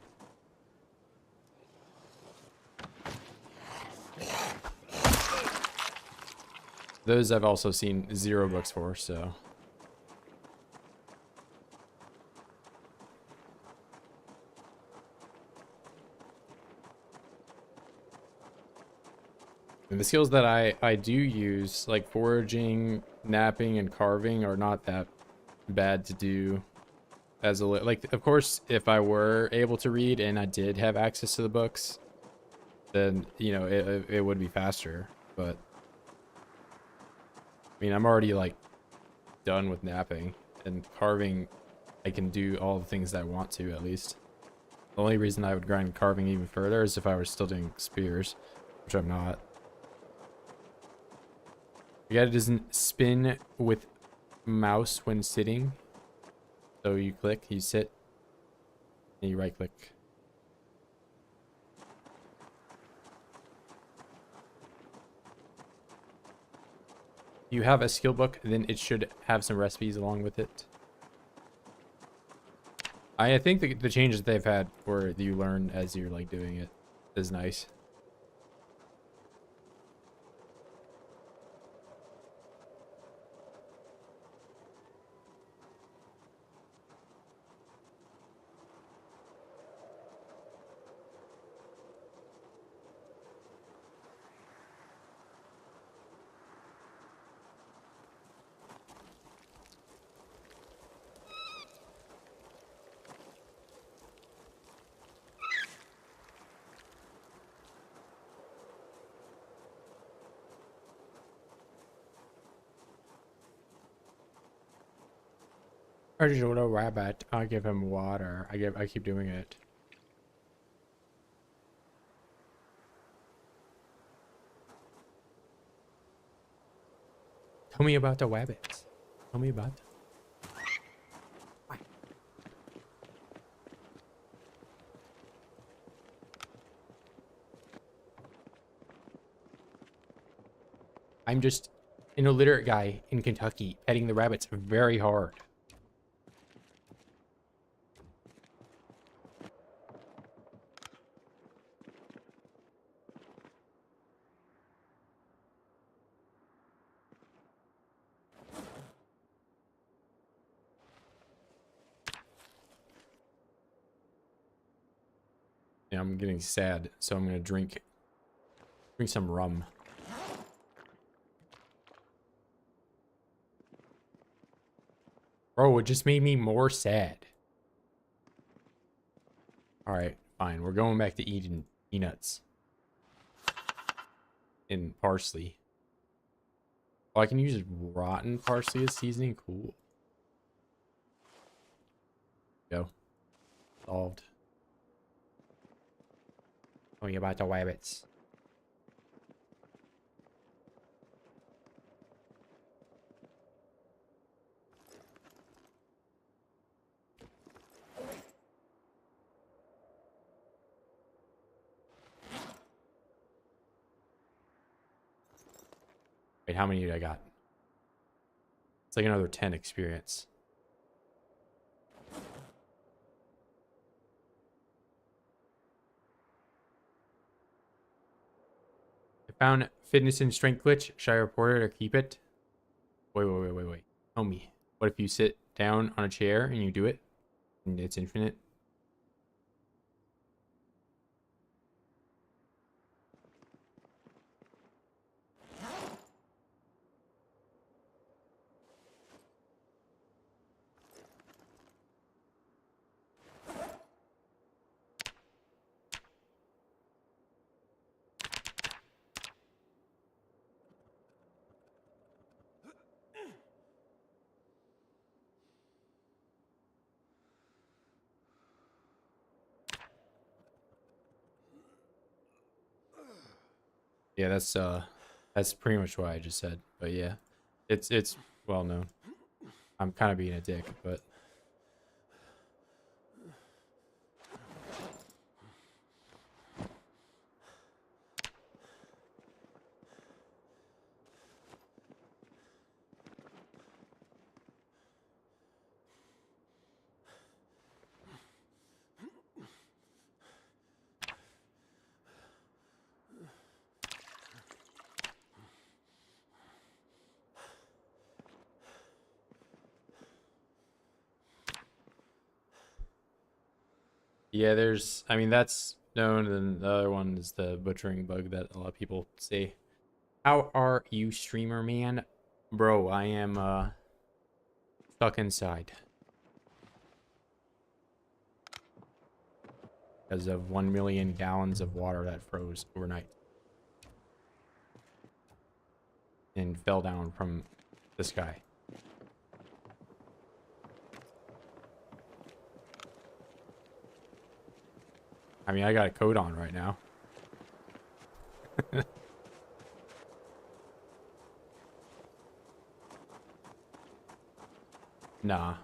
those I've also seen 0 books for, so. And the skills that I do use, like foraging, napping, and carving, are not that bad to do as a like. Of course, if I were able to read and I did have access to the books, then you know it would be faster. But I mean, I'm already like done with napping and carving. I can do all the things that I want to, at least. The only reason I would grind carving even further is if I were still doing spears, which I'm not. The guy doesn't spin with mouse when sitting. So you click, you sit, and you right click. You have a skill book, then it should have some recipes along with it. I think the changes they've had where you learn as you're like doing it is nice. I just want a rabbit. I give him water. I keep doing it. Tell me about the rabbits. Tell me about them. I'm just an illiterate guy in Kentucky petting the rabbits very hard. Yeah, I'm getting sad, so I'm gonna drink some rum. Bro, it just made me more sad. Alright, fine. We're going back to eating peanuts. And parsley. Oh, I can use rotten parsley as seasoning? Cool. Go. Solved. Oh, you about the rabbits. Wait, how many I got? It's like another 10 experience. I found fitness and strength glitch. Should I report it or keep it? Wait. Tell me. What if you sit down on a chair and you do it? And it's infinite? Yeah, that's pretty much what I just said. But yeah, it's well known. I'm kind of being a dick, but yeah, I mean, that's known, and the other one is the butchering bug that a lot of people say. How are you, streamer man? Bro, I am stuck inside because of 1 million gallons of water that froze overnight and fell down from the sky. I mean, I got a coat on right now. Nah. How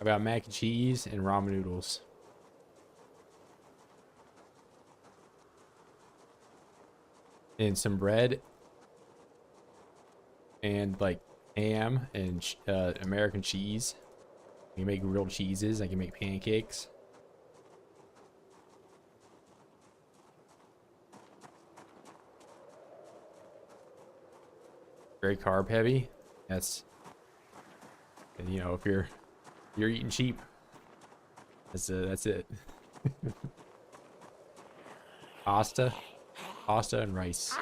about mac and cheese and ramen noodles? And some bread. And like ham and American cheese. I can make grilled cheeses. I can make pancakes. Very carb heavy. That's, and you know, if you're eating cheap, that's it. Pasta and rice.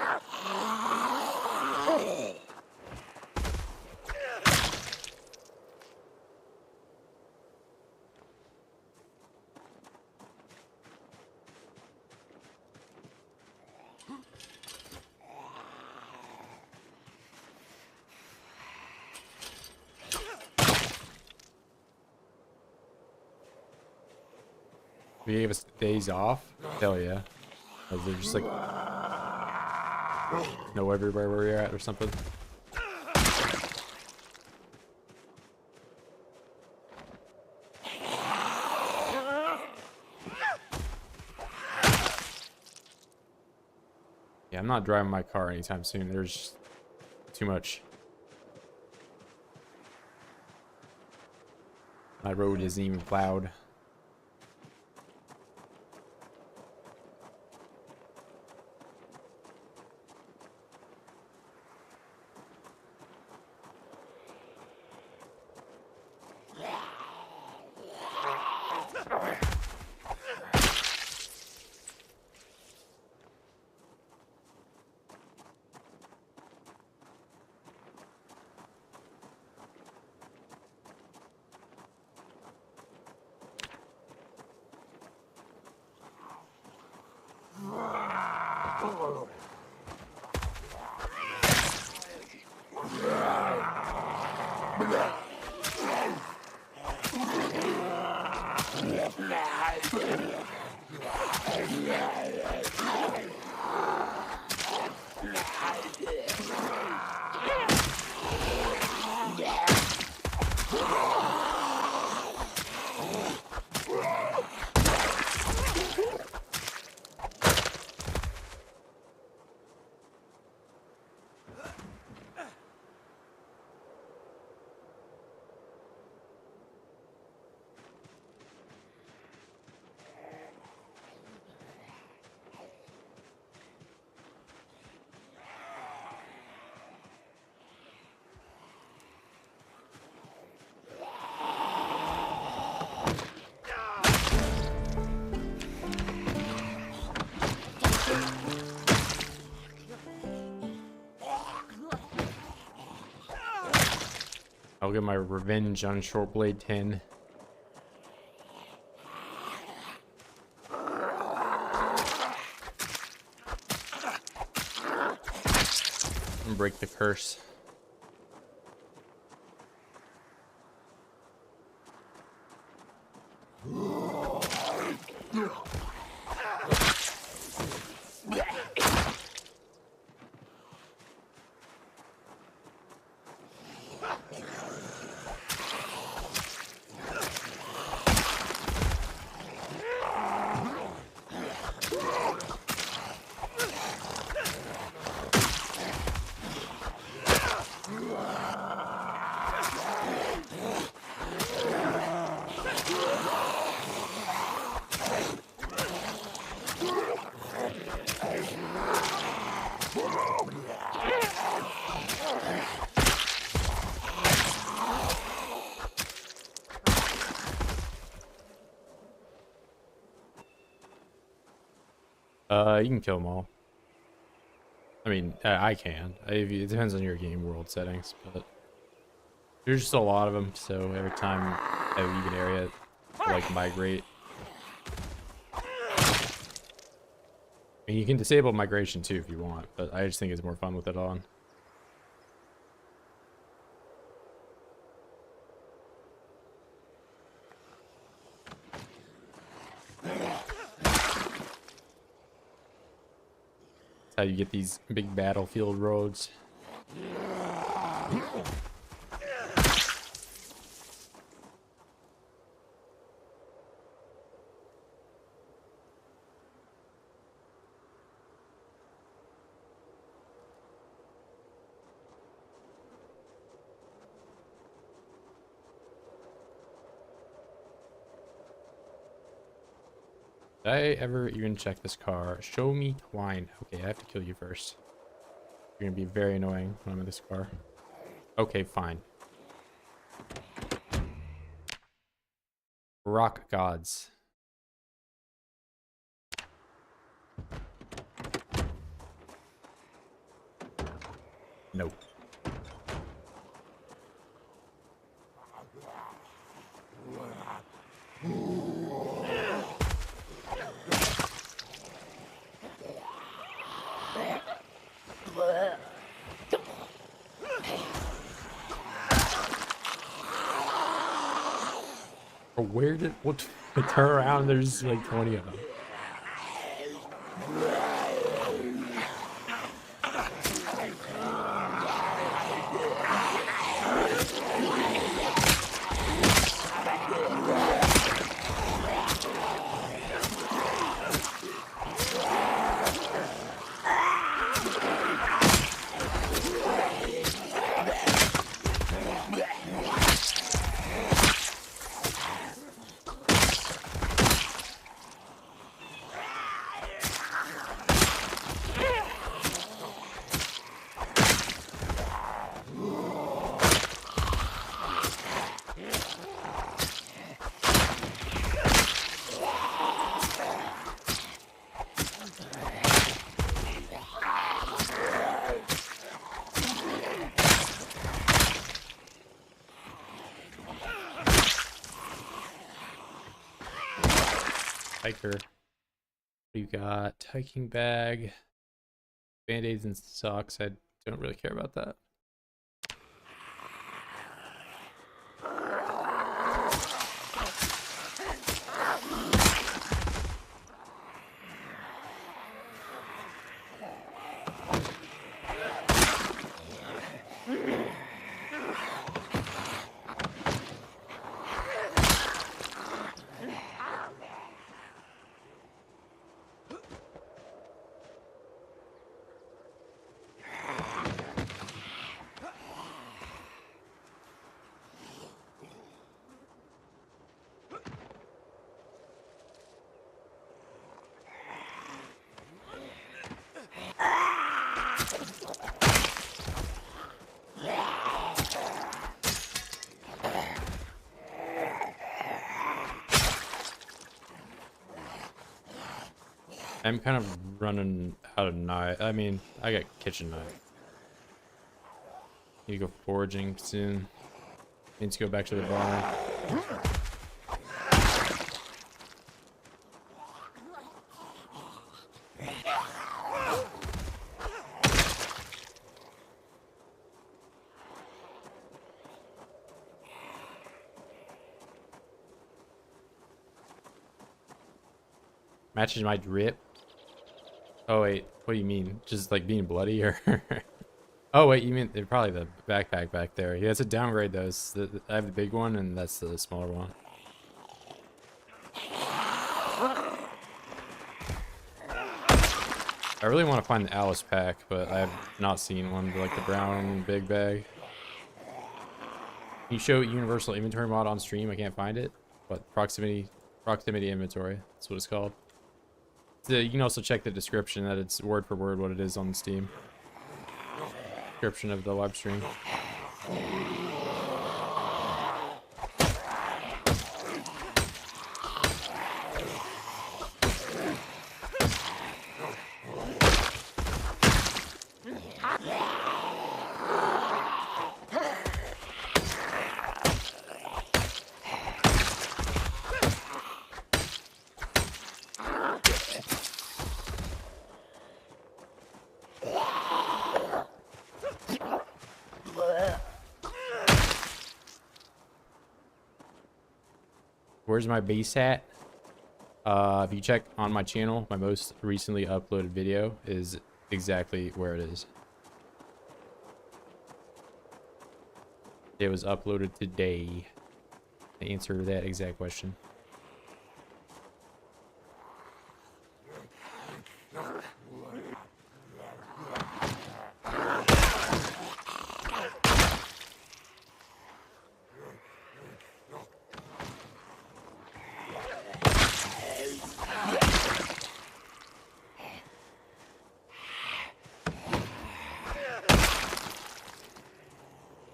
We gave us days off. Hell yeah. They're just like know everywhere where you're at or something. Yeah, I'm not driving my car anytime soon. There's too much. My road isn't even plowed. I'll get my revenge on short blade 10. And break the curse. You can kill them all. I mean, I can. It depends on your game world settings, but there's just a lot of them, so every time I leave an area, I like migrate. I mean, you can disable migration too if you want, but I just think it's more fun with it on. How you get these big battlefield roads. Did I ever even check this car? Show me twine. Okay, I have to kill you first. You're gonna be very annoying when I'm in this car. Okay, fine. Rock gods. Nope. Where did what turn around? There's like 20 of them. Hiker. What do you got? Hiking bag, band-aids and socks. I don't really care about that. I'm kind of running out of knife. I mean, I got kitchen knife. Need to go foraging soon. Need to go back to the barn. Matches my drip. Oh wait, what do you mean? Just like being bloody or? Oh wait, you mean probably the backpack back there? Yeah, it's a downgrade though. I have the big one and that's the smaller one. I really want to find the Alice pack, but I have not seen one, like the brown big bag. Can you show universal inventory mod on stream? I can't find it. But proximity inventory. That's what it's called. So you can also check the description that it's word for word what it is on Steam. Description of the live stream. Where's my base at? If you check on my channel, my most recently uploaded video is exactly where it is. It was uploaded today to answer that exact question.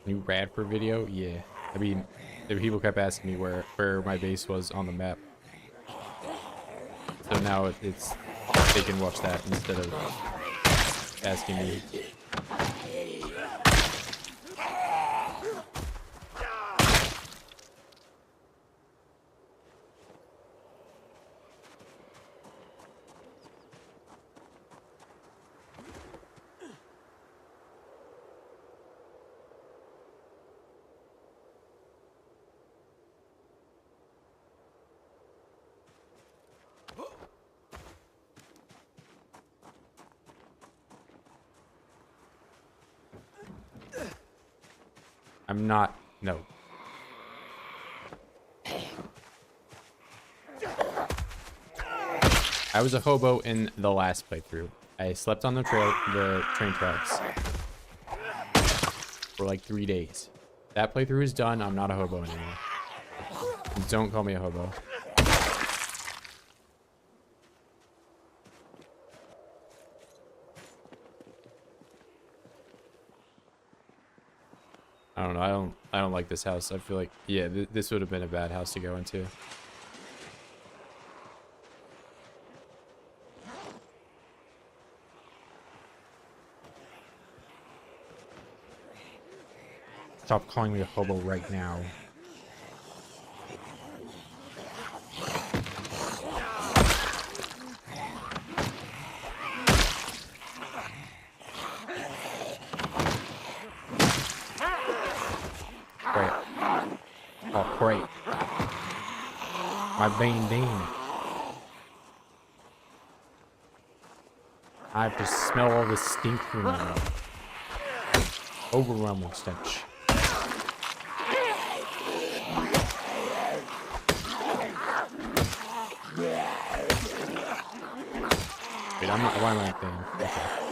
New Radford video? Yeah. I mean, the people kept asking me where my base was on the map. So now it's they can watch that instead of asking me. I'm not, no. I was a hobo in the last playthrough. I slept on the train tracks for like 3 days. That playthrough is done. I'm not a hobo anymore. Don't call me a hobo. I don't know. I don't like this house. I feel like, yeah, this would have been a bad house to go into. Stop calling me a hobo right now. Great. Oh, great. My Bean Dean. I have to smell all the stink from my overwhelming stench. Wait, I'm not, why am I thinking? Okay.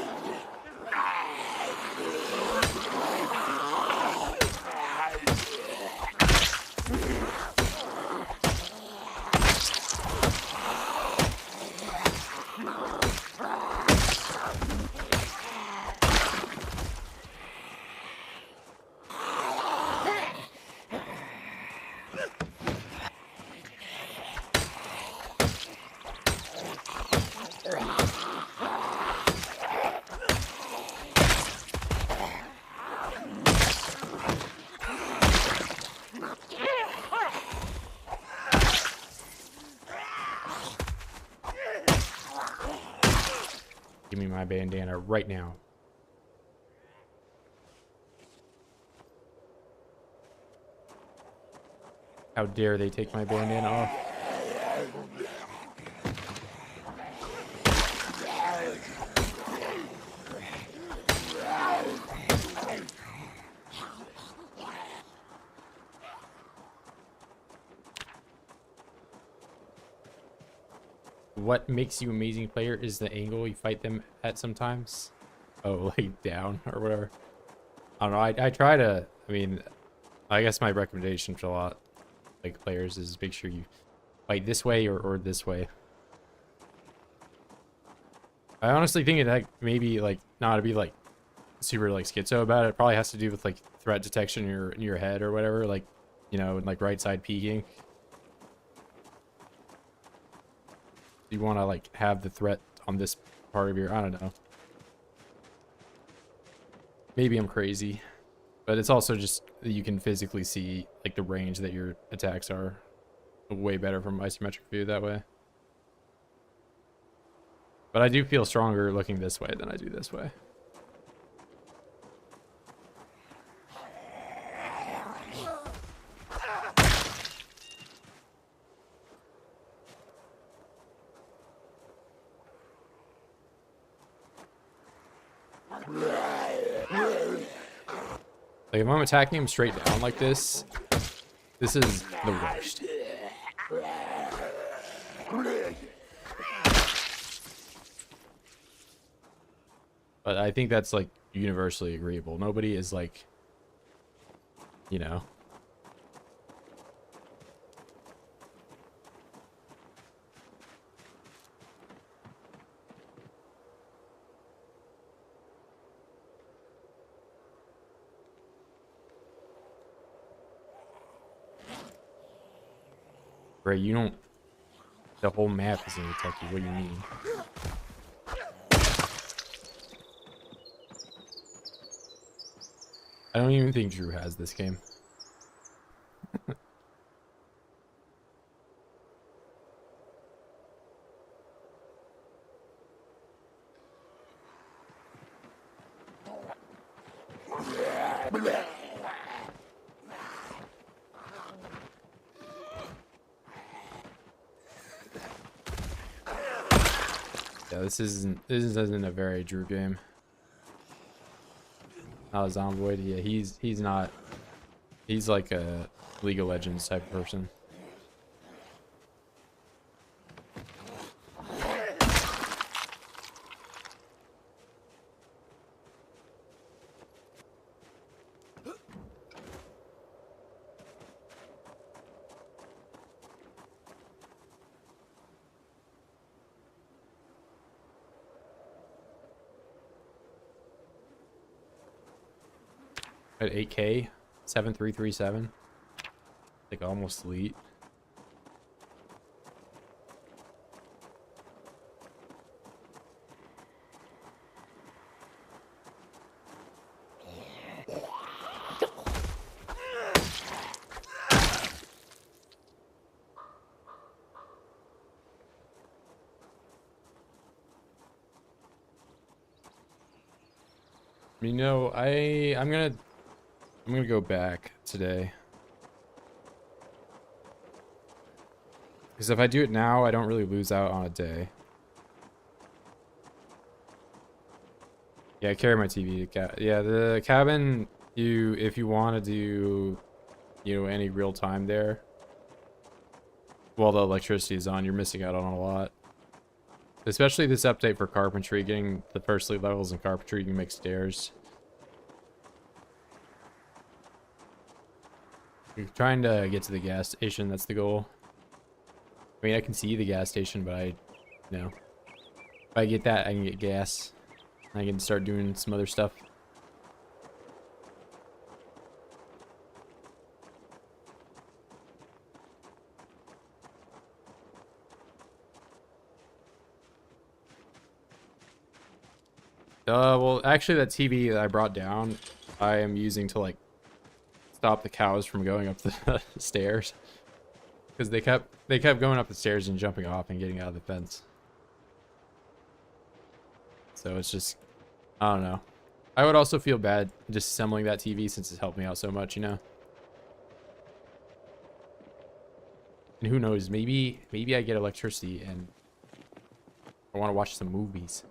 Give me my bandana right now. How dare they take my bandana off? What makes you amazing player is the angle you fight them at sometimes. Oh, like down or whatever. I don't know. I try to, I mean, I guess my recommendation for a lot like players is make sure you fight this way or this way. I honestly think it like maybe like not to be like super like schizo about it. It probably has to do with like threat detection in your head or whatever, like, you know, like right side peeking. You want to like have the threat on this part of your, I don't know. Maybe I'm crazy, but it's also just you can physically see like the range that your attacks are way better from isometric view that way. But I do feel stronger looking this way than I do this way. Like if I'm attacking him straight down like this is the worst. But I think that's like universally agreeable. Nobody is like, you know. Right, you don't, the whole map is gonna attack you. What do you mean? I don't even think Drew has this game. Yeah, this isn't a very Drew game. Not a Zomboid. Yeah, he's not. He's like a League of Legends type of person. At 8K, 7337. Like almost elite. You know, I'm gonna go back today. Because if I do it now, I don't really lose out on a day. Yeah, I carry my TV. Yeah, the cabin, if you want to do, you know, any real time there, while the electricity is on, you're missing out on a lot. Especially this update for carpentry, getting the first lead levels in carpentry, you can make stairs. You're trying to get to the gas station, that's the goal. I mean, I can see the gas station, but you know, if I get that, I can get gas. I can start doing some other stuff. Well, actually, that TV that I brought down, I am using to like stop the cows from going up the stairs, because they kept going up the stairs and jumping off and getting out of the fence. so it's just, I don't know. I would also feel bad disassembling that TV since it's helped me out so much, you know? And who knows, maybe I get electricity and I want to watch some movies.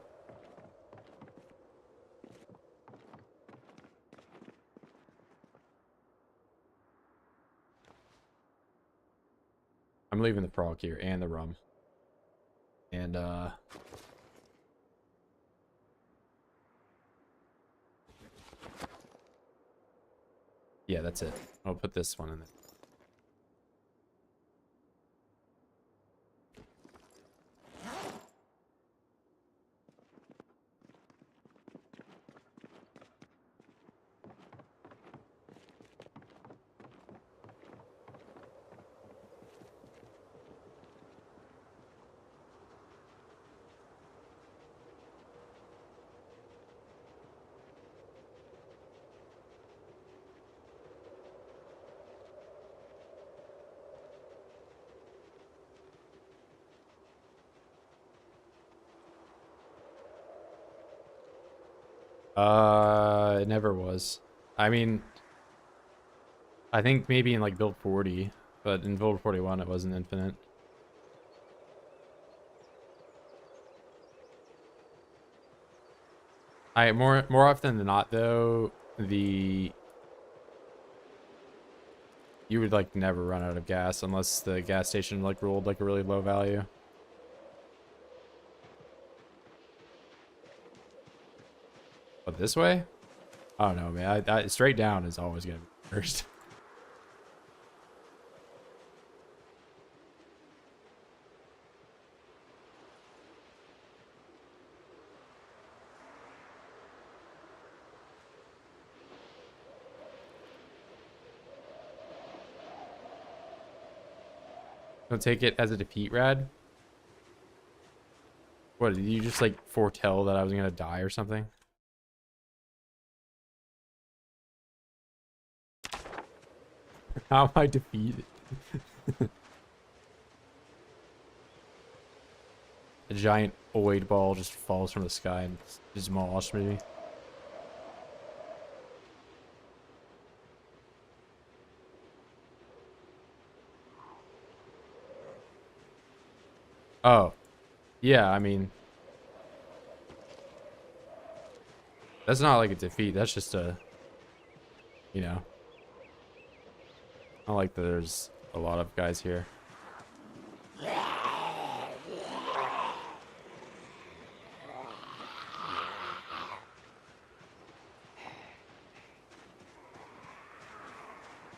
I'm leaving the prog here and the rum. And yeah, that's it. I'll put this one in there. It never was. I mean, I think maybe in like build 40, but in build 41 it wasn't infinite. I more often than not though, you would like never run out of gas unless the gas station like ruled like a really low value. But this way? I don't know, man. I straight down is always gonna be first. Don't take it as a defeat, Rad. What, did you just like foretell that I was gonna die or something? How am I defeated? A giant oid ball just falls from the sky and just demolished me. Oh, yeah, I mean, that's not like a defeat. That's just a, you know, I like that there's a lot of guys here.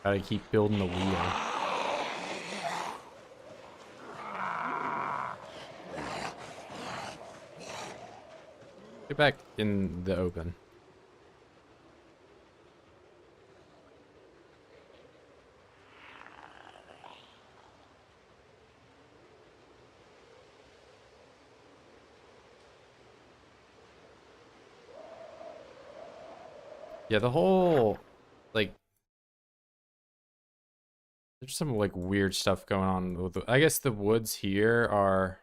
Gotta keep building the wheel. Get back in the open. Yeah, the whole, like, there's some, like, weird stuff going on with I guess the woods here are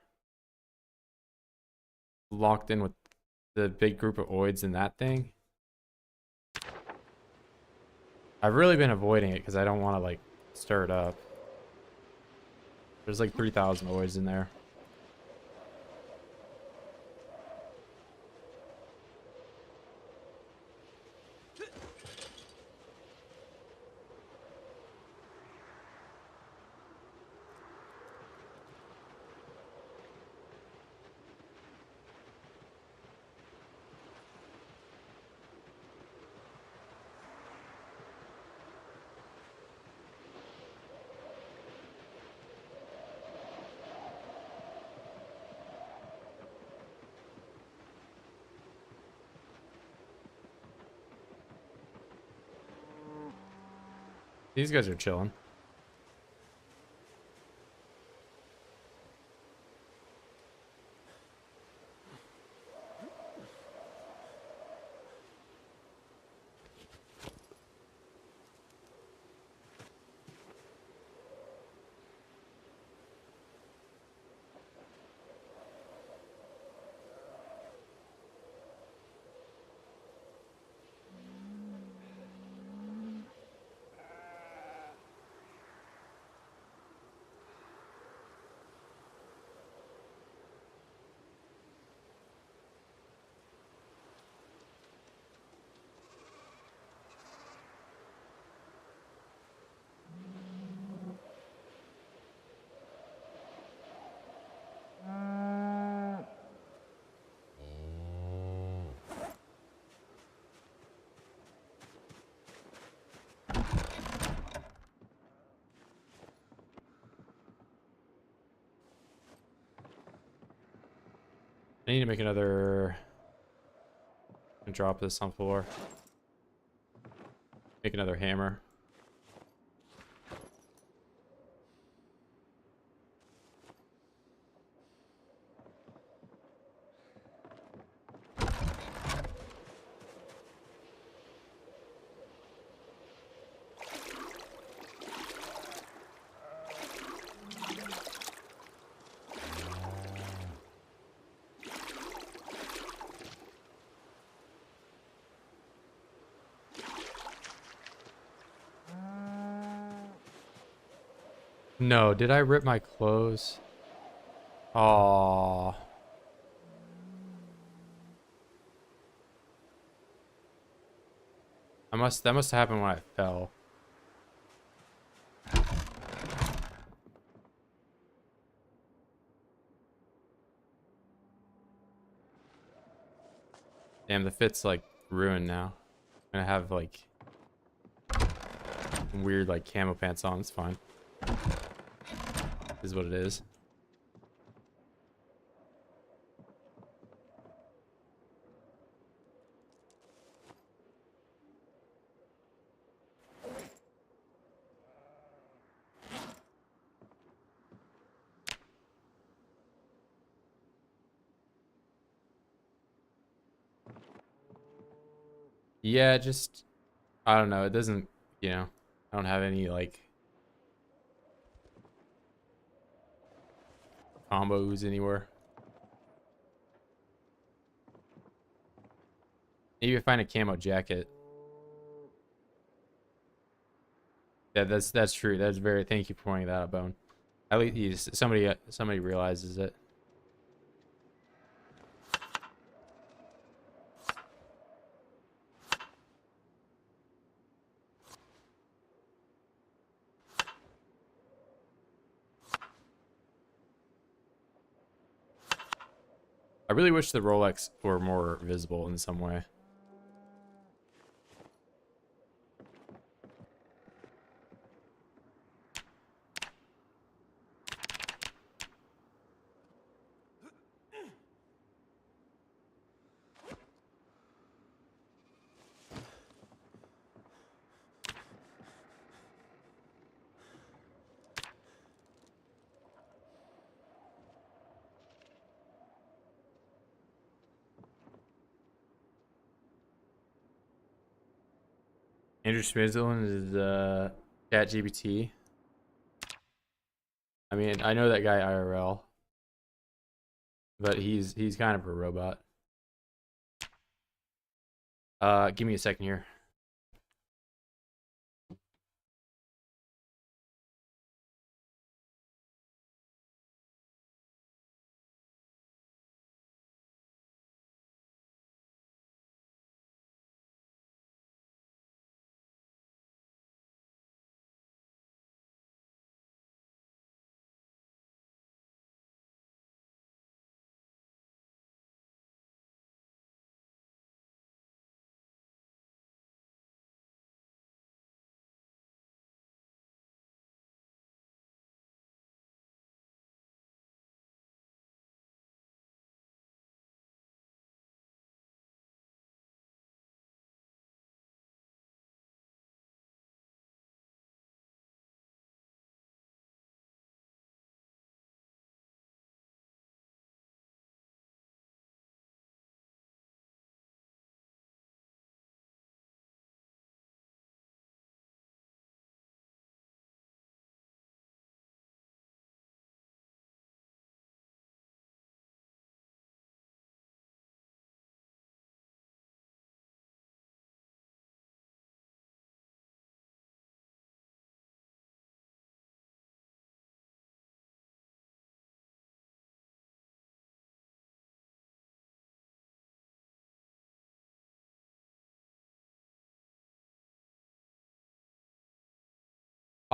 locked in with the big group of oids in that thing. I've really been avoiding it because I don't want to, like, stir it up. There's, like, 3,000 oids in there. These guys are chilling. need to make another... And drop this on the floor. Make another hammer. No, did I rip my clothes? Oh. That must have happened when I fell. Damn, the fit's like ruined now. I'm gonna have like weird like camo pants on. It's fine. This is what it is. Yeah, just I don't know. It doesn't, you know, I don't have any like combos anywhere. Maybe find a camo jacket. Yeah, that's true. That's very. Thank you for pointing that out, Bone. At least somebody realizes it. I really wish the Rolex were more visible in some way. Andrew Smizzlin is ChatGPT. I mean, I know that guy IRL, but he's kind of a robot. Give me a second here.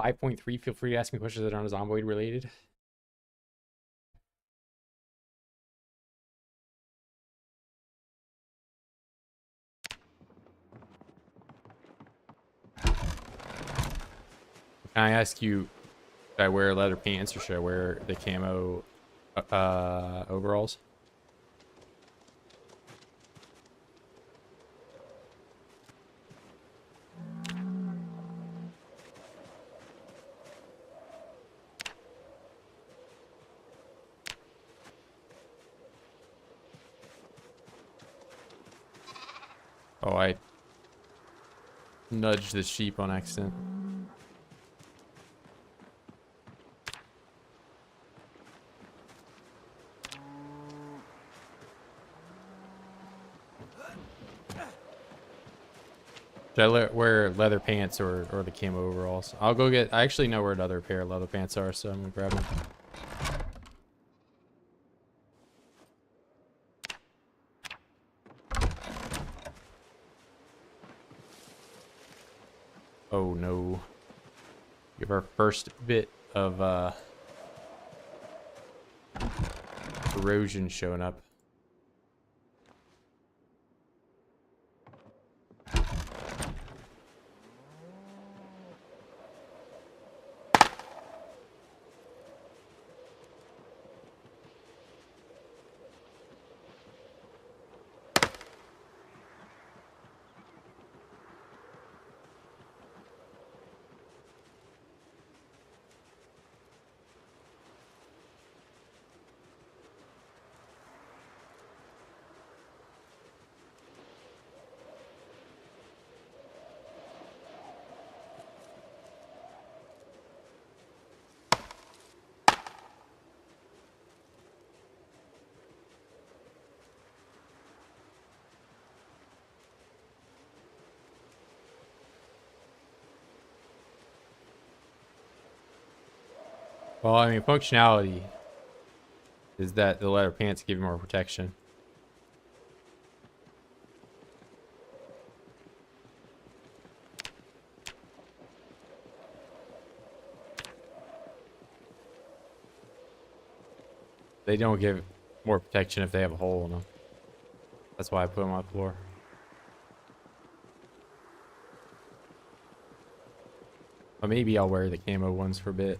.3. Feel free to ask me questions that aren't Zomboid related. Can I ask you, should I wear leather pants or should I wear the camo overalls? Oh, I nudged the sheep on accident. Should I wear leather pants or the camo overalls? I'll go get... I actually know where another pair of leather pants are, so I'm gonna grab them. Oh no. We have our first bit of erosion showing up. Well, I mean, functionality is that the leather pants give you more protection. They don't give more protection if they have a hole in them. That's why I put them on the floor. But maybe I'll wear the camo ones for a bit.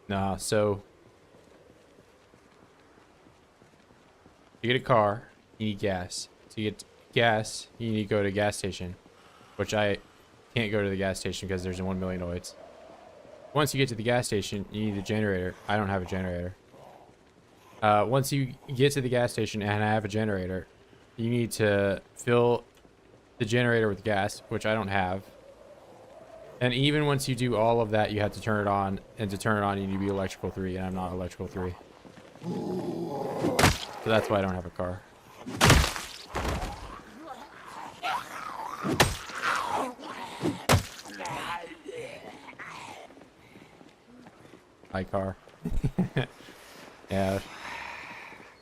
Nah, so you get a car, you need gas. To get gas, you need to go to a gas station, which I can't go to the gas station because there's a 1 million lights. Once you get to the gas station, you need a generator. I don't have a generator. Once you get to the gas station and I have a generator, you need to fill the generator with gas, which I don't have. And even once you do all of that, you have to turn it on. And to turn it on, you need to be electrical 3, and I'm not electrical 3. So that's why I don't have a car. My car. Yeah.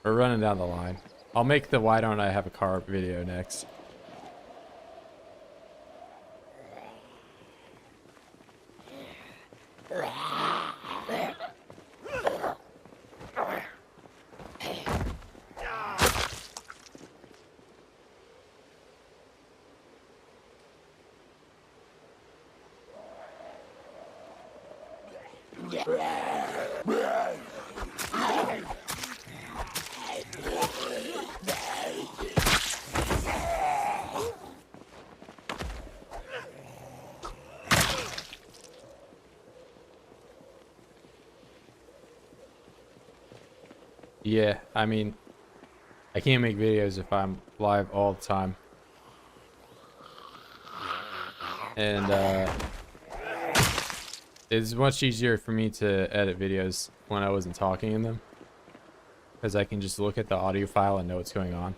We're running down the line. I'll make the why don't I have a car video next. Yeah, I mean, I can't make videos if I'm live all the time. And it's much easier for me to edit videos when I wasn't talking in them, because I can just look at the audio file and know what's going on.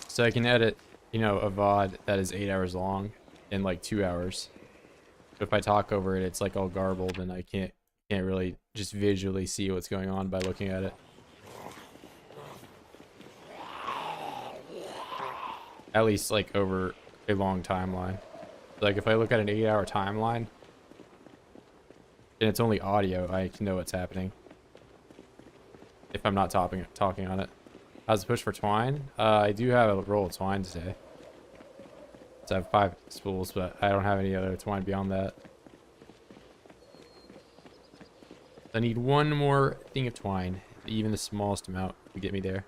So I can edit, you know, a VOD that is 8 hours long in like 2 hours. But if I talk over it, it's like all garbled, and I can't really just visually see what's going on by looking at it. At least like over a long timeline. Like if I look at an 8-hour timeline and it's only audio, I can know what's happening if I'm not talking on it. How's the push for twine? I do have a roll of twine today. So I have 5 spools, but I don't have any other twine beyond that. I need one more thing of twine. Even the smallest amount would get me there.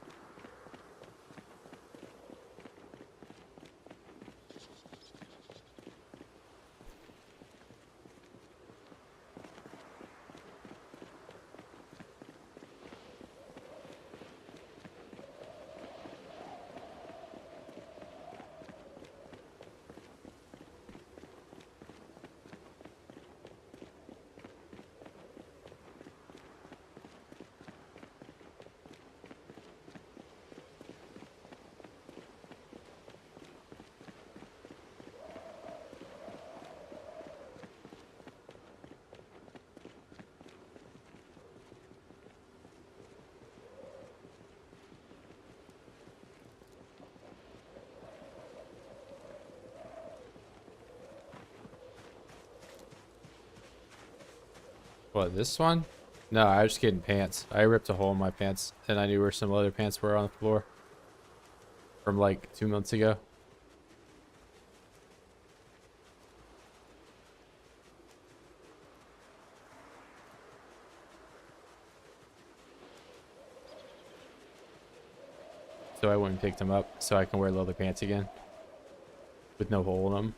What, this one? No, I was just getting pants. I ripped a hole in my pants, and I knew where some other pants were on the floor from like 2 months ago. So I went and picked them up so I can wear leather pants again with no hole in them.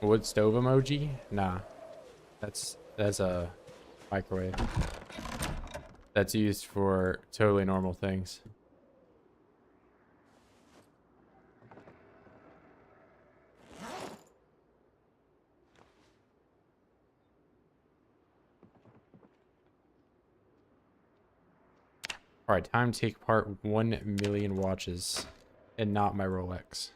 Wood stove emoji? Nah. That's a microwave. That's used for totally normal things. Alright, time to take apart 1 million watches and not my Rolex.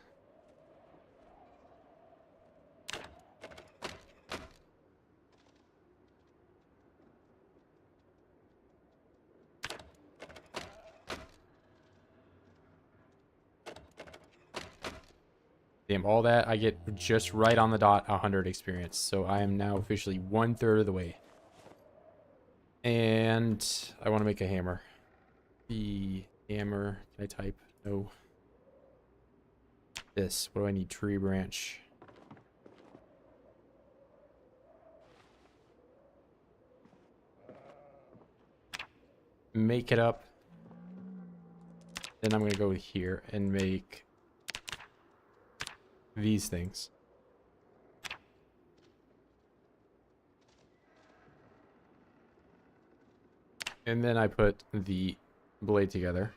Damn, all that, I get just right on the dot 100 experience. So I am now officially 1/3 of the way. And I want to make a hammer. The hammer, can I type? No. This, what do I need? Tree branch. Make it up. Then I'm going to go here and make these things. And then I put the blade together.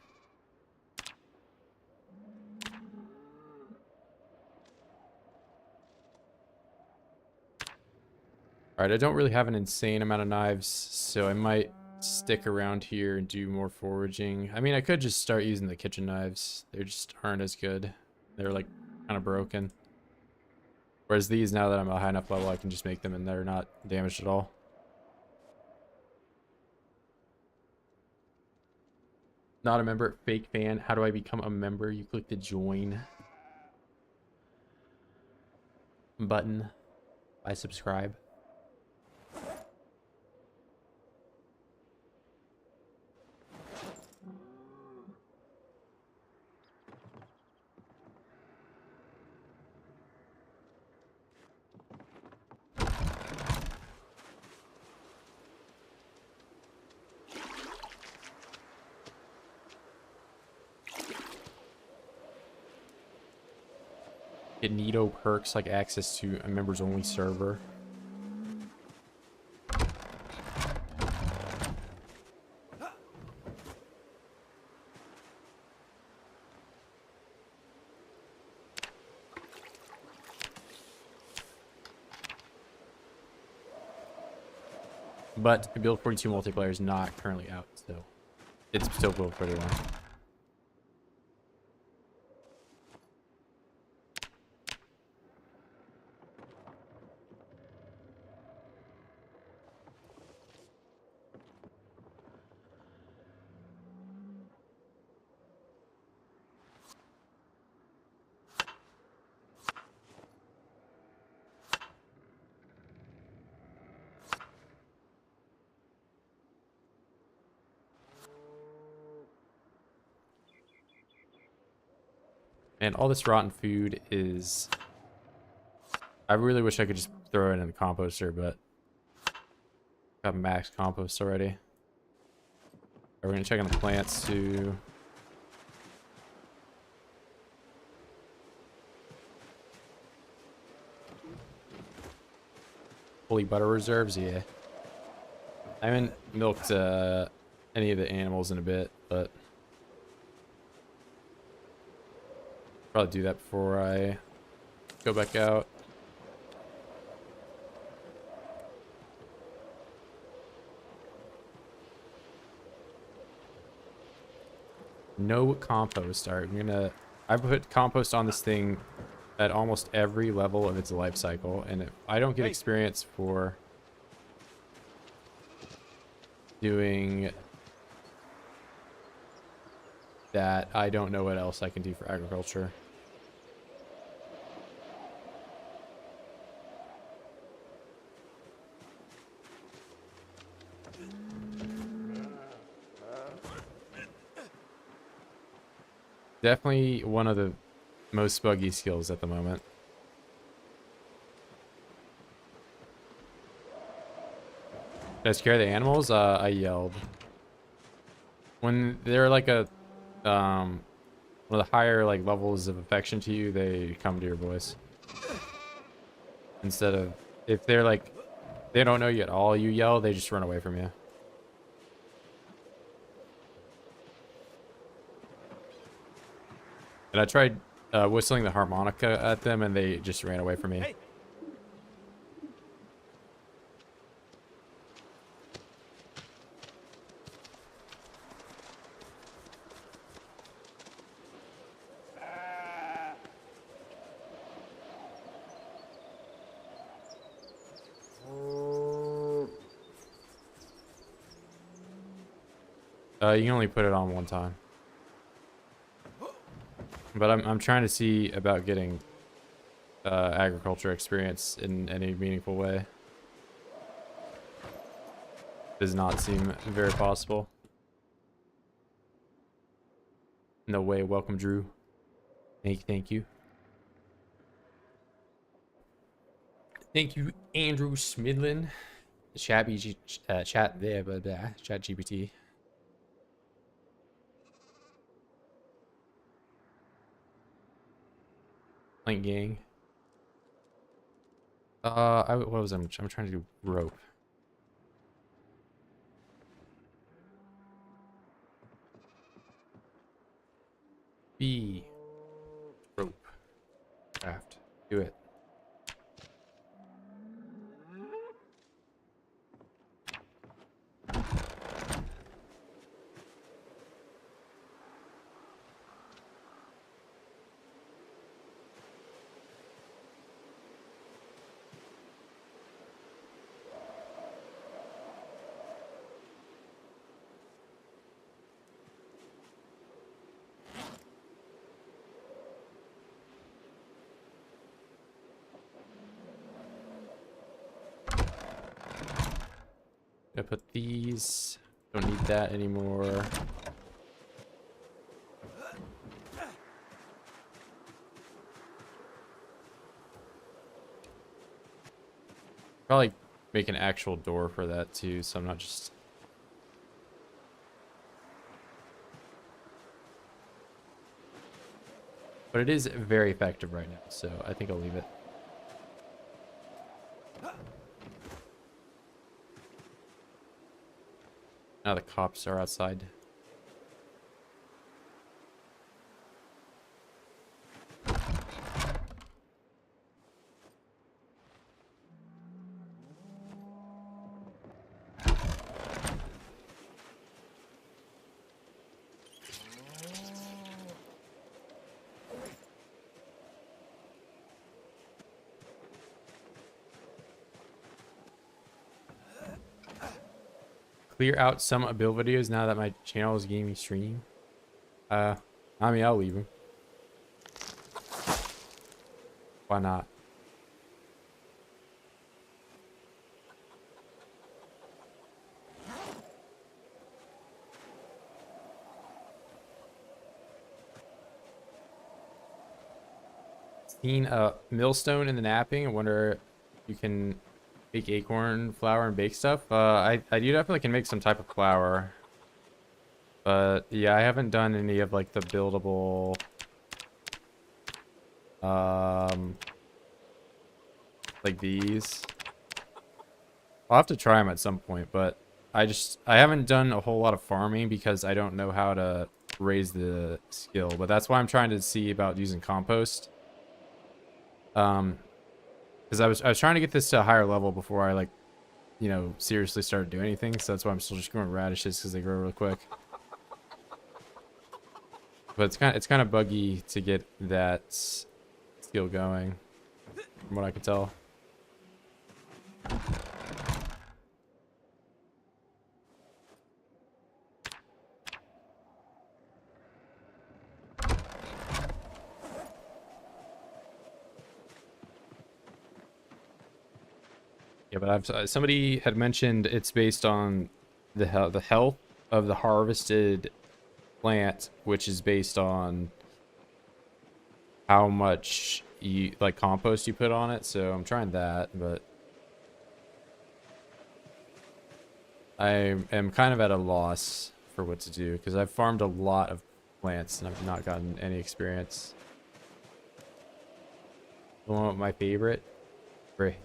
Alright, I don't really have an insane amount of knives, so I might stick around here and do more foraging. I mean, I could just start using the kitchen knives. They just aren't as good. They're like kind of broken. Whereas these, now that I'm at a high enough level, I can just make them and they're not damaged at all. Not a member, fake fan. How do I become a member? You click the join button. I subscribe. Get neato perks like access to a members only server. But Build 42 multiplayer is not currently out, so it's still Build 41. And all this rotten food is... I really wish I could just throw it in the composter, but... got max compost already. We're gonna check on the plants too. Fully butter reserves, yeah. I haven't milked any of the animals in a bit, but... probably do that before I go back out. No compost. Alright, I put compost on this thing at almost every level of its life cycle, and if I don't get experience for doing that, I don't know what else I can do for agriculture. Definitely one of the most buggy skills at the moment. Did I scare the animals? I yelled. When they're like one of the higher like levels of affection to you, they come to your voice. Instead of, if they're like, they don't know you at all, you yell, they just run away from you. And I tried whistling the harmonica at them, and they just ran away from me. Hey. You can only put it on one time. But I'm trying to see about getting agriculture experience in any meaningful way. Does not seem very possible. No way. Welcome, Drew. Thank you. Thank you, Andrew Smidlin. Chat there, blah, blah, chat GPT. Playing gang. What was I'm trying to do rope. B. Rope. Craft. Do it. Gonna put these. Don't need that anymore. Probably make an actual door for that too, so I'm not just... But it is very effective right now, so I think I'll leave it. Now the cops are outside. Clear out some build videos now that my channel is gaming stream. I mean, I'll leave them. Why not? Seen a millstone in the napping. I wonder if you can make acorn flour and bake stuff. I do definitely can make some type of flour. But yeah, I haven't done any of like the buildable like these. I'll have to try them at some point, but I haven't done a whole lot of farming because I don't know how to raise the skill. But that's why I'm trying to see about using compost. Because I was trying to get this to a higher level before I, like, you know, seriously started doing anything. So that's why I'm still just growing radishes because they grow real quick. But it's kind of buggy to get that skill going, from what I can tell. Yeah, but somebody had mentioned it's based on the health of the harvested plant, which is based on how much like compost you put on it. So I'm trying that, but I am kind of at a loss for what to do because I've farmed a lot of plants and I've not gotten any experience. The one with my favorite, Bray.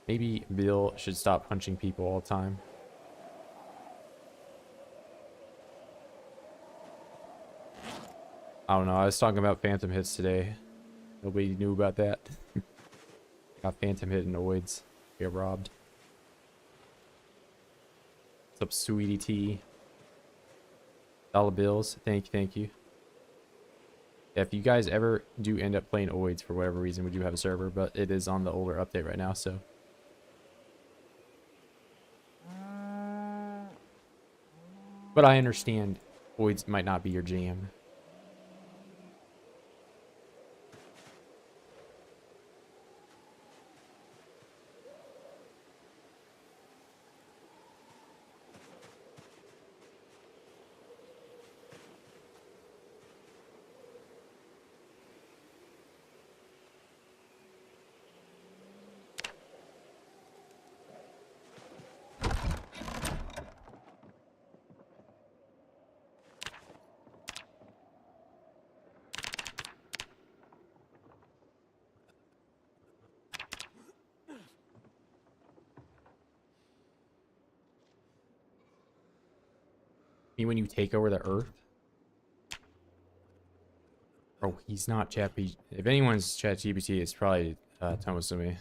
Maybe Bill should stop punching people all the time. I don't know. I was talking about phantom hits today. Nobody knew about that. Got phantom hit in Oids. Get robbed. What's up, sweetie T? Dollar bills. Thank you. Yeah, if you guys ever do end up playing Oids for whatever reason, we do have a server, but it is on the older update right now, so. But I understand Oids might not be your jam. When you take over the earth. Oh, he's not ChatGPT. If anyone's ChatGPT, it's probably Thomas to me.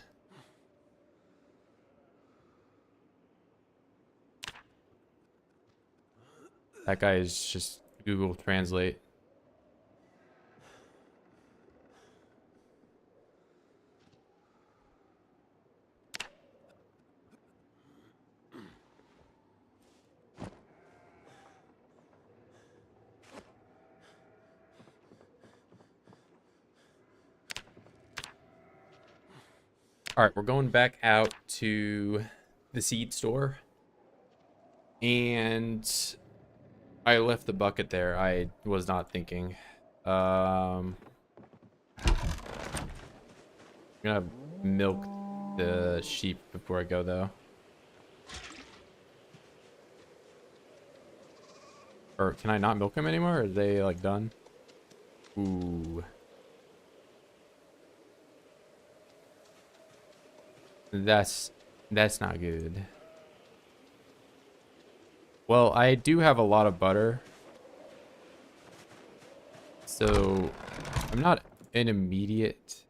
That guy is just Google Translate. All right, we're going back out to the seed store. And I left the bucket there. I was not thinking. I'm gonna milk the sheep before I go though. Or can I not milk them anymore? Or are they like done? Ooh. That's not good. Well, I do have a lot of butter. So I'm not in immediate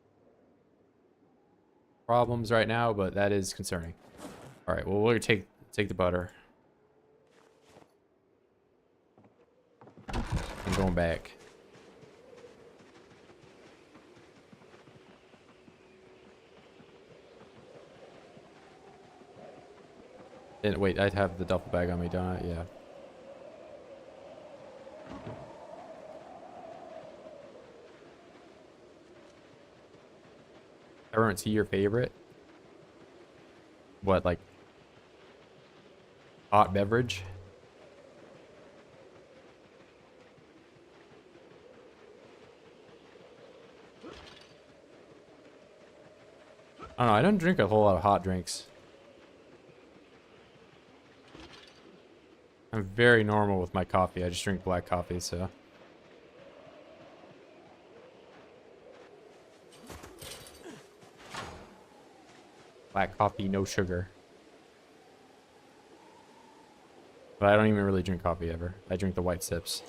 problems right now, but that is concerning. All right, well, we'll take the butter. I'm going back. And wait, I'd have the duffel bag on me, don't I? Yeah. Peppermint tea your favorite? What, like hot beverage? I don't know. I don't drink a whole lot of hot drinks. I'm very normal with my coffee. I just drink black coffee, so. Black coffee, no sugar. But I don't even really drink coffee ever. I drink the white sips.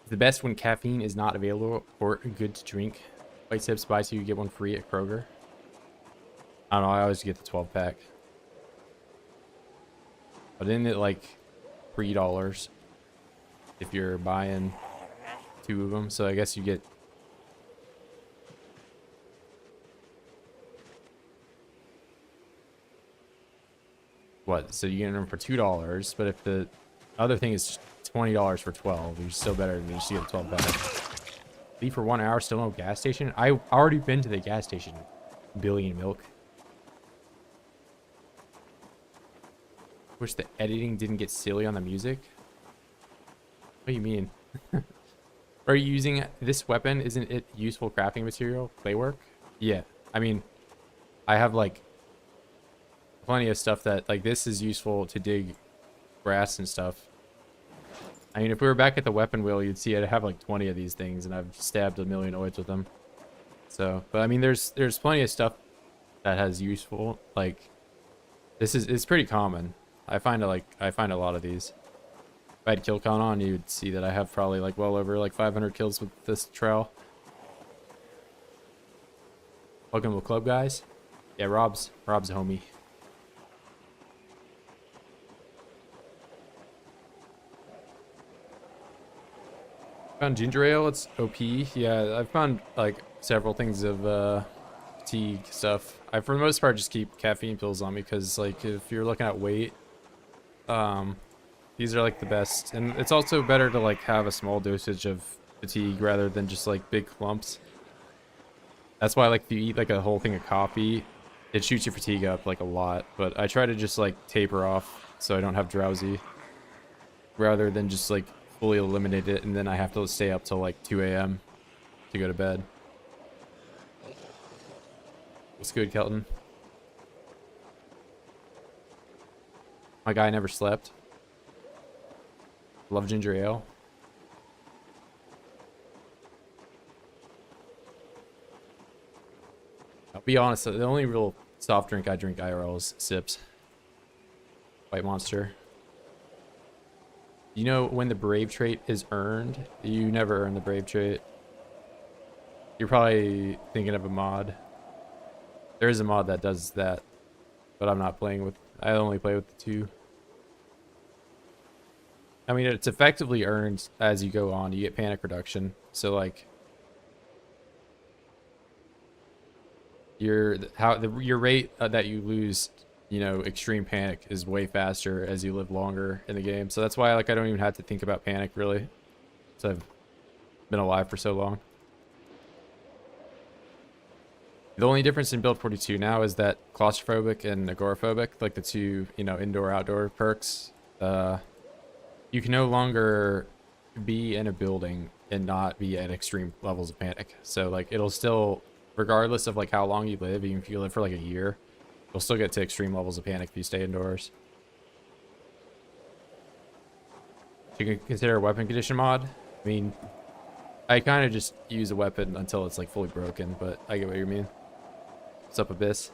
The best when caffeine is not available or good to drink. White sips, buy two, you get one free at Kroger. I don't know, I always get the 12 pack. But isn't it like $3 if you're buying two of them? So I guess you get... What? So you get them for $2, but if the other thing is $20 for 12, you're still better than just get 12 back. Leave for 1 hour, still no gas station? I already been to the gas station. Billion milk. Wish the editing didn't get silly on the music. What do you mean? Are you using this weapon? Isn't it useful crafting material? Clay work? Yeah. I mean, I have like plenty of stuff that like this is useful to dig grass and stuff. I mean, if we were back at the weapon wheel, you'd see I have like 20 of these things, and I've stabbed a million oids with them. So, but I mean, there's plenty of stuff that has useful. Like, it's pretty common. I find a lot of these. If I had kill count on, you'd see that I have probably like well over like 500 kills with this trowel. Welcome to the club, guys. Yeah, Rob's a homie. Found ginger ale. It's OP. Yeah, I've found like several things of fatigue stuff. I for the most part just keep caffeine pills on me because like if you're looking at weight, these are like the best, and it's also better to like have a small dosage of fatigue rather than just like big clumps. That's why like if you eat like a whole thing of coffee, it shoots your fatigue up like a lot. But I try to just like taper off so I don't have drowsy, rather than just like fully eliminate it and then I have to stay up till like 2 a.m. to go to bed. What's good, Kelton? My guy never slept. Love ginger ale. I'll be honest, the only real soft drink I drink IRL is Sips. White Monster. You know when the Brave trait is earned? You never earn the Brave trait. You're probably thinking of a mod. There is a mod that does that, but I'm not playing with. I only play with the 2. I mean, it's effectively earned as you go on. You get panic reduction, so like your rate that you lose, you know, extreme panic is way faster as you live longer in the game. So that's why like I don't even have to think about panic really. So I've been alive for so long. The only difference in build 42 now is that claustrophobic and agoraphobic, like the 2, you know, indoor-outdoor perks, you can no longer be in a building and not be at extreme levels of panic. So like it'll still, regardless of like how long you live, even if you live for like a year, you'll still get to extreme levels of panic if you stay indoors. You can consider a weapon condition mod. I mean, I kind of just use a weapon until it's like fully broken, but I get what you mean. What's up, Abyss?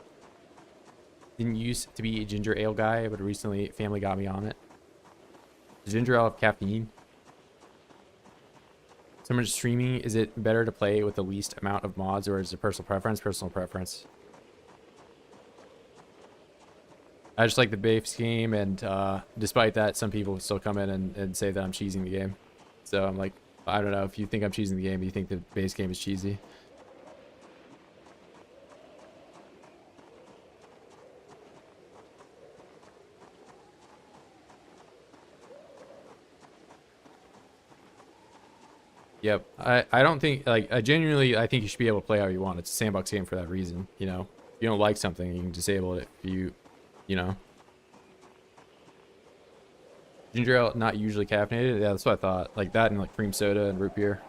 Didn't used to be a ginger ale guy, but recently family got me on it. Does ginger ale have caffeine? Someone's streaming, is it better to play with the least amount of mods, or is it personal preference? Personal preference. I just like the base game, and despite that, some people still come in and say that I'm cheesing the game. So I'm like, I don't know, if you think I'm cheesing the game, you think the base game is cheesy. Yep. I don't think, like, I think you should be able to play how you want. It's a sandbox game for that reason, you know. If you don't like something, you can disable it if you know. Ginger ale not usually caffeinated? Yeah, that's what I thought. Like that and like cream soda and root beer.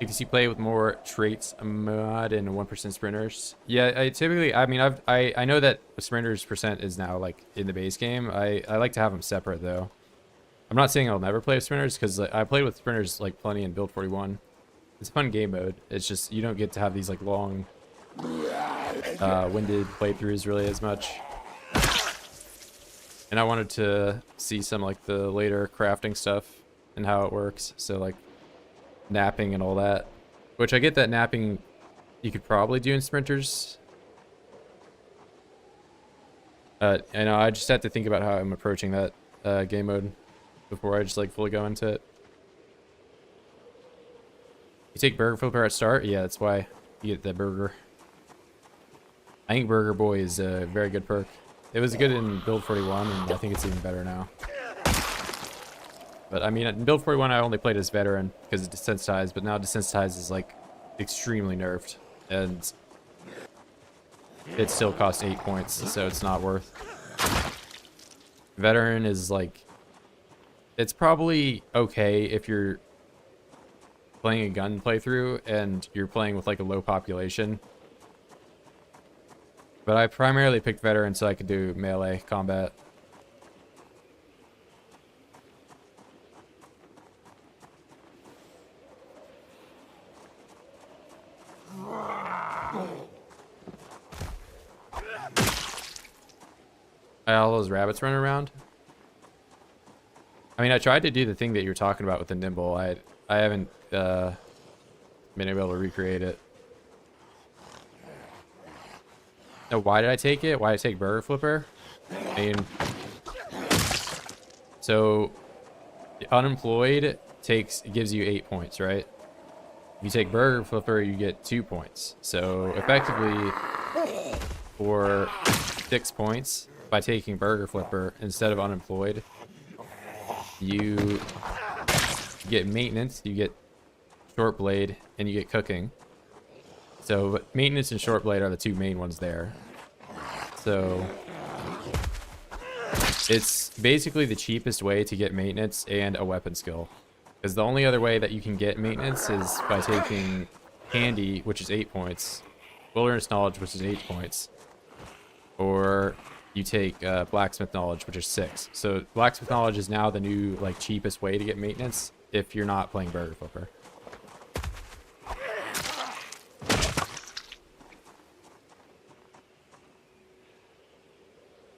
ATC play with more traits mod and 1% sprinters. Yeah, I mean, I know that sprinters percent is now like in the base game. I like to have them separate though. I'm not saying I'll never play with sprinters because I played with sprinters like plenty in build 41. It's a fun game mode. It's just you don't get to have these like long winded playthroughs really as much. And I wanted to see some like the later crafting stuff and how it works. So like napping and all that, which I get that napping you could probably do in sprinters. I know I just have to think about how I'm approaching that game mode before I just like fully go into it. You take Burger Flipper at start? Yeah, that's why you get that burger. I think Burger Boy is a very good perk. It was good in build 41, and I think it's even better now. But I mean, in build 41, I only played as veteran because it's desensitized, but now desensitized is like extremely nerfed, and it still costs 8 points, so it's not worth. Veteran is like, it's probably okay if you're playing a gun playthrough and you're playing with like a low population. But I primarily picked veteran so I could do melee combat. All those rabbits running around. I mean, I tried to do the thing that you were talking about with the nimble. I haven't been able to recreate it. Now, why did I take it? Why did I take Burger Flipper? I mean, so unemployed gives you 8 points, right? If you take Burger Flipper, you get 2 points. So effectively, for 6 points, by taking Burger Flipper instead of unemployed, you get maintenance, you get short blade, and you get cooking. So maintenance and short blade are the two main ones there. So it's basically the cheapest way to get maintenance and a weapon skill. Because the only other way that you can get maintenance is by taking Handy, which is 8 points, Wilderness Knowledge, which is 8 points, or you take Blacksmith Knowledge, which is 6. So Blacksmith Knowledge is now the new like cheapest way to get maintenance if you're not playing Burger Flipper.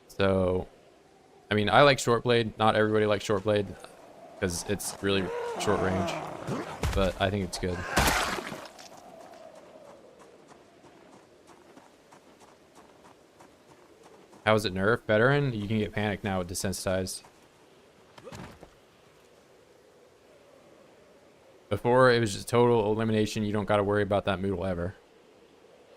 So, I mean, I like short blade. Not everybody likes short blade because it's really short range. but I think it's good. How is it nerfed? Veteran, you can get panicked now with desensitized. Before, it was just total elimination. You don't got to worry about that moodle ever.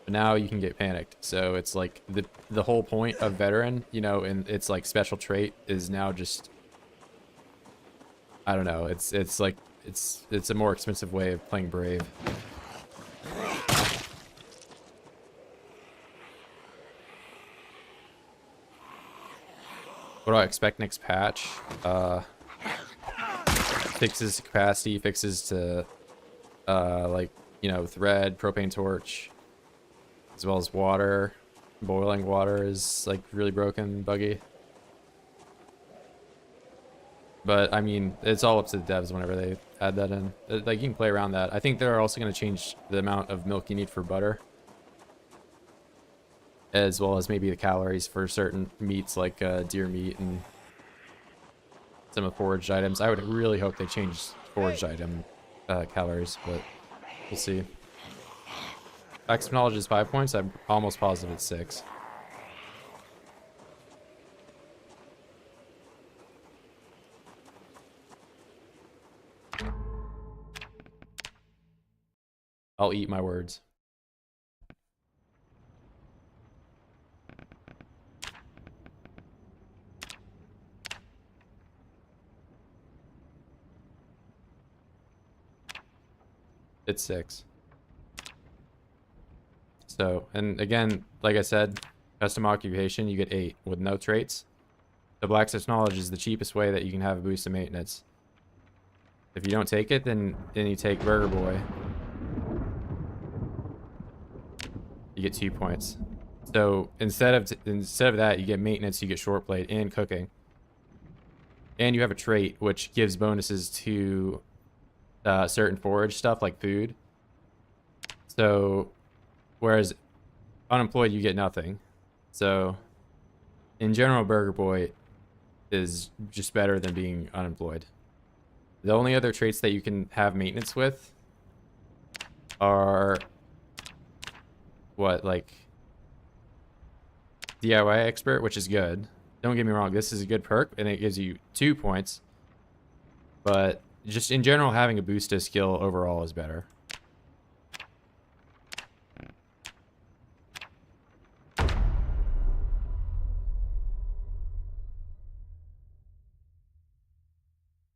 But now you can get panicked. So it's like the whole point of veteran, you know, and it's like special trait is now just, I don't know. It's like it's a more expensive way of playing brave. What do I expect next patch? Fixes to capacity, fixes to like, you know, thread, propane torch, as well as water. Boiling water is like really broken, buggy. But I mean, it's all up to the devs whenever they add that in. Like, you can play around that. I think they're also going to change the amount of milk you need for butter, as well as maybe the calories for certain meats like deer meat and some of foraged items. I would really hope they change foraged item calories, but we'll see. Facts of knowledge is 5 points. I'm almost positive it's 6. I'll eat my words. It's 6. So, and again, like I said, custom occupation, you get 8 with no traits. The blacksmith's knowledge is the cheapest way that you can have a boost of maintenance. If you don't take it, then you take Burger Boy. You get 2 points. So instead of that, you get maintenance, you get short blade and cooking, and you have a trait which gives bonuses to certain forage stuff like food. So whereas unemployed, you get nothing. So in general, Burger Boy is just better than being unemployed. The only other traits that you can have maintenance with are what, like DIY expert, which is good. Don't get me wrong, this is a good perk and it gives you 2 points, but just in general, having a boost to skill overall is better.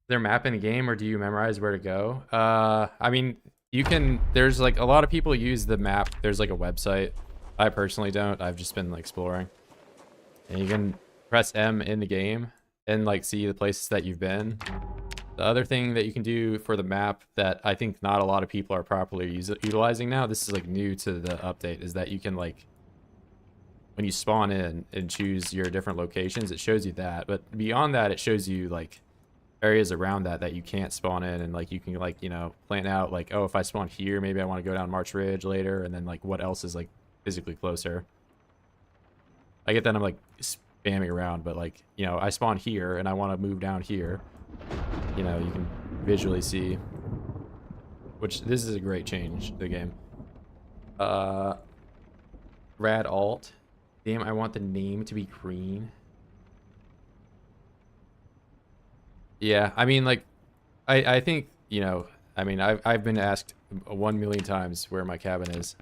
Their map in the game, or do you memorize where to go? I mean, you can, there's like a lot of people use the map. There's like a website. I personally don't. I've just been like exploring. And you can press M in the game and like see the places that you've been. The other thing that you can do for the map that I think not a lot of people are properly utilizing now, this is like new to the update, is that you can like, when you spawn in and choose your different locations, it shows you that. But beyond that, it shows you like areas around that you can't spawn in, and like you can like, you know, plan out like, oh, if I spawn here, maybe I want to go down March Ridge later, and then like what else is like physically closer. I get that I'm like spamming around, but like, you know, I spawn here and I want to move down here, you know, you can visually see, which this is a great change to the game. Rad alt. Damn, I want the name to be green. Yeah, I mean, like, I think, you know, I mean, I've been asked 1 million times where my cabin is.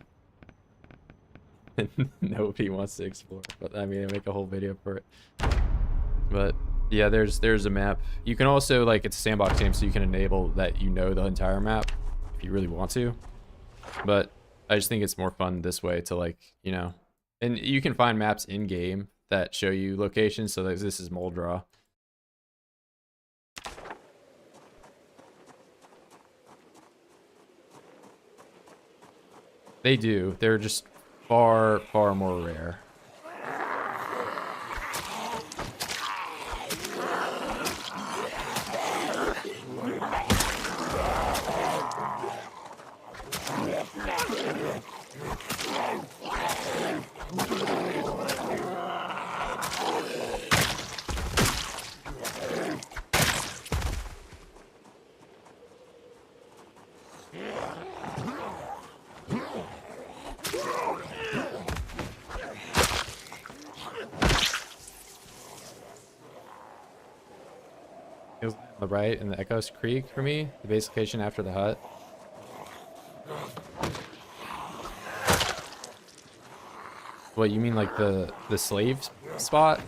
Nobody wants to explore, but I mean, I make a whole video for it. But yeah, there's a map. You can also, like, it's a sandbox game, so you can enable that, you know, the entire map if you really want to. But I just think it's more fun this way to, like, you know, and you can find maps in game that show you locations. So like, this is Moldraw. They do. They're just far, far more rare. It was on the right in the Echoes Creek for me, the base location after the hut. What, you mean like the slave spot?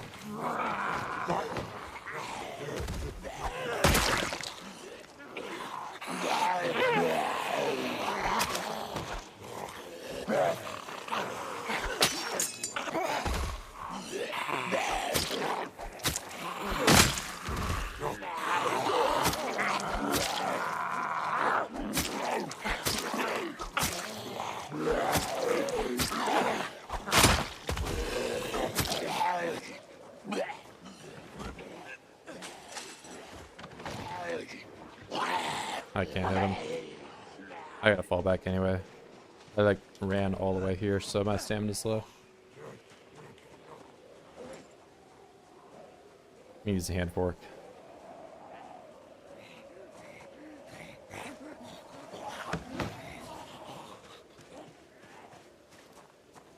I can't hit him. I gotta fall back anyway. I like ran all the way here, so my stamina's low. Use the hand fork.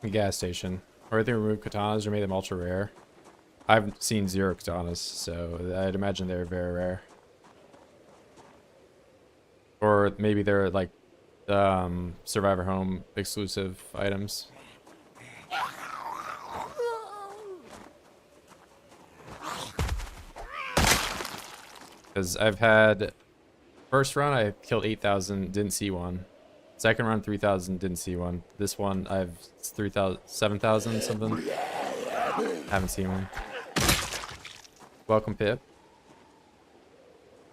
The gas station. Or they remove katanas or made them ultra rare. I've seen 0 katanas, so I'd imagine they're very rare. Or maybe they're like Survivor Home exclusive items. Because I've had first run I killed 8,000, didn't see one. Second run 3,000, didn't see one. This one I've 3,000, 7,000 something. Haven't seen one. Welcome Pip.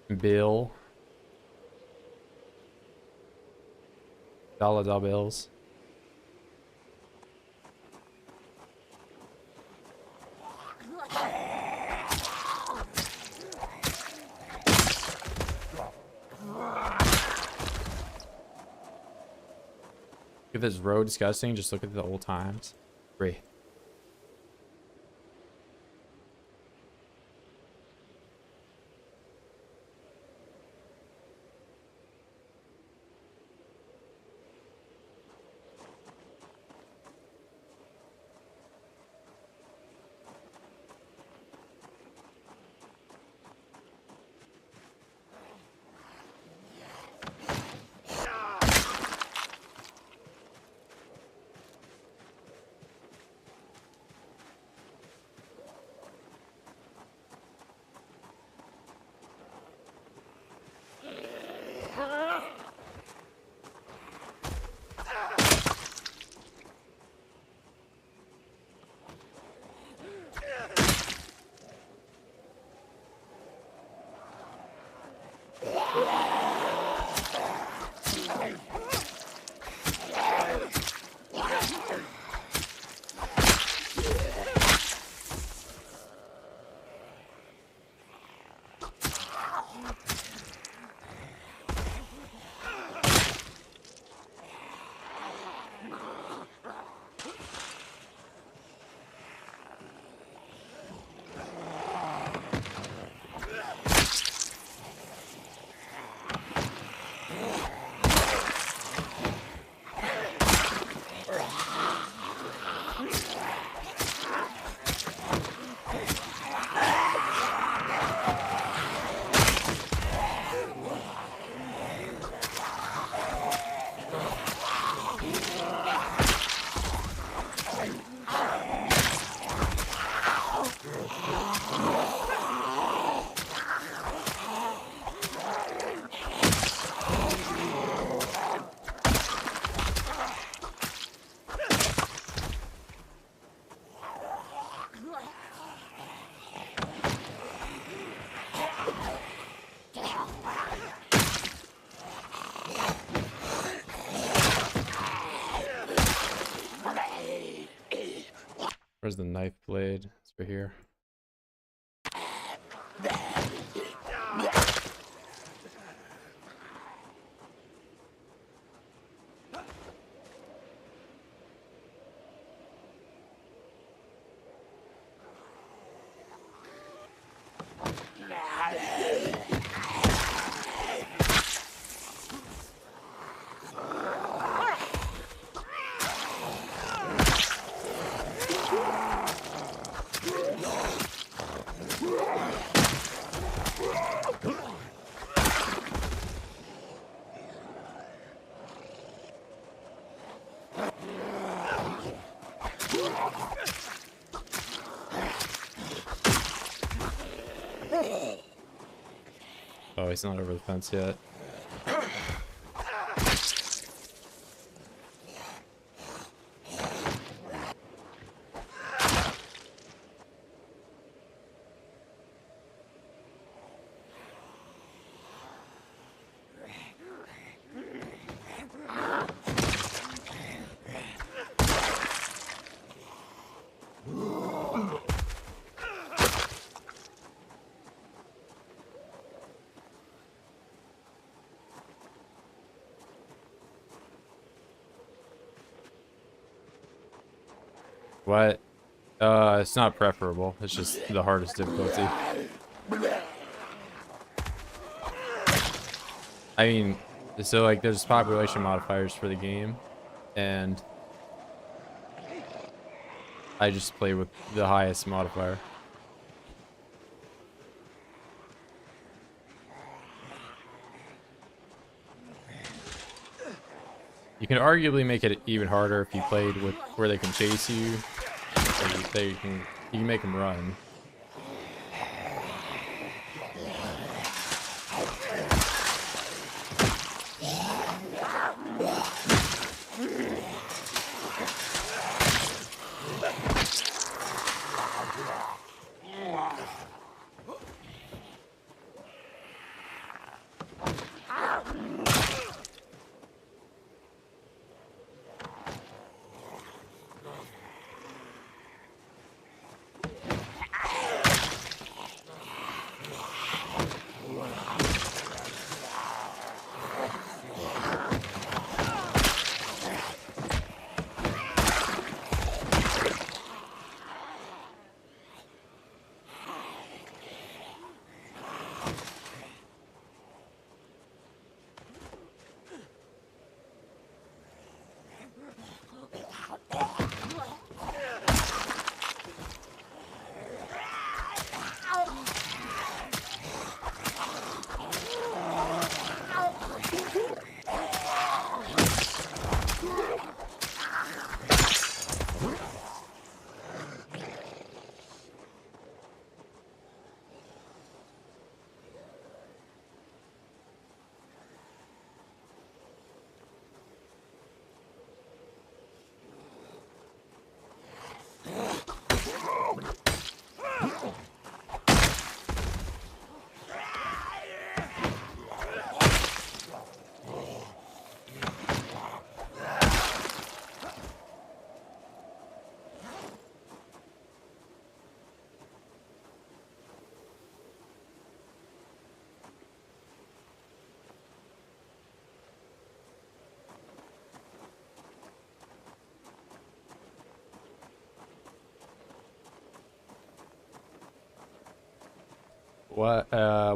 Bill. Dollar bills. If this road disgusting, just look at the old times. Great. Where's the knife blade? It's right here. Oh, he's not over the fence yet. What? It's not preferable. It's just the hardest difficulty. I mean, so like there's population modifiers for the game, and I just play with the highest modifier. You can arguably make it even harder if you played with where they can chase you, or you can make them run.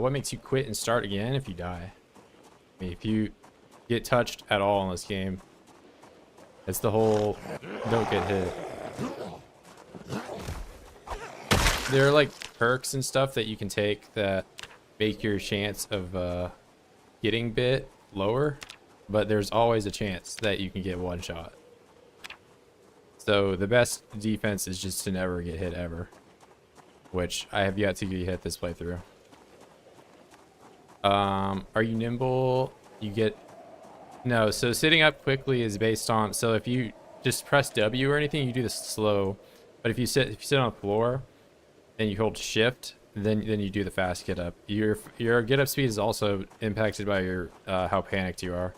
What makes you quit and start again if you die? I mean, if you get touched at all in this game, it's the whole don't get hit. There are like perks and stuff that you can take that make your chance of getting bit lower, but there's always a chance that you can get one shot. So the best defense is just to never get hit ever, which I have yet to get hit this playthrough. Are you nimble? You get... No, so sitting up quickly is based on... So if you just press W or anything, you do this slow. But if you sit on the floor and you hold shift, then you do the fast get up. Your get up speed is also impacted by your how panicked you are.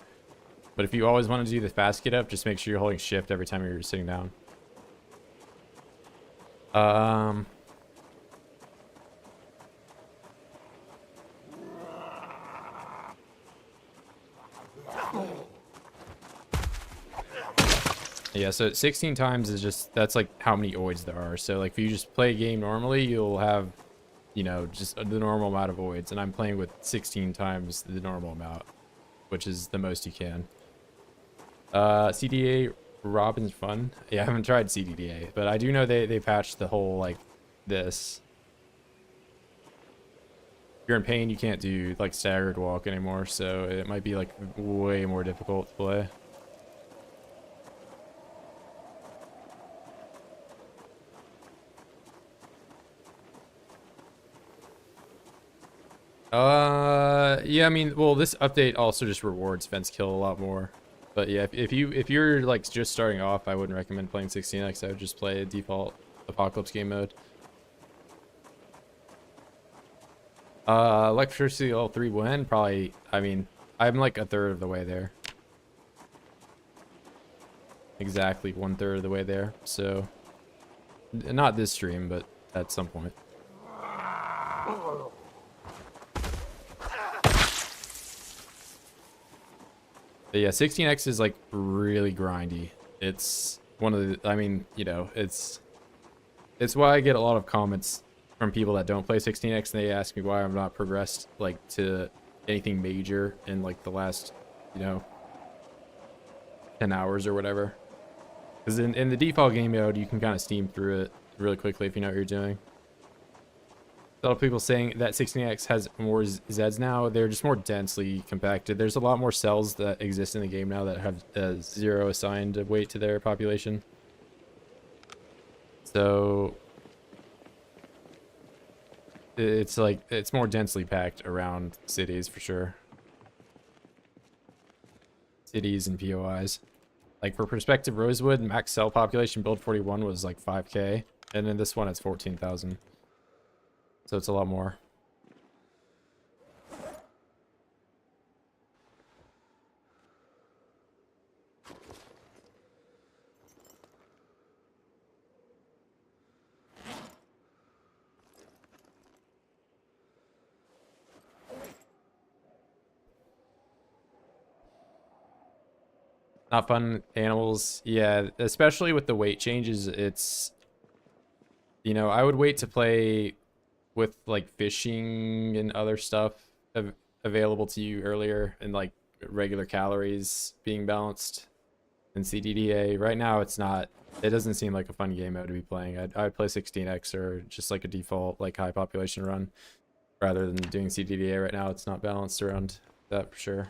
But if you always want to do the fast get up, just make sure you're holding shift every time you're sitting down. Yeah, so 16 times is just, that's like how many oids there are. So like if you just play a game normally, you'll have, you know, just the normal amount of oids. And I'm playing with 16 times the normal amount, which is the most you can. CDA Robin's fun. Yeah, I haven't tried CDDA, but I do know they patched the whole, like, this. If you're in pain, you can't do, like, staggered walk anymore, so it might be, like, way more difficult to play. Yeah, I mean, well, this update also just rewards fence kill a lot more. But yeah, if you're like just starting off, I wouldn't recommend playing 16x. I would just play default apocalypse game mode. Electricity level 3 win, probably, I mean, I'm like a third of the way there. Exactly 1/3 of the way there. So, not this stream, but at some point. But yeah, 16x is like really grindy. It's one of the, I mean, you know, it's why I get a lot of comments from people that don't play 16x, and they ask me why I'm not progressed like to anything major in like the last, you know, 10 hours or whatever. Because in the default game mode, you can kind of steam through it really quickly if you know what you're doing. A lot of people saying that 16x has more Zeds now. They're just more densely compacted. There's a lot more cells that exist in the game now that have 0 assigned weight to their population. So it's like, it's more densely packed around cities for sure. Cities and POIs. Like for perspective, Rosewood max cell population build 41 was like 5k, and then this one it's 14,000. So it's a lot more. Not fun animals. Yeah, especially with the weight changes, it's, you know, I would wait to play with like fishing and other stuff available to you earlier, and like regular calories being balanced in CDDA. Right now it's not, it doesn't seem like a fun game mode to be playing. I'd play 16x or just like a default like high population run rather than doing CDDA. Right now it's not balanced around that for sure.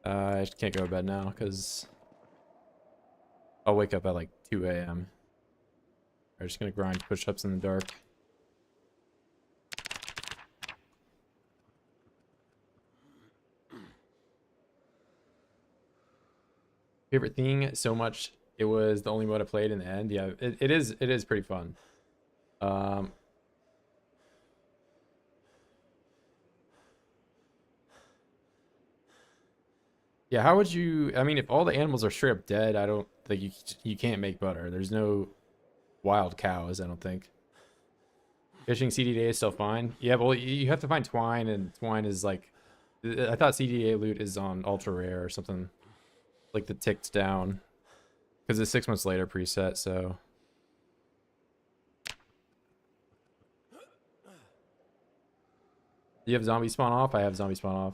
I just can't go to bed now because I'll wake up at like 2 a.m. I'm just gonna grind push-ups in the dark. Favorite thing so much it was the only mode I played in the end. Yeah, it is pretty fun. Um, yeah, how would you? I mean, if all the animals are straight up dead, I don't think you can't make butter. There's no wild cows, I don't think. Fishing CDDA is still fine. Yeah, well, you have to find twine, and twine is like, I thought CDDA loot is on ultra rare or something, like the ticked down, because it's 6 months later preset. So you have zombie spawn off. I have zombie spawn off.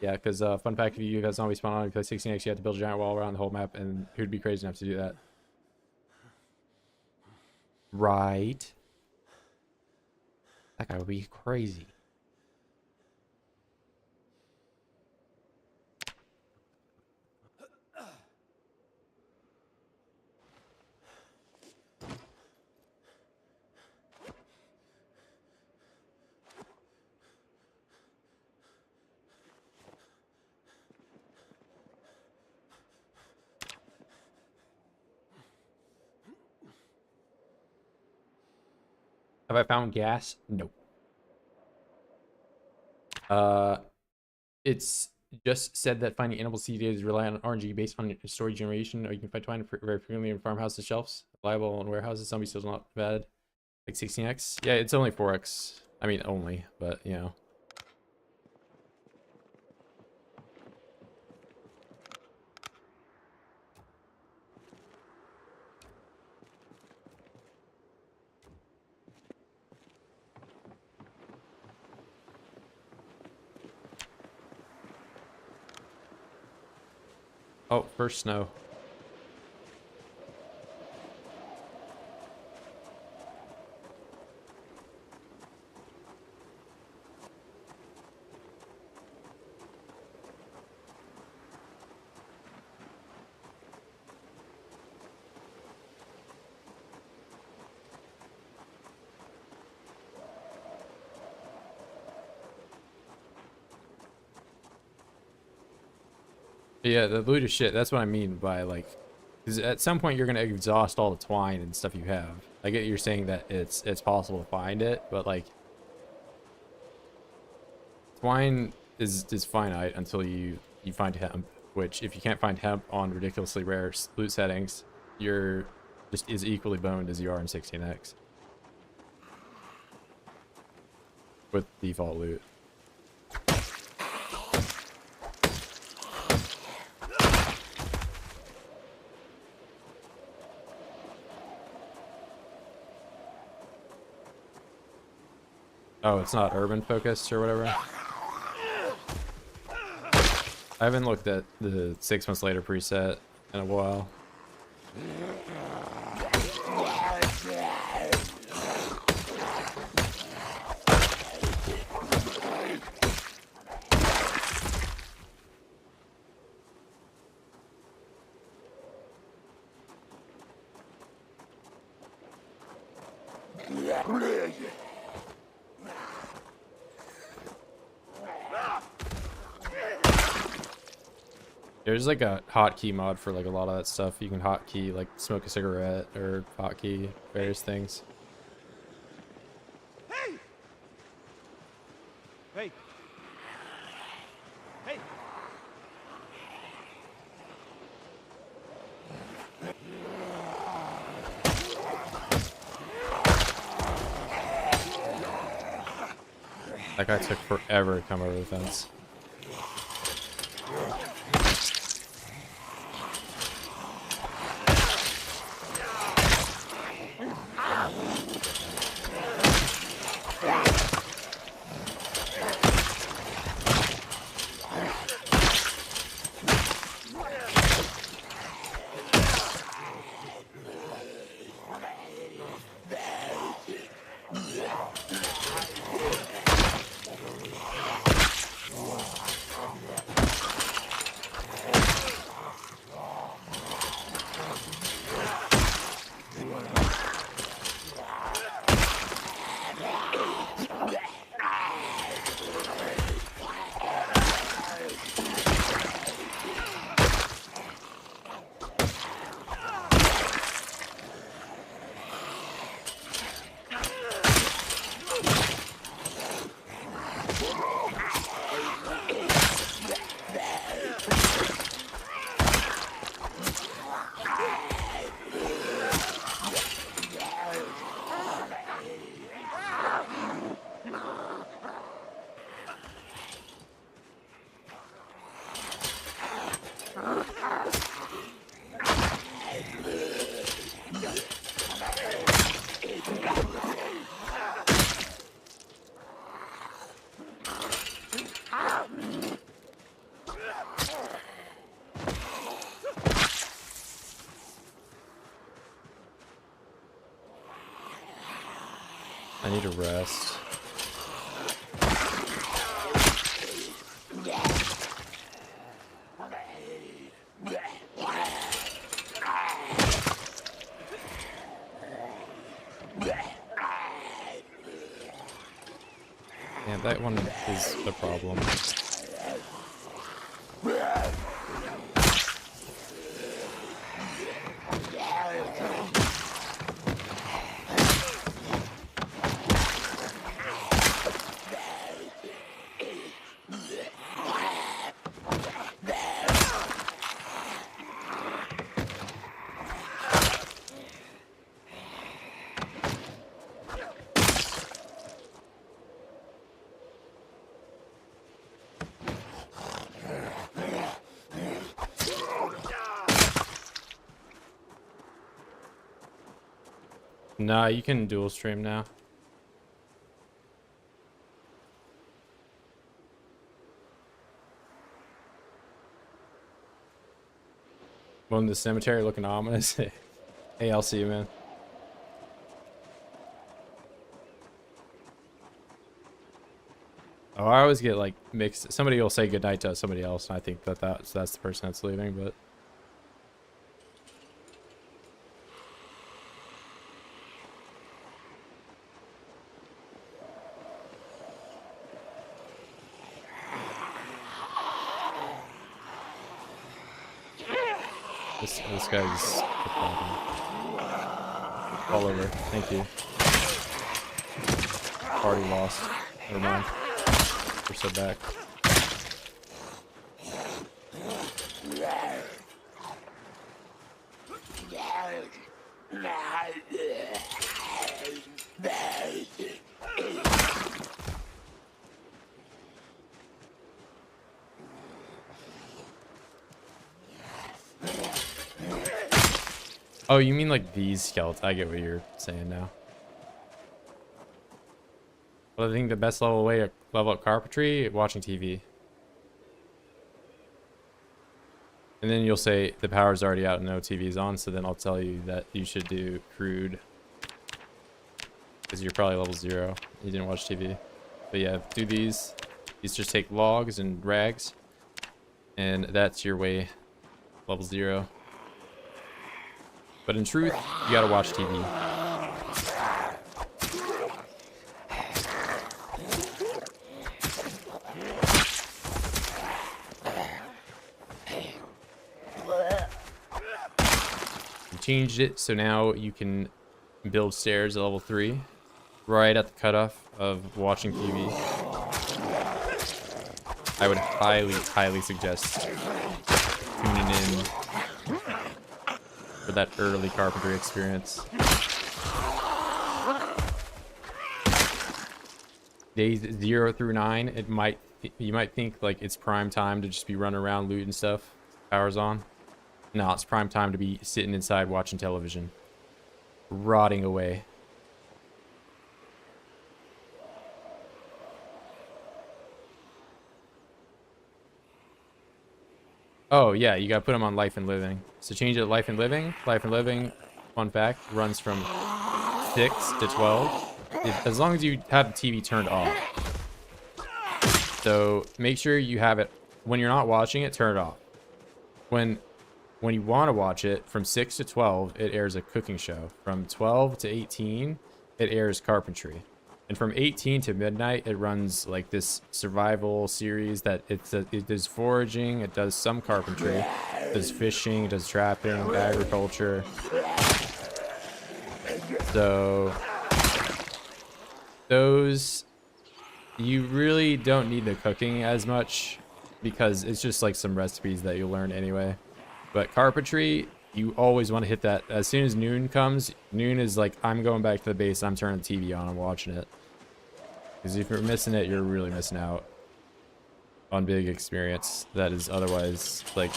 Yeah, because fun fact, if you have zombie spawn on, you play 16x, you have to build a giant wall around the whole map, and who'd be crazy enough to do that? Right. That guy would be crazy. Have I found gas? Nope. Uh, it's just said that finding animal seed is reliant on RNG based on story generation, or you can find twine very frequently in farmhouses shelves, reliable in warehouses. Zombie still not bad. Like 16x. Yeah, it's only 4x. I mean, only, but you know. Oh, first snow. Yeah, the loot is shit. That's what I mean by like, because at some point you're gonna exhaust all the twine and stuff you have. I get you're saying that it's possible to find it, but like twine is finite until you find hemp. Which if you can't find hemp on ridiculously rare loot settings, you're just as equally boned as you are in 16x with default loot. Oh, it's not urban focused or whatever. I haven't looked at the 6 months later preset in a while. There's like a hotkey mod for like a lot of that stuff. You can hotkey like smoke a cigarette or hotkey various things. Hey! Hey! Hey! That guy took forever to come over the fence. I need to rest. Yeah, that one is the problem. Nah, you can dual stream now. One in the cemetery looking ominous. Hey, I'll see you, man. Oh, I always get like mixed. Somebody will say goodnight to somebody else, and I think that's the person that's leaving, but. This guy's all over. Thank you. Already lost. Never mind. We're so back. Oh, you mean like these skeletons? I get what you're saying now. Well, I think the best way to level up carpentry, watching TV. And then you'll say the power's already out and no TV's on, so then I'll tell you that you should do crude. Because you're probably level 0. You didn't watch TV. But yeah, do these. These just take logs and rags. And that's your way level 0. But in truth, you gotta watch TV. You changed it so now you can build stairs at level 3, right at the cutoff of watching TV. I would highly suggest tuning in for that early carpentry experience. Days 0 through 9, you might think like it's prime time to just be running around looting stuff. Power's on. No, it's prime time to be sitting inside watching television, rotting away. Oh yeah, you gotta put them on life and living. So change it to life and living. Life and living, fun fact, runs from 6 to 12. As long as you have the TV turned off. So make sure you have it, when you're not watching it, turn it off. When you want to watch it, from 6 to 12, it airs a cooking show. From 12 to 18, it airs carpentry. And from 18 to midnight, it runs like this survival series that it does foraging, it does some carpentry, it does fishing, it does trapping, agriculture. So those, you really don't need the cooking as much because it's just like some recipes that you'll learn anyway. But carpentry, you always want to hit that. As soon as noon comes, noon is like, I'm going back to the base, I'm turning the TV on, I'm watching it. Because if you're missing it, you're really missing out on big experience that is otherwise like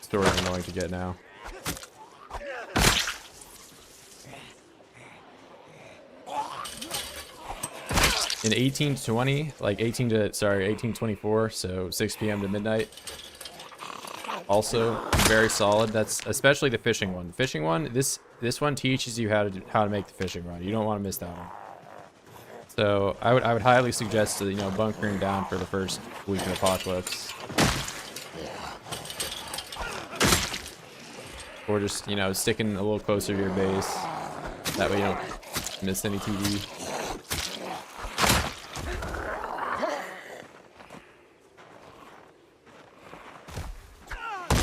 sort of annoying to get now. In 18 to 20, like 18 to 24, so 6 p.m. to midnight. Also very solid. That's especially the fishing one. Fishing one, this one teaches you how to make the fishing rod. You don't want to miss that one. So I would highly suggest bunkering down for the first week of Apocalypse, or just sticking a little closer to your base. That way you don't miss any TV.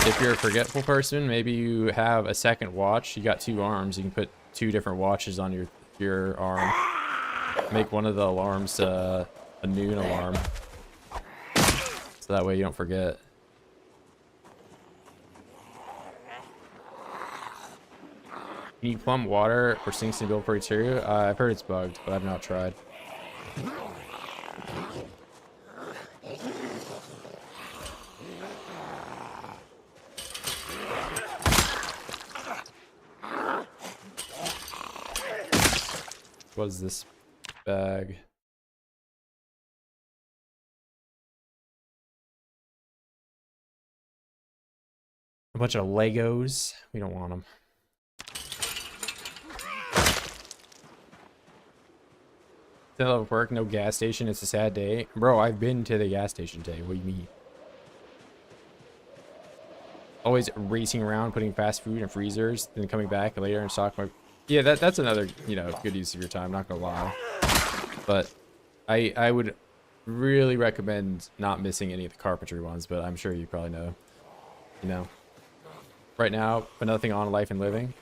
If you're a forgetful person, maybe you have a second watch. You got 2 arms. You can put 2 different watches on your arm. Make one of the alarms a noon alarm, so that way you don't forget. Can you plumb water or sinks in build for exterior? I've heard it's bugged, but I've not tried. What is this bag? A bunch of Legos. We don't want them. Still at work, no gas station. It's a sad day. Bro, I've been to the gas station today. What do you mean? Always racing around, putting fast food in freezers, then coming back later and stock my... Yeah, that's another, you know, good use of your time, not gonna lie. But I would really recommend not missing any of the carpentry ones, but I'm sure you probably know. You know. Right now, but nothing on Life and Living.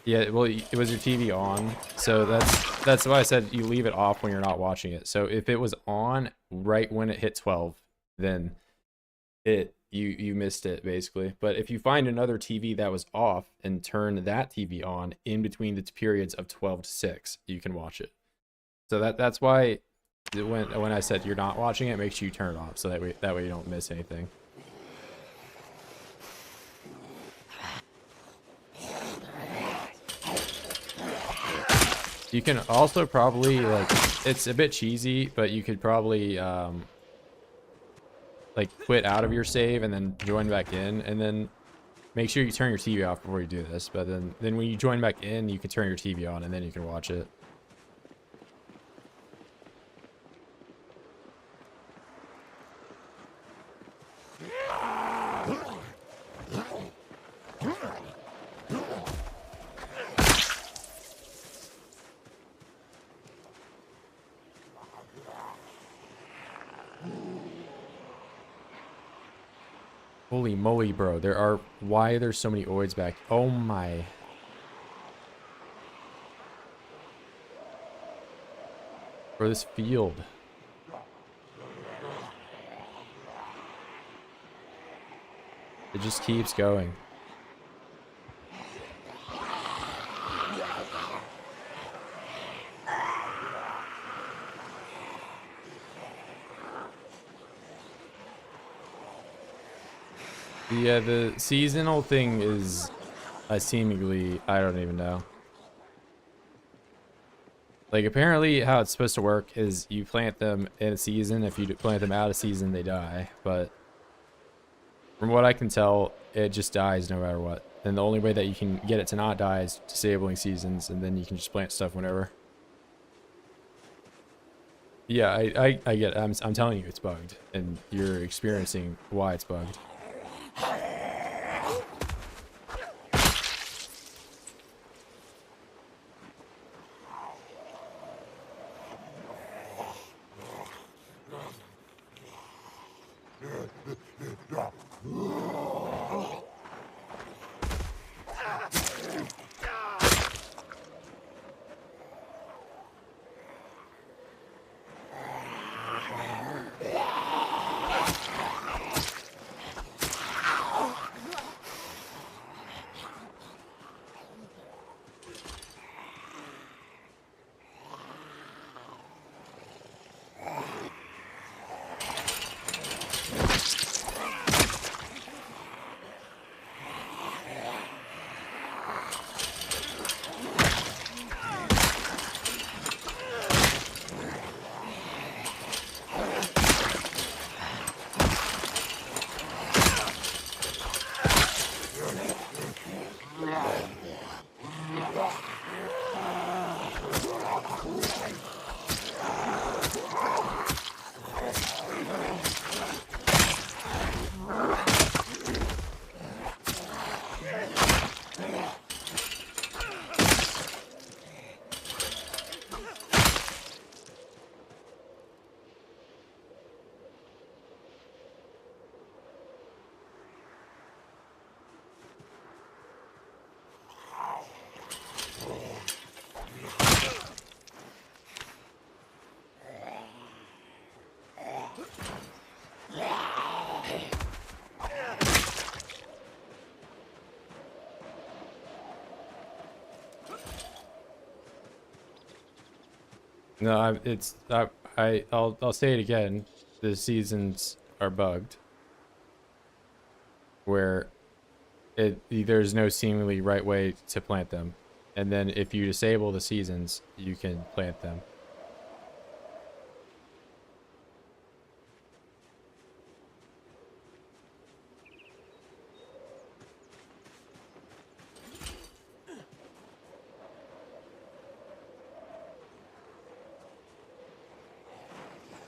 Yeah, well, it was your TV on, so that's why I said you leave it off when you're not watching it. So if it was on right when it hit 12, then you missed it basically. But if you find another TV that was off and turn that TV on in between the periods of 12 to 6, you can watch it. So that's why when I said you're not watching it, make sure you turn it off so that way you don't miss anything. You can also probably, like, it's a bit cheesy, but you could probably like quit out of your save and then join back in, and then make sure you turn your TV off before you do this. But then when you join back in, you can turn your TV on and then you can watch it. Holy moly, bro. Why are there so many oids back? Oh my. Bro, this field. It just keeps going. Yeah, the seasonal thing is seemingly, I don't even know. Like, apparently how it's supposed to work is you plant them in a season. If you plant them out of season, they die. But from what I can tell, it just dies no matter what. And the only way that you can get it to not die is disabling seasons, and then you can just plant stuff whenever. Yeah, I get it. I'm telling you it's bugged, and you're experiencing why it's bugged. No, I'll say it again. The seasons are bugged, where there's no seemingly right way to plant them, and then if you disable the seasons, you can plant them.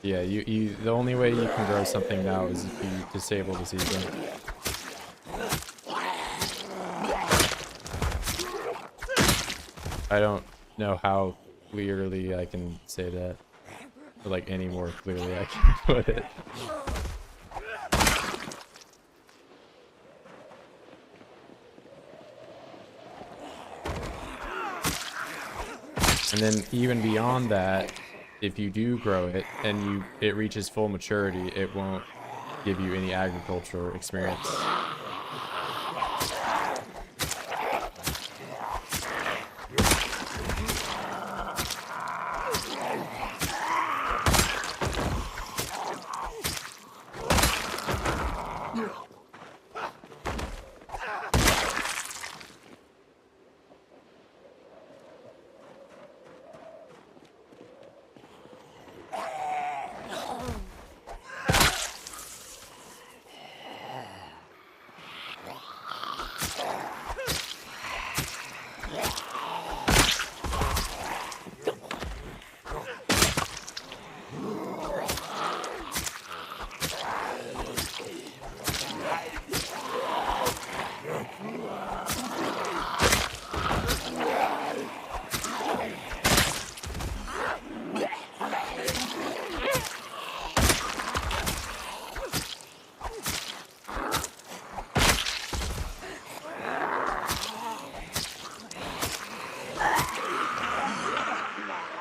Yeah, the only way you can grow something now is if you disable the season. I don't know how clearly I can say that. Or like any more clearly I can put it. And then even beyond that, if you do grow it and it reaches full maturity, it won't give you any agricultural experience.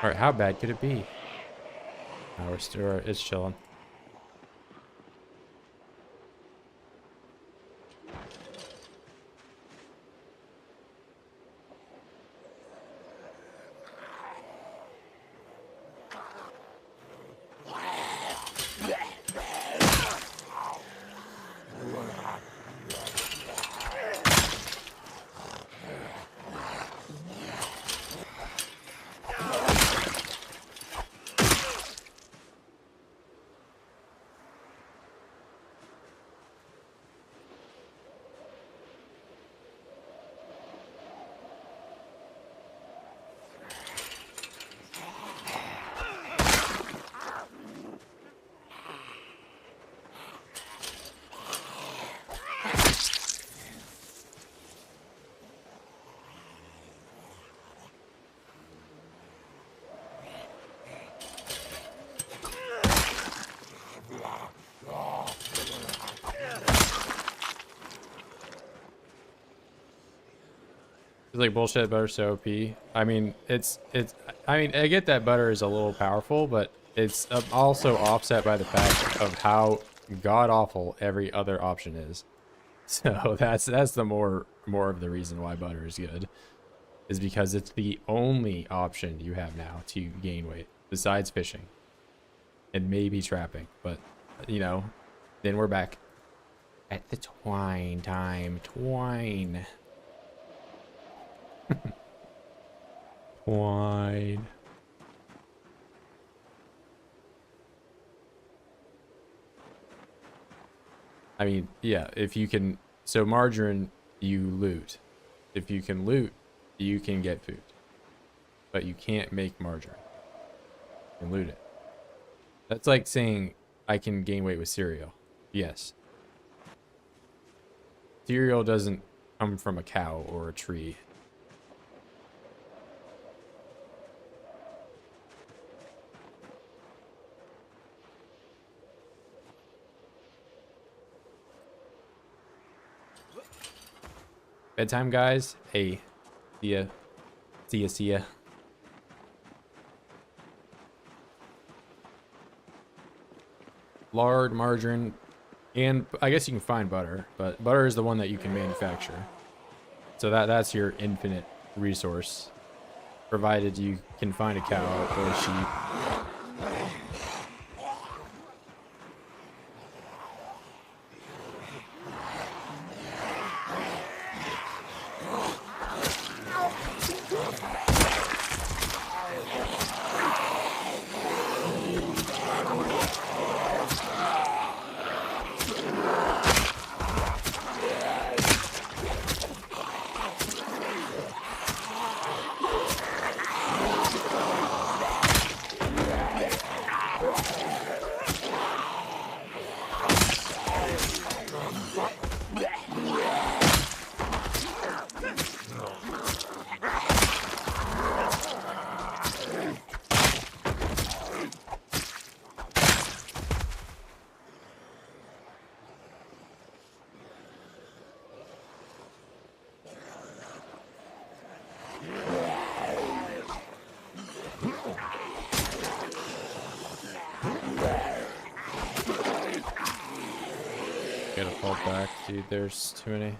Alright, how bad could it be? No, we're still, it's chilling. It's like bullshit butter so OP. I mean, I mean, I get that butter is a little powerful, but it's also offset by the fact of how god awful every other option is. So that's the more of the reason why butter is good, is because it's the only option you have now to gain weight besides fishing and maybe trapping. But you know, then we're back at the twine time. Twine. Twine. I mean, yeah, if you can, so margarine, you loot. If you can loot, you can get food. But you can't make margarine. You can loot it. That's like saying I can gain weight with cereal. Yes. Cereal doesn't come from a cow or a tree. Bedtime, guys. Hey, see ya. See ya, see ya. Lard, margarine, and I guess you can find butter, but butter is the one that you can manufacture. So that's your infinite resource, provided you can find a cow or a sheep. Gotta fall back, dude. There's too many.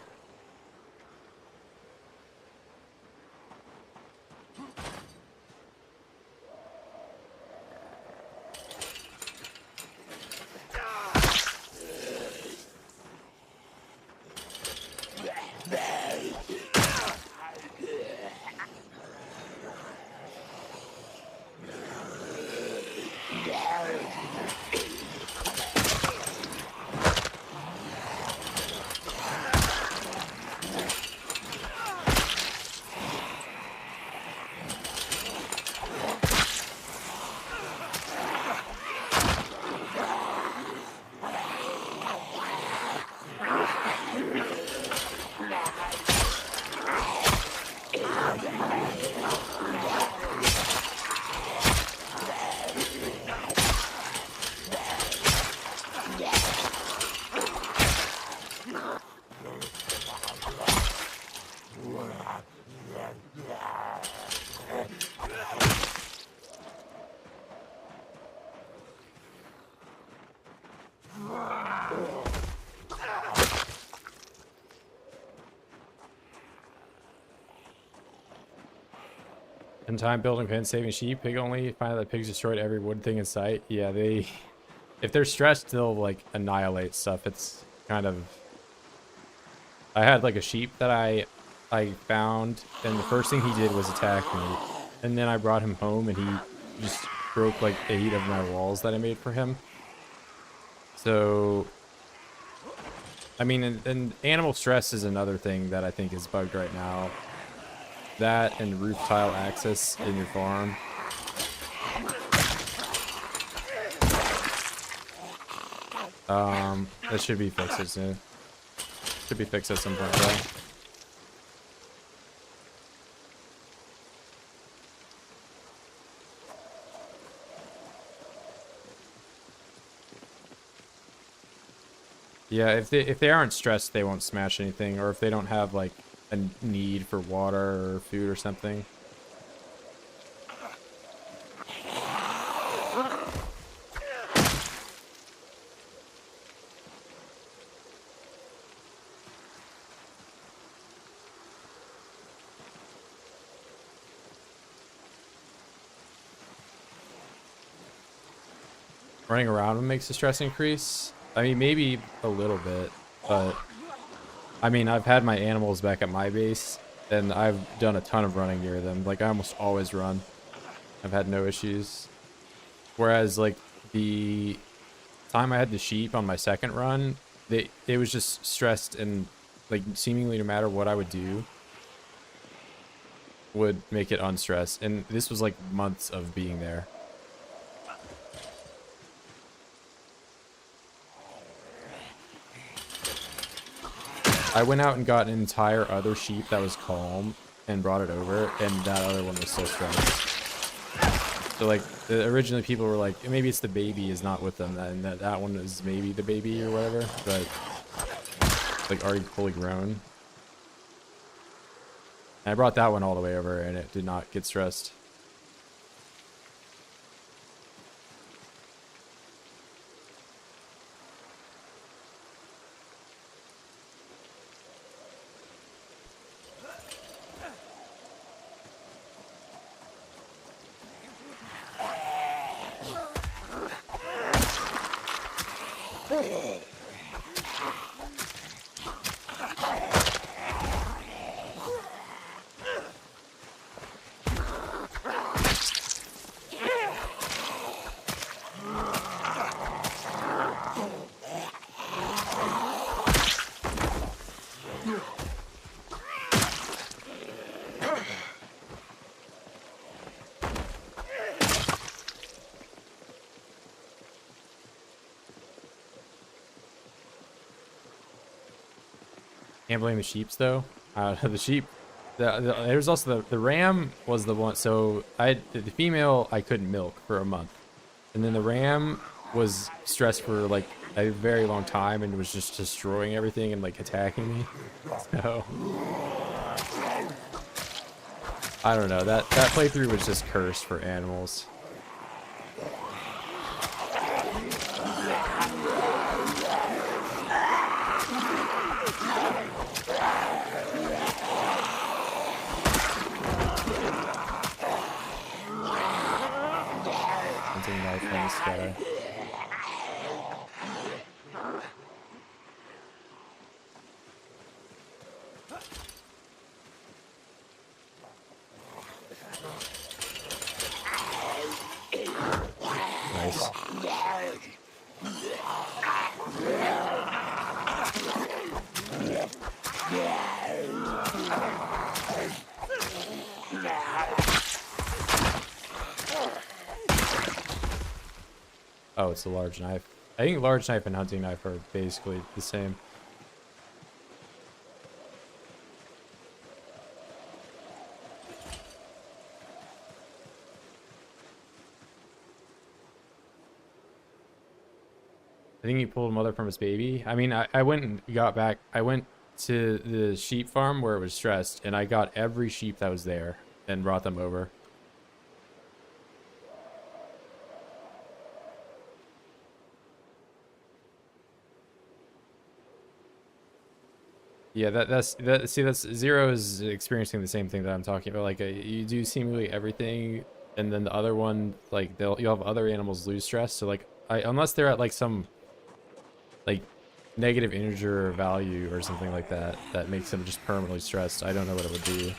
In time building pen saving sheep, pig only. Find out that pigs destroyed every wood thing in sight. Yeah, if they're stressed, they'll like annihilate stuff. It's kind of. I had like a sheep that I found, and the first thing he did was attack me, and then I brought him home, and he just broke like 8 of my walls that I made for him. So, I mean, and animal stress is another thing that I think is bugged right now. That and roof tile access in your farm. That should be fixed soon. Should be fixed at some point, right? Yeah, if they aren't stressed, they won't smash anything, or if they don't have like a need for water or food or something. Running around makes the stress increase. I mean, maybe a little bit, but I mean, I've had my animals back at my base, and I've done a ton of running near them. Like, I almost always run. I've had no issues. Whereas, like, the time I had the sheep on my second run, it was just stressed, and, like, seemingly no matter what I would do, would make it unstressed. And this was, like, months of being there. I went out and got an entire other sheep that was calm and brought it over, and that other one was so stressed. So like originally people were like, maybe it's the baby is not with them, and that one is maybe the baby or whatever, but like already fully grown. And I brought that one all the way over, and it did not get stressed. Can't blame the sheeps though. The sheep, there's also the ram was the one. So the female I couldn't milk for a month, and then the ram was stressed for like a very long time and was just destroying everything and like attacking me. So I don't know. That playthrough was just cursed for animals. in the sky. Nice. Oh, it's a large knife. I think large knife and hunting knife are basically the same. I think he pulled mother from his baby. I mean, I went and got back. I went to the sheep farm where it was stressed, and I got every sheep that was there and brought them over. Yeah, that's Zero is experiencing the same thing that I'm talking about. Like, you do seemingly everything, and then the other one, like, you'll have other animals lose stress. So, like, unless they're at like some like negative integer value or something like that that makes them just permanently stressed, I don't know what it would be.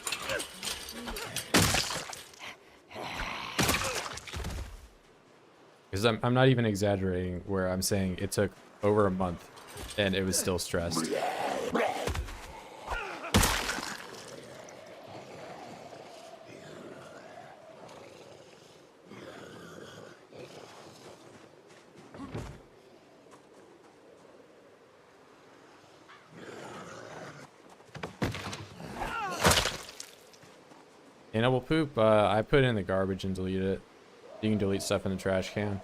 Because I'm not even exaggerating where I'm saying it took over a month and it was still stressed. Animal poop, I put it in the garbage and delete it. You can delete stuff in the trash can.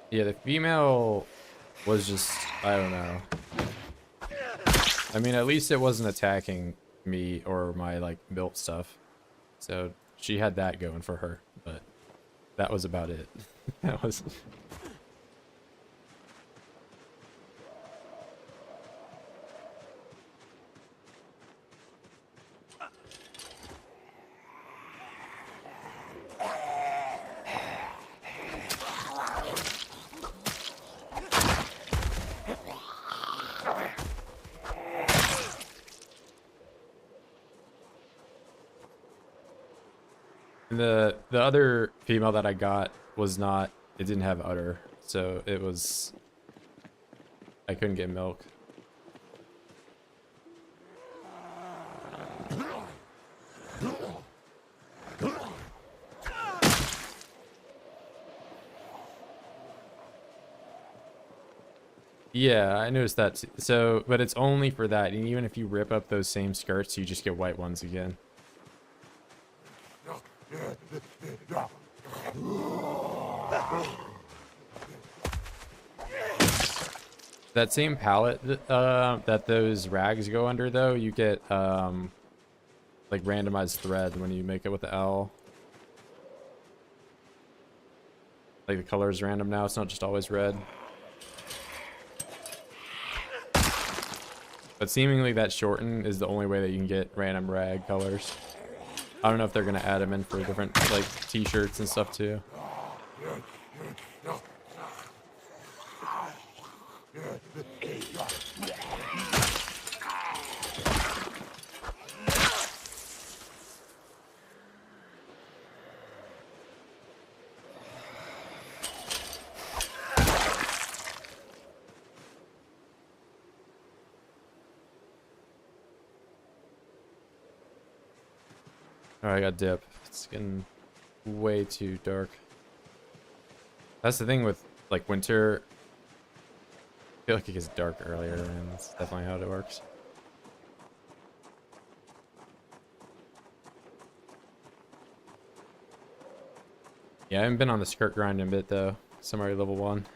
Yeah, the female was just, I don't know. I mean, at least it wasn't attacking me or my, like, milk stuff. So she had that going for her, but that was about it. That was... The other female that I got was not, it didn't have udder, so it was, I couldn't get milk. Yeah, I noticed that too. So, but it's only for that, and even if you rip up those same skirts, you just get white ones again. That same palette that those rags go under, though, you get like randomized thread when you make it with the L. Like the color is random now; it's not just always red. But seemingly that shorten is the only way that you can get random rag colors. I don't know if they're gonna add them in for different like t-shirts and stuff too. Alright, I got dip. It's getting way too dark. That's the thing with like winter. I feel like it gets dark earlier, and that's definitely how it works. Yeah, I haven't been on the skirt grind in a bit though. Summary level 1.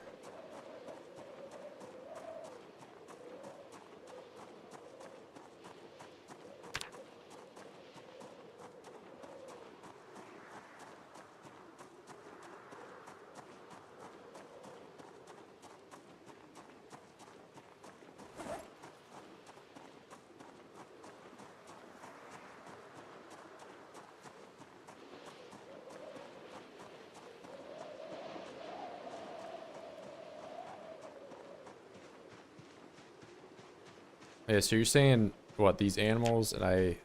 Yeah, so you're saying what, these animals, and I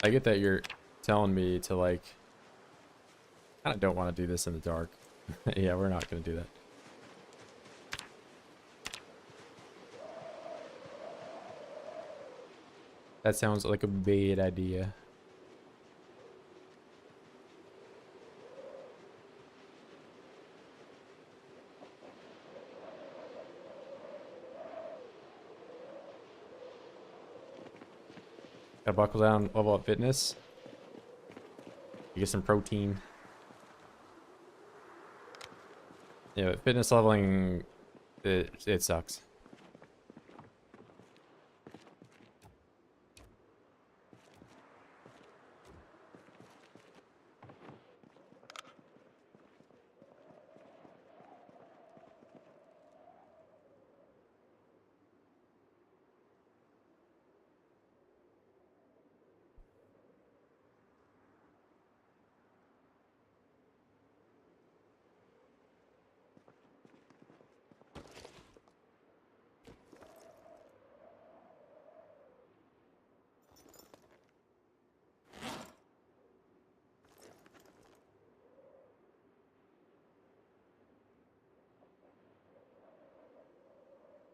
get that you're telling me to like, I don't want to do this in the dark. Yeah, we're not gonna do that. That sounds like a bad idea. Gotta buckle down, level up fitness. You get some protein. Yeah, but fitness leveling, it sucks.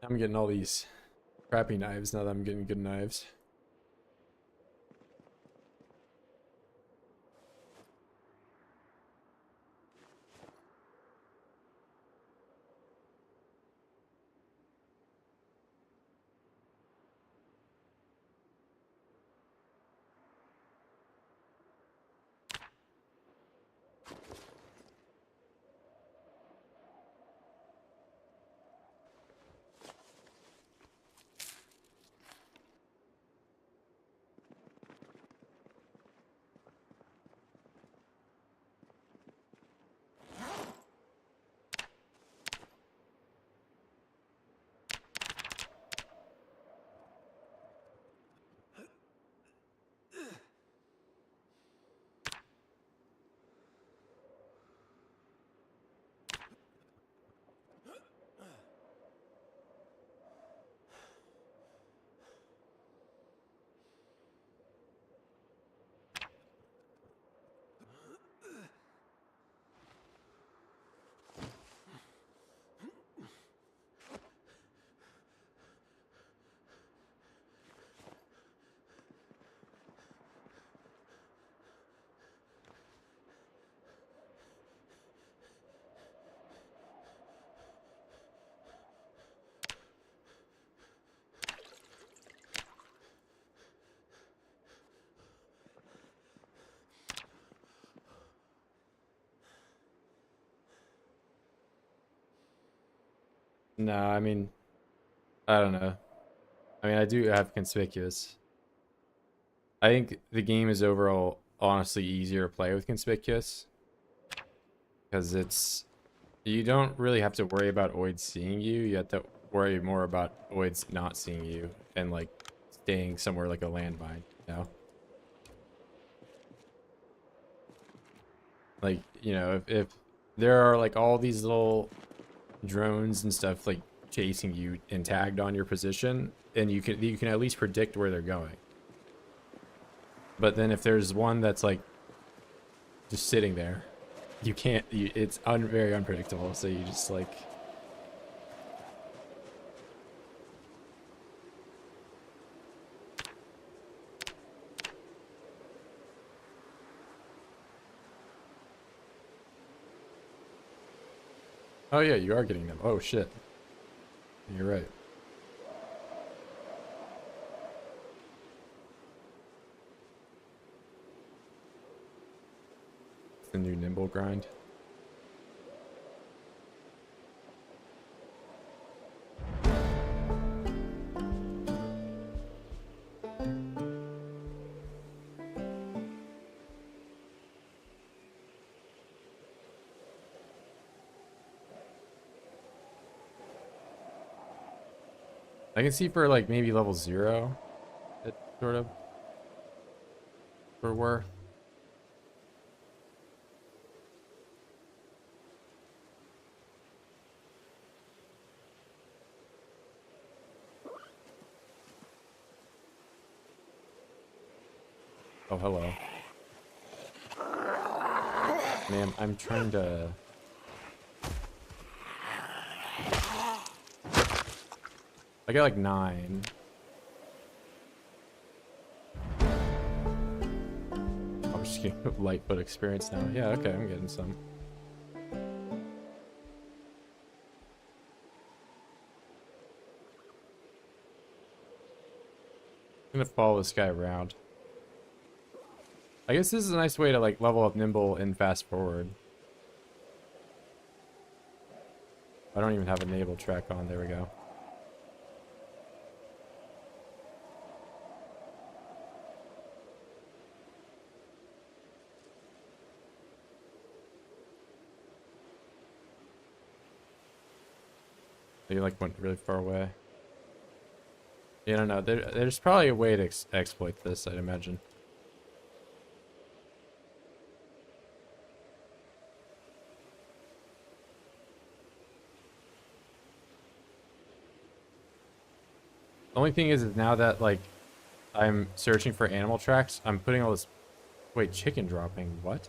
I'm getting all these crappy knives now that I'm getting good knives. No, I mean, I don't know. I mean, I do have conspicuous. I think the game is overall honestly easier to play with conspicuous because you don't really have to worry about Oids seeing you. You have to worry more about Oids not seeing you and like staying somewhere like a landmine, you know? Like, you know, if there are like all these little drones and stuff like chasing you and tagged on your position, and you can at least predict where they're going. But then if there's one that's like just sitting there, you can't. It's very unpredictable. So you just like. Oh yeah, you are getting them. Oh shit. You're right. The new nimble grind. I can see for like maybe level 0, it sort of for worth. Oh, hello. Ma'am, I'm trying to... I got like 9. I'm just getting Lightfoot experience now. Yeah, okay, I'm getting some. I'm gonna follow this guy around. I guess this is a nice way to like level up nimble and fast forward. I don't even have a naval track on. There we go. They like went really far away. Yeah, I don't know. There's probably a way to exploit this, I'd imagine. The only thing is now that like I'm searching for animal tracks, I'm putting all this... Wait, chicken dropping. What?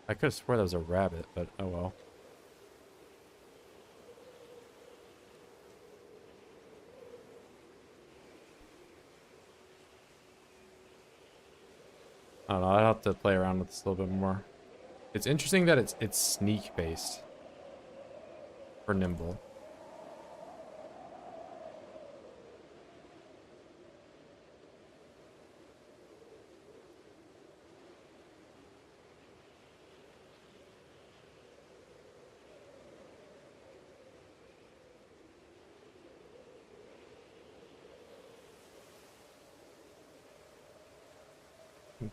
I could have swore that was a rabbit, but oh well. I don't know, I'll have to play around with this a little bit more. It's interesting that it's sneak based for nimble.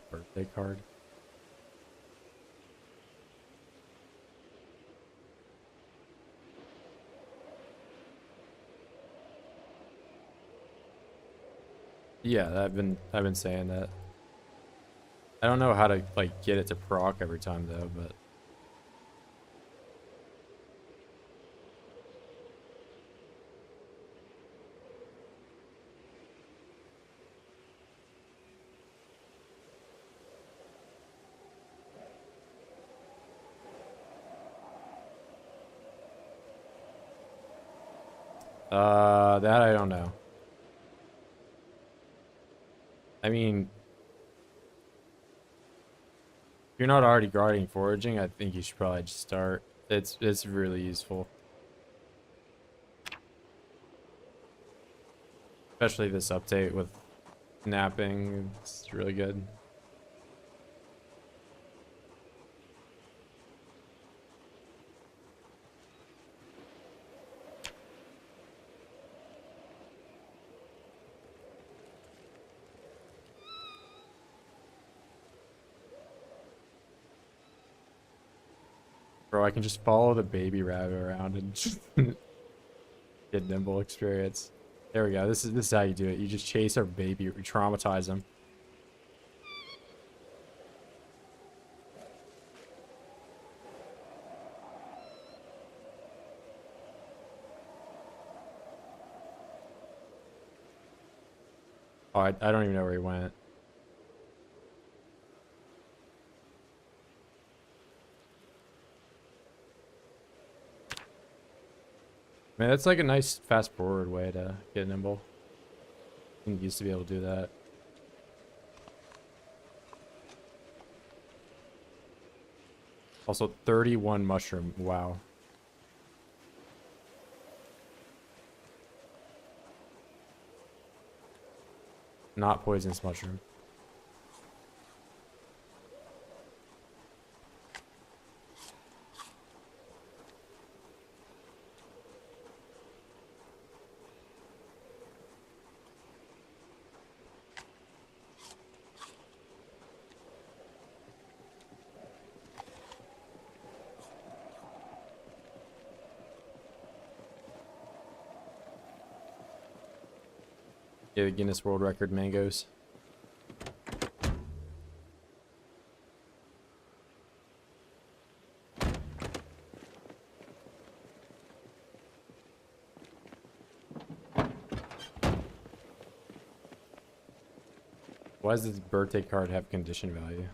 Birthday card. Yeah, I've been saying that. I don't know how to like get it to proc every time though, but that I don't know. I mean, if you're not already guarding foraging, I think you should probably just start. It's really useful. Especially this update with napping, it's really good. Bro, I can just follow the baby rabbit around and just get nimble experience. There we go. This is how you do it. You just chase our baby, you traumatize them. Oh, I don't even know where he went. Man, that's like a nice fast forward way to get nimble. I used to be able to do that. Also, 31 mushroom. Wow. Not poisonous mushroom. Yeah, the Guinness World Record mangoes. Why does this birthday card have condition value?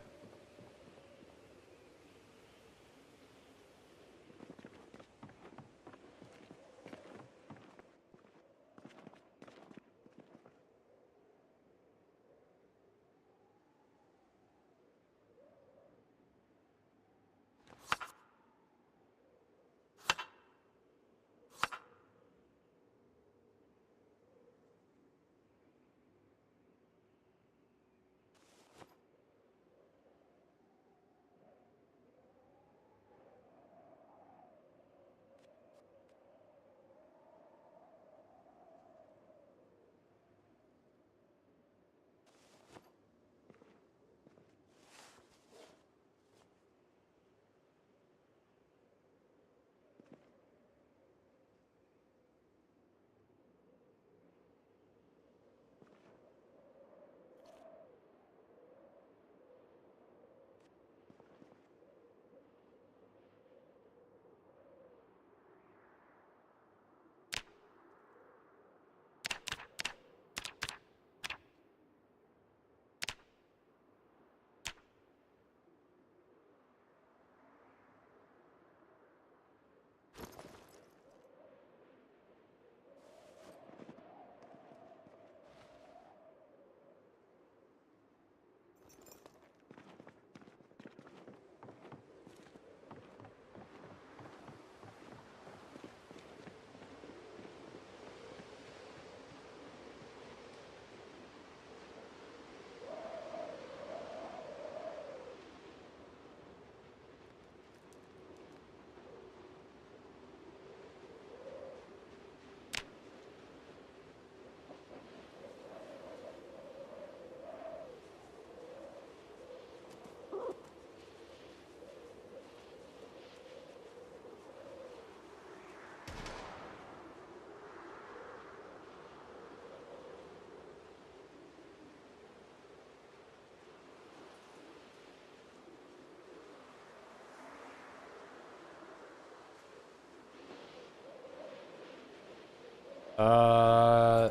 Uh,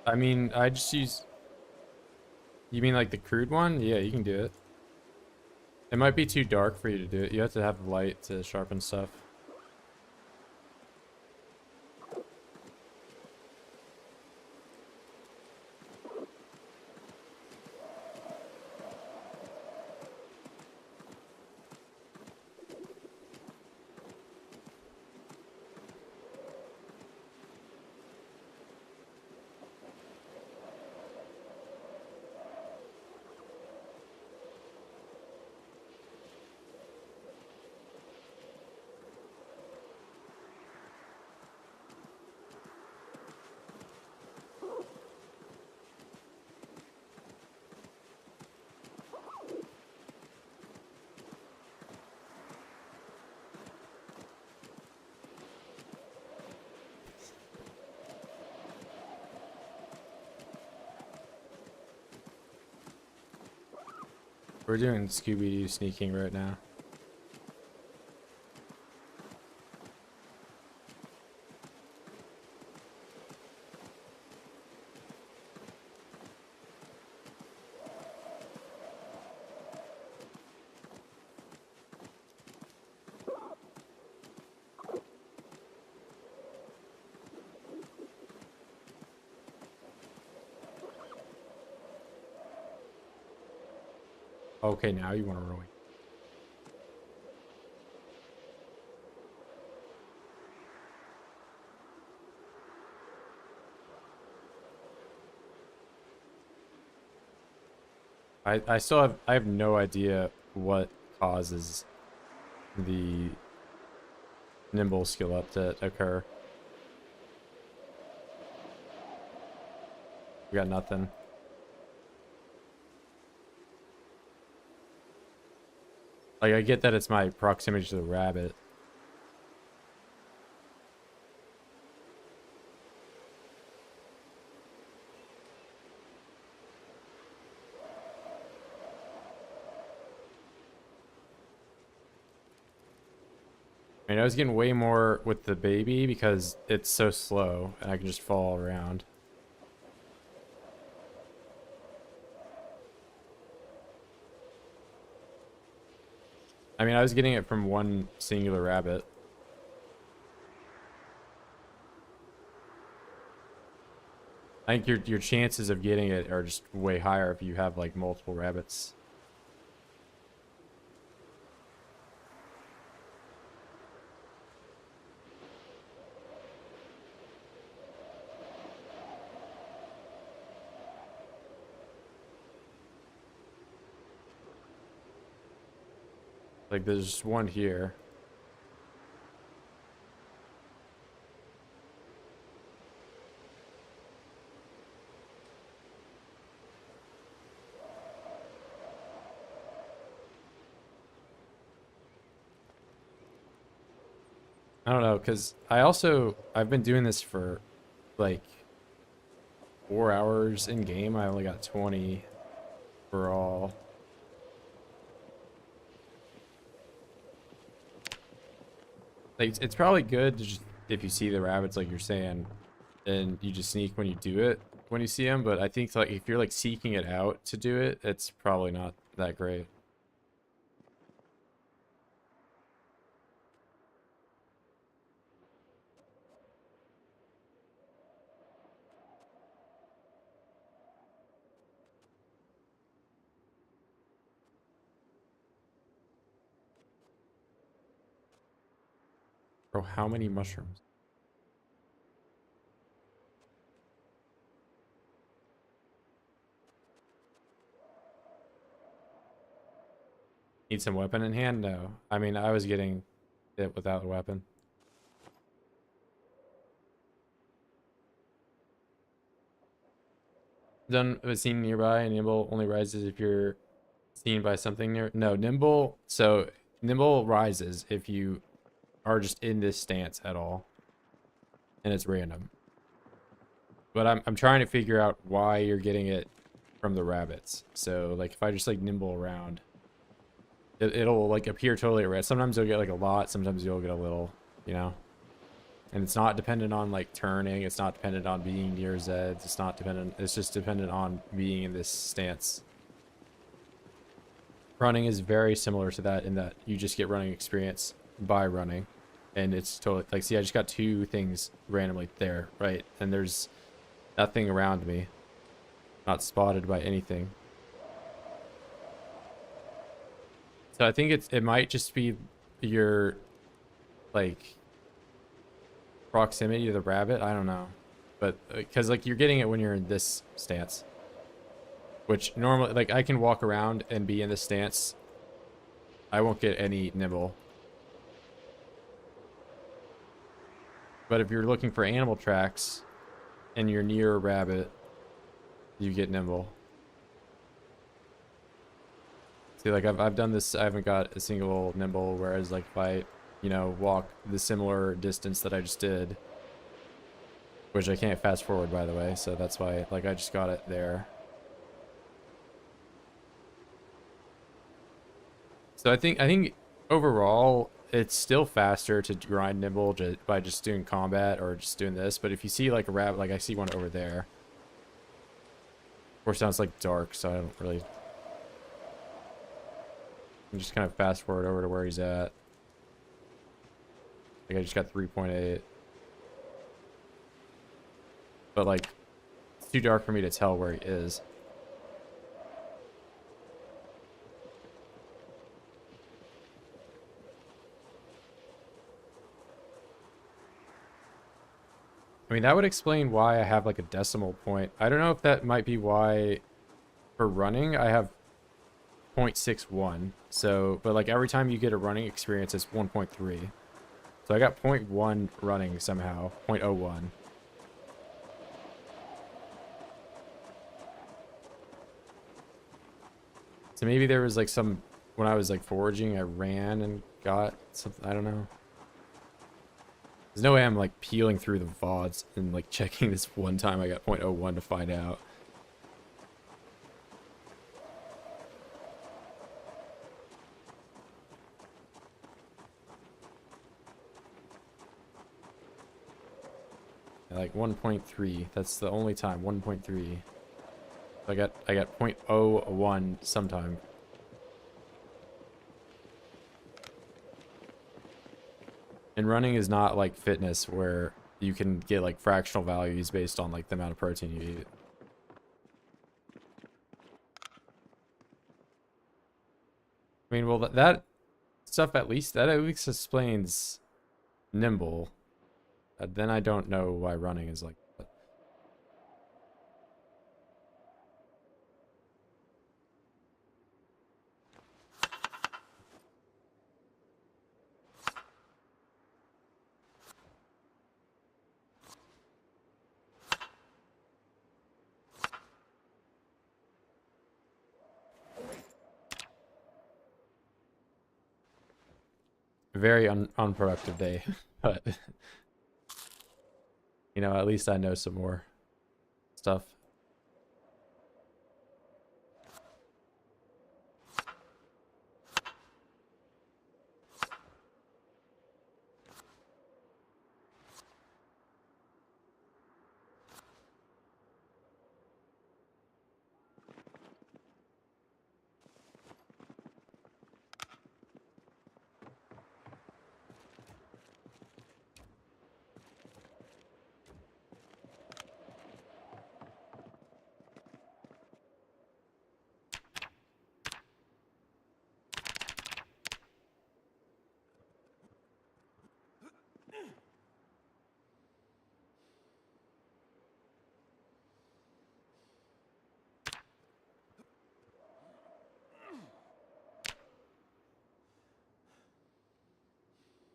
I mean, I just use. You mean like the crude one? Yeah, you can do it. It might be too dark for you to do it. You have to have light to sharpen stuff. We're doing Scooby-Doo sneaking right now. Okay, now you want to ruin. I have no idea what causes the nimble skill up to occur. We got nothing. Like, I get that it's my proximity to the rabbit. I mean, I was getting way more with the baby because it's so slow and I can just fall around. I mean, I was getting it from one singular rabbit. I think your chances of getting it are just way higher if you have like multiple rabbits. Like there's one here. I don't know, because I've been doing this for like 4 hours in game. I only got 20 for all. Like it's probably good to just, if you see the rabbits like you're saying, and you just sneak when you do it when you see them. But I think like if you're like seeking it out to do it, it's probably not that great. Bro, how many mushrooms? Need some weapon in hand? No. I mean, I was getting it without a weapon. Done with seen nearby, and nimble only rises if you're seen by something near. No, nimble. So nimble rises if you are just in this stance at all, and it's random. But I'm trying to figure out why you're getting it from the rabbits. So like if I just like nimble around, it'll like appear totally at rest. Sometimes you'll get like a lot, sometimes you'll get a little, you know. And it's not dependent on like turning, it's not dependent on being near Zeds, it's not dependent, it's just dependent on being in this stance. Running is very similar to that in that you just get running experience by running. And it's totally like, see, I just got two things randomly there, right? And there's nothing around me, not spotted by anything. So I think it might just be your like proximity to the rabbit. I don't know, but because like you're getting it when you're in this stance, which normally like I can walk around and be in this stance. I won't get any nibble. But if you're looking for animal tracks and you're near a rabbit, you get nimble. See, like I've done this, I haven't got a single nimble, whereas like if I, you know, walk the similar distance that I just did, which I can't fast forward by the way, so that's why like I just got it there. So I think overall it's still faster to grind nimble by just doing combat or just doing this, but if you see like a rabbit, like I see one over there. Of course, now it's like dark, so I don't really. I'm just kind of fast forward over to where he's at. Like I just got 3.8. But like, it's too dark for me to tell where he is. I mean, that would explain why I have like a decimal point. I don't know if that might be why for running I have 0.61. So, but like every time you get a running experience, it's 1.3. So I got 0.1 running somehow, 0.01. So maybe there was like some, when I was like foraging, I ran and got something, I don't know. There's no way I'm like peeling through the VODs and like checking this one time I got 0.01 to find out. Like 1.3. That's the only time. 1.3. I got 0.01 sometime. And running is not like fitness where you can get like fractional values based on like the amount of protein you eat. I mean, well, that stuff at least explains nimble. Then I don't know why running is like that. Very unproductive day, but you know, at least I know some more stuff.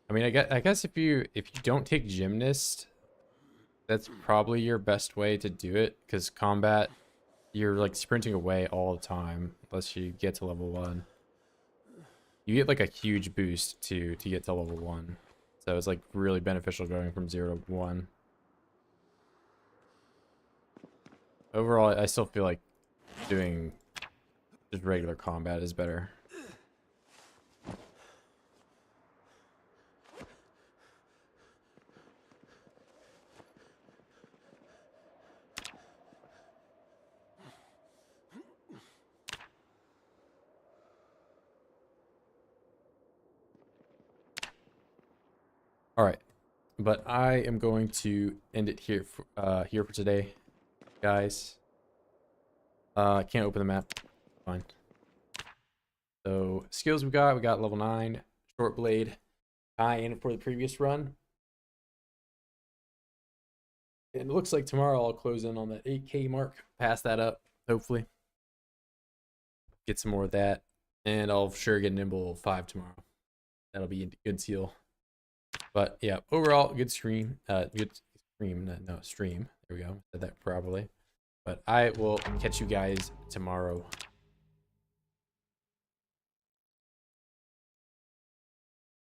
I mean, I guess if you don't take gymnast, that's probably your best way to do it, because combat, you're like sprinting away all the time unless you get to level 1. You get like a huge boost to get to level 1. So it's like really beneficial going from 0 to 1. Overall, I still feel like doing just regular combat is better. All right, but I am going to end it here for today, guys. I can't open the map. Fine. So skills we got level 9, short blade, tie in for the previous run. And it looks like tomorrow I'll close in on that 8K mark, pass that up, hopefully. Get some more of that, and I'll sure get nimble 5 tomorrow. That'll be a good seal. But yeah, overall, good stream. Good stream. No, stream. There we go. Said that properly. But I will catch you guys tomorrow.